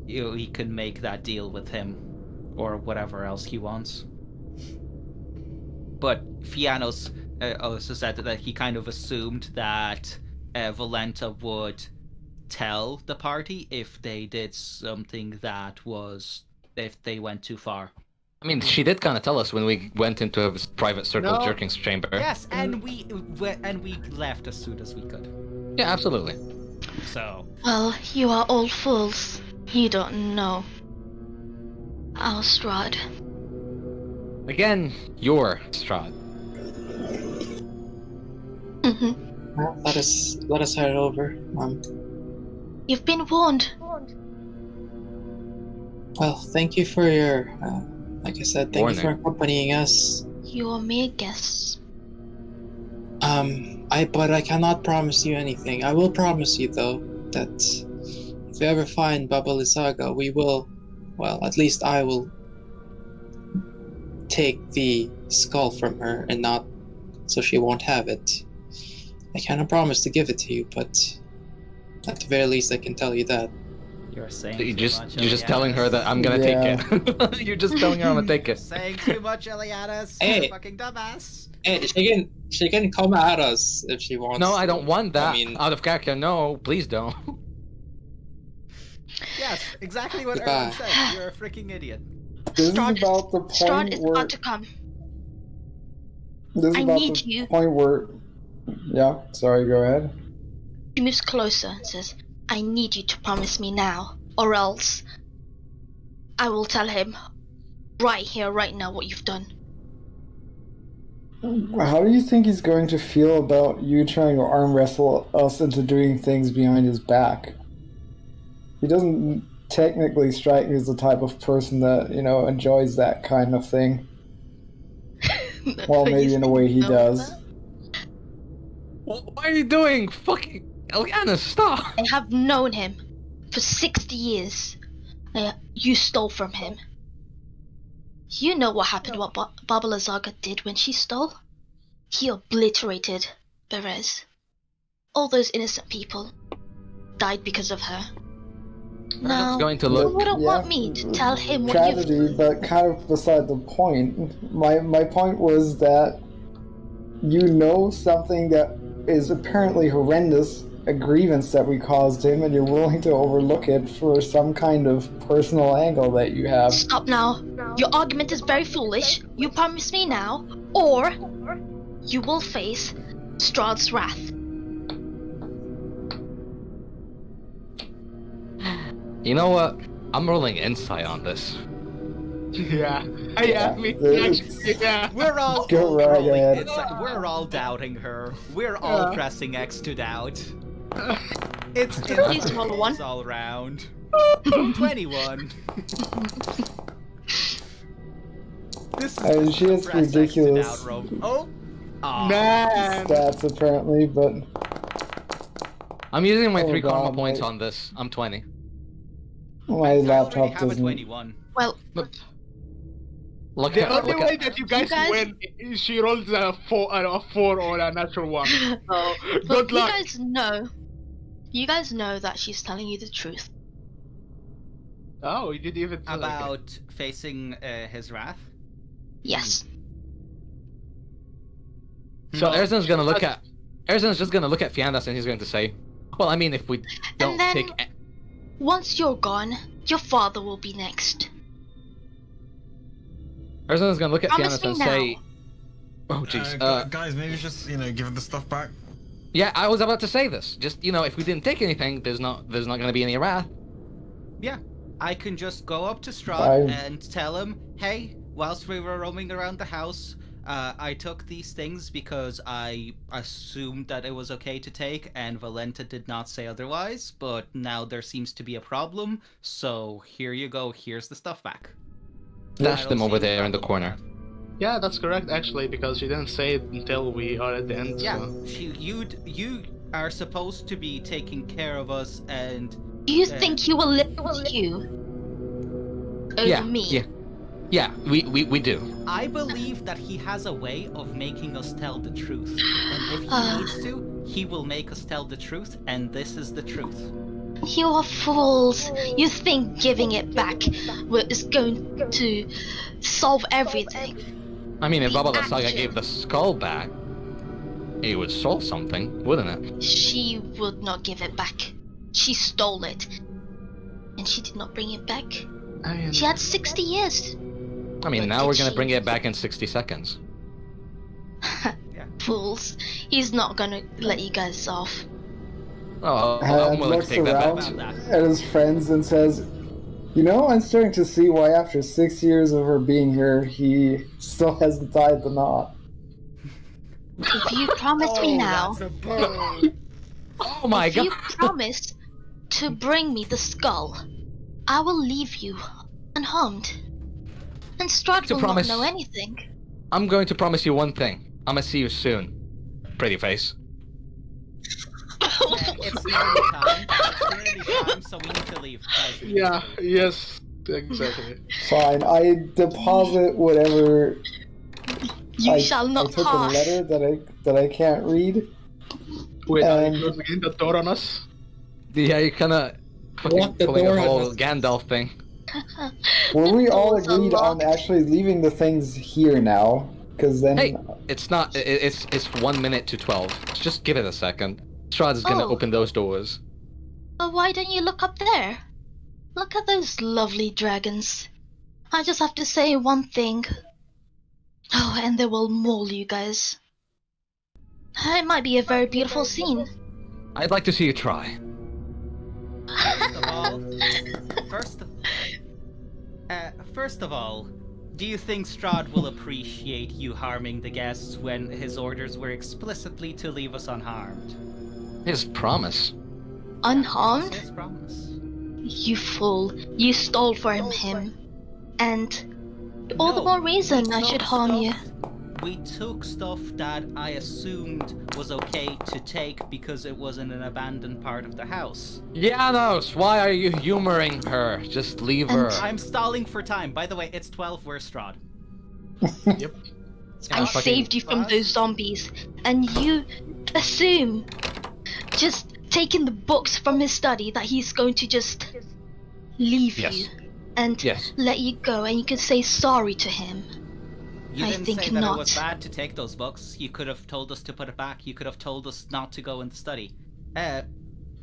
he can make that deal with him, or whatever else he wants. But Fiannos also said that he kind of assumed that Volenta would tell the party if they did something if they went too far. I mean, she did kind of tell us when we went into a private circle jerkings chamber. Yes, and we left as soon as we could. Yeah, absolutely. So. Well, you are all fools. You don't know. Our Strahd. Again, you're Strahd. Well, let us head over. You've been warned. Well, thank you for your, like I said, thank you for accompanying us. You are mere guests. But I cannot promise you anything. I will promise you, though, that if we ever find Baba Lysaga, we will, well, at least I will take the skull from her and not, so she won't have it. I cannot promise to give it to you, but at the very least I can tell you that. You're saying You're just telling her that I'm gonna take it. You're just telling her I'm gonna take it. Saying too much, Ileanys. Hey. Fucking dumbass. Hey, she can come at us if she wants. No, I don't want that. I mean, out of character, no, please don't. Yes, exactly what Goodbye. Ervan said. You're a freaking idiot. This is Strahd about the point Strahd is where. about to come. This is I about need the you. point where. Yeah, sorry, go ahead. He moves closer and says, I need you to promise me now, or else I will tell him right here, right now, what you've done. How do you think he's going to feel about you trying to arm wrestle us into doing things behind his back? He doesn't technically strike me as the type of person that, enjoys that kind of thing. Well, maybe in a way he does. What are you doing? Fucking Ileanys, stop! I have known him for 60 years. You stole from him. You know what happened, what Baba Lysaga did when she stole? He obliterated Perez. All those innocent people died because of her. Now, going to you look. wouldn't want me to tell him what Tragedy, you've but kind of beside the point. My point was that you know something that is apparently horrendous, a grievance that we caused him, and you're willing to overlook it for some kind of personal angle that you have. Stop now. Your argument is very foolish. You promise me now, or you will face Strahd's wrath. You know what? I'm rolling insight on this. Yeah. We're all Go right rolling ahead. inside. We're all doubting her. We're all pressing X to doubt. It's Please roll one. all around. 21. This is She has press X to ridiculous doubt roll. Oh. Aw. Man. stats apparently, but I'm using my Oh 3 karma God, points mate. on this. I'm 20. my I already laptop have a doesn't. 21. Well, Look The at only look way at. that you guys, guys- win is she rolls a 4 or a natural 1. So, well, good luck. You guys know that she's telling you the truth. Oh, you didn't even About facing his wrath. Yes. So No. Erzan's gonna look at. Erzan's just gonna look at Fiannos and he's going to say, "Well, I mean, if we don't then- take." Once you're gone, your father will be next. Erzan's gonna look at Promise Fiannos me and now. say, "Oh, jeez. Guys, maybe just give the stuff back. Yeah, I was about to say this. Just if we didn't take anything, there's not gonna be any wrath." Yeah, I can just go up to Strahd Fine. and tell him, hey, whilst we were roaming around the house, I took these things because I assumed that it was okay to take, and Volenta did not say otherwise, but now there seems to be a problem, so here you go, here's the stuff back. Dash I don't them see over any there in the problem corner. with Yeah, that's correct actually, because she didn't say it until we are at the end. that. Yeah, So. you are supposed to be taking care of us, and Do you Yeah. think he will listen to you over Yeah, me? yeah, we do. I believe that he has a way of making us tell the truth. And if he needs to, he will make us tell the truth, and this is the truth. You are fools. You think giving it back is going to solve everything. I mean, if The Baba the Saga action. gave the skull back, it would solve something, wouldn't it? She would not give it back. She stole it. And she did not bring it back. I mean, She had 60 years. I mean, But now did we're gonna she- bring it back in 60 seconds. Fools. He's not gonna let you guys off. Oh, I'm And willing to looks take that around back. About that. at his friends and says, I'm starting to see why after 6 years of her being here, he still hasn't tied the knot." If you promise me now, That's a burn. Oh my if god! you promise to bring me the skull, I will leave you unharmed. And Strahd To will promise- not know anything. I'm going to promise you one thing. I'm gonna see you soon. Pretty face. It's nearly time. It's nearly time, so we need to leave. Guys, we need yeah, to leave. yes, exactly. Fine, I deposit whatever. You shall I not took pass. a letter that I can't read. Wait, are And- you closing the door on us? Yeah, you kinda Lock the pulling door a on whole us. Gandalf thing. Were we all Doors are agreed on locked. actually leaving the things here now? Because then Hey, it's not. It's 1 minute to 12. Just give it a second. Strahd's gonna Oh. open those doors. But why don't you look up there? Look at those lovely dragons. I just have to say one thing. Oh, and they will maul you guys. It might be a very beautiful scene. I'd like to see you try. First of all, first of all, do you think Strahd will appreciate you harming the guests when his orders were explicitly to leave us unharmed? His promise. Unharmed? His promise. You fool. You stole from him. And all the No, more reason we I took should harm you. We took stuff that I assumed was okay to take because it was in an abandoned part of the house. Janos, why are you humoring her? Just leave her. I'm stalling for time. By the way, it's 12. Where's Strahd? Yep. I fucking- saved you from those zombies, and you assume, just taking the books from his study, that he's going to just leave Yes. you and Yes. let you go, and you can say sorry to him. You I didn't think say that not. it was bad to take those books. You could have told us to put it back. You could have told us not to go in the study.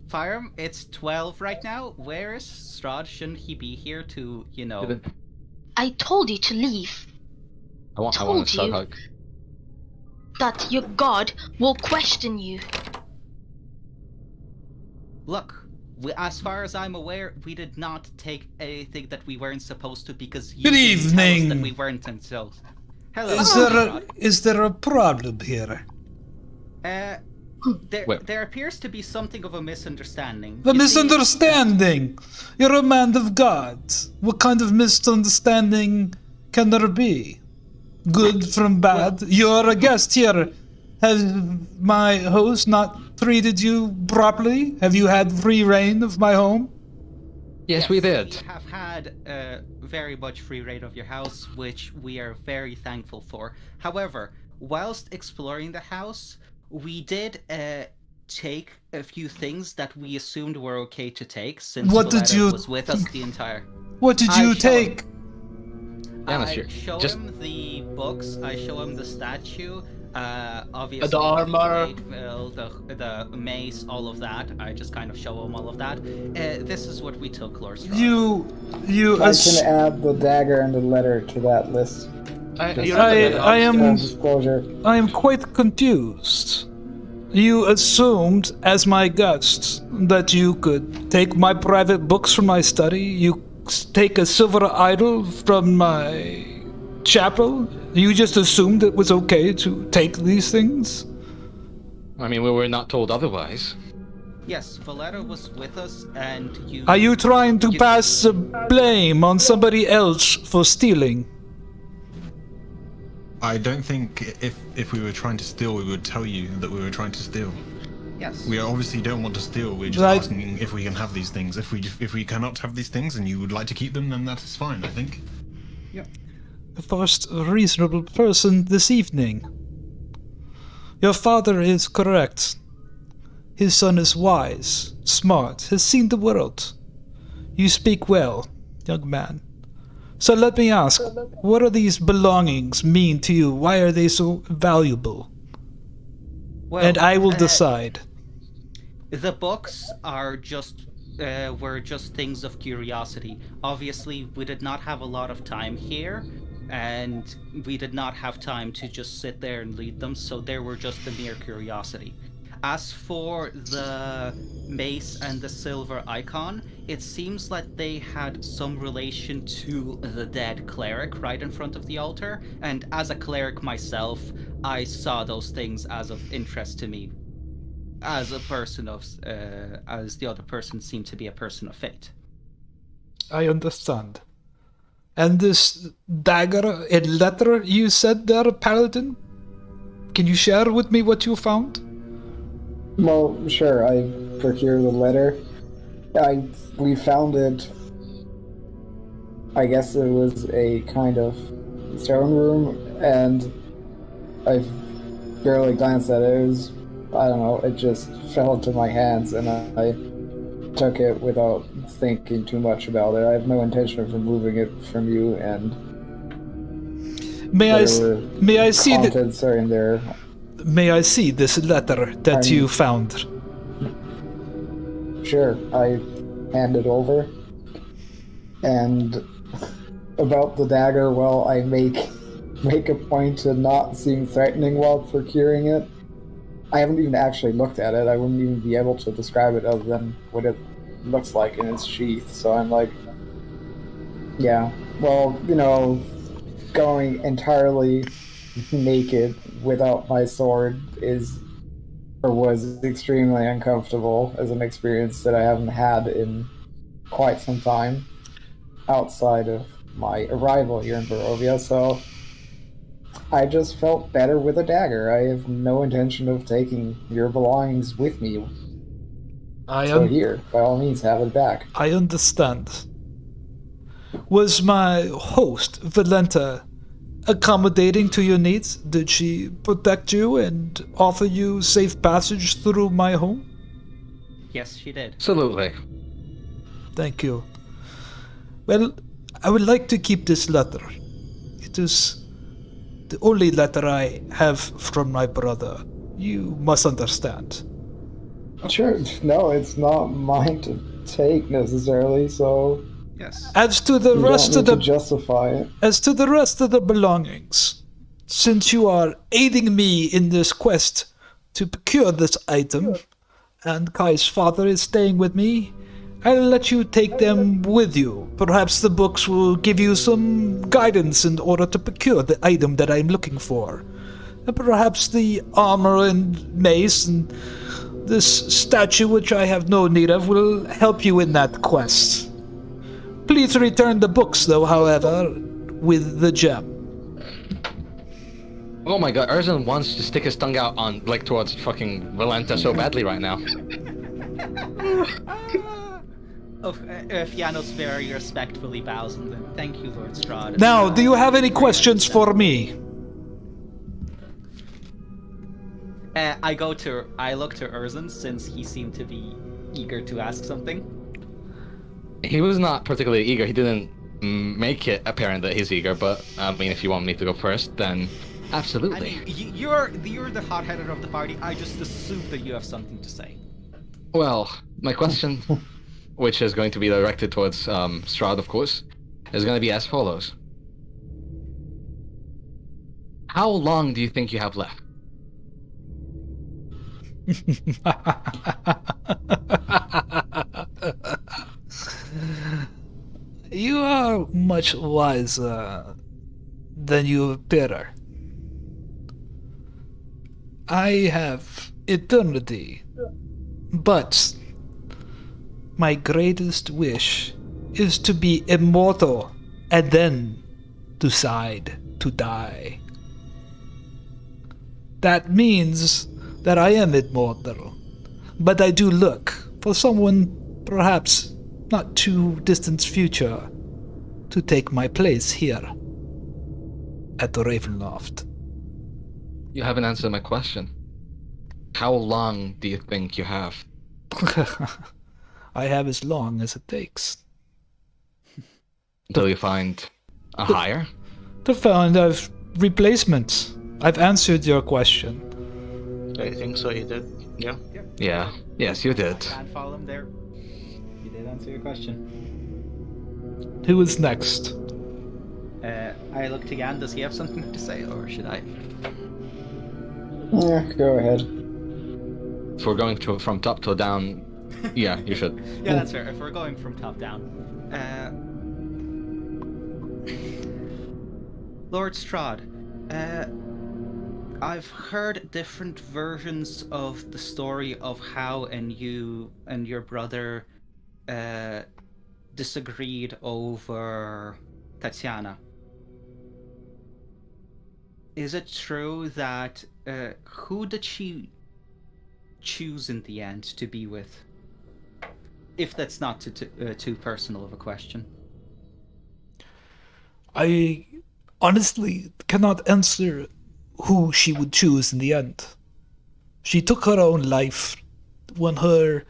Firearm, it's 12 right now. Where is Strahd? Shouldn't he be here to, I told you to leave, I want a told stud you. hug. that your god will question you. Look, as far as I'm aware, we did not take anything that we weren't supposed to because you Good didn't tell us evening. that we weren't until. Hello. Is there a problem here? There appears to be something of a misunderstanding. The You see, misunderstanding! You're a man of God. What kind of misunderstanding can there be? Good from bad? You're a guest here. Has my host not treated you properly? Have you had free reign of my home? Yes, we did. We have had very much free reign of your house, which we are very thankful for. However, whilst exploring the house, we did take a few things that we assumed were okay to take, since Volenta was with us the entire... What did you take? I show him the books, I show him the statue, obviously the armor, the mace, all of that. I just kind of show him all of that. This is what we took, Lord Strahd. I can add the dagger and the letter to that list. I am quite confused. You assumed, as my guest, that you could take my private books from my study. You take a silver idol from my chapel. You just assumed it was okay to take these things? I mean, we were not told otherwise. Yes, Volenta was with us, and you... Are you trying to pass the blame on somebody else for stealing? I don't think if we were trying to steal, we would tell you that we were trying to steal. Yes. We obviously don't want to steal. We're just asking if we can have these things. If we cannot have these things and you would like to keep them, then that is fine, I think. Yeah. The first reasonable person this evening. Your father is correct. His son is wise, smart, has seen the world. You speak well, young man. So let me ask, what do these belongings mean to you? Why are they so valuable? Well, and I will decide. The books are were just things of curiosity. Obviously, we did not have a lot of time here, and we did not have time to just sit there and read them, so they were just a mere curiosity. As for the mace and the silver icon, it seems like they had some relation to the dead cleric right in front of the altar, and as a cleric myself, I saw those things as of interest to me. As a person of, as the other person seemed to be a person of fate. I understand. And this dagger and letter you said there, Paladin? Can you share with me what you found? Well, sure, I procured the letter. We found it... I guess it was a kind of throne room, and I barely glanced at it. It was, I don't know, it just fell into my hands, and I took it without thinking too much about it. I have no intention of removing it from you, and... May I see contents are in there. May I see this letter that you found? Sure, I hand it over. And about the dagger, well, I make a point to not seem threatening while procuring it. I haven't even actually looked at it. I wouldn't even be able to describe it other than what it looks like in its sheath. So I'm like, yeah, well, you know, going entirely naked without my sword was extremely uncomfortable as an experience that I haven't had in quite some time outside of my arrival here in Barovia, so I just felt better with a dagger. I have no intention of taking your belongings with me. Here, by all means, have it back. I understand. Was my host, Volenta, accommodating to your needs? Did she protect you and offer you safe passage through my home? Yes, she did. Absolutely. Thank you. Well, I would like to keep this letter. It is the only letter I have from my brother. You must understand. Sure. No, it's not mine to take necessarily, so... Yes. As to the rest of the justify it. As to the rest of the belongings, since you are aiding me in this quest to procure this item, and Kai's father is staying with me, I'll let you take them with you. Perhaps the books will give you some guidance in order to procure the item that I'm looking for. And perhaps the armor and mace and this statue, which I have no need of, will help you in that quest. Please return the books, though, however, with the gem. Oh my god, Erzan wants to stick his tongue out on, like, towards fucking Volenta so badly right now. Fiannos very respectfully bows and then, thank you, Lord Strahd. Now, do you have any questions for me? I look to Erzan since he seemed to be eager to ask something. He was not particularly eager. He didn't make it apparent that he's eager, but, I mean, if you want me to go first, then absolutely. I mean, you're the hot-headed of the party. I just assume that you have something to say. Well, my question, which is going to be directed towards Strahd, of course, is going to be as follows. How long do you think you have left? You are much wiser than you appear. I have eternity, but my greatest wish is to be immortal and then decide to die. That means that I am immortal, but I do look for someone, perhaps not too distant future, to take my place here at the Ravenloft. You haven't answered my question. How long do you think you have? I have as long as it takes. Until you find a hire? To find a replacement. I've answered your question. I think so, you did. Yeah. Yeah. Yes, you did. I can't follow him there. You did answer your question. Who is next? I look to Jan. Does he have something to say, or should I? Yeah, go ahead. If we're going from top to down, yeah, you should. Yeah, that's fair. If we're going from top down. Lord Strahd, I've heard different versions of the story of how you and your brother disagreed over Tatiana. Is it true that who did she choose in the end to be with? If that's not too personal of a question. I honestly cannot answer who she would choose in the end. She took her own life when her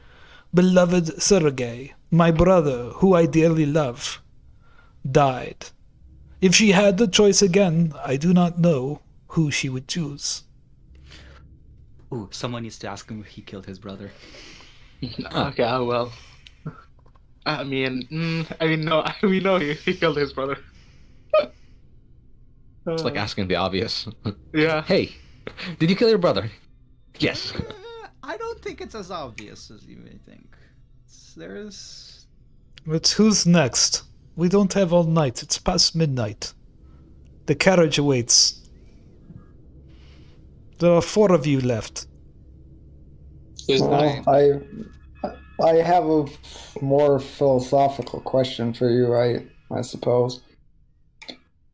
beloved Sergei, my brother, who I dearly love, died. If she had the choice again, I do not know who she would choose. Ooh, someone needs to ask him if he killed his brother. Okay, well. I mean, no, we know he killed his brother. It's like asking the obvious. Yeah. Hey, did you kill your brother? Yes. I don't think it's as obvious as you may think. There's... But who's next? We don't have all night. It's past midnight. The carriage awaits. There are 4 of you left. Well, I have a more philosophical question for you, I suppose.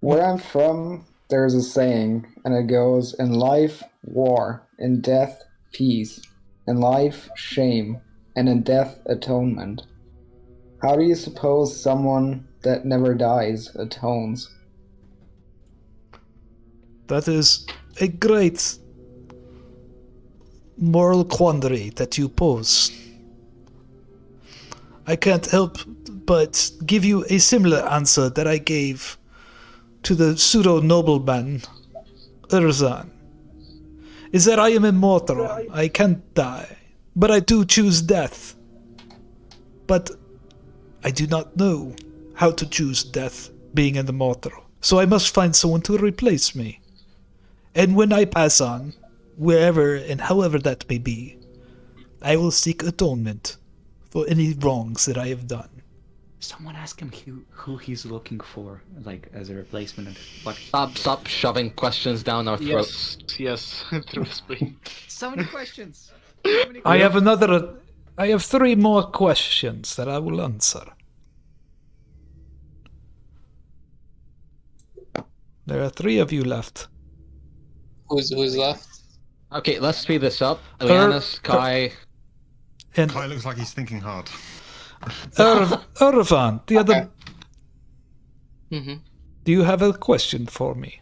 Where I'm from, there's a saying, and it goes, in life, war, in death, peace, in life, shame, and in death, atonement. How do you suppose someone that never dies atones? That is a great moral quandary that you pose. I can't help but give you a similar answer that I gave to the pseudo-nobleman, Erzan. Is that I am immortal, I can't die, but I do choose death. But I do not know how to choose death, being an immortal, so I must find someone to replace me. And when I pass on, wherever and however that may be, I will seek atonement for any wrongs that I have done. Someone ask him who he's looking for, like, as a replacement. And what? Stop shoving questions down our throat. Yes, through spring. So many questions. I have 3 more questions that I will answer. There are 3 of you left. Who's left? Okay, let's speed this up. Ileanys, Kai. And Kai looks like he's thinking hard. Ervan, the other... Mm-hmm. Do you have a question for me?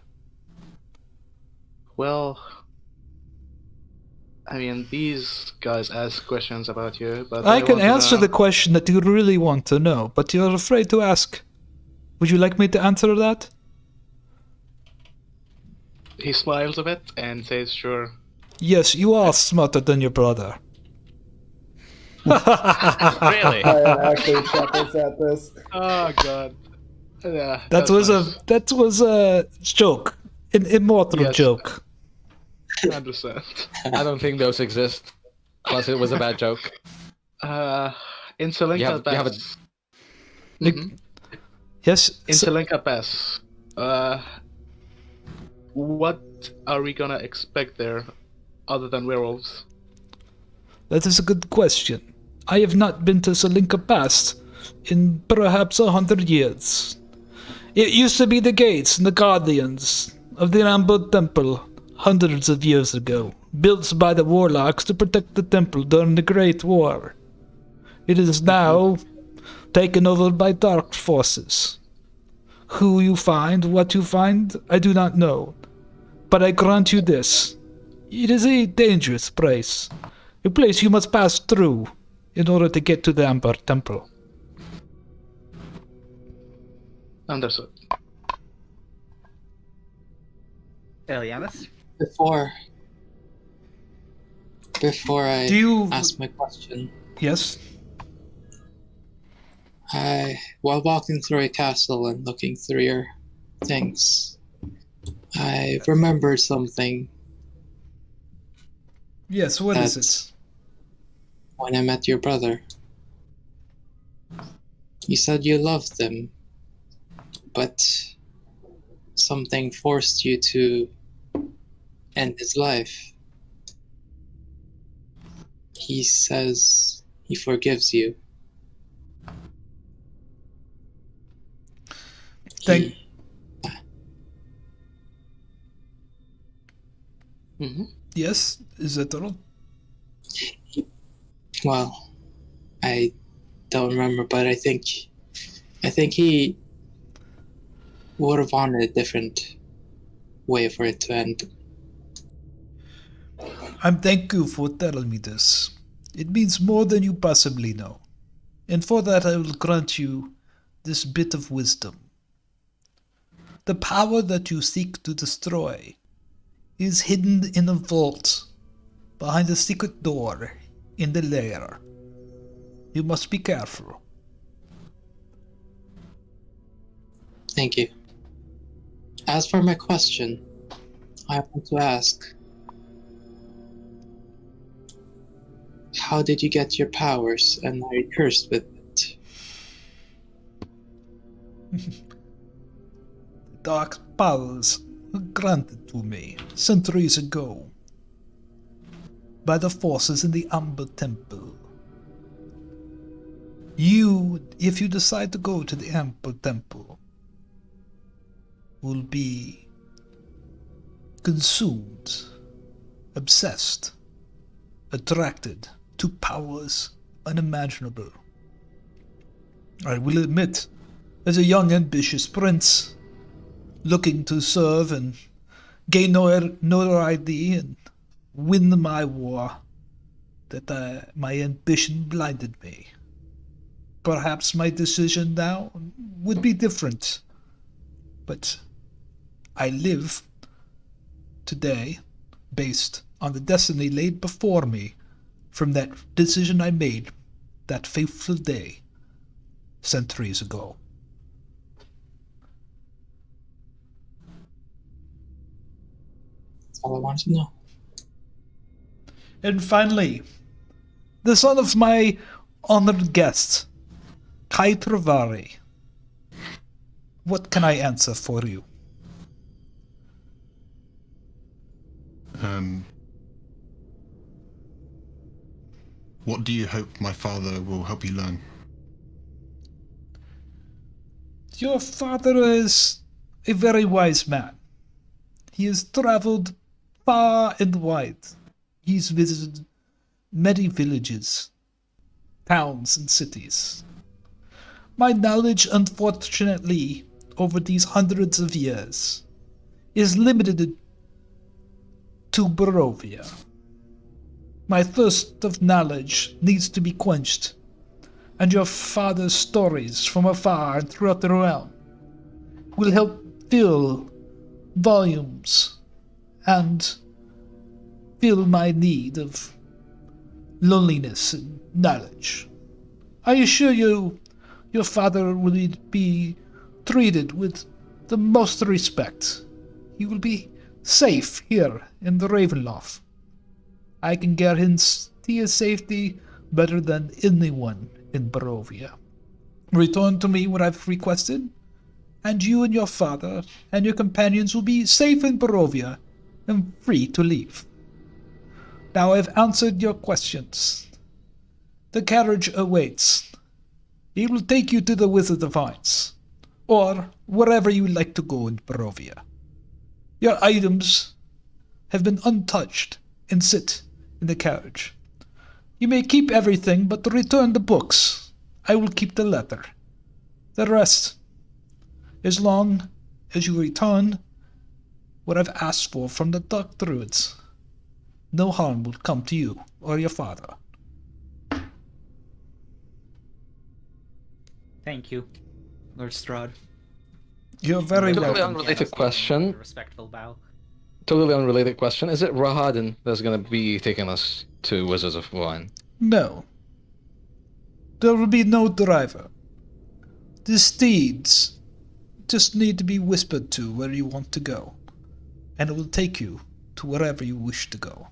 Well, I mean, these guys ask questions about you, but I can want to answer know- the question that you really want to know, but you're afraid to ask. Would you like me to answer that? He smiles a bit and says, "Sure." Yes, you are smarter than your brother. Really? I actually chuckles at this. Oh God. Yeah, That was a joke, an immortal Yes. joke. I understand. I don't think those exist. Plus, it was a bad joke. In Selenka You have a- Pass. Yes. In Selenka Pass. What are we gonna expect there, other than werewolves? That is a good question. I have not been to Selinka Pass in perhaps 100 years. It used to be the gates and the guardians of the Amber Temple hundreds of years ago, built by the warlocks to protect the temple during the Great War. It is now taken over by dark forces. Who you find, what you find, I do not know. But I grant you this. It is a dangerous place. A place you must pass through in order to get to the Amber Temple. Understood. Ileanys? Before I Do you... ask my question, Yes? while walking through a castle and looking through your things, I remembered something Yes, what is it? when I met your brother. You said you loved him, but something forced you to end his life. He says he forgives you. Thank- Mm-hmm. Yes? Is that all? Well, I don't remember, but I think he would have wanted a different way for it to end. Thank you for telling me this. It means more than you possibly know. And for that I will grant you this bit of wisdom. The power that you seek to destroy is hidden in a vault behind a secret door in the lair. You must be careful. Thank you. As for my question, I want to ask, how did you get your powers, and are you cursed with it? Dark powers were granted to me centuries ago by the forces in the Amber Temple. If you decide to go to the Amber Temple, will be consumed, obsessed, attracted to powers unimaginable. I will admit, as a young ambitious prince, looking to serve and gain notoriety and win my war, that my ambition blinded me. Perhaps my decision now would be different, but I live today based on the destiny laid before me from that decision I made that fateful day centuries ago. That's all I want to know. And finally, the son of my honored guest, Kai Travari. What can I answer for you? What do you hope my father will help you learn? Your father is a very wise man. He has traveled far and wide. He's visited many villages, towns, and cities. My knowledge, unfortunately, over these hundreds of years, is limited to Barovia. My thirst of knowledge needs to be quenched, and your father's stories from afar and throughout the realm will help fill volumes and fill my need of loneliness and knowledge. I assure you, your father will be treated with the most respect. He will be safe here in the Ravenloft. I can guarantee his safety better than anyone in Barovia. Return to me what I've requested, and you and your father and your companions will be safe in Barovia and free to leave. Now I've answered your questions. The carriage awaits. It will take you to the Wizard of Hinds, or wherever you would like to go in Barovia. Your items have been untouched and sit in the carriage. You may keep everything but return the books. I will keep the letter. The rest, as long as you return what I've asked for from the Dark Druids, no harm will come to you or your father. Thank you, Lord Strahd. You're very Totally welcome. unrelated question. A respectful bow. Totally unrelated question. Is it Rahadin that's gonna be taking us to Wizards of Wine? No. There will be no driver. The steeds just need to be whispered to where you want to go, and it will take you to wherever you wish to go.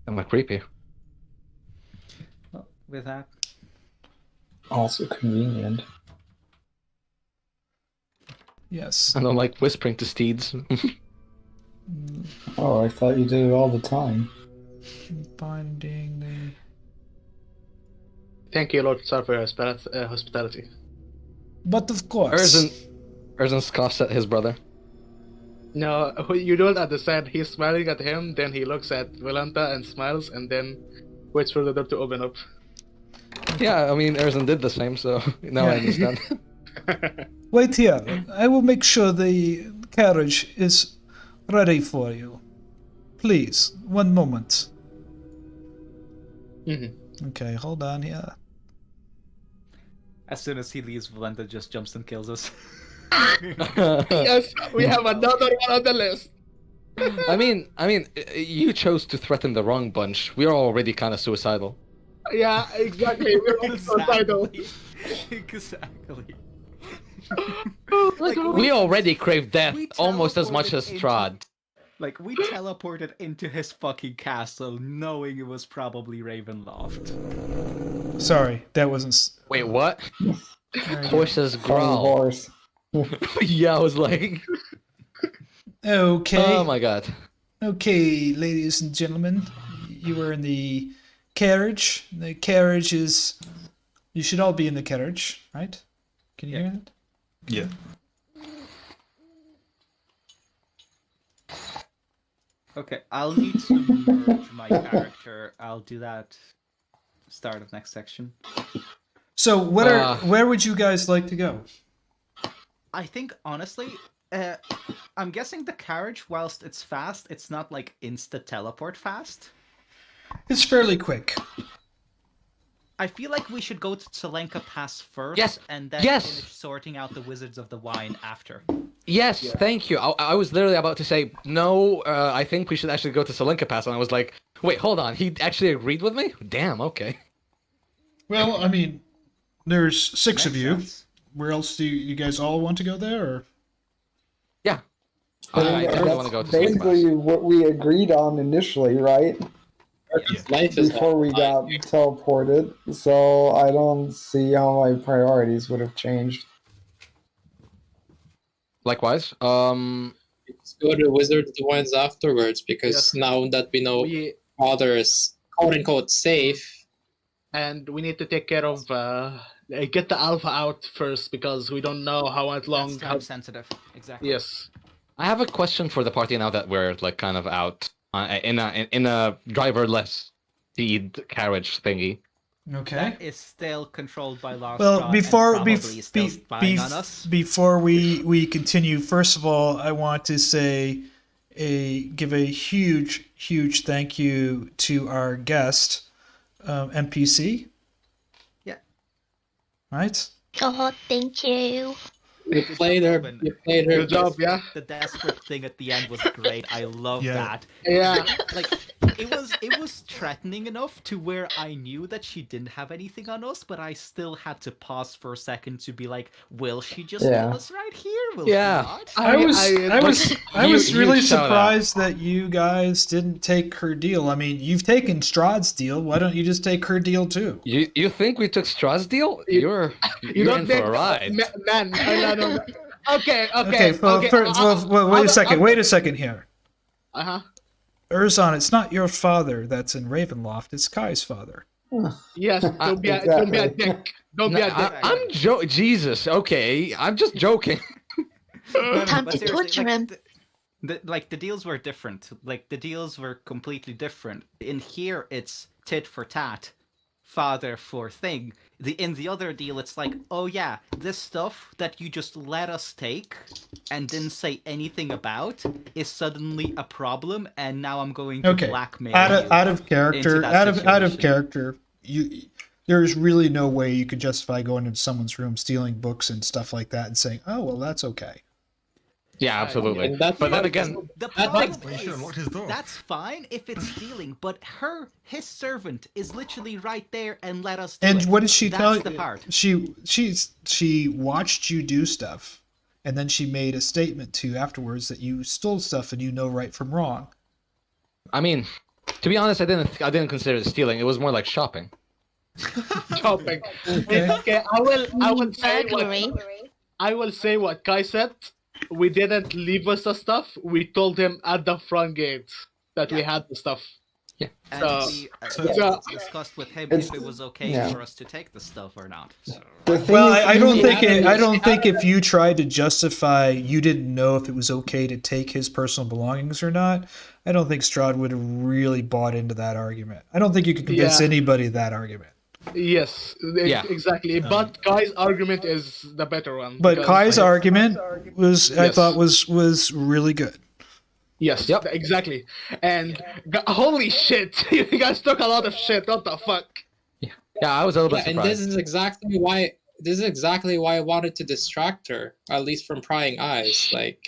Am I creepy? Well, with that, Also convenient. Yes. I don't like whispering to steeds. Oh, I thought you did it all the time. Finding the... Thank you, Lord Tsar, for your hospitality. But of course... Erzan scoffs at his brother. No, you don't understand. He's smiling at him, then he looks at Volenta and smiles, and then waits for the door to open up. Yeah, I mean, Erzan did the same, so now I understand. Wait here. I will make sure the carriage is ready for you. Please, one moment. Mm-hmm. Okay, hold on here. as soon as he leaves, Volenta just jumps and kills us. Yes, we have another one on the list. I mean, you chose to threaten the wrong bunch. We are already kind of suicidal. Yeah, exactly. We're all suicidal. Exactly. Like, we already crave death we almost as much as teleported Strahd. Like, we teleported into his fucking castle knowing it was probably Ravenloft. Sorry, that wasn't... Wait, what? There you Horses From the growl. horse. Yeah, I was like... go. Okay. Oh my god. Okay, ladies and gentlemen, you were in the carriage. The carriage is... You should all be in the carriage, right? Can you hear that? Yeah. Okay, I'll need to merge my character. I'll do that start of next section. So, where would you guys like to go? I think, honestly, I'm guessing the carriage, whilst it's fast, it's not like insta-teleport fast. It's fairly quick. I feel like we should go to Tselenka Pass first, Yes, and then yes. finish sorting out the Wizards of the Wine after. Yes, thank you. I was literally about to say, no, I think we should actually go to Tselenka Pass, and I was like, wait, hold on, he actually agreed with me? Damn, okay. Well, I mean, there's six of Makes you. sense. Where else do you guys all want to go there? Or? Yeah. I definitely want to go to swing class. basically what we agreed on initially, right? Life is Before we got teleported, so I don't see how my priorities would have changed. Likewise. Let's go to Wizard of the Winds afterwards, because Yes. now that we know We Father is quote unquote safe. and we need to take care of get the alpha out first because we don't know how long. That's time sensitive. Exactly. Yes. I have a question for the party now that we're like kind of out in a driverless speed carriage thingy. Okay. That is still controlled by Lars. Well, before we continue, first of all, I want to say give a huge thank you to our guest, NPC. Yeah. Right. Oh, thank you. You played her. Good job, yeah. The desperate thing at the end was great. I love that. Yeah. Like it was threatening enough to where I knew that she didn't have anything on us, but I still had to pause for a second to be like, will she just kill us right here? Will she not? I was really surprised that you guys didn't take her deal. I mean, you've taken Strahd's deal. Why don't you just take her deal too? You think we took Strahd's deal? You're in for a ride. Man, Okay. Wait a second here. Uh-huh. Erzan, it's not your father that's in Ravenloft. It's Kai's father. Yes, don't be a dick. Don't be a dick. I'm Jesus, okay. I'm just joking. Time But to seriously, torture him. The deals were different. Like the deals were completely different. In here, it's tit for tat, father for thing. In the other deal, it's like, oh yeah, this stuff that you just let us take and didn't say anything about is suddenly a problem, and now I'm going to blackmail you. Out of character. There's really no way you could justify going into someone's room, stealing books and stuff like that, and saying, "Oh, well, that's okay." Yeah, absolutely. But then again, the problem is, that's fine if it's stealing, but his servant is literally right there and let us do it. And what did she tell you? That's the part. She watched you do stuff, and then she made a statement to you afterwards that you stole stuff and you know right from wrong. I mean, to be honest, I didn't consider it stealing. It was more like shopping. Shopping. Okay, I will say what Kai said. We didn't leave us the stuff. We told him at the front gate that we had the stuff. Yeah. And we discussed with him if it was okay for us to take the stuff or not. So. Well, I don't think if you tried to justify you didn't know if it was okay to take his personal belongings or not, I don't think Strahd would have really bought into that argument. I don't think you could convince anybody of that argument. Yes, exactly. But Kai's argument is the better one. But Kai's argument was, I thought, was really good. Yes, exactly. And holy shit, you guys took a lot of shit. What the fuck? Yeah, I was a little bit surprised. And this is exactly why I wanted to distract her, at least from prying eyes. Like,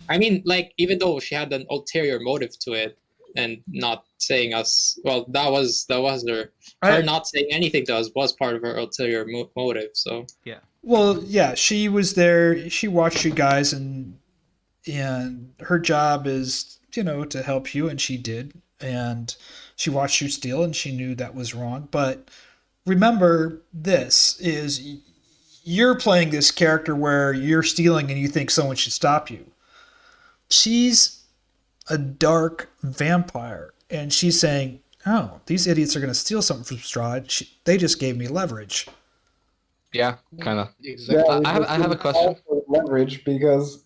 I mean, like, even though she had an ulterior motive to it, and not saying us, well, that was her not saying anything to us was part of her ulterior motive. So yeah. Well, yeah, she was there. She watched you guys, and her job is, to help you, and she did. And she watched you steal, and she knew that was wrong. But remember, this is you're playing this character where you're stealing, and you think someone should stop you. She's a dark vampire, and she's saying, "Oh, these idiots are going to steal something from Strahd. They just gave me leverage." Yeah, kind of. Exactly. I have a question. Leverage, because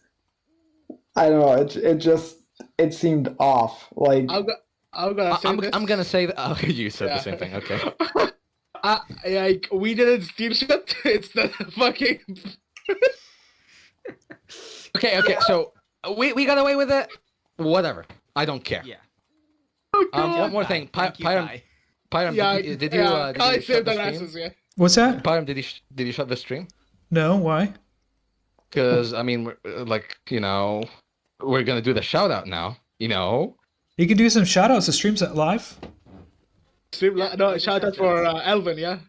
I don't know. It seemed off. Like I'm gonna say that. Oh, you said the same thing. Okay. Like we didn't steal shit. It's the fucking. Okay. So we got away with it. Whatever. I don't care. Yeah. One more thing. Pyram, did you shut the stream? What's that? Pyram, did you shut the stream? No, why? Because I mean, we're gonna do the shout out now. You can do some shout outs. The stream's live. Shout out for Elven, yeah.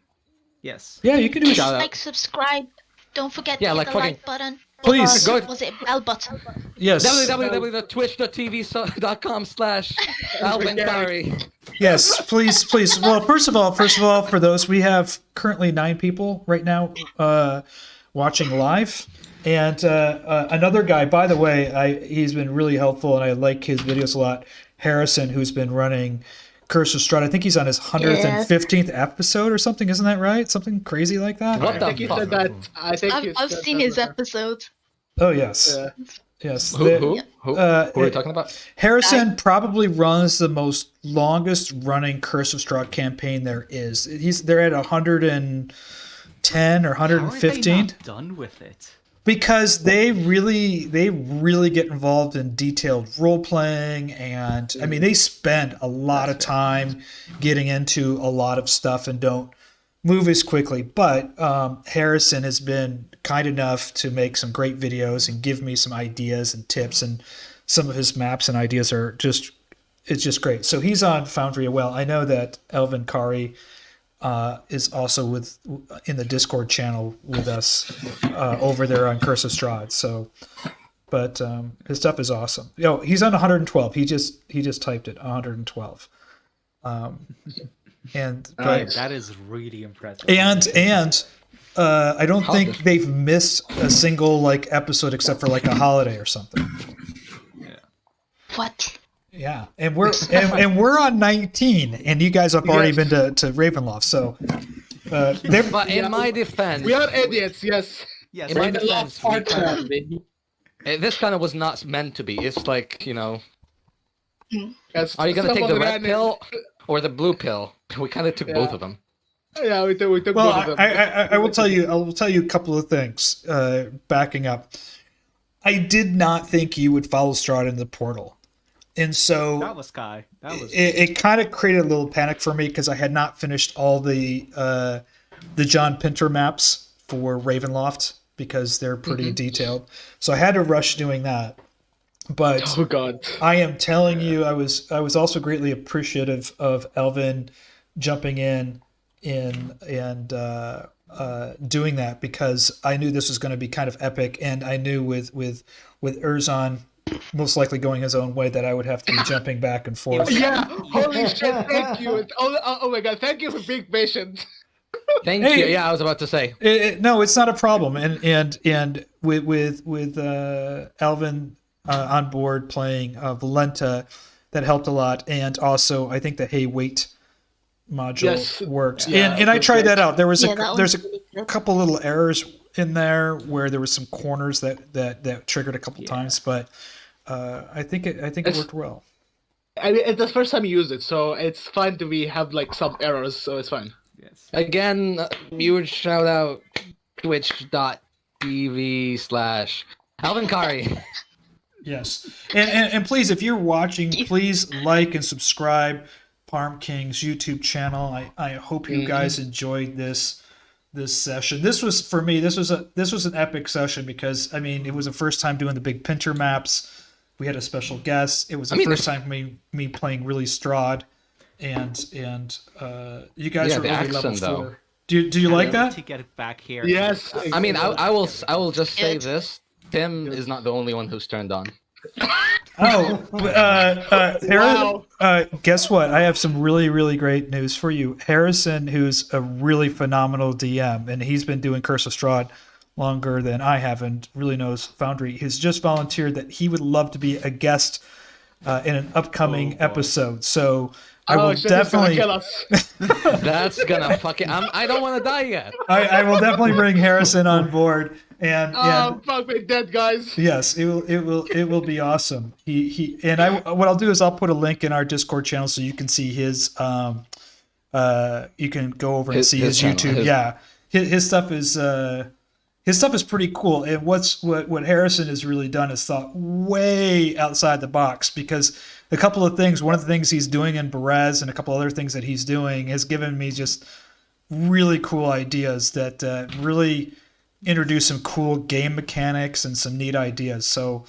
Yes. Yeah, you can do a shout out. Like, subscribe. Don't forget to hit the like button. Please. Go Was it bell button? Yes. www.twitch.tv.com/ElvenCari. Yes, please. Well, first of all, for those, we have currently 9 people right now watching live. And another guy, by the way, he's been really helpful, and I like his videos a lot. Harrison, who's been running Curse of Strahd. I think he's on his 115th episode or something. Isn't that right? Something crazy like that? What I think the he said fuck? that. I think I've seen his episodes. Oh, yes. Yes. Who are we talking about? Harrison probably runs the most longest running Curse of Strahd campaign there is. They're at 110 or 115. How are they not done with it? Because they really get involved in detailed role playing, and I mean they spend a lot of time getting into a lot of stuff and don't move as quickly. But Harrison has been kind enough to make some great videos and give me some ideas and tips, and some of his maps and ideas are just great. So he's on Foundry as well. I know that ElvenCari is also in the Discord channel with us over there on Curse of Strahd. So, but his stuff is awesome. He's on 112. He just typed it 112. That is really impressive. And I don't think they've missed a single episode except for a holiday or something. What? Yeah, and we're on 19, and you guys have already been to Ravenloft. So, But in my defense, we are idiots. Yes. Yes, In my Ravenloft defense, baby. this kind of was not meant to be. It's like, Mm. are you gonna take the red pill or the blue pill? We kind of took both of them. Yeah, we took both well, of them. I will tell you. a couple of things. Backing up, I did not think you would follow Strahd in the portal. And so that was Kai. That was it kind of created a little panic for me because I had not finished all the John Pinter maps for Ravenloft because they're pretty detailed. So I had to rush doing that. But Oh God. I am telling you, I was also greatly appreciative of Elvin jumping in and doing that because I knew this was going to be kind of epic, and I knew with Erzan most likely going his own way that I would have to be jumping back and forth. Yeah. Holy shit! Thank you. Oh my God! Thank you for being patient. Thank you. Yeah, I was about to say. No, it's not a problem. And with Elvin on board playing Volenta, that helped a lot. And also, I think the Hey Wait module worked. Yeah, and I tried that out. There was there's a couple little errors in there where there was some corners that triggered a couple times, but I think it worked well. I mean, it's the first time you use it, so it's fine to have some errors, so it's fine. yes. Again, huge shout out twitch.tv/ElvenCari. Yes, and please, if you're watching, please like and subscribe Parm King's YouTube channel. I hope you guys enjoyed this session. This was, for me, this was an epic session because I mean it was the first time doing the big Pinter maps. We had a special guest. It was the first time me playing really Strahd, and you guys were the already level accent, 4. Do you like that? To get it back here. Yes. I mean, I will just say this: Tim is not the only one who's turned on. Oh, Harrison, guess what? I have some really, really great news for you. Harrison, who's a really phenomenal DM, and he's been doing Curse of Strahd longer than I have and really knows Foundry, has just volunteered that he would love to be a guest in an upcoming episode. So I will definitely... That's gonna fucking... I don't want to die yet. I will definitely bring Harrison on board. And fuck me dead, guys. Yes, it will be awesome. What I'll do is I'll put a link in our Discord channel so you can see his you can go over and see his YouTube. His stuff is pretty cool. And what Harrison has really done is thought way outside the box, because a couple of things, one of the things he's doing in Berez and a couple other things that he's doing has given me just really cool ideas that really introduce some cool game mechanics and some neat ideas. So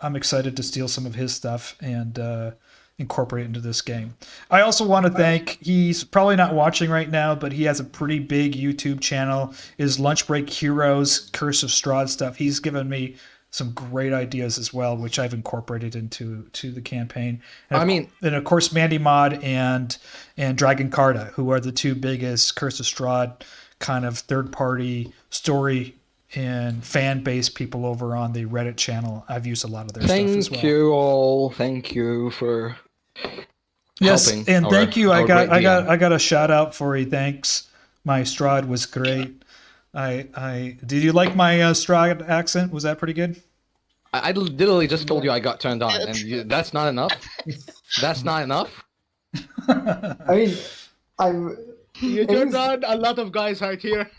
I'm excited to steal some of his stuff and incorporate into this game. I also want to thank, he's probably not watching right now, but he has a pretty big YouTube channel, is Lunch Break Heroes, Curse of Strahd stuff. He's given me some great ideas as well, which I've incorporated into the campaign. And of course, Mandy Mod and Dragon Carta, who are the two biggest Curse of Strahd kind of third-party story and fan-based people over on the Reddit channel. I've used a lot of their stuff as well. Thank you all. Thank you for helping. And thank you. I got a shout out for you. Thanks. My Strahd was great. I did you like my Strahd accent? Was that pretty good? I literally just told you I got turned on, and that's not enough. That's not enough. I mean, You turned on a lot of guys right here.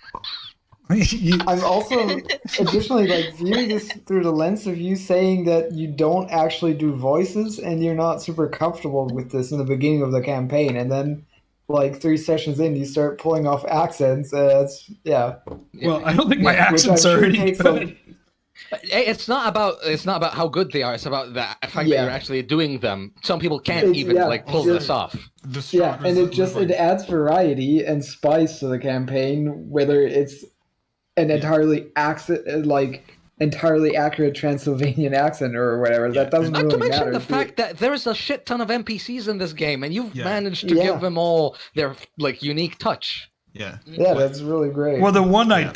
I'm also additionally like viewing this through the lens of you saying that you don't actually do voices and you're not super comfortable with this in the beginning of the campaign, and then like 3 sessions in you start pulling off accents. Well, I don't think my accents are any good. It's not about how good they are. It's about the fact that you're actually doing them. Some people can't pull this off. And it adds variety and spice to the campaign, whether it's an entirely accurate Transylvanian accent or whatever. That doesn't Not really to mention matter. the fact that there's a shit ton of NPCs in this game, and you've managed to give them all their unique touch. Yeah, that's really great. Well, the one I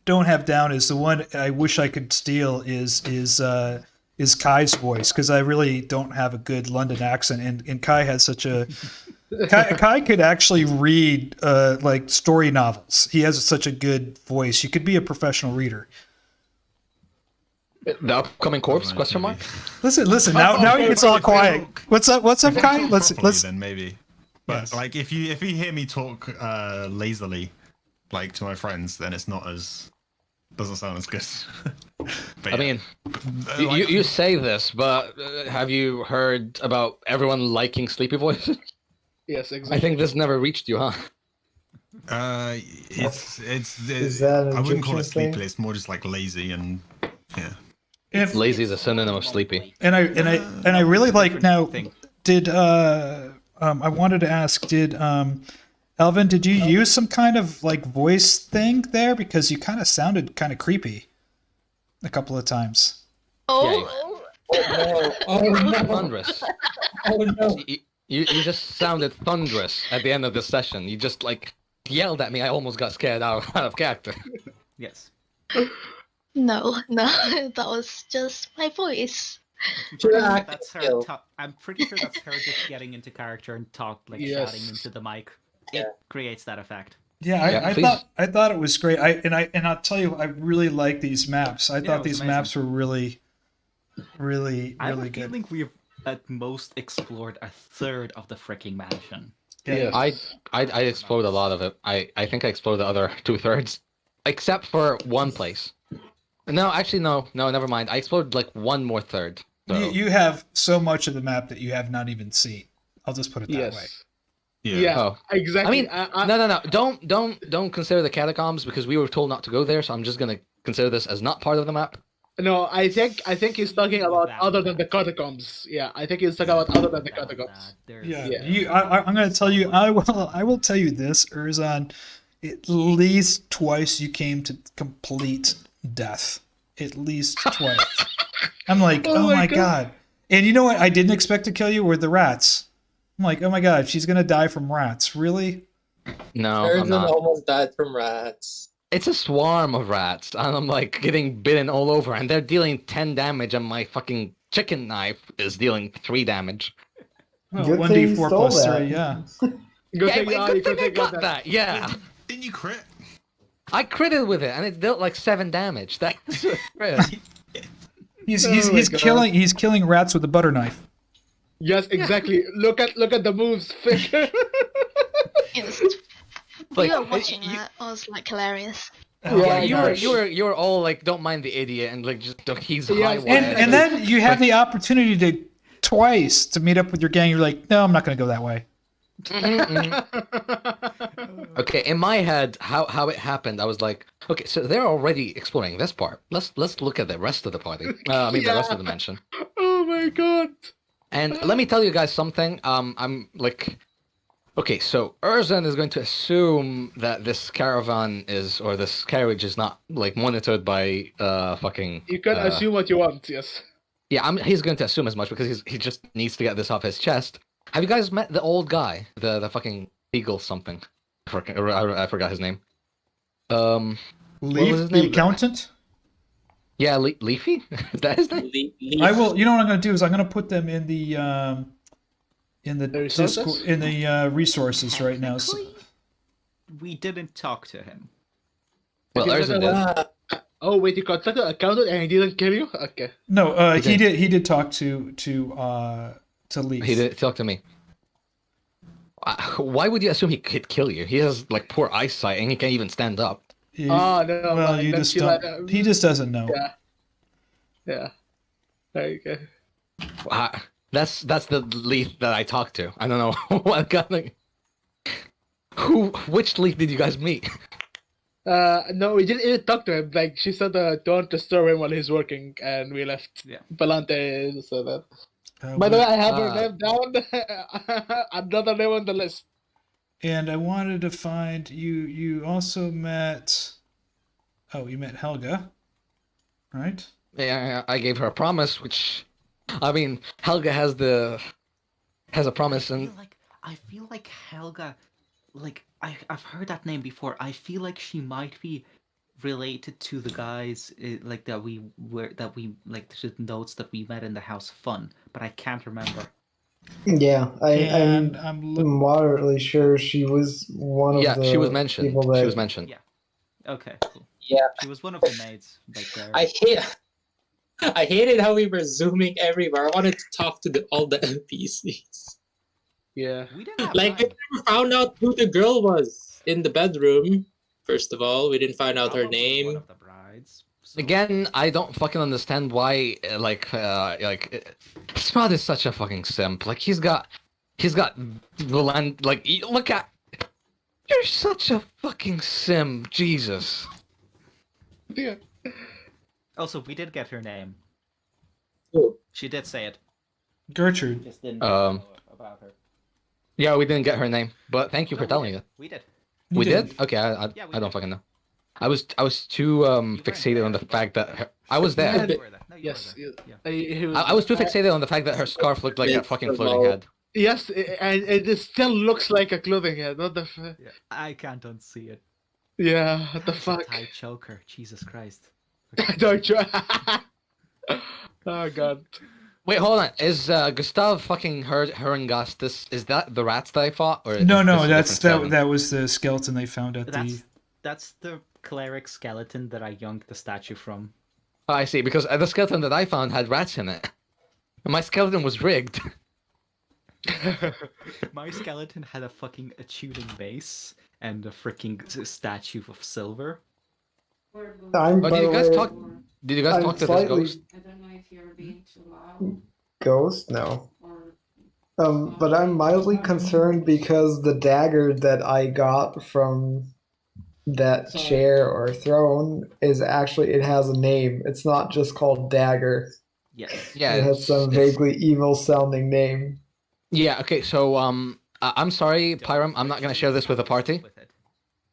don't have down is the one I wish I could steal is Kai's voice, because I really don't have a good London accent, and Kai has such a Kai could actually read like story novels. He has such a good voice. You could be a professional reader. The upcoming corpse? Question mark. Listen. Now he gets all quiet. What's up, Kai? Let's then maybe. But like if you hear me talk lazily, like to my friends, then it's not as doesn't sound as good. I mean, you say this, but have you heard about everyone liking sleepy voices? Yes, exactly. I think this never reached you, huh? It's Is that an I wouldn't call it Egyptian thing? sleepy. It's more just like lazy and Lazy is a synonym of sleepy. And I really like now. Did I wanted to ask? Did Elvin? Did you use some kind of like voice thing there, because you kind of sounded kind of creepy a couple of times? Oh, Thunderous. Oh no. You just sounded thunderous at the end of the session. You just like yelled at me. I almost got scared out of character. Yes. no, that was just my voice. That's her. I'm pretty sure that's her just getting into character and shouting into the mic. It creates that effect. Yeah, I thought it was great. I'll tell you, I really like these maps. I thought these maps were really good. I have a feeling we've at most explored a third of the freaking mansion. Yeah. I explored a lot of it. I think I explored the other 2/3, except for one place. No, actually, no, never mind. I explored like one more third. So. You have so much of the map that you have not even seen. I'll just put it that way. Yeah, exactly. I mean, no. Don't consider the catacombs, because we were told not to go there. So I'm just gonna consider this as not part of the map. No, I think he's talking about other than the catacombs. Yeah, I think he's talking about other than the catacombs. I'm going to tell you. I will tell you this, Erzan. At least twice you came to complete death. At least twice. I'm like, oh my god. And you know what? I didn't expect to kill you were the rats. I'm like, oh my god, she's going to die from rats. Really? No, Erzan I'm not. almost died from rats. It's a swarm of rats, and I'm like getting bitten all over, and they're dealing 10 damage, and my fucking chicken knife is dealing 3 damage. Well, Good 1d4 plus that. 3, yeah. Good thing I got that, yeah. Didn't you crit? I critted with it, and it dealt like 7 damage. That's crit. He's killing rats with a butter knife. Yes, exactly. Look at the moves. We were watching that. It was like hilarious. You were all like, don't mind the idiot, and like just he's high. And then you have the opportunity to twice to meet up with your gang. You're like, no, I'm not going to go that way. Okay, in my head, how it happened, I was like, okay, so they're already exploring this part. Let's look at the rest of the party. The rest of the mansion. Oh my god. And let me tell you guys something. I'm like, okay, so Erzan is going to assume that this caravan is, or this carriage is not like monitored by fucking. You can assume what you want, yes. Yeah, he's going to assume as much because he just needs to get this off his chest. Have you guys met the old guy, the fucking Eagle something? I forgot his name. What was Lief, his the name? accountant. Yeah, Leafy. Is that his name? I will. You know what I'm going to do is I'm going to put them in the resources? Discord, in the resources right now. So, Technically, we didn't talk to him. Well, Erzan did. Oh wait, you contacted an accountant and he didn't kill you? Okay. no, he did. He did talk to Lief. He did talk to me. Why would you assume he could kill you? He has like poor eyesight and he can't even stand up. No. Well, you just don't. He just doesn't know. Yeah. Okay. That's the Leaf that I talked to. I don't know what kind of. Which Leaf did you guys meet? No, we didn't even talk to him. Like, she said, don't disturb him while he's working, and we left. Yeah. Volenta said that. By the way, I have her name down. Another name on the list. And I wanted to find you. You also met. Oh, you met Helga, right? Yeah, I gave her a promise, which, I mean, Helga has a promise, and I feel like Helga, like I've heard that name before. I feel like she might be related to the guys like that we like the notes that we met in the House of Fun, but I can't remember. Yeah, And I'm moderately sure she was one of the she was mentioned. people that... She was mentioned. Yeah. Okay. Cool. Yeah. She was one of the maids back there. I hated how we were zooming everywhere. I wanted to talk to all the NPCs. Yeah. We didn't have Like, we time. never found out who the girl was in the bedroom. First of all, we didn't find out her Probably name. One of the brides. So- Again, I don't fucking understand why, Strahd is such a fucking simp. Like, he's got Volenta, like, look at, you're such a fucking simp, Jesus. Yeah. Also, we did get her name. Oh. She did say it. Gertrude. Just didn't Um, know about her. Yeah, we didn't get her name, but thank you for telling it. We did. We did. did? Okay, I Yeah, we don't did. fucking know. I was too fixated on the fact that I was there. You were there. No, you Yes. were there. Yeah. I was too fixated on the fact that her scarf looked like a fucking floating head. Yes, and it still looks like a clothing head. What the fuck? Yeah. I can't unsee it. Yeah, what the It's a fuck? tight choker. Jesus Christ. Don't you? Oh god. Wait, hold on. Is Gustav fucking Herjann? Is that the rats that I fought? Or No, is no, this a that's different skeleton? that was the skeleton they found at That's the cleric skeleton that I yoinked the statue from. Oh, I see, because the skeleton that I found had rats in it. My skeleton was rigged. My skeleton had a fucking tuning base and a freaking statue of silver. I'm, Oh, by did you the guys way, talk? Did you guys I'm talk to this slightly- ghost? I don't know if you're being too loud Ghost? No. or. But I'm mildly concerned because the dagger that I got from that chair or throne is actually, it has a name. It's not just called Dagger. Yes. Yeah, It has some vaguely evil sounding name. Yeah. Okay. So I'm sorry, Pyram. I'm not gonna share this with the party. With it.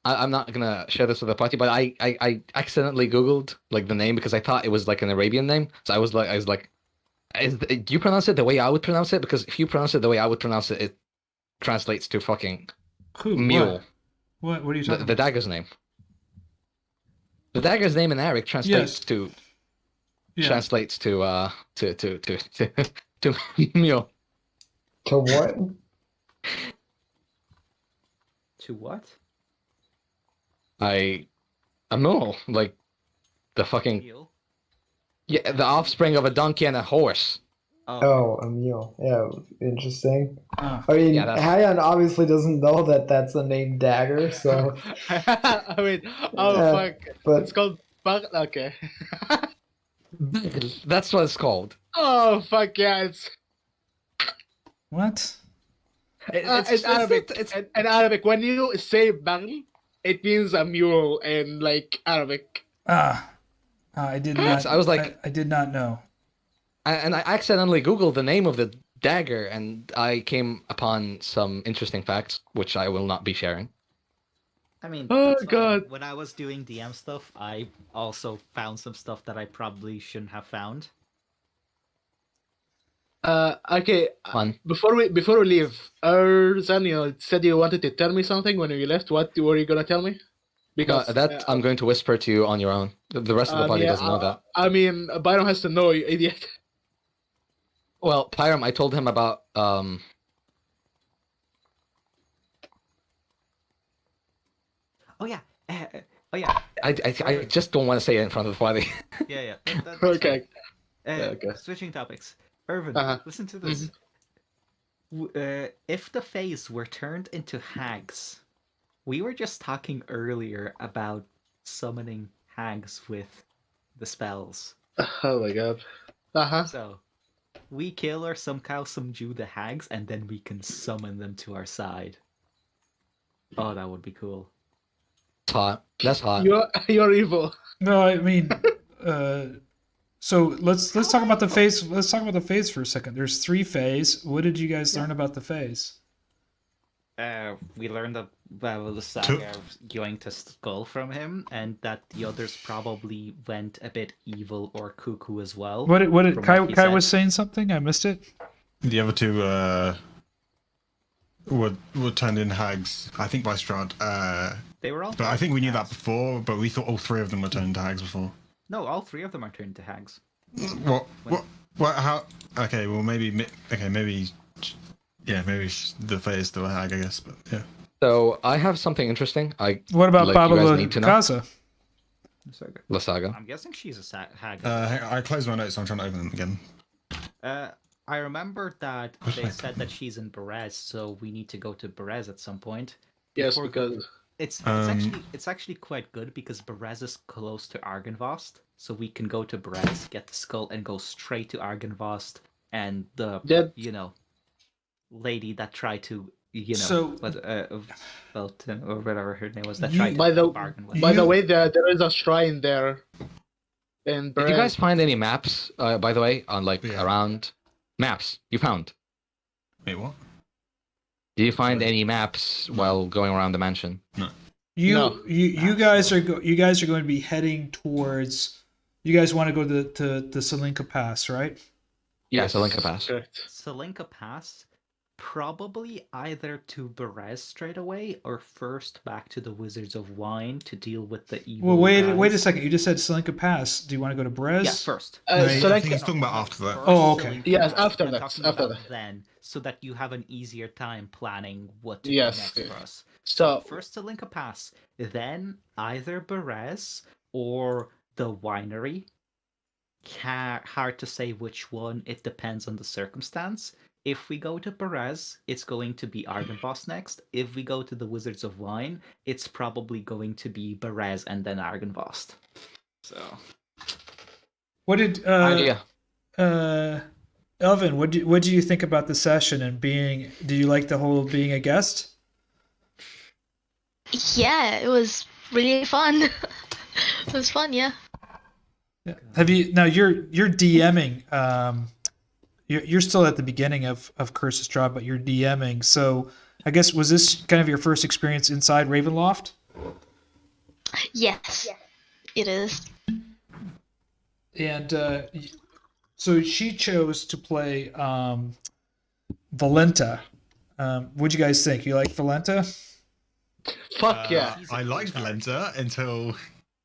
I'm not gonna share this with the party. But I accidentally Googled like the name because I thought it was like an Arabian name. So I was like, do you pronounce it the way I would pronounce it? Because if you pronounce it the way I would pronounce it, it translates to fucking Who? mule. What are you talking The about? dagger's name. The dagger's name in Arabic translates Yes. to Yeah. translates to mule. To what? To what? A mule, like the fucking Eel? yeah, the offspring of a donkey and a horse. Oh, a mule. Yeah, interesting. Ah. I mean, Yeah, that's- Herjann obviously doesn't know that that's the name Dagger, so... I mean, oh Yeah, fuck. but- It's called bug. Okay. That's what it's called. Oh fuck yeah! It's What? it's Arabic. In Arabic, when you say bagl, it means a mule in like Arabic. I did not. I was like- I did not know. And I accidentally Googled the name of the Dagger, and I came upon some interesting facts, which I will not be sharing. I mean, Oh, that's fine. God. When I was doing DM stuff, I also found some stuff that I probably shouldn't have found. Okay. Fun. Before we leave, Erzan, you said you wanted to tell me something when we left. What were you gonna tell me? No, that I'm going to whisper to you on your own. The rest of the party doesn't know that. I mean, Byron has to know, you idiot. Well, Pyram, I told him about Oh yeah. Oh yeah. I just don't want to say it in front of the party. Yeah. That's Okay. fine. Okay. Switching topics. Ervan, Uh-huh. listen to this. If the Fays were turned into hags, we were just talking earlier about summoning hags with the spells. Oh my god. Uh-huh. So, we kill or somehow subdue the hags, and then we can summon them to our side. Oh, that would be cool. It's hot. That's hot. You're evil. No, I mean, so let's talk about the phase. Let's talk about the phase for a second. There's 3 phase. What did you guys learn about the phase? We learned about the saga of going to skull from him, and that the others probably went a bit evil or cuckoo as well. What did from Kai what he said. was saying something? I missed it. The other 2 were turned in hags, I think by Strahd. They were all. But I think we knew that before, but we thought all 3 of them were turned into hags before. No, all 3 of them are turned to hags. What? How? Okay, well, maybe. Yeah, maybe the Fae is still a hag, I guess, but yeah. So I have something interesting. What about like, you guys Pablo need to know. Casa? La Saga. I'm guessing she's a hag. I closed my notes, so I'm trying to open them again. I remember that they said that she's in Berez, so we need to go to Berez at some point. Yes, Before- because It's actually quite good because Berez is close to Argynvost, so we can go to Berez, get the skull, and go straight to Argynvost and the lady that tried to Belton or whatever her name was that tried to bargain with. By the way, there is a shrine there. In Did you guys find any maps? By the way, on around maps you found? Wait, what? Did you find any maps while going around the mansion? No. You guys are going to be heading towards. You guys want to go to the Salinka Pass, right? Yeah, Salinka Pass. Salinka Pass, probably either to Berez straight away or first back to the Wizards of Wine to deal with the evil. Well, wait guys. a second. You just said Salinka Pass. Do you want to go to Brez? Yeah, first. I think he's talking about after that. Oh, okay. Yes, after I'm that. talking After about that. then, so that you have an easier time planning what to Yes. do next for us. So First to Linka Pass, then either Berez or the winery. Hard to say which one. It depends on the circumstance. If we go to Berez, it's going to be Argynvost next. If we go to the Wizards of Wine, it's probably going to be Berez and then Argynvost. So, What did Idea. Elvin? What do you think about the session and being? Do you like the whole being a guest? Yeah, it was really fun. It was fun, yeah. Yeah. Have you now? You're DMing. You're still at the beginning of Curse of Strahd, but you're DMing. So I guess was this kind of your first experience inside Ravenloft? Yes, it is. And so she chose to play Volenta. What'd you guys think? You like Volenta? fuck yeah. I liked Volenta until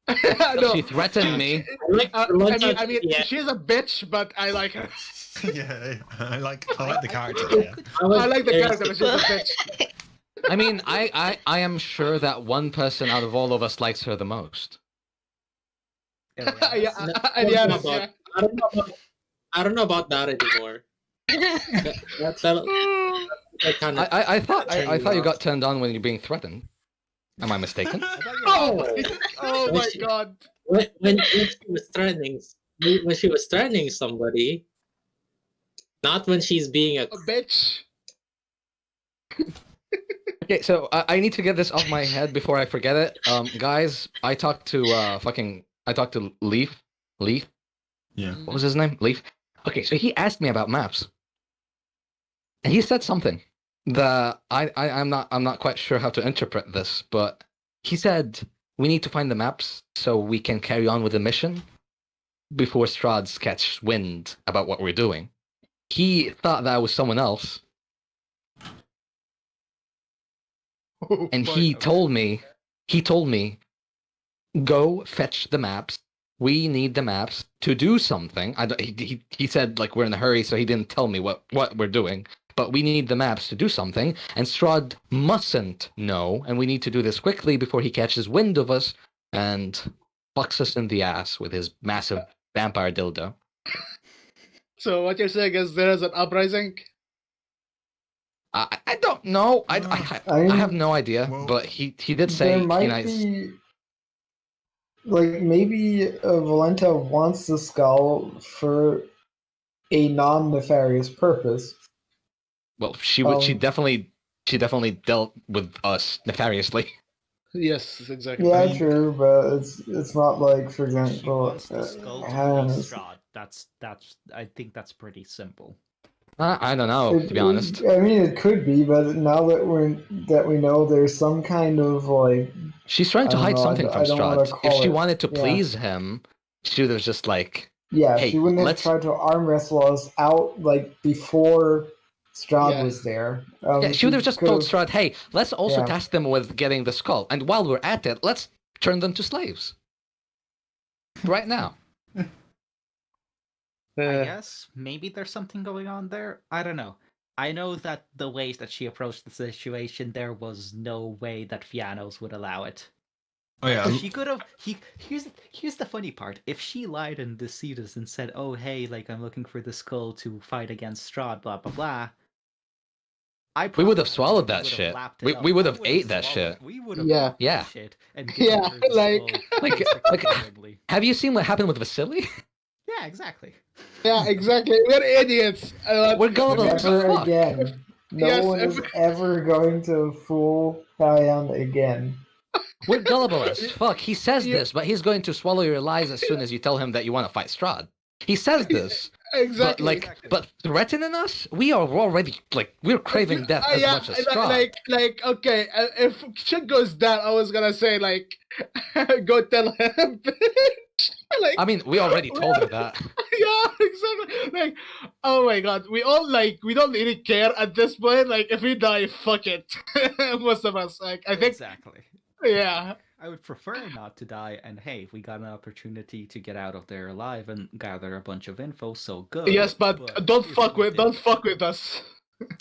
No, She threatened me. I mean, she's a bitch, but I like her. yeah, I like the character. Yeah. I like the character, but she's a bitch. I mean, I am sure that one person out of all of us likes her the most. Yeah, I don't know about that anymore. I thought you got turned on when you're being threatened. Am I mistaken? Oh my god. When she was threatening somebody, not when she's being A bitch. Okay, so I need to get this off my head before I forget it. Guys, I talked to Lief. Lief? Yeah. What was his name? Lief. Okay, so he asked me about maps. And he said something that I'm not quite sure how to interpret this, but he said we need to find the maps so we can carry on with the mission before Strahd catch wind about what we're doing. He thought that was someone else, and he told me, go fetch the maps. We need the maps to do something. He said like we're in a hurry, so he didn't tell me what we're doing. But we need the maps to do something, and Strahd mustn't know, and we need to do this quickly before he catches wind of us and fucks us in the ass with his massive vampire dildo. So what you're saying is there is an uprising? I don't know. I have no idea. Well, but he did say there might be, like, maybe Volenta wants the skull for a non-nefarious purpose. Well, she definitely dealt with us nefariously. Yes, exactly. Yeah, true, but it's not like, for She example, wants the skull to Herjann release is- Strahd. That's. I think that's pretty simple. I don't know, to be honest. I mean, it could be, but now that we know there's some kind of like, She's trying to I don't hide know, something from I don't wanna Strahd. If call she it- wanted to yeah. please him, she would have just like, yeah, hey, she wouldn't have let's. tried to arm wrestle us out like before Strahd Yeah. was there. Yeah, she would have just told Strahd, hey, let's also Yeah. task them with getting the skull. And while we're at it, let's turn them to slaves. Right now. I guess maybe there's something going on there. I don't know. I know that the ways that she approached the situation, there was no way that Fiannos would allow it. Oh yeah, She could have. Here's the funny part. If she lied and deceived us and said, "Oh hey, like I'm looking for the skull to fight against Strahd," blah blah blah. We would have swallowed that shit. We would have ate that shit. We would have Yeah. ate Yeah. that shit and Yeah, given her the like- skull Like- accordingly. Have you seen what happened with Vasily? Yeah, exactly. Yeah, exactly. We're idiots. We're gullible as Never fuck. again. No Yes, one is ever going to fool Herjann again. We're gullible as fuck. He says Yeah. this, but he's going to swallow your lies as soon as you tell him that you want to fight Strahd. He says this, Exactly. but threatening us? We are already we're craving death as much as Strahd. Okay, if shit goes down, I was gonna say go tell him. like, I mean, we already told her that. yeah, exactly. Like, oh my god, we all we don't really care at this point. Like, if we die, fuck it. Most of us, I think, Exactly. yeah. I would prefer not to die, and hey, if we got an opportunity to get out of there alive and gather a bunch of info, so good. Yes, but don't if fuck we with, don't fuck with us.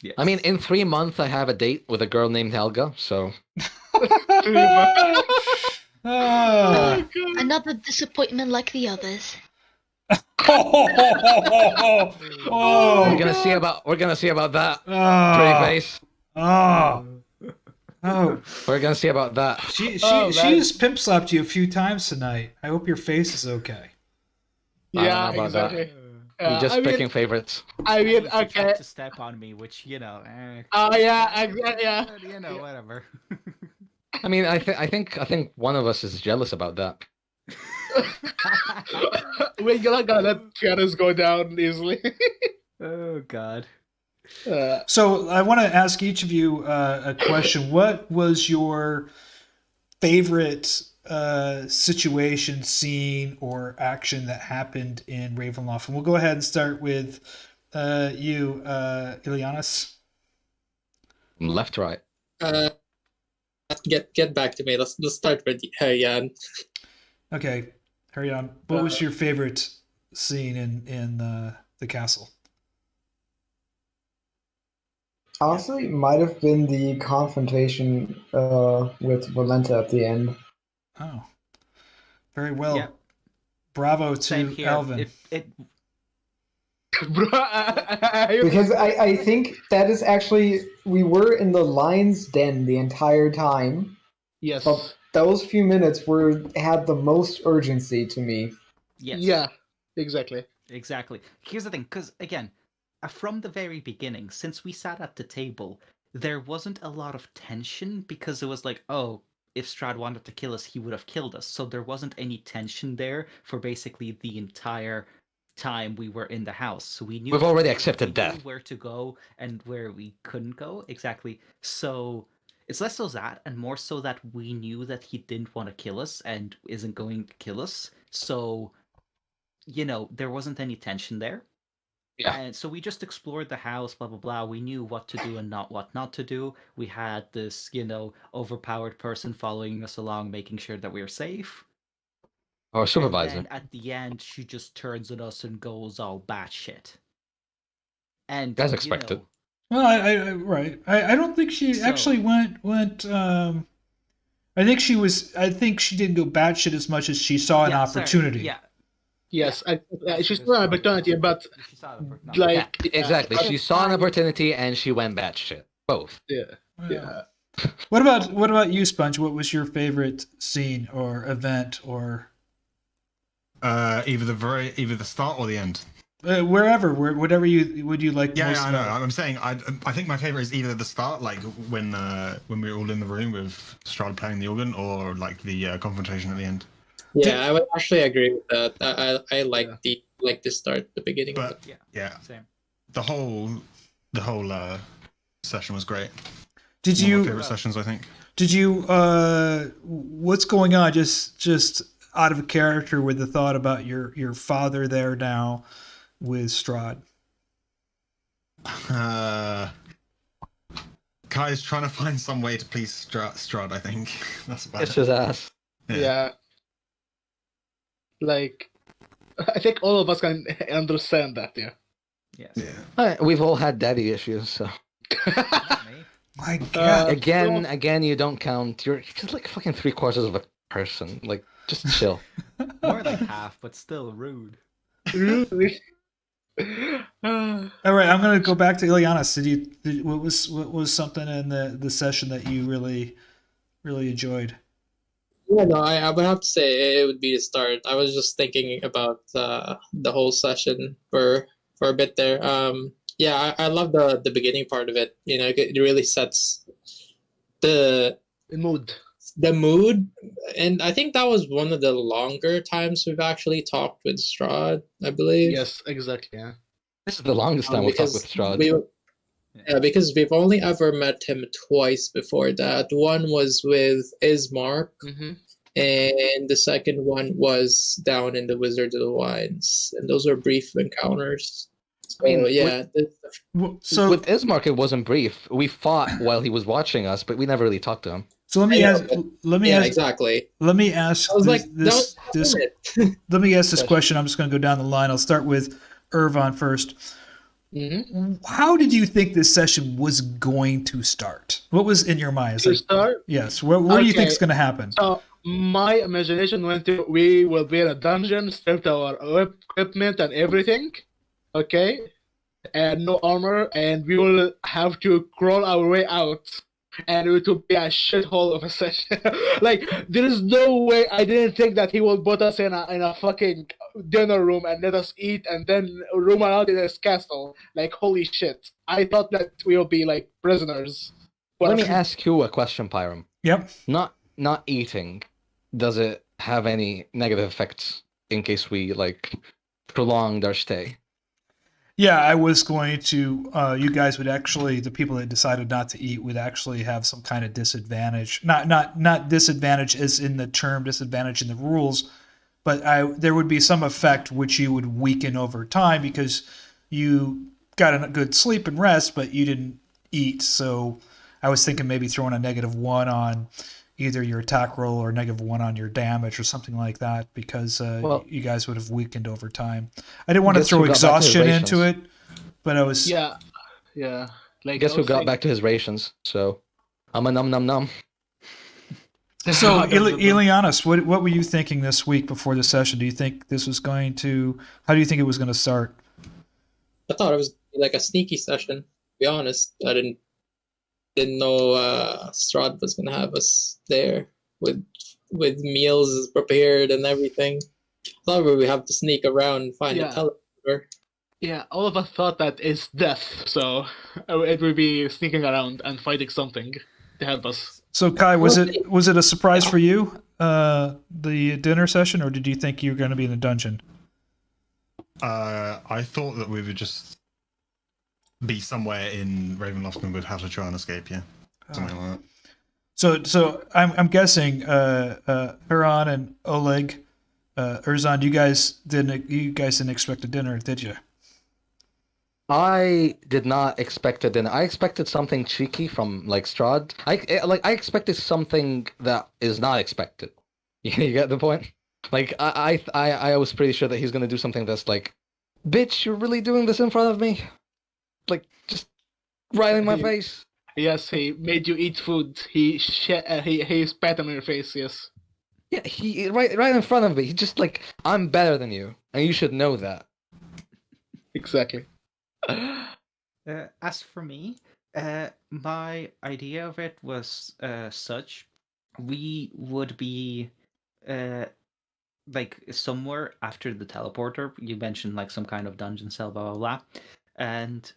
Yes. I mean, in 3 months, I have a date with a girl named Helga, so... Ah. Another disappointment like the others. Oh. We're gonna see about that, Oh. pretty face. Oh. Oh. We're gonna see about that. She Oh, she man. just pimp slapped you a few times tonight. I hope your face is okay. I don't Yeah, know about that. exactly. We're just I mean, picking favorites. I mean, She tried okay. to step on me, which Oh yeah, exactly. Yeah. Whatever. I mean, I think one of us is jealous about that. We're not gonna let Fiannos go down easily. Oh God. So I want to ask each of you a question. What was your favorite situation, scene, or action that happened in Ravenloft? And we'll go ahead and start with you, Ileanys. Left, right. Get back to me. Let's start with Herjann. Okay, Herjann, what was your favorite scene in the castle? Honestly, it might have been the confrontation with Volenta at the end. Oh, very well. Yeah. Bravo Same to here. Elven. Bro, Because I think that is actually, we were in the lion's den the entire time. yes. But those few minutes had the most urgency to me. Yes. Yeah, exactly. Exactly. Here's the thing, because again, from the very beginning, since we sat at the table, there wasn't a lot of tension because it was like, oh, if Strahd wanted to kill us, he would have killed us. So there wasn't any tension there for basically the entire time we were in the house. So we knew We've already we accepted knew death. where to go and where we couldn't go. Exactly. So it's less so that, and more so that we knew that he didn't want to kill us and isn't going to kill us. So, there wasn't any tension there. Yeah. And so we just explored the house, blah, blah, blah. We knew what to do and what not to do. We had this, overpowered person following us along, making sure that we were safe. Or supervisor. And then at the end, she just turns on us and goes all batshit. And, As expected. Well, I don't think she actually went. I think she didn't go batshit as much as she saw an opportunity. Yeah. Yes, she saw an opportunity, but like exactly, she saw an opportunity and she went batshit. Both. Yeah. What about you, Sponge? What was your favorite scene or event or? Either the start or the end. Whatever would you like? Yeah, most I know. about? I'm saying I think my favorite is either the start, like when we were all in the room with Strahd playing the organ, or like the confrontation at the end. Yeah, I would actually agree with that. I like the start, the beginning. But yeah, same. The whole session was great. Did One you? of my favorite sessions, I think. Did you? What's going on? Just out of character with the thought about your father there now with Strahd. Kai's trying to find some way to please Strahd. I think that's about It's his ass. Yeah. Like, I think all of us can understand that. Yeah. Yes. Yeah. We've all had daddy issues, so. My God. Again, you don't count. You're just like fucking 3/4 of a person. Like, just chill. More like half, but still rude. All right, I'm gonna go back to Ileanys. What was something in the session that you really enjoyed? Yeah, no, I would have to say it would be the start. I was just thinking about the whole session for a bit there. Yeah, I love the beginning part of it. It really sets the mood. The mood, and I think that was one of the longer times we've actually talked with Strahd, I believe. Yes, exactly. Yeah. This is the longest time we've talked with Strahd. Because we've only ever met him twice before that. One was with Ismark, and the second one was down in the Wizard of the Wines, and those were brief encounters. So, yeah. With Ismark, it wasn't brief. We fought while he was watching us, but we never really talked to him. So let me ask. Exactly. Let me ask. I was this. Let me ask this question. I'm just going to go down the line. I'll start with Ervan first. Mm-hmm. How did you think this session was going to start? What was in your mind? Start? Yes. What do you think is going to happen? So my imagination went to we will be in a dungeon, stripped our equipment and everything, okay, and no armor, and we will have to crawl our way out. And it will be a shithole of a session. Like, there is no way. I didn't think that he will put us in a fucking dinner room and let us eat and then roam around in his castle. Like, holy shit. I thought that we will be like prisoners. Let me ask you a question, Pyram. Yep. Not eating. Does it have any negative effects in case we prolonged our stay? Yeah, I was going to. You guys would actually, the people that decided not to eat would actually have some kind of disadvantage. Not disadvantage as in the term disadvantage in the rules, but there would be some effect which you would weaken over time because you got a good sleep and rest, but you didn't eat. So I was thinking maybe throwing a -1 on either your attack roll or -1 on your damage or something like that, because you guys would have weakened over time. I didn't want to throw exhaustion into it, but I was... Yeah. Like, guess who got back to his rations, so I'm a num. So, Ileanys, what were you thinking this week before the session? Do you think this was going to... How do you think it was going to start? I thought it was like a sneaky session, to be honest. I didn't know Strahd was gonna have us there with meals prepared and everything. I thought we would have to sneak around and find a teleporter. Yeah, all of us thought that it's death, so it would be sneaking around and fighting something to help us. So Kai, was it a surprise for you, the dinner session, or did you think you were going to be in a dungeon? I thought that we would just be somewhere in Ravenloft and would have to try and escape. Yeah, something like that. So I'm guessing Herjann and Oleg, Erzan, you guys didn't expect a dinner, did you? I did not expect a dinner. I expected something cheeky from like Strahd. I expected something that is not expected. You get the point? Like I was pretty sure that he's gonna do something that's like, bitch, you're really doing this in front of me? Like just right in my face. Yes, he made you eat food. He spat on your face. Yes. Yeah, he right in front of me. He just like, I'm better than you, and you should know that. Exactly. As for me, my idea of it was such: we would be like somewhere after the teleporter. You mentioned like some kind of dungeon cell, blah blah blah, and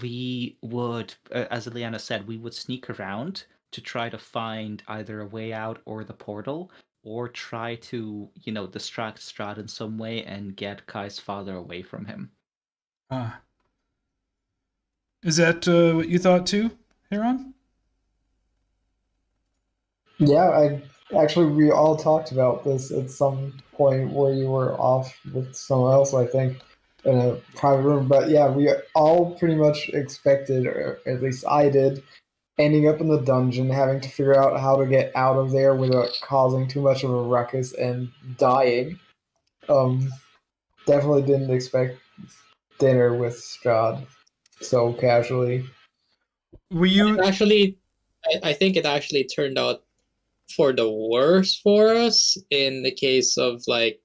we would, as Ileanys said, we would sneak around to try to find either a way out or the portal, or try to, distract Strahd in some way and get Kai's father away from him. Is that what you thought too, Herjann? Yeah, we all talked about this at some point where you were off with someone else, I think, in a private room. But yeah, we all pretty much expected, or at least I did, ending up in the dungeon, having to figure out how to get out of there without causing too much of a ruckus and dying. Definitely didn't expect dinner with Strahd so casually. Were you actually? I think it actually turned out for the worse for us in the case of like,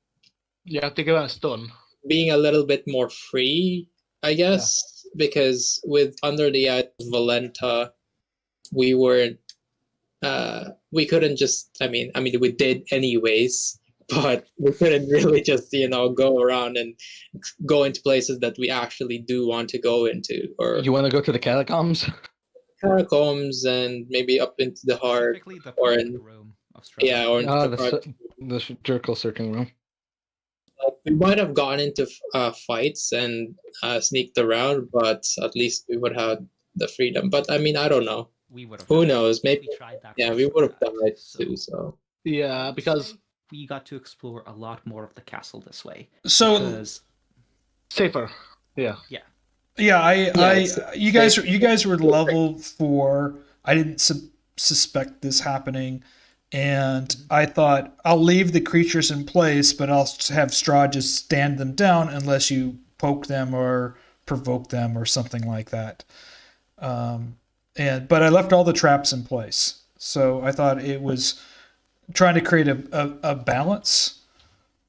yeah, take a stone, being a little bit more free, I guess, because with under the eye of Volenta, we weren't. We couldn't just. I mean, we did anyways, but we couldn't really just go around and go into places that we actually do want to go into. Or you want to go to the catacombs? Catacombs and maybe up into the heart, The or in room of Strahd. yeah, or into the circle circling room. We might have gone into fights and sneaked around, but at least we would have the freedom. But I don't know. We would have. Who knows? Maybe. We tried that. Yeah, we would have done it too. So. Yeah, because we got to explore a lot more of the castle this way. So safer. Yeah. Yeah. Yeah, you guys were level 4. I didn't suspect this happening, and I thought I'll leave the creatures in place, but I'll have Strahd just stand them down unless you poke them or provoke them or something like that. But I left all the traps in place, so I thought it was trying to create a balance.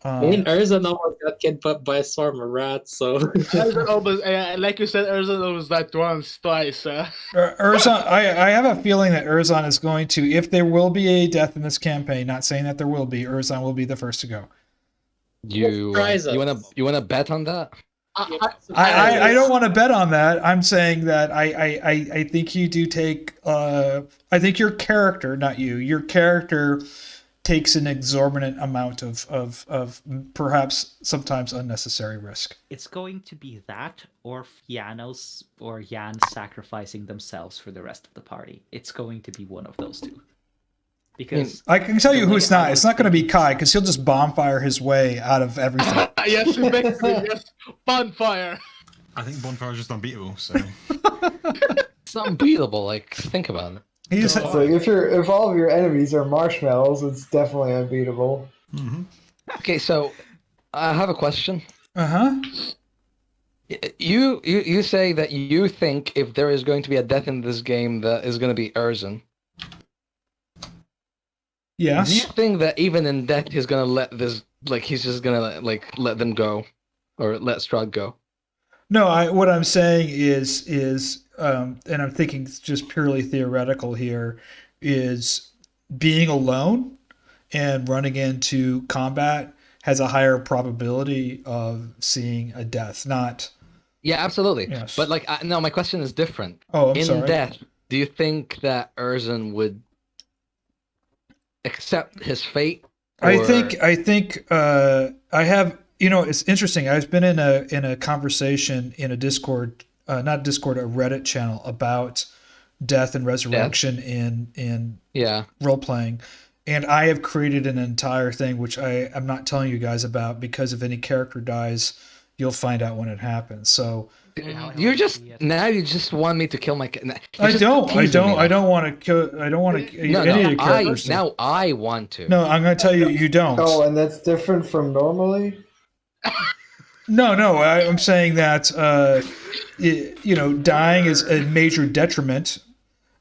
Erzan almost got kidnapped by a swarm of rats, so... Erzan almost, like you said, Erzan almost died twice. Erzan, I have a feeling that Erzan is going to, if there will be a death in this campaign, not saying that there will be, Erzan will be the first to go. You wanna bet on that? I don't want to bet on that. I'm saying that I think you do take... I think your character, not you, your character... takes an exorbitant amount of perhaps sometimes unnecessary risk. It's going to be that, or Fiannos or Jan sacrificing themselves for the rest of the party. It's going to be one of those two. Because I can tell you who it's not. It's not going to be Kai, because he'll just bonfire his way out of everything. Yes, yes, bonfire. I think bonfire is just unbeatable. So it's unbeatable. Like, think about it. It's like if all of your enemies are marshmallows, it's definitely unbeatable. Mm-hmm. Okay, so I have a question. You say that you think if there is going to be a death in this game, that is going to be Erzan. Yes. Do you think that even in death he's going to let this, like, he's just going to let them go, or let Strahd go? No, what I'm saying is, and I'm thinking just purely theoretical here, is being alone and running into combat has a higher probability of seeing a death. Not. Yeah, absolutely. Yes. But no, my question is different. Oh, I'm sorry. In death, do you think that Erzan would accept his fate? Or... I think I have You know, it's interesting. I've been in a conversation in a Discord, not Discord, a Reddit channel about death and resurrection in role playing, and I have created an entire thing which I'm not telling you guys about because if any character dies, you'll find out when it happens. So you just want me to kill my. I don't want to kill. I don't want to. Any of the characters. I want to. No, I'm going to tell you, you don't. Oh, and that's different from normally. No, I'm saying that dying is a major detriment.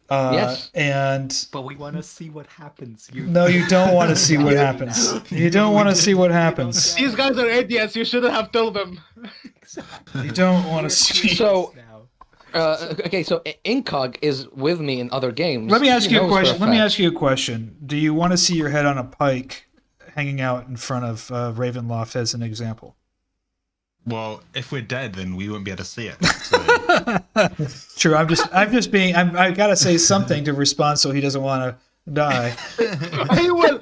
Yes, but we want to see what happens. No, you don't want to see what happens. You don't want to see what happens. These guys are idiots. You shouldn't have told them. You don't want to see. So, okay, so Incog is with me in other games. Let me ask you a question. Do you want to see your head on a pike hanging out in front of Ravenloft as an example? Well, if we're dead, then we won't be able to see it. So. True. I gotta say something to respond so he doesn't want to die. Hey, well,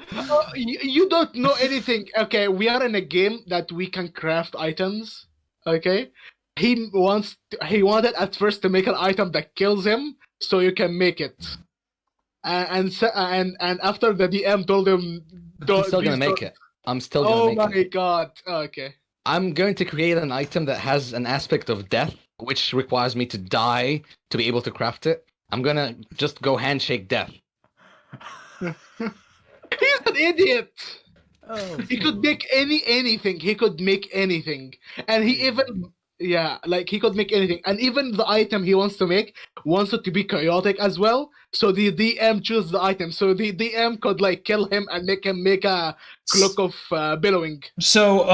you don't know anything. Okay, we are in a game that we can craft items. Okay, he wanted at first to make an item that kills him, so you can make it. And after the DM told him, I'm still gonna make it. I'm still gonna make it. Oh my god. Okay. I'm going to create an item that has an aspect of death, which requires me to die to be able to craft it. I'm gonna just go handshake death. He's an idiot. Oh, he could make anything. He could make anything, and he even he could make anything, and even the item he wants to make wants it to be chaotic as well. So the DM chooses the item. So the DM could kill him and make him make a cloak of billowing. So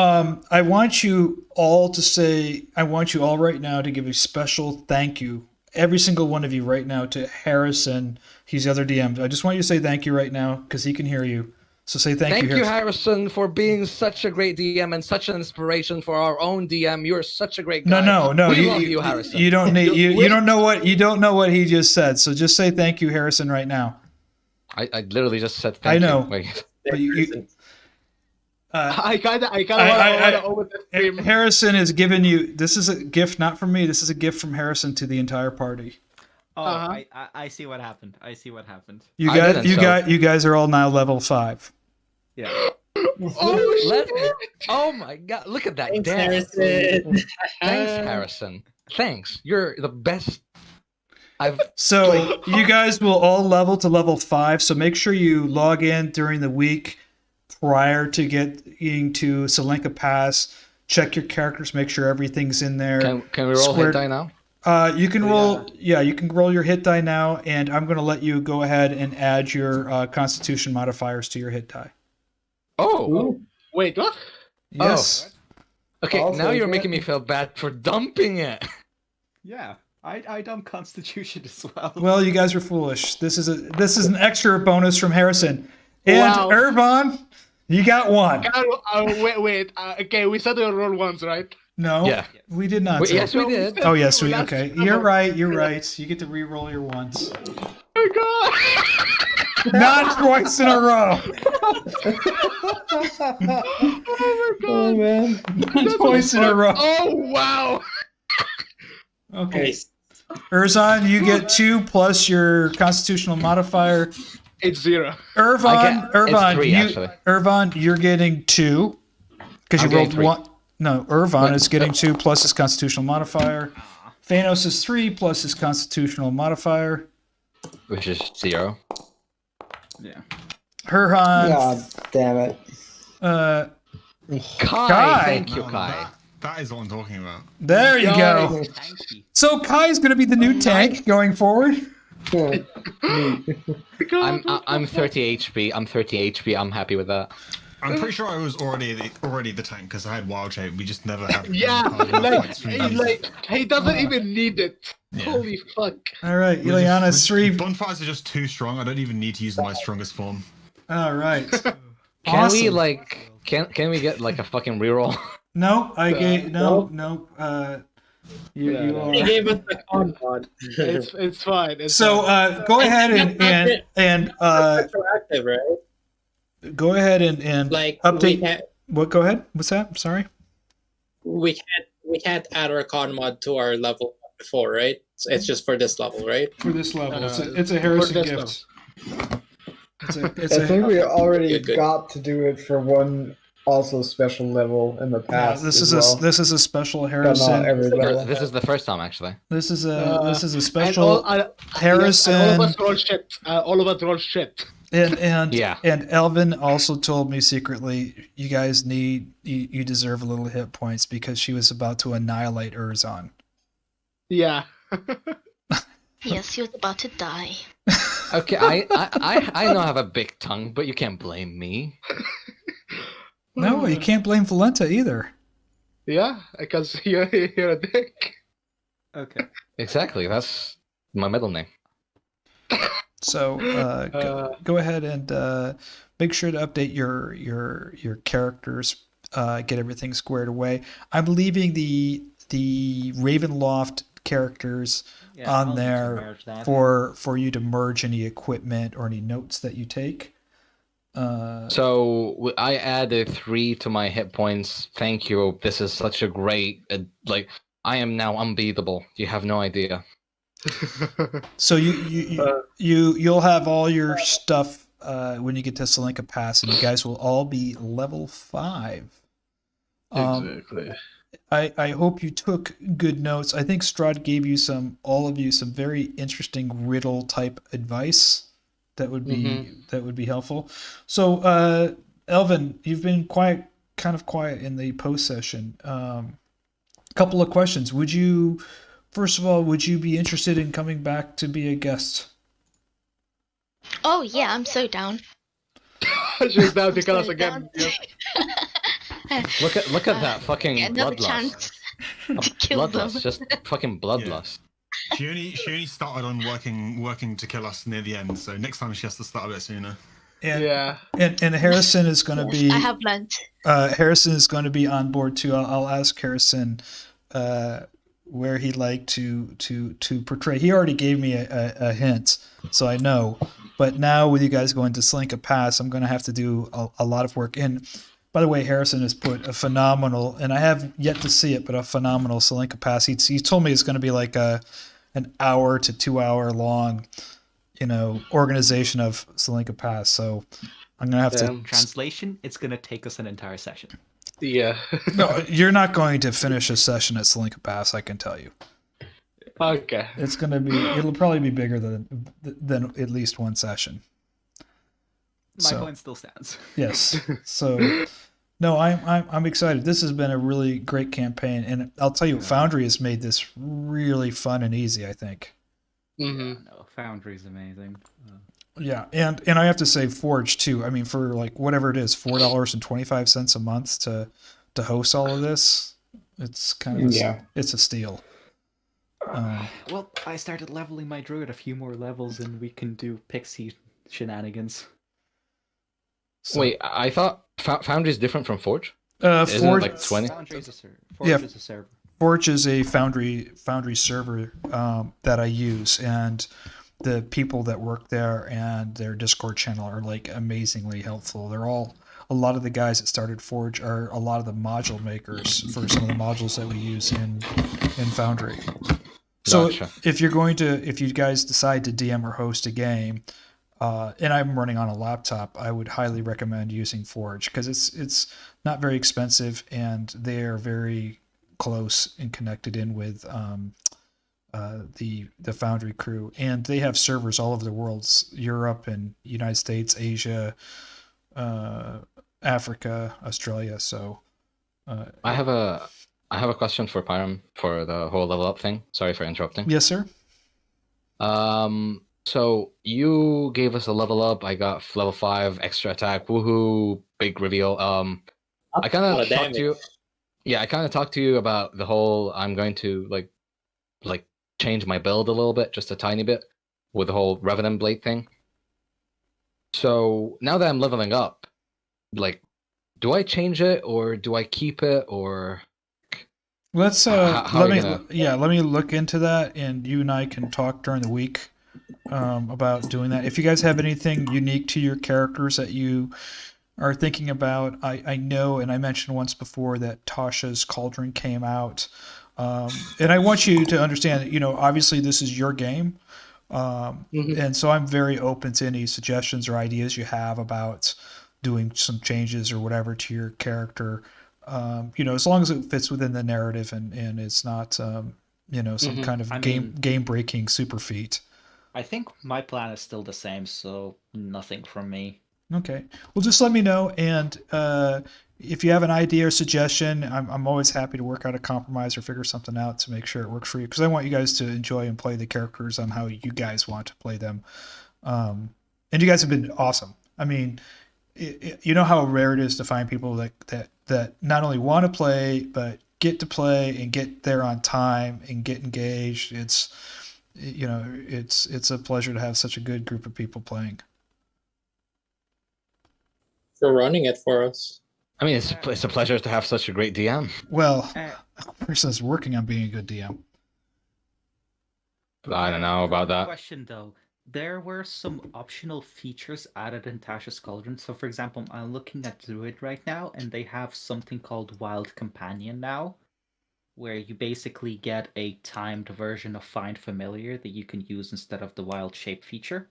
I want you all right now to give a special thank you, every single one of you right now, to Harrison. He's the other DM. I just want you to say thank you right now because he can hear you. So say thank you, Harrison, for being such a great DM and such an inspiration for our own DM. You're such a great guy. No. We love you, Harrison. You don't need you don't know what he just said. So just say thank you, Harrison, right now. I literally just said thank you. I know. Wait. But I kind of want to over the stream. Harrison is giving you. This is a gift, not from me. This is a gift from Harrison to the entire party. Oh, I see what happened. You guys are all now level 5. Yeah. Oh my god! Look at that. Thanks, Harrison. Thanks, Harrison. Thanks. You're the best. So you guys will all level to level 5. So make sure you log in during the week prior to getting to Selenka Pass. Check your characters. Make sure everything's in there. Can we roll hit die now? You can roll. Yeah, you can roll your hit die now, and I'm going to let you go ahead and add your Constitution modifiers to your hit die. Oh, wait, what? Yes. Oh. Okay, now you're making me feel bad for dumping it. Yeah, I dump Constitution as well. Well, you guys are foolish. This is an extra bonus from Harrison. And Ervan, you got 1. Wait. Okay, we said we'll roll ones, right? No. Yeah. We did not. Yes, we did. Oh, yes, we. Okay, you're right. You're right. You get to re-roll your ones. Oh my god. Not twice in a row. Oh my god. Oh man. Not twice in a row. Oh wow. Okay. Erzan, you get 2 plus your constitutional modifier. It's 0. Ervan, it's 3, actually. Ervan, you're getting 2 because you rolled 1. No, Ervan is getting 2 plus his constitutional modifier. Fiannos is 3 plus his constitutional modifier, which is 0. Yeah. Herjann. God damn it. Kai. Thank you, Kai. That is what I'm talking about. There you go. So Kai is going to be the new tank going forward. I'm 30 HP. I'm 30 HP. I'm happy with that. I'm pretty sure I was already the tank because I had wild shape. We just never had. He doesn't even need it. Yeah. Holy fuck! All right, Ileanys 3. Bonfires are just too strong. I don't even need to use my strongest form. All right. Can we Can we get a fucking reroll? No, I gave no. You are... He gave us the con mod. It's fine. Go ahead and retroactive, right? Go ahead and update. What? Go ahead. What's that? I'm sorry. we can't add our con mod to our level before, right? It's just for this level, right? For this level, it's a Harrison gift. I think we already got to do it for one also special level in the past. Yeah, this is a special Harrison. This is the first time actually. This is a special Harrison. And all of us roll shit. All of us roll shit. And Elven also told me secretly, you guys you deserve a little hit points because she was about to annihilate Erzan. Yeah. Yes, he was about to die. Okay, I know I have a big tongue, but you can't blame me. No, you can't blame Volenta either. Yeah, because you're a dick. Okay. Exactly, that's my middle name. So go ahead and make sure to update your characters. Get everything squared away. I'm leaving the Ravenloft characters on there for you to merge any equipment or any notes that you take. So I added 3 to my hit points. Thank you. This is such a great I am now unbeatable. You have no idea. So you'll have all your stuff when you get to Salinka Pass, and you guys will all be level 5. Exactly. I hope you took good notes. I think Strahd gave you all of you some very interesting riddle type advice that would be helpful. So Elven, you've been kind of quiet in the post session. Couple of questions. First of all, would you be interested in coming back to be a guest? Oh yeah, I'm so down. She's down to kill us again. Look at that fucking bloodlust. Bloodlust, just fucking bloodlust. Yeah. She only started on working to kill us near the end, so next time she has to start a bit sooner. And Harrison is going to be. I have learned. Harrison is going to be on board too. I'll ask Harrison where he'd like to portray. He already gave me a hint, so I know. But now with you guys going to Salinka Pass, I'm going to have to do a lot of work. And by the way, Harrison has put a phenomenal, and I have yet to see it, but a phenomenal Salinka Pass. He told me it's going to be like an hour to 2 hour long, organization of Salinka Pass. So I'm going to have to. Translation: it's going to take us an entire session. Yeah. No, you're not going to finish a session at Salinka Pass, I can tell you. Okay. It'll probably be bigger than at least one session. My point still stands. Yes. So, no, I'm excited. This has been a really great campaign, and I'll tell you, Foundry has made this really fun and easy, I think. Mm-hmm. No, Foundry's amazing. Yeah, and I have to say, Forge too. I mean, for like whatever it is, $4.25 a month to host all of this, it's kind of it's a steal. Well, I started leveling my druid a few more levels, and we can do pixie shenanigans. So, wait, I thought Foundry is different from Forge. Forge, isn't it like 20? Foundry is a server. Forge is a server. Forge is a Foundry server that I use, and the people that work there and their Discord channel are like amazingly helpful. A lot of the guys that started Forge are a lot of the module makers for some of the modules that we use in Foundry. So Gotcha. if you guys decide to DM or host a game, and I'm running on a laptop, I would highly recommend using Forge because it's not very expensive and they're very close and connected in with the Foundry crew, and they have servers all over the world, Europe and United States, Asia, Africa, Australia. So I have a question for Pyram for the whole level up thing. Sorry for interrupting. Yes, sir. So you gave us a level up. I got level 5 extra attack. Woohoo! Big reveal. I kind of talked to you. Yeah, I kind of talked to you about the whole. I'm going to like change my build a little bit, just a tiny bit, with the whole Revenant Blade thing. So now that I'm leveling up, do I change it or do I keep it or? Let's let me look into that, and you and I can talk during the week about doing that. If you guys have anything unique to your characters that you are thinking about, I know, and I mentioned once before that Tasha's Cauldron came out. And I want you to understand that, obviously this is your game. And so I'm very open to any suggestions or ideas you have about doing some changes or whatever to your character. As long as it fits within the narrative and it's not, some kind of game breaking super feat. I think my plan is still the same, so nothing from me. Okay. Well, just let me know, and if you have an idea or suggestion, I'm always happy to work out a compromise or figure something out to make sure it works for you, because I want you guys to enjoy and play the characters on how you guys want to play them. And you guys have been awesome. I mean, you know how rare it is to find people that not only want to play, but get to play and get there on time and get engaged. It's a pleasure to have such a good group of people playing. For running it for us. I mean, it's a pleasure to have such a great DM. Well, a person's working on being a good DM. I don't know about that. Question though, there were some optional features added in Tasha's Cauldron. So, for example, I'm looking at Druid right now, and they have something called Wild Companion now, where you basically get a timed version of Find Familiar that you can use instead of the Wild Shape feature.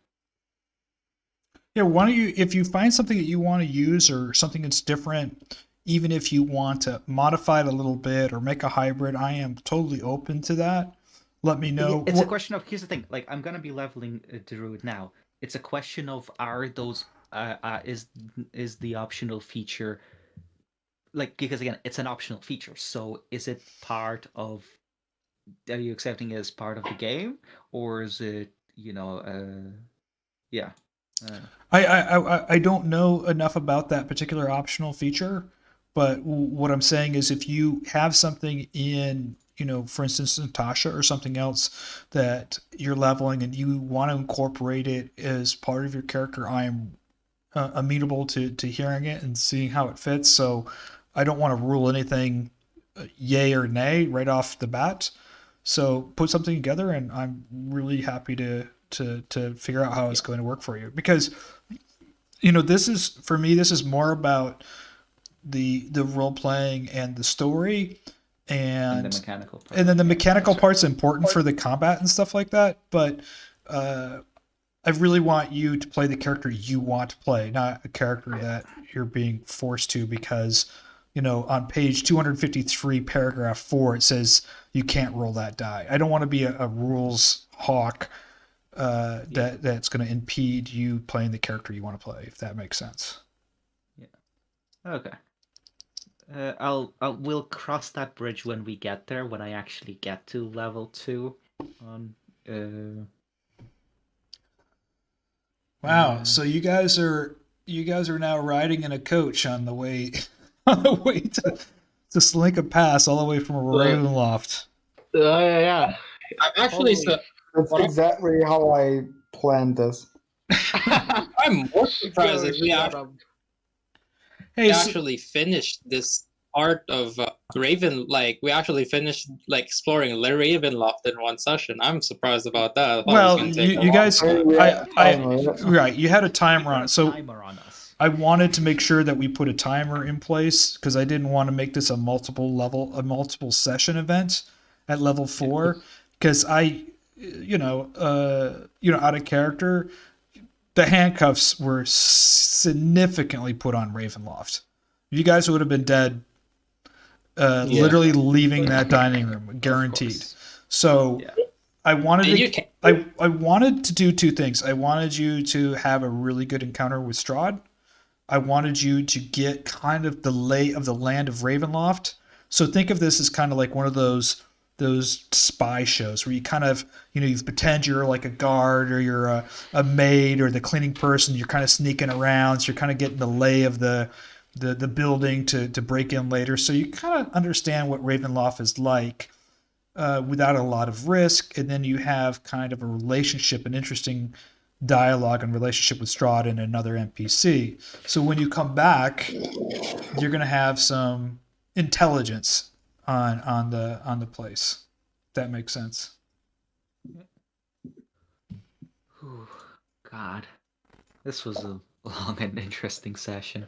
Yeah, why don't you, if you find something that you want to use or something that's different, even if you want to modify it a little bit or make a hybrid, I am totally open to that. Let me know. It's a question of, here's the thing, like, I'm going to be leveling Druid now. It's a question of, are those, is the optional feature, like, because again, it's an optional feature, so is it part of, are you accepting it as part of the game, or is it, yeah. I don't know enough about that particular optional feature, but what I'm saying is if you have something in, for instance, Natasha or something else that you're leveling and you want to incorporate it as part of your character, I am amenable to hearing it and seeing how it fits. So I don't want to rule anything yay or nay right off the bat. So put something together, and I'm really happy to figure out how it's going to work for you, because this is more about the role playing and the story and the mechanical part. And then the mechanical part's important for the combat and stuff like that, but I really want you to play the character you want to play, not a character that you're being forced to because on page 253 paragraph 4 it says you can't roll that die. I don't want to be a rules hawk that's going to impede you playing the character you want to play, if that makes sense. Yeah. Okay. We'll cross that bridge when we get there, when I actually get to level 2 on Wow, so you guys are now riding in a coach on the way to Slink a Pass all the way from Ravenloft. Yeah. I'm actually That's exactly how I planned this. I'm more surprised that we actually finished this part of Raven. Like, we actually finished exploring Ravenloft in one session. I'm surprised about that. Well, you guys, right? You had a timer on it, so I wanted to make sure that we put a timer in place because I didn't want to make this a multiple session event at level 4 because out of character, the handcuffs were significantly put on Ravenloft. You guys would have been dead, literally leaving that dining room, guaranteed. So I wanted I wanted to do two things. I wanted you to have a really good encounter with Strahd. I wanted you to get kind of the lay of the land of Ravenloft. So think of this as kind of like one of those spy shows where you kind of, you pretend you're like a guard or you're a maid or the cleaning person. You're kind of sneaking around. So you're kind of getting the lay of the building to break in later. So you kind of understand what Ravenloft is like without a lot of risk. And then you have kind of a relationship, an interesting dialogue and relationship with Strahd and another NPC. So when you come back, you're going to have some intelligence on the place. If that makes sense. God, this was a long and interesting session.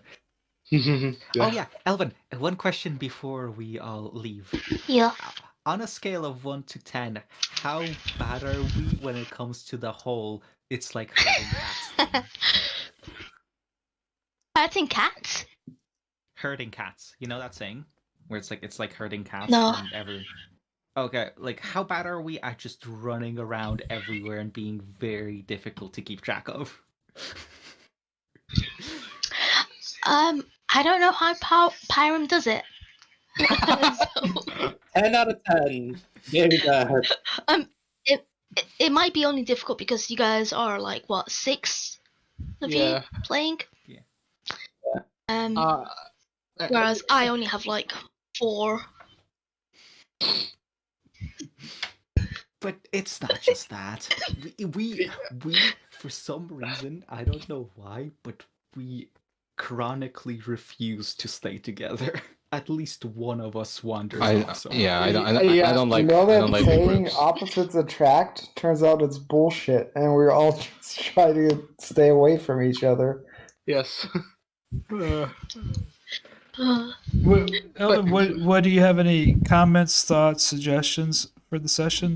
Oh yeah, Elvin. One question before we all leave. Yeah. On a scale of 1 to 10, how bad are we when it comes to the whole "it's like herding cats" thing? Hurting cats? Herding cats. You know that saying? Where it's like herding cats No. whenever. Okay, like how bad are we at just running around everywhere and being very difficult to keep track of? I don't know how Pyram does it. So, 10 out of 10. Maybe that. it might be only difficult because you guys are like what 6 of you playing. Yeah. Whereas I only have like 4. But it's not just that. We for some reason, I don't know why, but we chronically refuse to stay together. At least one of us wanders off somewhere. Yeah, I don't like. You know I that don't like big saying groups. opposites attract? Turns out it's bullshit, and we're all just trying to stay away from each other. Yes. Elvin, what do you have any comments, thoughts, suggestions for the session?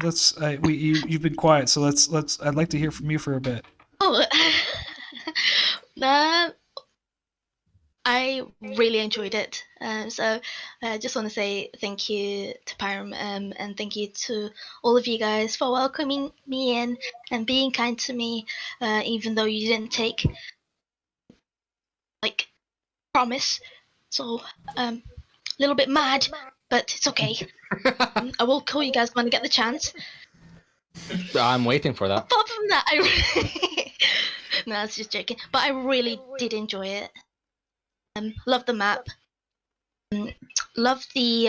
You've been quiet, so let's. I'd like to hear from you for a bit. Oh, I really enjoyed it. So I just want to say thank you to Pyram, and thank you to all of you guys for welcoming me in and being kind to me, even though you didn't take like promise. So a little bit mad, but it's okay. I will call you guys when I get the chance. I'm waiting for that. Apart from that, no, I was just joking. But I really did enjoy it. Love the map. Love the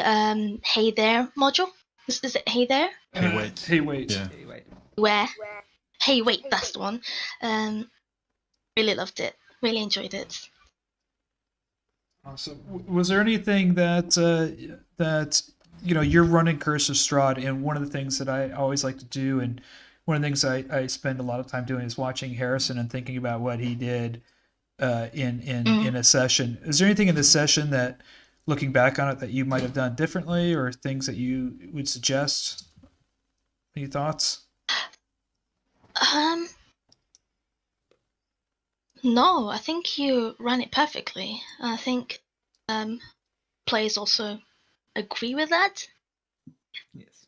Hey There module. Is it Hey There? Hey wait. Hey wait. Yeah. Hey, wait. Where? Hey wait, that's the one. Really loved it. Really enjoyed it. Awesome. Was there anything that you're running Curse of Strahd, and one of the things that I always like to do, and one of the things I spend a lot of time doing is watching Harrison and thinking about what he did in a session. Is there anything in the session that, looking back on it, that you might have done differently, or things that you would suggest? Any thoughts? No, I think you ran it perfectly. I think players also agree with that. Yes.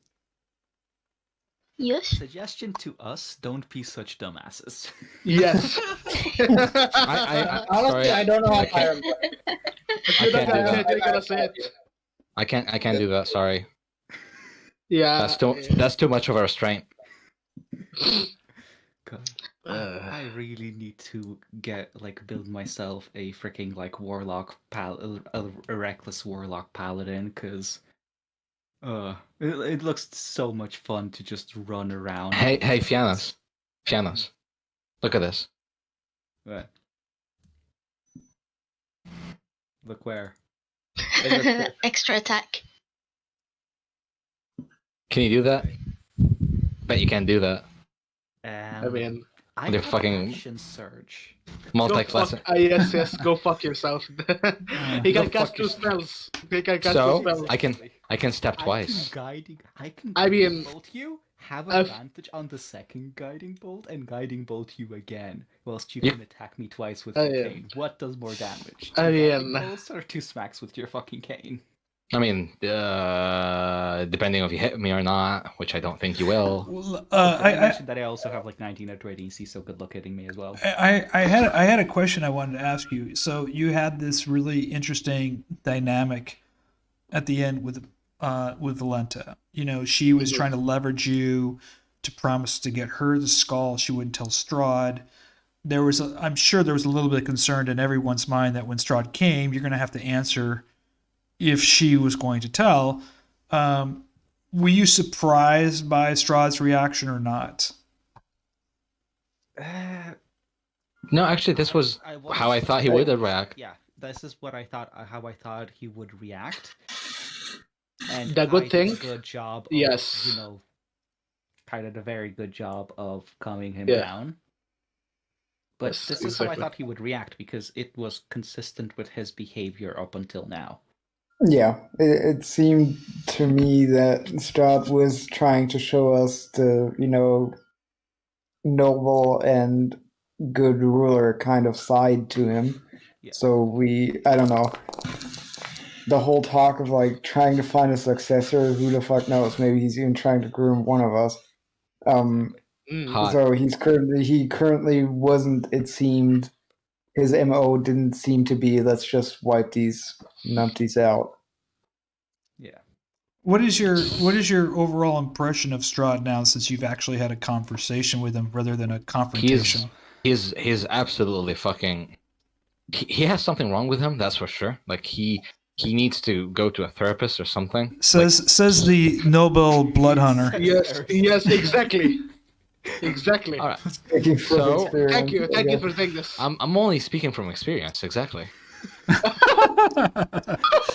Yes. Suggestion to us: don't be such dumbasses. Yes. Honestly, I don't know how Pyram. You're can't not do that. gonna say it. I can't do that. Sorry. Yeah. That's too much of a restraint. God. I really need to build myself a freaking warlock a reckless warlock paladin, because it looks so much fun to just run around. Hey Fiannos, look at this. What? Look where? Extra attack. Can you do that? Bet you can't do that. I mean, I They're have fucking action surge. multi-class. yes, go fuck yourself. He can cast 2 spells. He can cast 2 spells. I can step twice. I can I mean, bolt you, have advantage on the second guiding bolt, and guiding bolt you again, whilst you can attack me twice with your cane. What does more damage? 2 guiding bolts or 2 smacks with your fucking cane? I mean, depending if you hit me or not, which I don't think you will. Well, I mentioned that I also have 19 out of AC, so good luck hitting me as well. I had a question I wanted to ask you. So you had this really interesting dynamic at the end with Volenta. She was trying to leverage you to promise to get her the skull. She wouldn't tell Strahd. I'm sure there was a little bit of concern in everyone's mind that when Strahd came, you're going to have to answer if she was going to tell. Were you surprised by Strahd's reaction or not? No, actually, this was how I thought he would react. Yeah, this is what I thought. How I thought he would react. And the good thing. Did a good job. Yes. Kai did a very good job of calming him down. But Yes, this is how I exactly. thought he would react, because it was consistent with his behavior up until now. Yeah, it seemed to me that Strahd was trying to show us the, noble and good ruler kind of side to him. Yeah. So I don't know. The whole talk of like trying to find a successor, who the fuck knows? Maybe he's even trying to groom one of us. Hot. So he currently wasn't. It seemed his MO didn't seem to be let's just wipe these numpties out. Yeah. What is your overall impression of Strahd now, since you've actually had a conversation with him rather than a confrontation? He's absolutely fucking. He has something wrong with him. That's for sure. Like he needs to go to a therapist or something. Says the noble Bloodhunter. Yes, exactly. Exactly. All right. So Thank you for saying this. I'm only speaking from experience. Exactly. Oh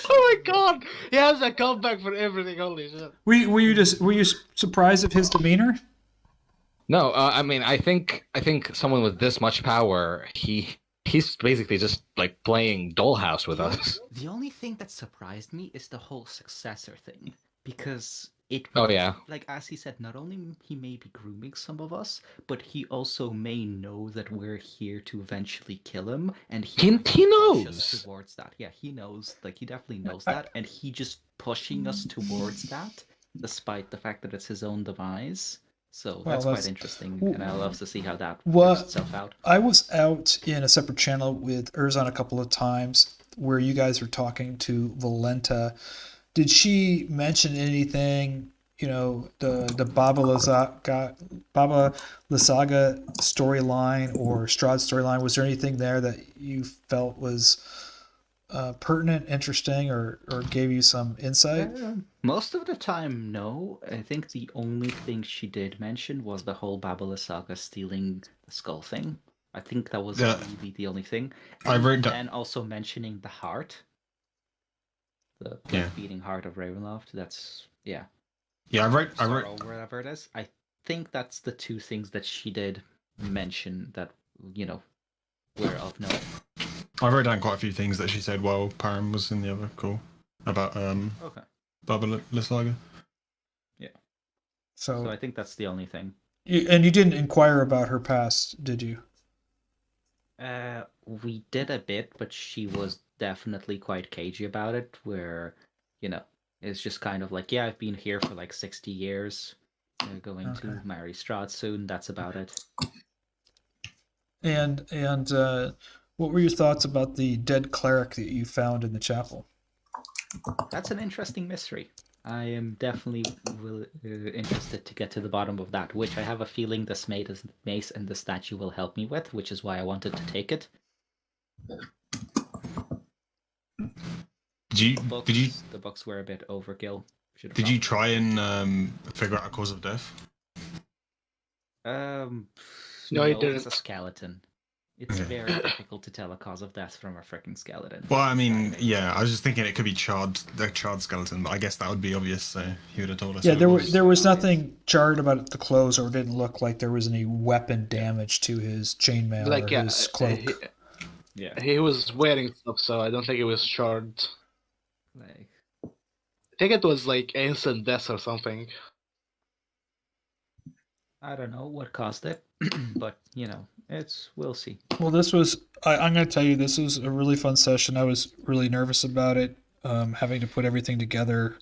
my god, he has a comeback for everything. Holy shit. Were you surprised of his demeanor? No, I mean, I think someone with this much power, he's basically just like playing dollhouse with us. The only thing that surprised me is the whole successor thing, because it. Oh yeah. Like as he said, not only he may be grooming some of us, but he also may know that we're here to eventually kill him, and he knows us towards that. Yeah, he knows. Like he definitely knows that, and he just pushing us towards that, despite the fact that it's his own demise. So that's quite interesting, and I love to see how that works itself out. I was out in a separate channel with Erzan a couple of times where you guys were talking to Volenta. Did she mention anything, the Baba Lysaga storyline or Strahd storyline? Was there anything there that you felt was pertinent, interesting, or gave you some insight? Most of the time, no. I think the only thing she did mention was the whole Baba Lysaga stealing the skull thing. I think that was really the only thing. And also mentioning the heart. The beating heart of Ravenloft. That's Yeah, I wrote whatever it is. I think that's the two things that she did mention that were of note. I wrote down quite a few things that she said while Param was in the other call about Baba Lysaga. Yeah. So I think that's the only thing. And you didn't inquire about her past, did you? We did a bit, but she was definitely quite cagey about it, where, it's just kind of like, yeah, I've been here for like 60 years, going to marry Strahd soon, that's about it. And what were your thoughts about the dead cleric that you found in the chapel? That's an interesting mystery. I am definitely interested to get to the bottom of that, which I have a feeling this mace and the statue will help me with, which is why I wanted to take it. The books were a bit overkill. Did you try and figure out a cause of death? No, it's a skeleton. It's very difficult to tell a cause of death from a freaking skeleton. Well, I mean, yeah, I was just thinking it could be the charred skeleton, but I guess that would be obvious, so he would have told us. Yeah, there was nothing charred about the clothes, or it didn't look like there was any weapon damage to his chainmail or his cloak. He was wearing stuff, so I don't think it was charred. I think it was like instant death or something. I don't know what caused it, but we'll see. Well, I'm going to tell you, this was a really fun session. I was really nervous about it, having to put everything together.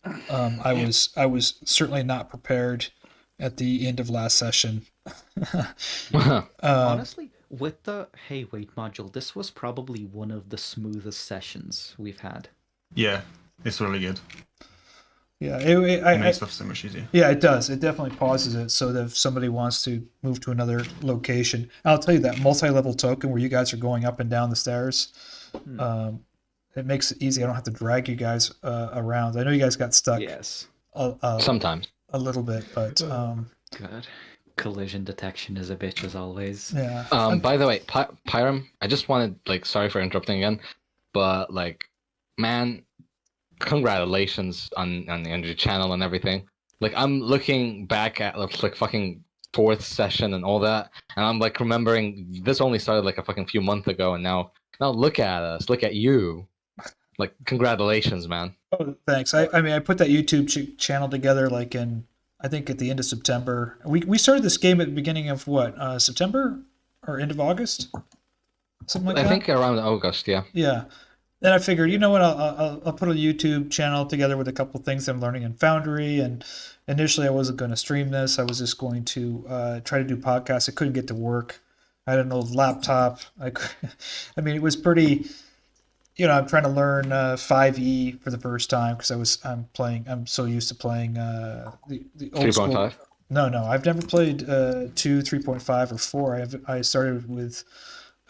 I was certainly not prepared at the end of last session. Honestly, with the Hey Wait module, this was probably one of the smoothest sessions we've had. Yeah, it's really good. Yeah, it makes stuff so much easier. Yeah, it does. It definitely pauses it so that if somebody wants to move to another location, I'll tell you that multi-level token where you guys are going up and down the stairs, it makes it easy. I don't have to drag you guys around. I know you guys got stuck. Yes. Sometimes. A little bit, but God, collision detection is a bitch as always. Yeah. By the way, Pyram, I just wanted sorry for interrupting again, but man, congratulations on the channel and everything. I'm looking back at fucking fourth session and all that, and I'm like remembering this only started like a fucking few months ago, and now look at us, look at you, like congratulations, man. Oh, thanks. I mean, I put that YouTube channel together like in, I think at the end of September. We started this game at the beginning of what, September or end of August, something like that. I think around August, yeah. Yeah. Then I figured, you know what, I'll put a YouTube channel together with a couple things I'm learning in Foundry. And initially, I wasn't going to stream this. I was just going to try to do podcasts. I couldn't get to work. I had an old laptop. I mean, it was pretty. You know, I'm trying to learn 5e for the first time because I'm so used to playing the old 3.5. No, I've never played 2, 3.5, or 4. I started with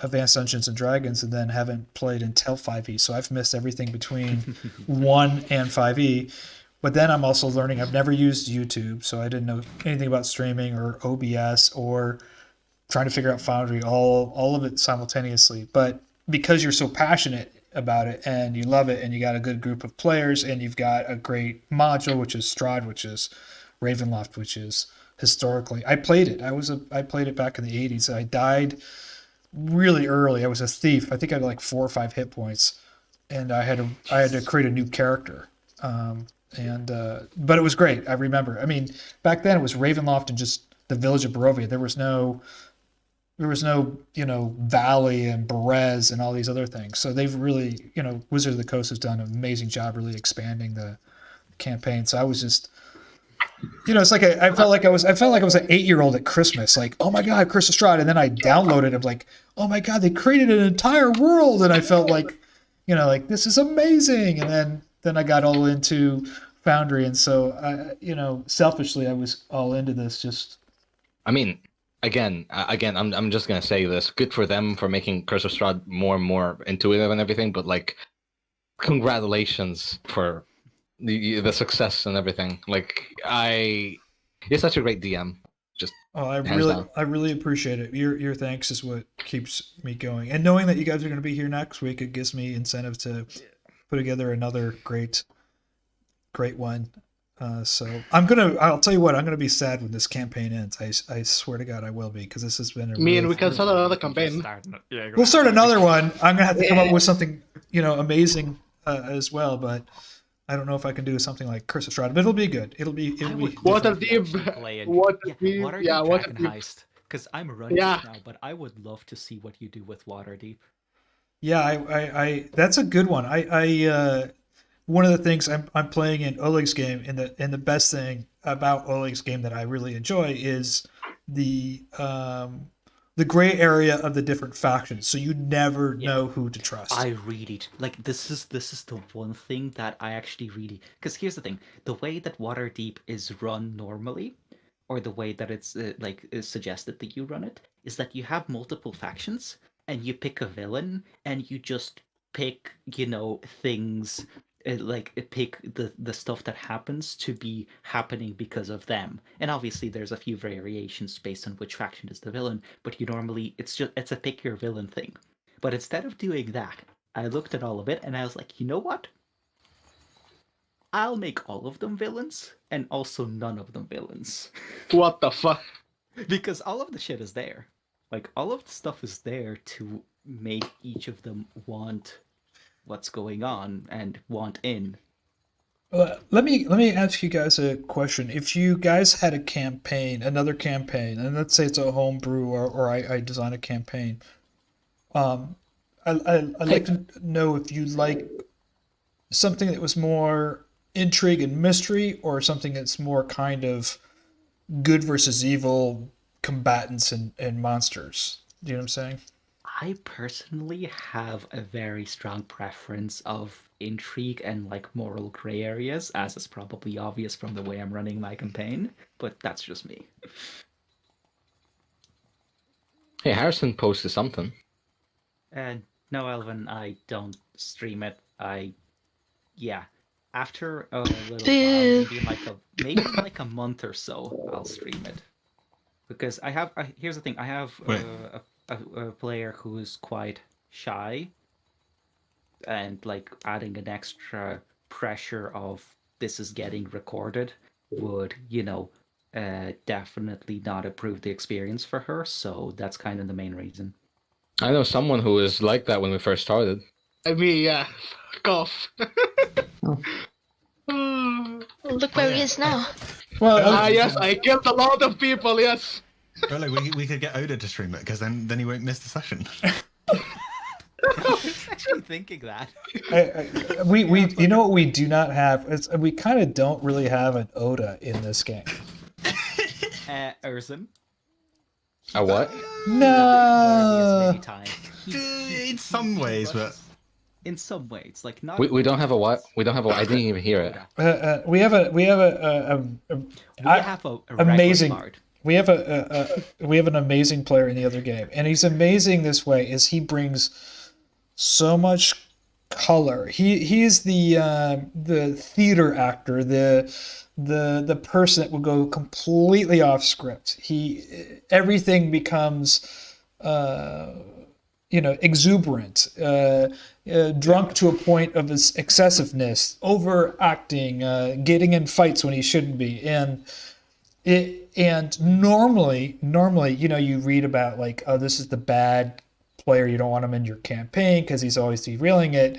Advanced Dungeons and Dragons and then haven't played until 5e. So I've missed everything between 1 and 5e. But then I'm also learning. I've never used YouTube, so I didn't know anything about streaming or OBS or trying to figure out Foundry, all of it simultaneously. But because you're so passionate about it and you love it and you got a good group of players and you've got a great module, which is Strahd, which is Ravenloft, which is historically, I played it. I played it back in the 80s. I died really early. I was a thief. I think I had like 4 or 5 hit points, and I had to create a new character. But it was great. I remember. I mean, back then it was Ravenloft and just the village of Barovia. There was no, Valley and Berez and all these other things. So they've really, Wizard of the Coast has done an amazing job really expanding the campaign. So I was just, it's like I felt like I was an 8-year-old at Christmas. Like, oh my God, Curse of Strahd. And then I downloaded it. I'm like, oh my God, they created an entire world. And I felt like, like this is amazing. And then I got all into Foundry. And so, selfishly, I was all into this. Just, I mean, Again, I'm just gonna say this. Good for them for making Curse of Strahd more and more intuitive and everything. But like, congratulations for the success and everything. Like, you're such a great DM. Just I really appreciate it. Your thanks is what keeps me going. And knowing that you guys are going to be here next week, it gives me incentive to put together another great one. So I'll tell you what, I'm gonna be sad when this campaign ends. I swear to God I will be, because this has been and we can start another campaign. We'll start another one. I'm gonna have to come up with something, amazing as well, but I don't know if I can do something like Curse of Strahd, but it'll be good. It'll be Waterdeep. Waterdeep Heist. Because I'm running it now, but I would love to see what you do with Waterdeep. Yeah, I that's a good one. One of the things I'm playing in Oleg's game, and the best thing about Oleg's game that I really enjoy is the gray area of the different factions. So you never know who to trust. I really like this is the one thing that I actually really, because here's the thing: the way that Waterdeep is run normally, or the way that it's is suggested that you run it, is that you have multiple factions and you pick a villain and you just pick things. Pick the stuff that happens to be happening because of them, and obviously there's a few variations based on which faction is the villain, but it's a pick your villain thing. But instead of doing that, I looked at all of it and I was like, you know what, I'll make all of them villains and also none of them villains. What the fuck? Because all of the shit is there, like all of the stuff is there to make each of them want what's going on and want in. Let me ask you guys a question. If you guys had another campaign, and let's say it's a homebrew or I design a campaign, I'd like to know if you like something that was more intrigue and mystery, or something that's more kind of good versus evil combatants and monsters. Do you know what I'm saying? I personally have a very strong preference of intrigue and moral gray areas, as is probably obvious from the way I'm running my campaign, but that's just me. Hey, Harrison posted something. No, Elvin, I don't stream it. After a little while, maybe like a month or so, I'll stream it. Because here's the thing, I have a player who is quite shy, and adding an extra pressure of this is getting recorded would definitely not approved the experience for her, so that's kind of the main reason. I know someone who was like that when we first started. I mean, yeah, cough. Look where he is now. Well, Yes, I killed a lot of people. Yes. Well, like, we could get Oda to stream it because then he won't miss the session. I was actually thinking that. we you know what we do not have? We kind of don't really have an Oda in this game. Erzan. A what? No. In some ways, but in some ways, like not. We don't have a what? We don't have a. I didn't even hear it. We have amazing. Bard. We have an amazing player in the other game, and he's amazing this way. Is he brings so much color. He is the theater actor, the person that will go completely off script. Everything becomes exuberant, drunk to a point of his excessiveness, overacting, getting in fights when he shouldn't be, and normally, you read about like, oh, this is the bad player, you don't want him in your campaign because he's always derailing it.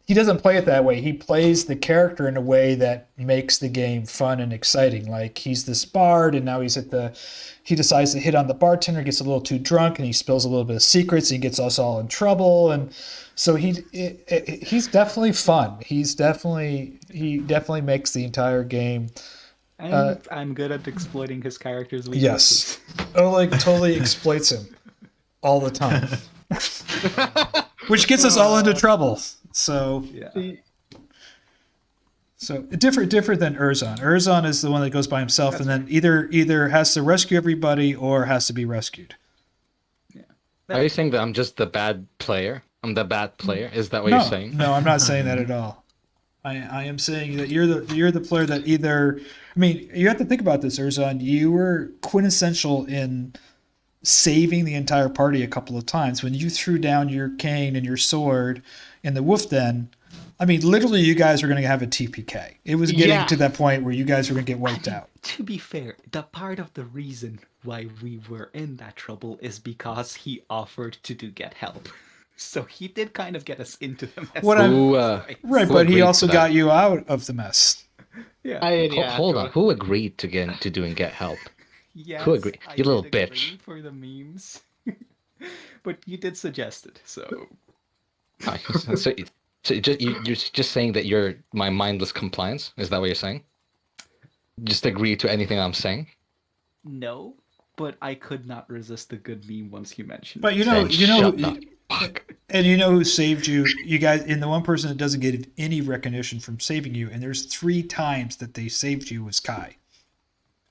He doesn't play it that way. He plays the character in a way that makes the game fun and exciting. Like, he's this bard, and now he decides to hit on the bartender, gets a little too drunk, and he spills a little bit of secrets, and he gets us all in trouble. And so he's definitely fun. He definitely makes the entire game. And I'm good at exploiting his character's Yes. weaknesses. Oleg totally exploits him all the time. Which gets us all into trouble. So yeah. So different than Erzan. Erzan is the one that goes by himself. That's and then either has to rescue everybody or has to be rescued. Yeah. Are you saying that I'm just the bad player? I'm the bad player? Is that what you're saying? No, I'm not saying that at all. I am saying that you're the player that either. I mean, you have to think about this, Erzan. You were quintessential in saving the entire party a couple of times when you threw down your cane and your sword in the wolf den. I mean, literally, you guys were going to have a TPK. It was getting to that point where you guys were going to get wiped out. To be fair, the part of the reason why we were in that trouble is because he offered to get help. So he did kind of get us into the mess. Right, but he also got you out of the mess. Yeah. Hold on. Who agreed to get help? Yes, who agreed? You little bitch. For the memes. But you did suggest it, so. So you're just saying that you're my mindless compliance? Is that what you're saying? Just agree to anything I'm saying? No, but I could not resist the good meme once you mentioned it. And you know who saved you? You guys, and the one person that doesn't get any recognition from saving you, and there's 3 times that they saved you, was Kai.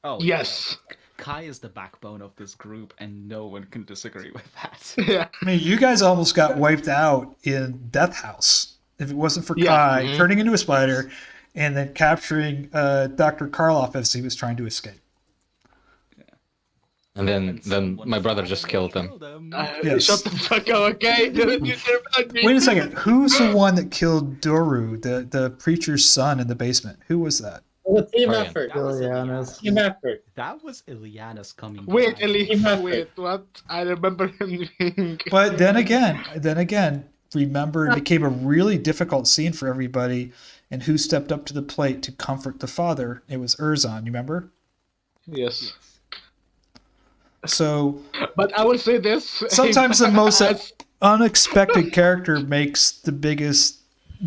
Oh yes. Yeah. Kai is the backbone of this group, and no one can disagree with that. Yeah. I mean, you guys almost got wiped out in Death House if it wasn't for Kai turning into a spider and then capturing Dr. Karloff as he was trying to escape. And then my brother just killed them. Yes. Shut the fuck up, okay? Wait a second. Who's the one that killed Doru, the preacher's son, in the basement? Who was that? Well, team effort. Ileanys. Team effort. That was Ileanys coming. Wait, what? I remember him being... But then again, remember, it became a really difficult scene for everybody, and who stepped up to the plate to comfort the father? It was Erzan, you remember? Yes. So, but I will say this: sometimes the most unexpected character makes the biggest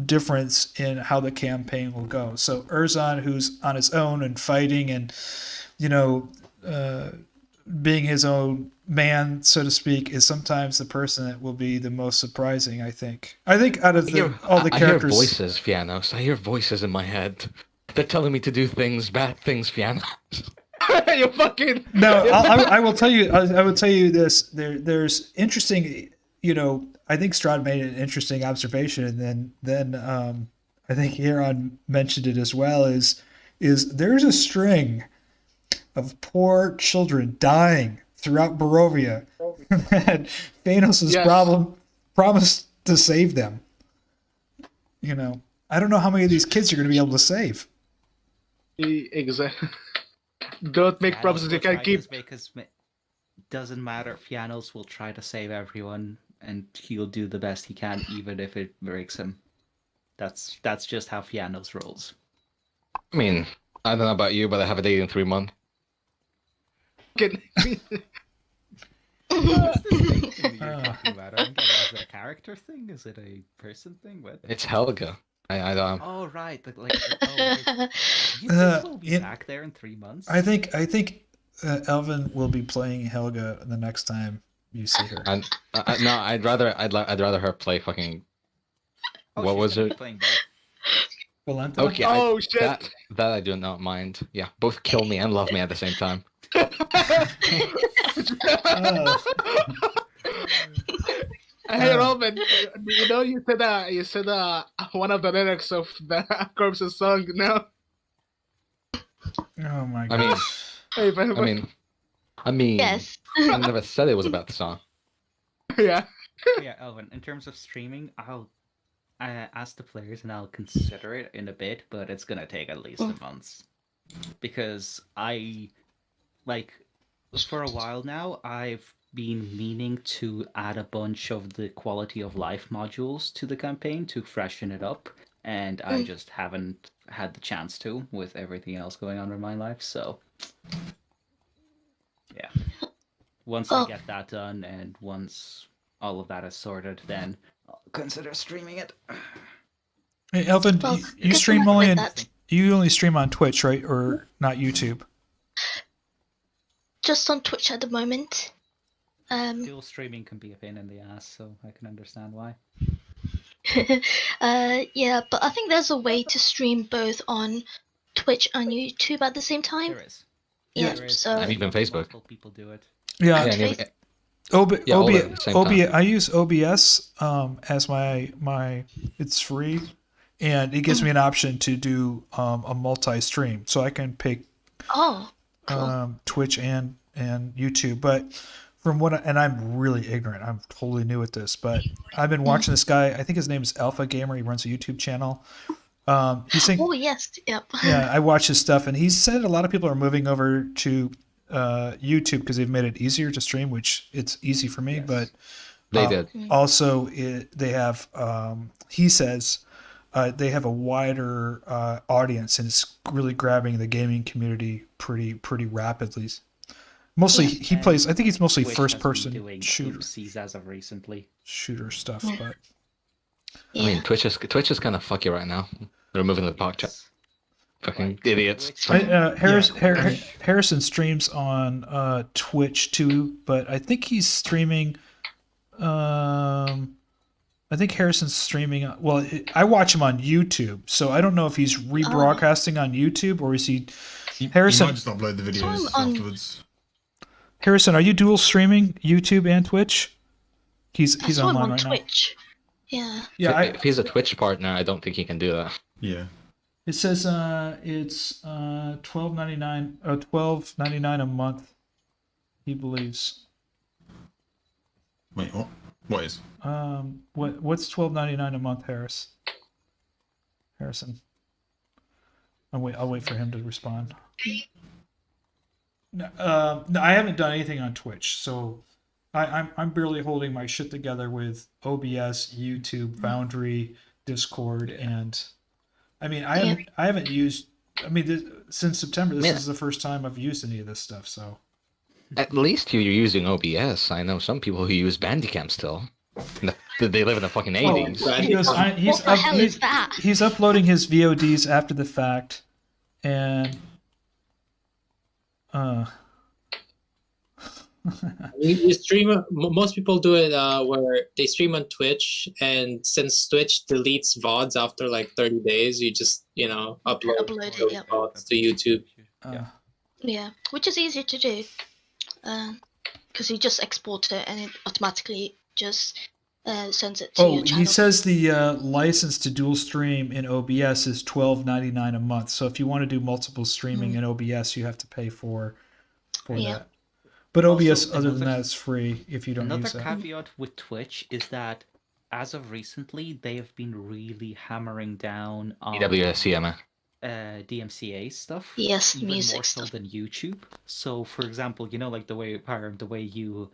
difference in how the campaign will go. So Erzan, who's on his own and fighting and being his own man, so to speak, is sometimes the person that will be the most surprising. I think out of all the characters, I hear voices, Fiannos. I hear voices in my head. They're telling me to do bad things, Fiannos. You fucking no. I will tell you. I will tell you this. There's interesting. I think Strahd made an interesting observation, and then I think Herjann mentioned it as well. Is there's a string of poor children dying throughout Barovia, and Fiannos' promised to save them. I don't know how many of these kids you're going to be able to save. Exactly. Don't make Fiannos promises you will can't try keep. his because doesn't matter. Fiannos will try to save everyone, and he'll do the best he can, even if it breaks him. That's just how Fiannos rolls. I mean, I don't know about you, but I have a date in 3 months. What's this thing you're talking about? I don't get it. Is it a character thing? Is it a person thing? What? It's Helga. I don't. Oh right, you think we'll be back there in 3 months? I think Elvin will be playing Helga the next time you see her. No, I'd rather her play fucking. What was it? Volenta? Okay. Shit! That I do not mind. Yeah, both kill me and love me at the same time. Hey Robin, you said one of the lyrics of the Corpse's song. No. Oh my I god. I mean. Yes. I never said it was about the song. Yeah. Yeah, Elvin. In terms of streaming, I'll ask the players and I'll consider it in a bit, but it's gonna take at least a month because for a while now, I've been meaning to add a bunch of the quality of life modules to the campaign to freshen it up, and I just haven't had the chance to with everything else going on in my life, so yeah. Once I get that done, and once all of that is sorted, then I'll consider streaming it. Hey, Elvin, Well, you stream you only stream on Twitch, right? Or not YouTube? Just on Twitch at the moment. Dual streaming can be a pain in the ass, so I can understand why. Yeah, but I think there's a way to stream both on Twitch and YouTube at the same time. There is. Yeah, There is. so And even Facebook. Multiple people do it. Yeah. all at the same time. I use OBS as my it's free, and it gives me an option to do a multi-stream, so I can pick cool. Twitch and YouTube. But from and I'm really ignorant, I'm totally new at this, but I've been watching this guy. I think his name is Alpha Gamer. He runs a YouTube channel. He's saying, oh yes, yep. Yeah, I watch his stuff, and he said a lot of people are moving over to YouTube because they've made it easier to stream, which it's easy for me. Yes. But they did. Also, they have. He says they have a wider audience, and it's really grabbing the gaming community pretty rapidly. Mostly, he plays. I think he's mostly first-person shooter. As of recently, shooter stuff, but. I mean, Twitch is kind of fucky right now. They're removing the talk chat. Fucking idiots. Harrison streams on Twitch too, but I think he's streaming. I think Harrison's streaming. Well, I watch him on YouTube, so I don't know if he's rebroadcasting on YouTube or is he. Harrison, he might just upload the videos afterwards. Harrison, are you dual streaming YouTube and Twitch? He's online right Twitch. now. Yeah. If he's a Twitch partner, I don't think he can do that. Yeah. It says it's $12.99 a month. He believes. Wait, what? What is? What's $12.99 a month, Harrison? I'll wait for him to respond. No, I haven't done anything on Twitch, so I'm barely holding my shit together with OBS, YouTube, Foundry, Discord, and I mean I haven't used. I mean, since September, this is the first time I've used any of this stuff. So at least you're using OBS. I know some people who use Bandicam still. They live in the fucking 80s. He's uploading his VODs after the fact, and you stream. Most people do it where they stream on Twitch, and since Twitch deletes VODs after like 30 days, you just upload it, VODs to YouTube. Yeah, which is easier to do, because you just export it and it automatically just sends it to your channel. He says the license to dual stream in OBS is $12.99 a month. So if you want to do multiple streaming in OBS, you have to pay for that. But OBS, other than that, is free if you don't use that. Another caveat with Twitch is that, as of recently, they have been really hammering down on EWSCM. DMCA stuff. Yes, even music more so stuff. than YouTube. So, for example, like the way you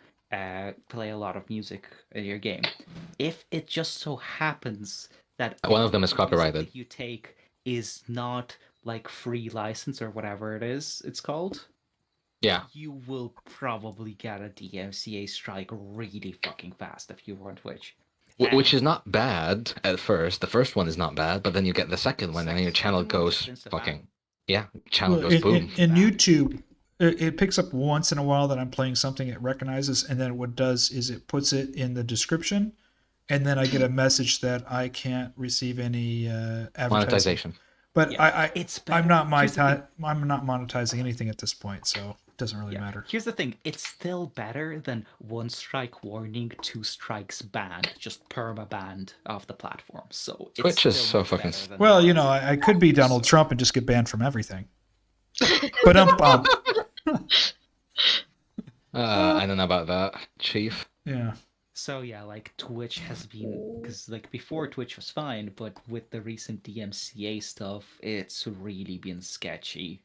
play a lot of music in your game. If it just so happens that One of them is the music copyrighted. that you take is not like free license or whatever it's called, Yeah. you will probably get a DMCA strike really fucking fast if you were on Twitch. Which is not bad at first. The first one is not bad, but then you get the second one, and then your channel goes fucking... Yeah, channel goes boom. In YouTube, it picks up once in a while that I'm playing something it recognizes, and then what it does is it puts it in the description, and then I get a message that I can't receive any advertising. Monetization. But Yeah, I'm not monetizing anything at this point, so it doesn't really matter. Here's the thing, it's still better than 1 strike warning, 2 strikes banned, just perma-banned off the platform. So it's Twitch is still so much fucking... better than Well, you know, I could be Donald Trump and just get banned from everything. But I don't know about that, Chief. Yeah. So yeah, like Twitch has been, because like before Twitch was fine, but with the recent DMCA stuff, it's really been sketchy.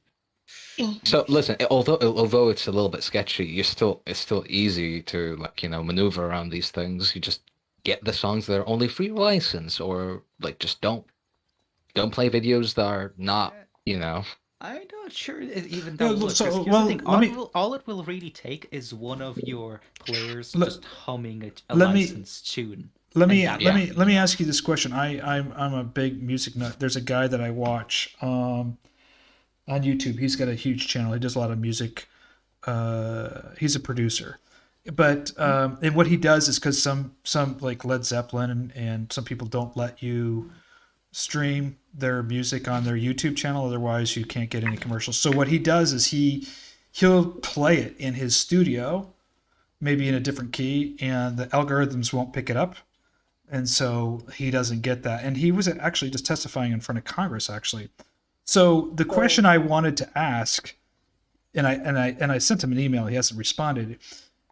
So listen, although it's a little bit sketchy, it's still easy to maneuver around these things. You just get the songs that are only free license, or like just don't play videos that are not I'm not sure even that would. So, Here's the thing, all it will really take is one of your players just humming a licensed tune. Let me ask you this question. I'm a big music nut. There's a guy that I watch on YouTube. He's got a huge channel. He does a lot of music. He's a producer. But and what he does is, because some like Led Zeppelin and some people don't let you stream their music on their YouTube channel, otherwise you can't get any commercials. So what he does is he'll play it in his studio, maybe in a different key, and the algorithms won't pick it up, and so he doesn't get that. And he was actually just testifying in front of Congress, actually. So the question I wanted to ask, and I sent him an email, he hasn't responded,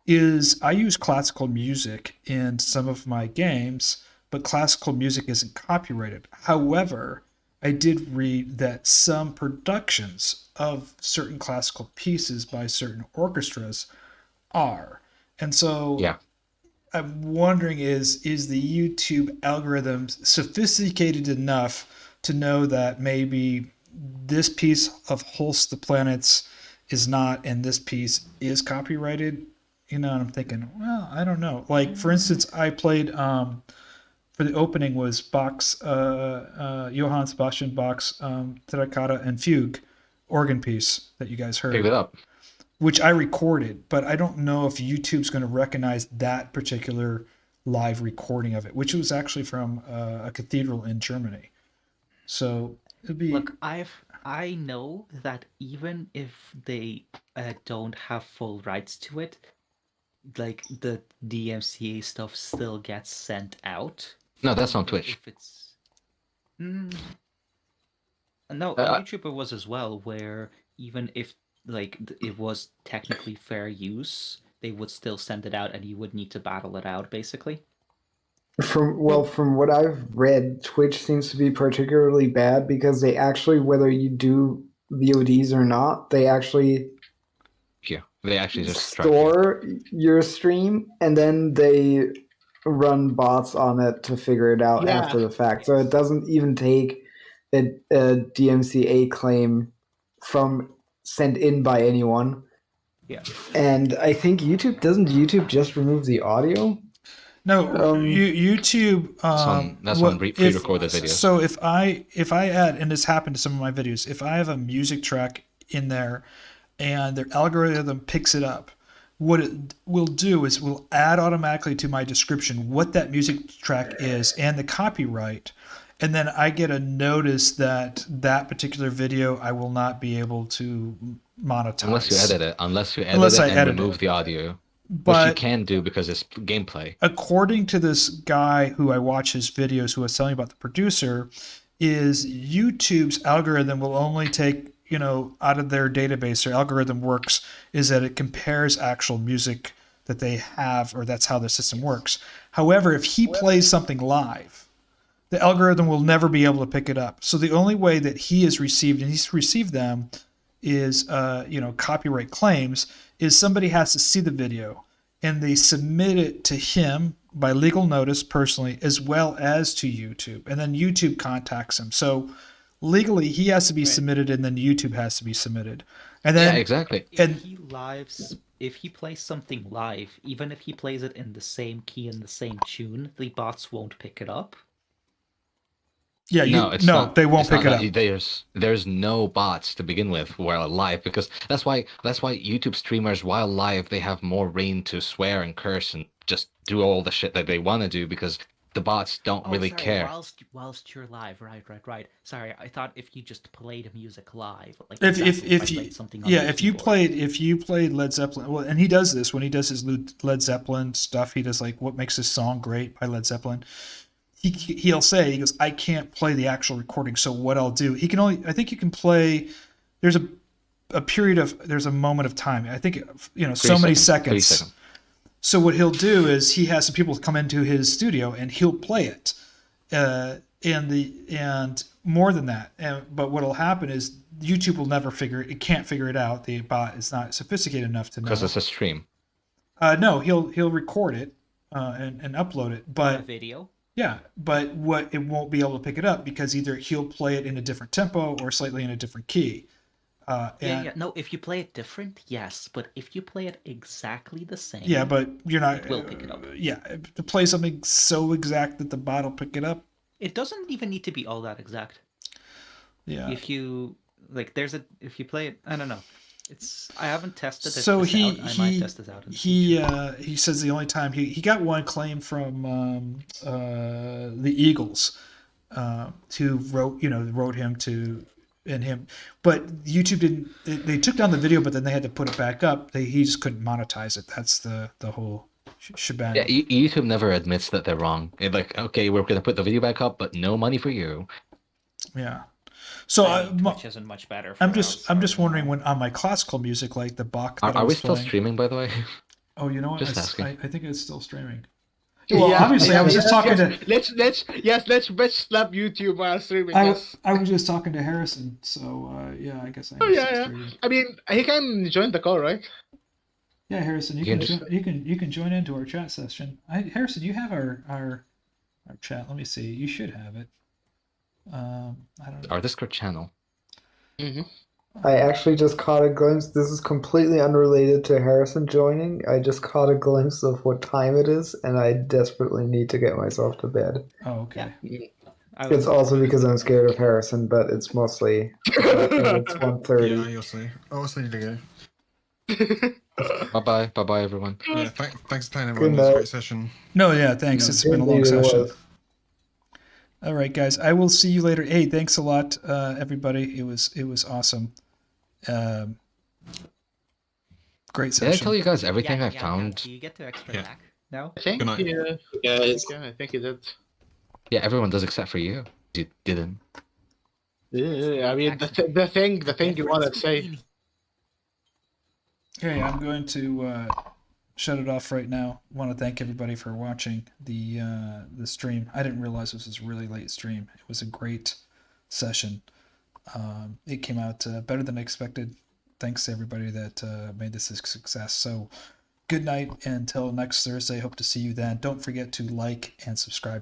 is I use classical music in some of my games, but classical music isn't copyrighted. However, I did read that some productions of certain classical pieces by certain orchestras are. And so I'm wondering, is the YouTube algorithm sophisticated enough to know that maybe this piece of Holst the Planets is not, and this piece is copyrighted? And I'm thinking, well, I don't know. Like, for instance, I played... for the opening was Bach's, Johann Sebastian Bach's Toccata and Fugue organ piece that you guys heard. Pick it up. Which I recorded, but I don't know if YouTube's going to recognize that particular live recording of it, which was actually from a cathedral in Germany. So it'd be... Look, I know that even if they don't have full rights to it, like the DMCA stuff still gets sent out. No, that's on Twitch. If it's... No, on YouTube it was as well, where even if like it was technically fair use, they would still send it out, and you would need to battle it out, basically. From what I've read, Twitch seems to be particularly bad because they actually, whether you do VODs or not, they actually just store your stream, and then they run bots on it to figure it out after the fact. So it doesn't even take a DMCA claim from sent in by anyone. Yeah. And I think doesn't YouTube just remove the audio? No, YouTube. That's on pre-recorded videos. So if I add, and this happened to some of my videos, if I have a music track in there, and their algorithm picks it up, what it will do is will add automatically to my description what that music track is and the copyright, and then I get a notice that that particular video I will not be able to monetize unless you edit it. Unless you edit it and remove the audio, which you can do because it's gameplay. According to this guy who I watch his videos, who was telling about the producer, is YouTube's algorithm will only take, out of their database, their algorithm works is that it compares actual music that they have, or that's how their system works. However, if he plays something live, the algorithm will never be able to pick it up. So the only way that he has received, and he's received them, is copyright claims, is somebody has to see the video and they submit it to him by legal notice personally, as well as to YouTube, and then YouTube contacts him. So legally he has to be submitted, and then YouTube has to be submitted. And then exactly. If he plays something live, even if he plays it in the same key and the same tune, the bots won't pick it up. Yeah, they won't pick it up. There's no bots to begin with while live, because that's why YouTube streamers while live they have more reign to swear and curse and just do all the shit that they want to do, because the bots don't really care. Whilst you're live, right. Sorry, I thought if you just played music live, like if you played Led Zeppelin, well, and he does this when he does his Led Zeppelin stuff. He does like what makes this song great by Led Zeppelin. He goes, I can't play the actual recording, so what I'll do, I think you can play, there's a moment of time, I think, so many seconds. So what he'll do is he has some people come into his studio and he'll play it, and more than that. But what'll happen is YouTube will never can't figure it out. The bot is not sophisticated enough to know. Because it's a stream. No, he'll record it and upload it, but a video. Yeah, but it won't be able to pick it up because either he'll play it in a different tempo or slightly in a different key. No, if you play it different, yes, but if you play it exactly the same, yeah, but you're not. It will pick it up. Yeah, to play something so exact that the bot will pick it up. It doesn't even need to be all that exact. Yeah. If you if you play it, I don't know. I haven't tested it. So I might test this out. He says the only time he got one claim from the Eagles, who wrote him to. And him, but YouTube didn't. They took down the video, but then they had to put it back up. He just couldn't monetize it. That's the whole shebang. Yeah, YouTube never admits that they're wrong. It's like, okay, we're gonna put the video back up, but no money for you. Yeah. So Twitch isn't much better. I'm just wondering when on my classical music, like the Bach. Are we still streaming, by the way? Oh, you know what? Just asking. I think it's still streaming. Well, obviously, I was just talking to. Let's slap YouTube while streaming. I was just talking to Harrison, so I guess I. Streaming. I mean, he can join the call, right? Yeah, Harrison, you can join into our chat session. Harrison, you have our chat. Let me see. You should have it. I don't know. Our Discord channel. Mm-hmm. I actually just caught a glimpse. This is completely unrelated to Harrison joining. I just caught a glimpse of what time it is, and I desperately need to get myself to bed. Oh, okay. Yeah. It's also because I'm scared of Harrison, but it's mostly it's 1:30. Yeah, you'll see. I also need to go. Bye, everyone. Yeah, thanks for playing, everyone. It was a great session. No, yeah, thanks. It's been a long session. All right, guys. I will see you later. Hey, thanks a lot, everybody. It was awesome. Great session. Did I tell you guys everything I found? Do you get to extra back now? I think Good night. I think you did. Yeah, everyone does except for you. You didn't. Yeah, I mean the thing you want to say. Okay, I'm going to shut it off right now. I want to thank everybody for watching the stream. I didn't realize this was a really late stream. It was a great session. It came out better than expected. Thanks to everybody that made this a success. So good night until next Thursday. Hope to see you then. Don't forget to like and subscribe to